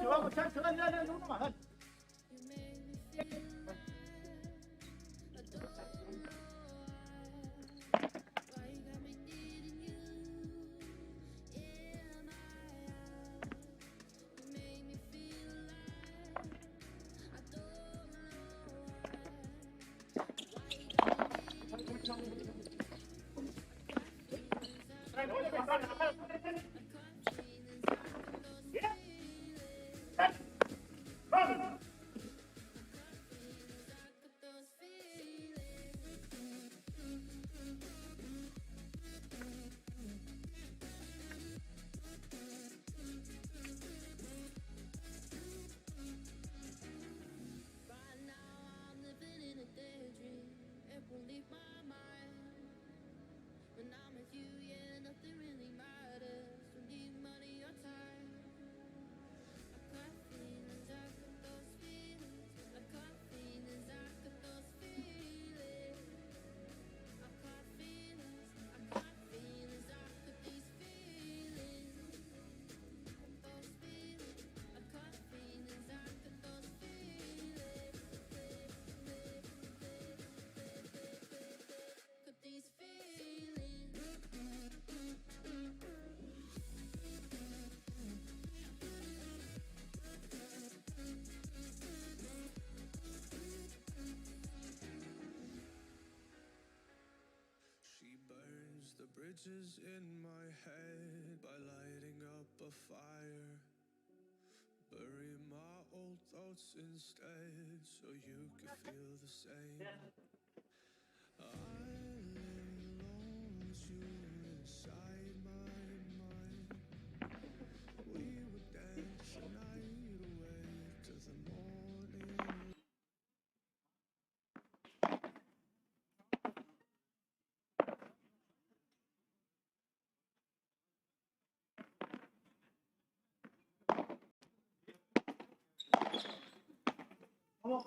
Vamos, Chacho, dale, dale, uno más, dale. She burns the bridges in my head by lighting up a fire. Bury my old thoughts instead so you could feel the same. I lay alone with you inside my mind. We would dance the night away to the morning. Vamos.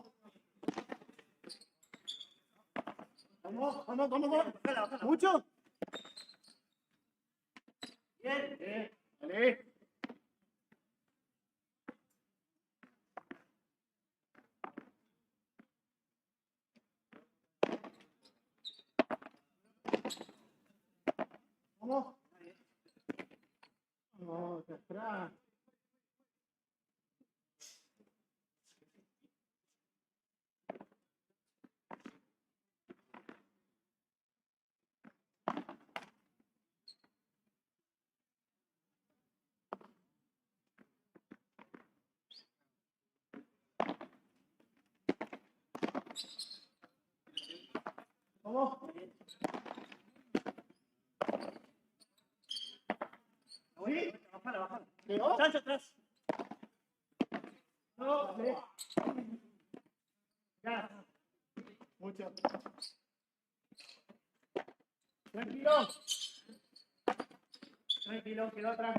¿Mucho? Bien. Dale. Vamos. Vamos, atrás. Vamos. Sí. Bájala, bájala. ¿Llegó? Chancho atrás. No, dale. Ya. Mucho. Tranquilo. Tranquilo, quedó atrás.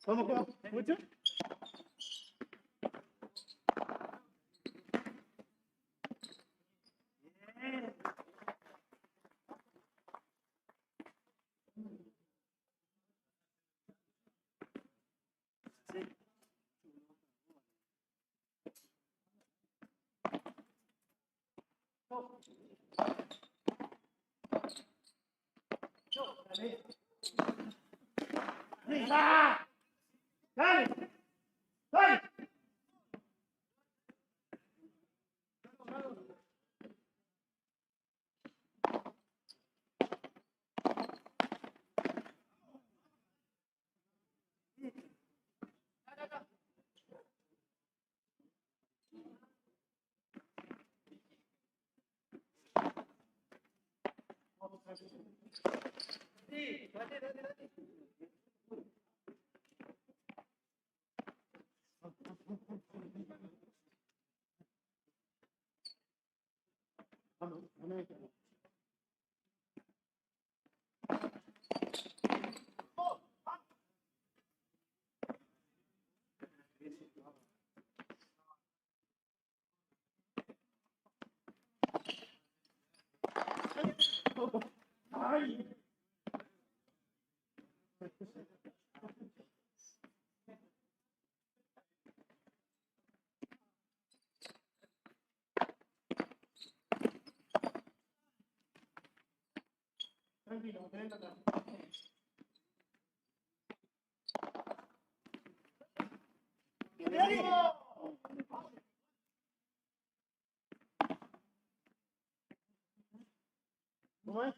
¿Cómo? ¿Mucho? ¡Lisa! ¡Dale! ¡Dale! Sí, dale, dale, dale. Vamos, vamos. ¡Ay! Tranquilo, ven acá. ¿Cómo es?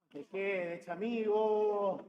Que quede, chamigo.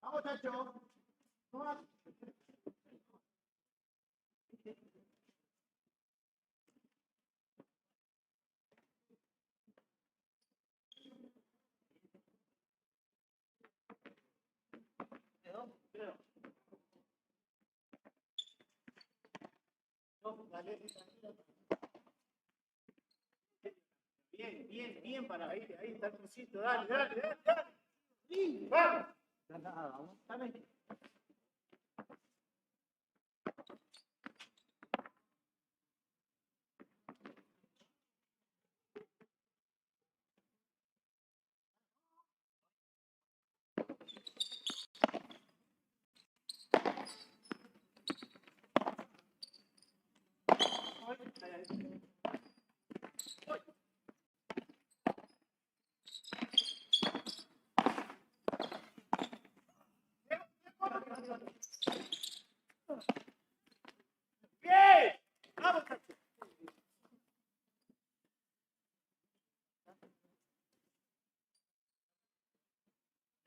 Vamos, Chacho. Vamos. ¿Quedó? Creo. No, dale, tranquilo. Bien, bien, bien para ahí, ahí está el cosito. Dale, dale, dale, dale. Sí, vamos. Nada, vamos. Dame.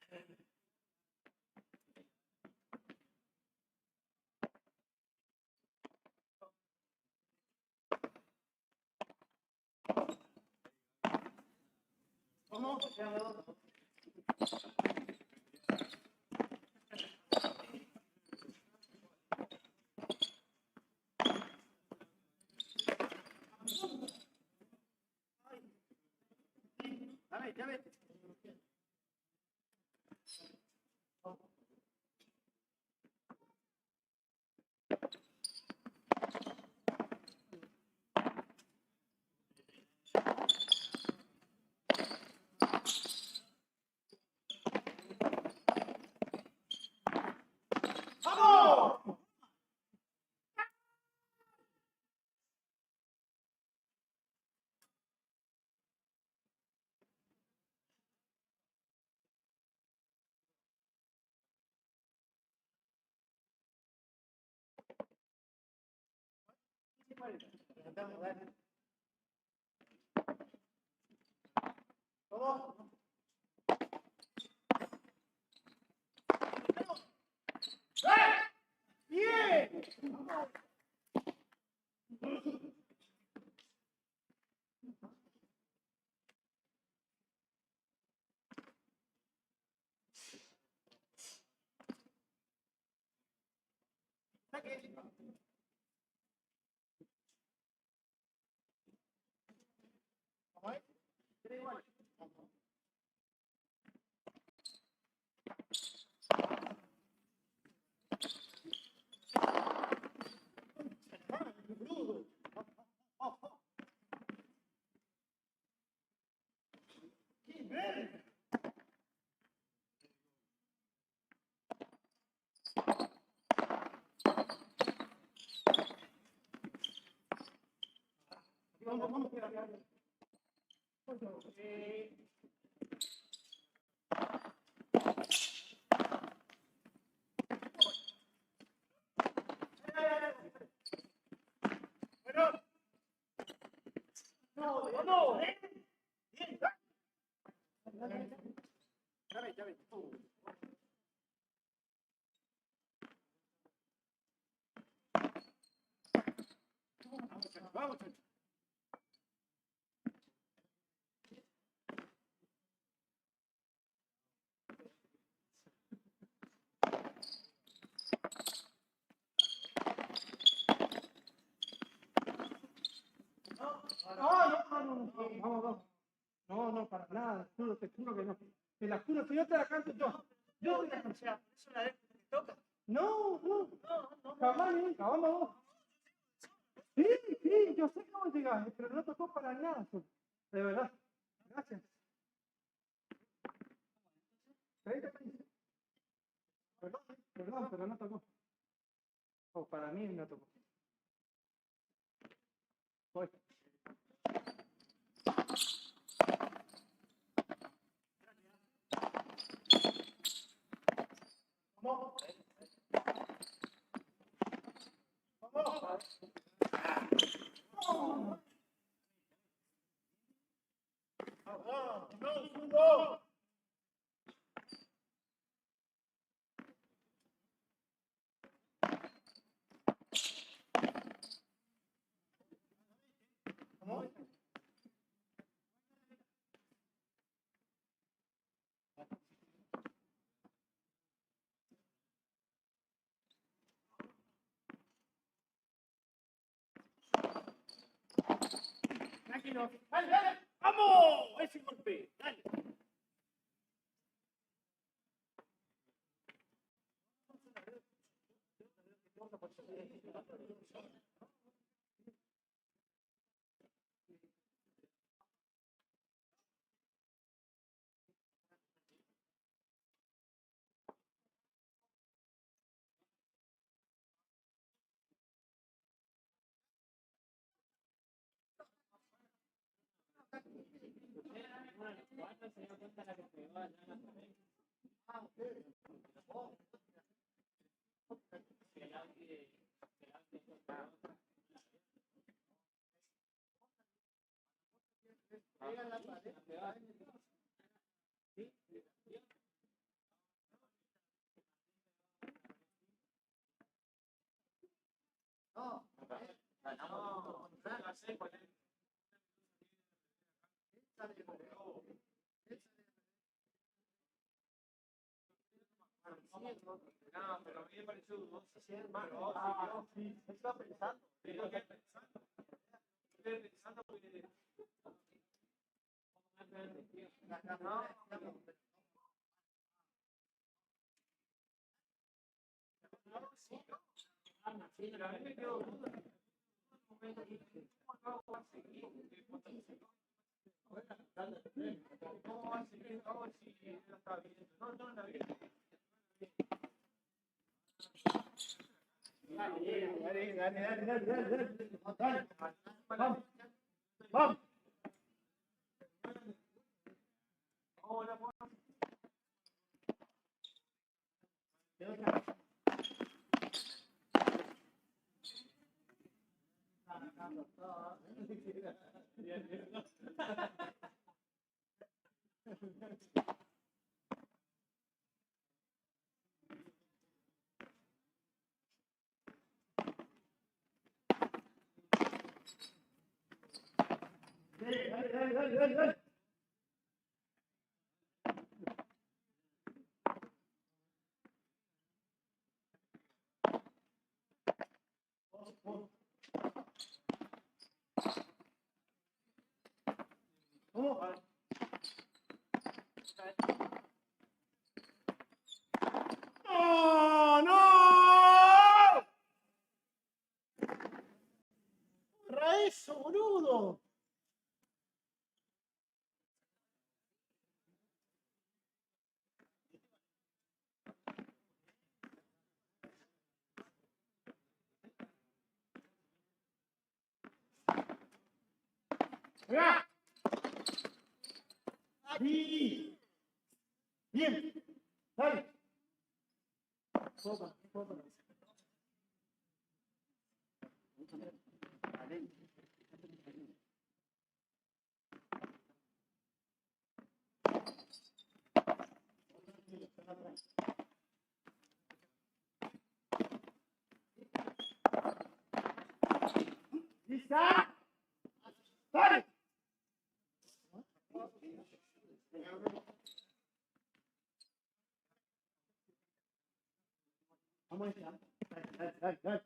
¿Cómo? Dame, dame. ¡Vamos! ¿Cómo? ¡Bien! Vamos. Bueno. No, vamos. Bien. Ya ves. Vamos. No, no, para nada, te juro que no. Te la juro, si yo te la canto yo. Yo te la canto. O sea, eso la vez que te toca. No, No. jamás nunca, vamos. Sí, yo sé que vos llegás, pero no tocó para nada, de verdad. Gracias. 30, 30. Perdón, pero no tocó. O para mí no tocó. Voy. Vamos. No. ¿Cómo? Tranquilo. Dale. ¡Vamos! Ese golpe. Dale. No, la sé cuál es. No, pero a mí me pareció dudoso. Sí, hermano. Sí, estaba pensando. Estoy pensando. Estoy pensando porque. No, pero a mí me quedó duda. ¿Cómo va a seguir? ¿Cómo va a seguir? ¿Cómo si él la está viendo? No, no la vi. Dale, dale, dale, dale, dale. Dale. Vamos, vamos. Hola, Dale, dale, dale, dale, dale, dale. ¿Cómo? ¡No, no! ¡Borra eso, boludo! ¡Mirá! ¡Ahí! Bien. Dale. Sopa, sopa. ¿Lista? ¡Dale! Vamos a entrar. Dale, dale, dale, dale.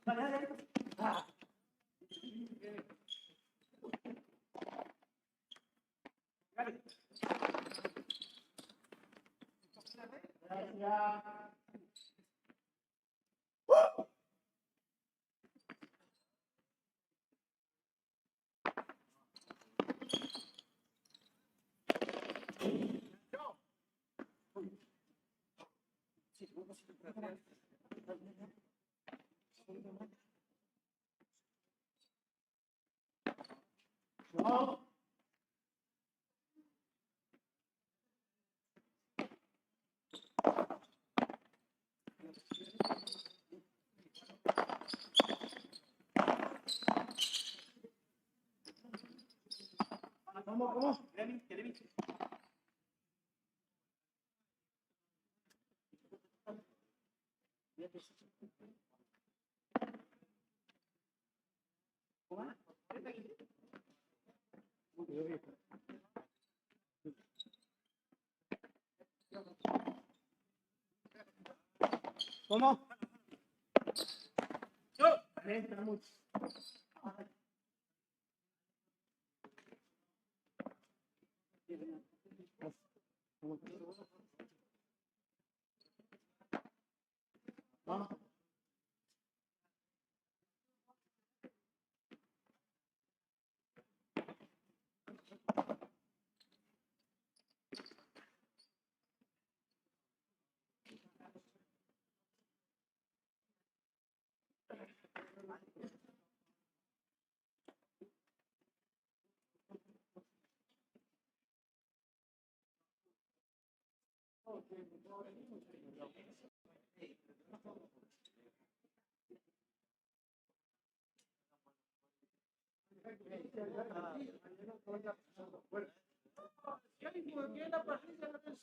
Dale, dale, dale. Ah. Dale. Gracias. No. ¿Cómo, cómo? ¿Cómo? Me entra mucho. Vamos. ¿Qué la parrilla no es?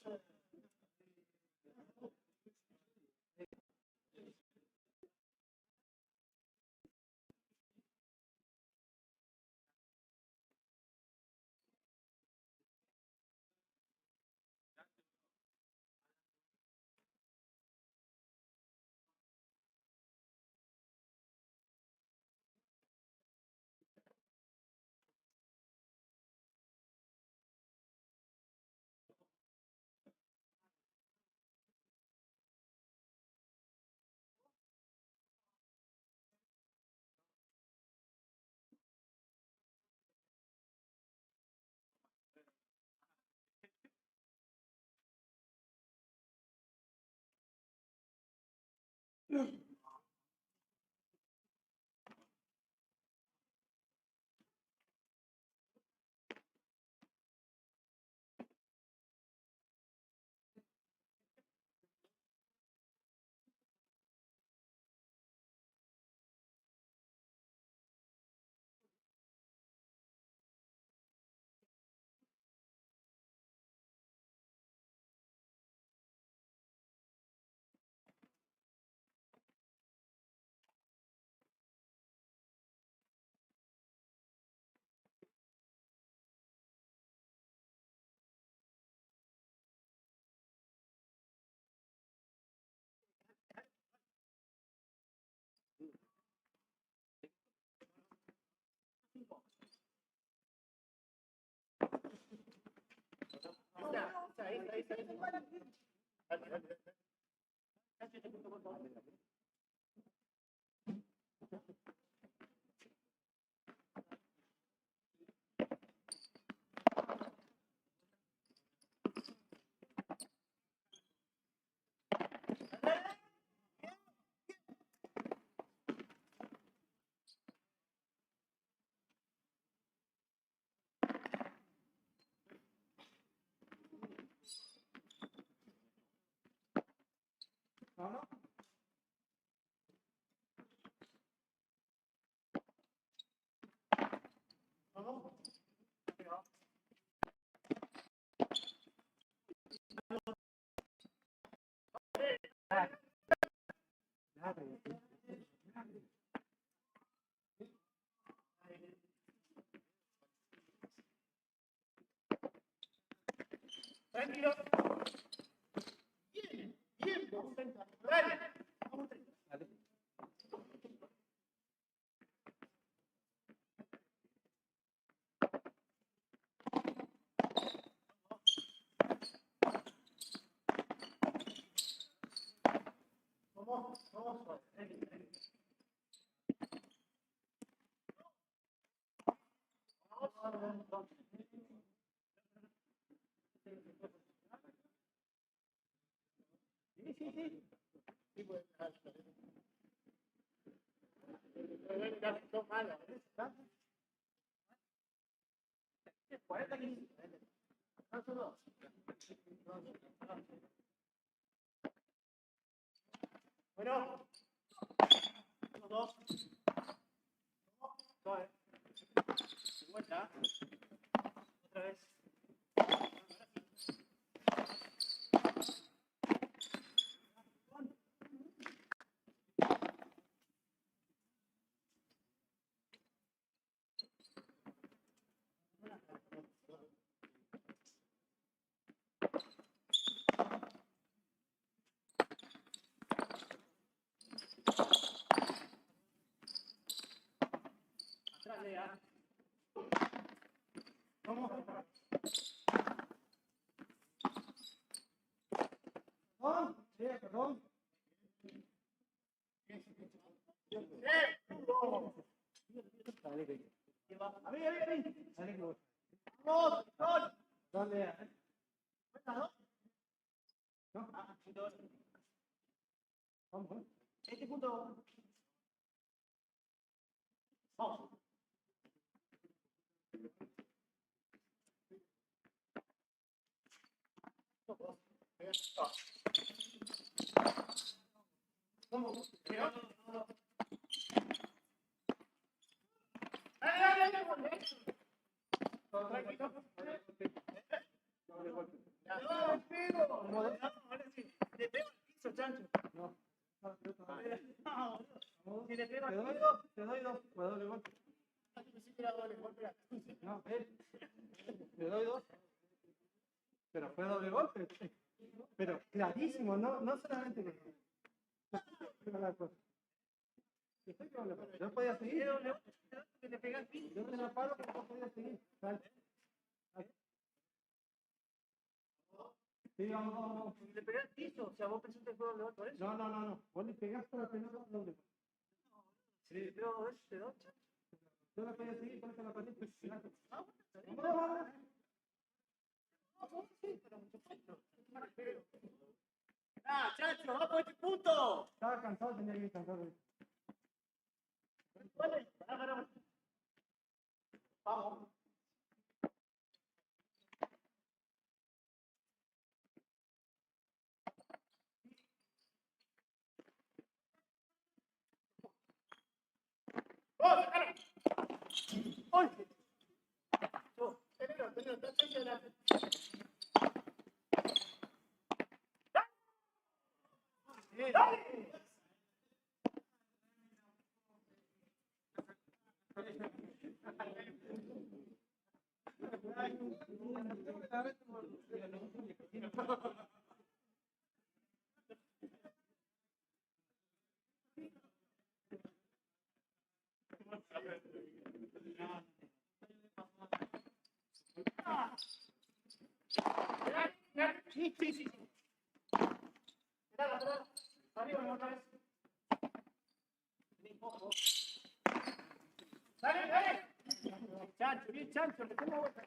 Tranquilo. Bien, bien. Dale. Vamos. Sí. Sí, pues, no malo. 40 15. No, solo. Bueno. Dos. Dos. Vuelta. Otra vez. Atrás, Lea. Vamos. Perdón. A ver. Vamos. ¿Dónde? ¿No? Vamos. Este punto. Vamos. Vamos. Le pego al piso, chancho. No. Si le pego al piso, Te doy dos. ¿Puedo doble golpe? No, te doy dos. Pero fue doble golpe. Pero clarísimo, no solamente que. Yo podía seguir. que le pega al piso. Yo te la paro, pero no podía seguir. Dale. Sí, vamos. Le pegué al piso, o sea, vos pensaste que fue doble golpe por eso. No. Vos le pegaste a la pelota doble golpe. Sí, pero es de dos. Yo la podía seguir, por eso la perdiste. Sí, pero mucho Ah, Chacho, va por este punto. Estaba cansado, tenía bien cansado. Vale, para. Vamos. ¡Oh, cara! ¡Ay! Tenelo, está adelante. ¡Dale! Sí, sí, sí. Dale. Arriba, otra vez. Dale. Chancho, bien chancho, le hacemos vuelta.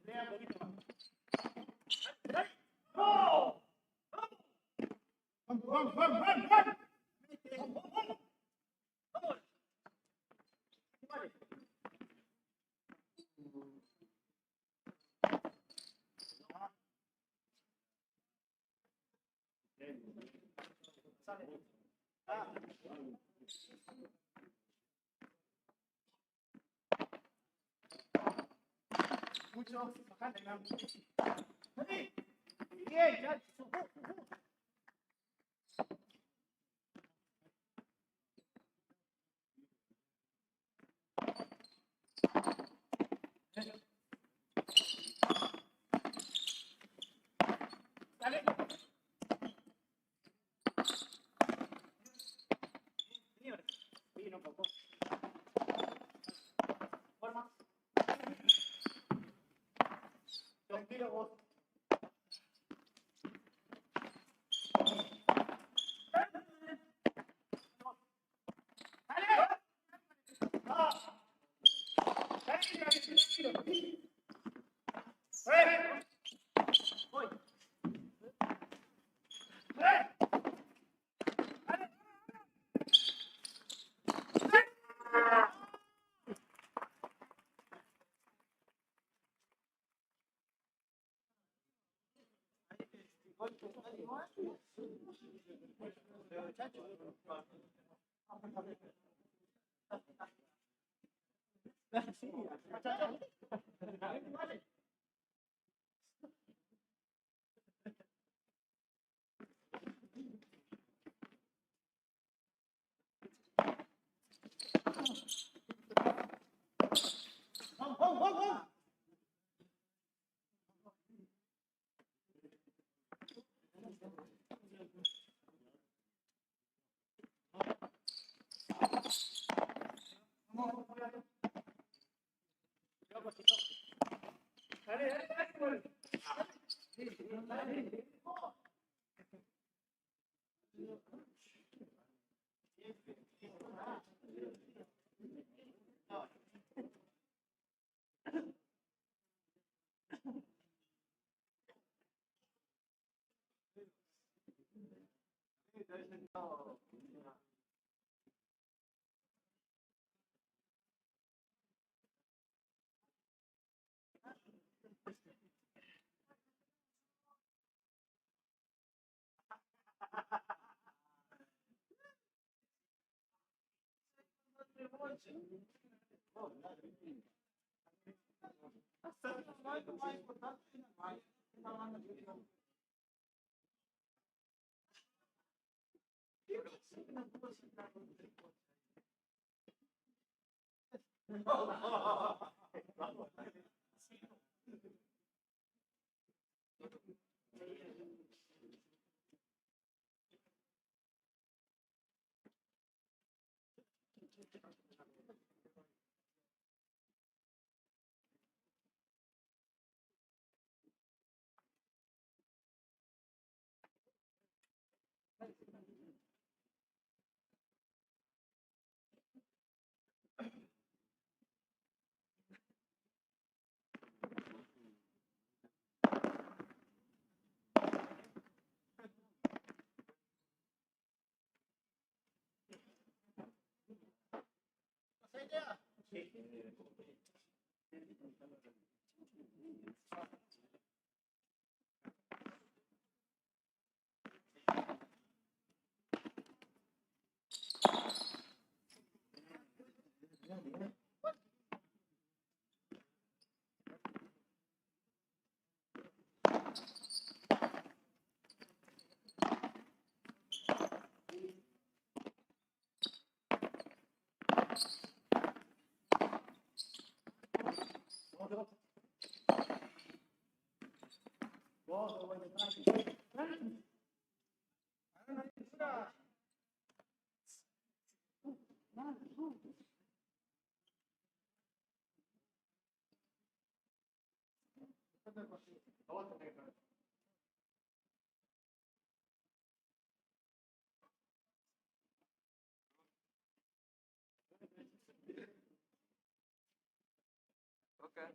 Lea un poquito más. ¡Dale! ¡No! ¡Vamos! Vale. Sale. Ah. Mucho, bajante, ¿no? ¡Dale! Bien, Chacho. Dale. Señor, vino un poco. Forma. Tranquilo vos. ¡Dale! ¡Ah! Tranquilo. Voy. Vamos. Dale. Okay.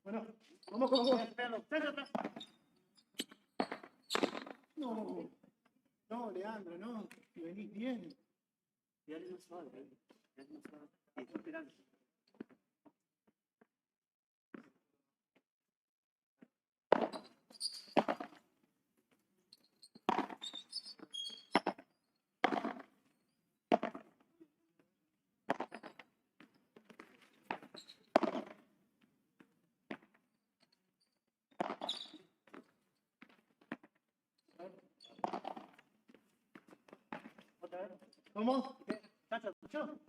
Bueno, vamos. No, no, Leandro, no. Si venís bien. Dale más suave, dale más suave. Y está esperando. ¿Cómo? ¿Chacho? ¿Chacho?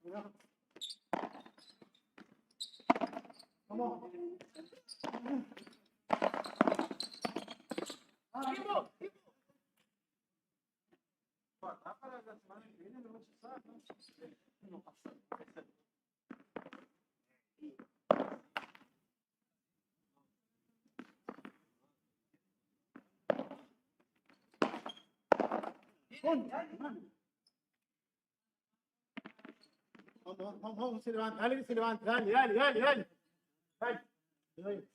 Mira. ¿Cómo? ¡Vamos! ¿Cómo? Para la semana que viene no se sabe, ¿no? No pasa. Vamos, se levanta, dale, se levanta, dale. Dale.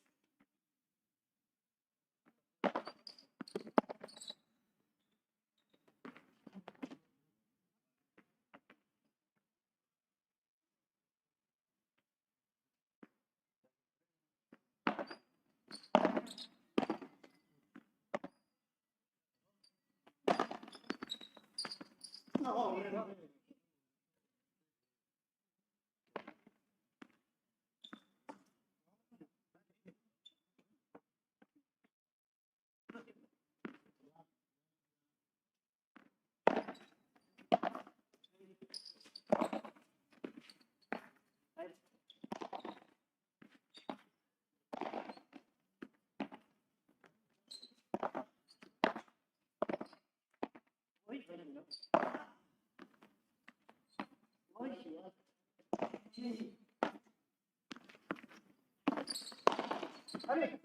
Uy, pero no. Uy, sí. ¡Dale!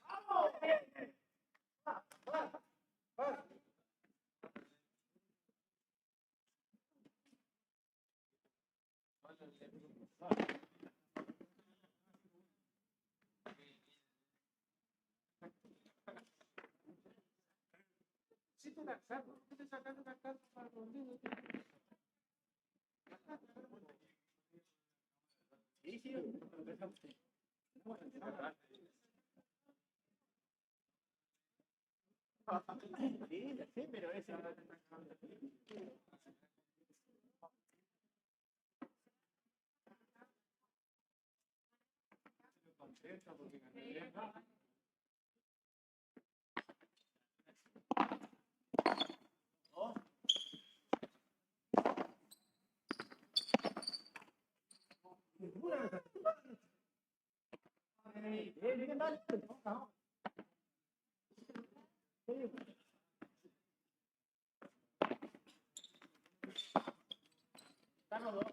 ¡Vamos! ¡Va! ¡Va! ¡Va! Sí, te la saco. ¿Qué te sacando una carta para dormir? Sí, sí. Sí, sí, pero ese. ¡Vamos!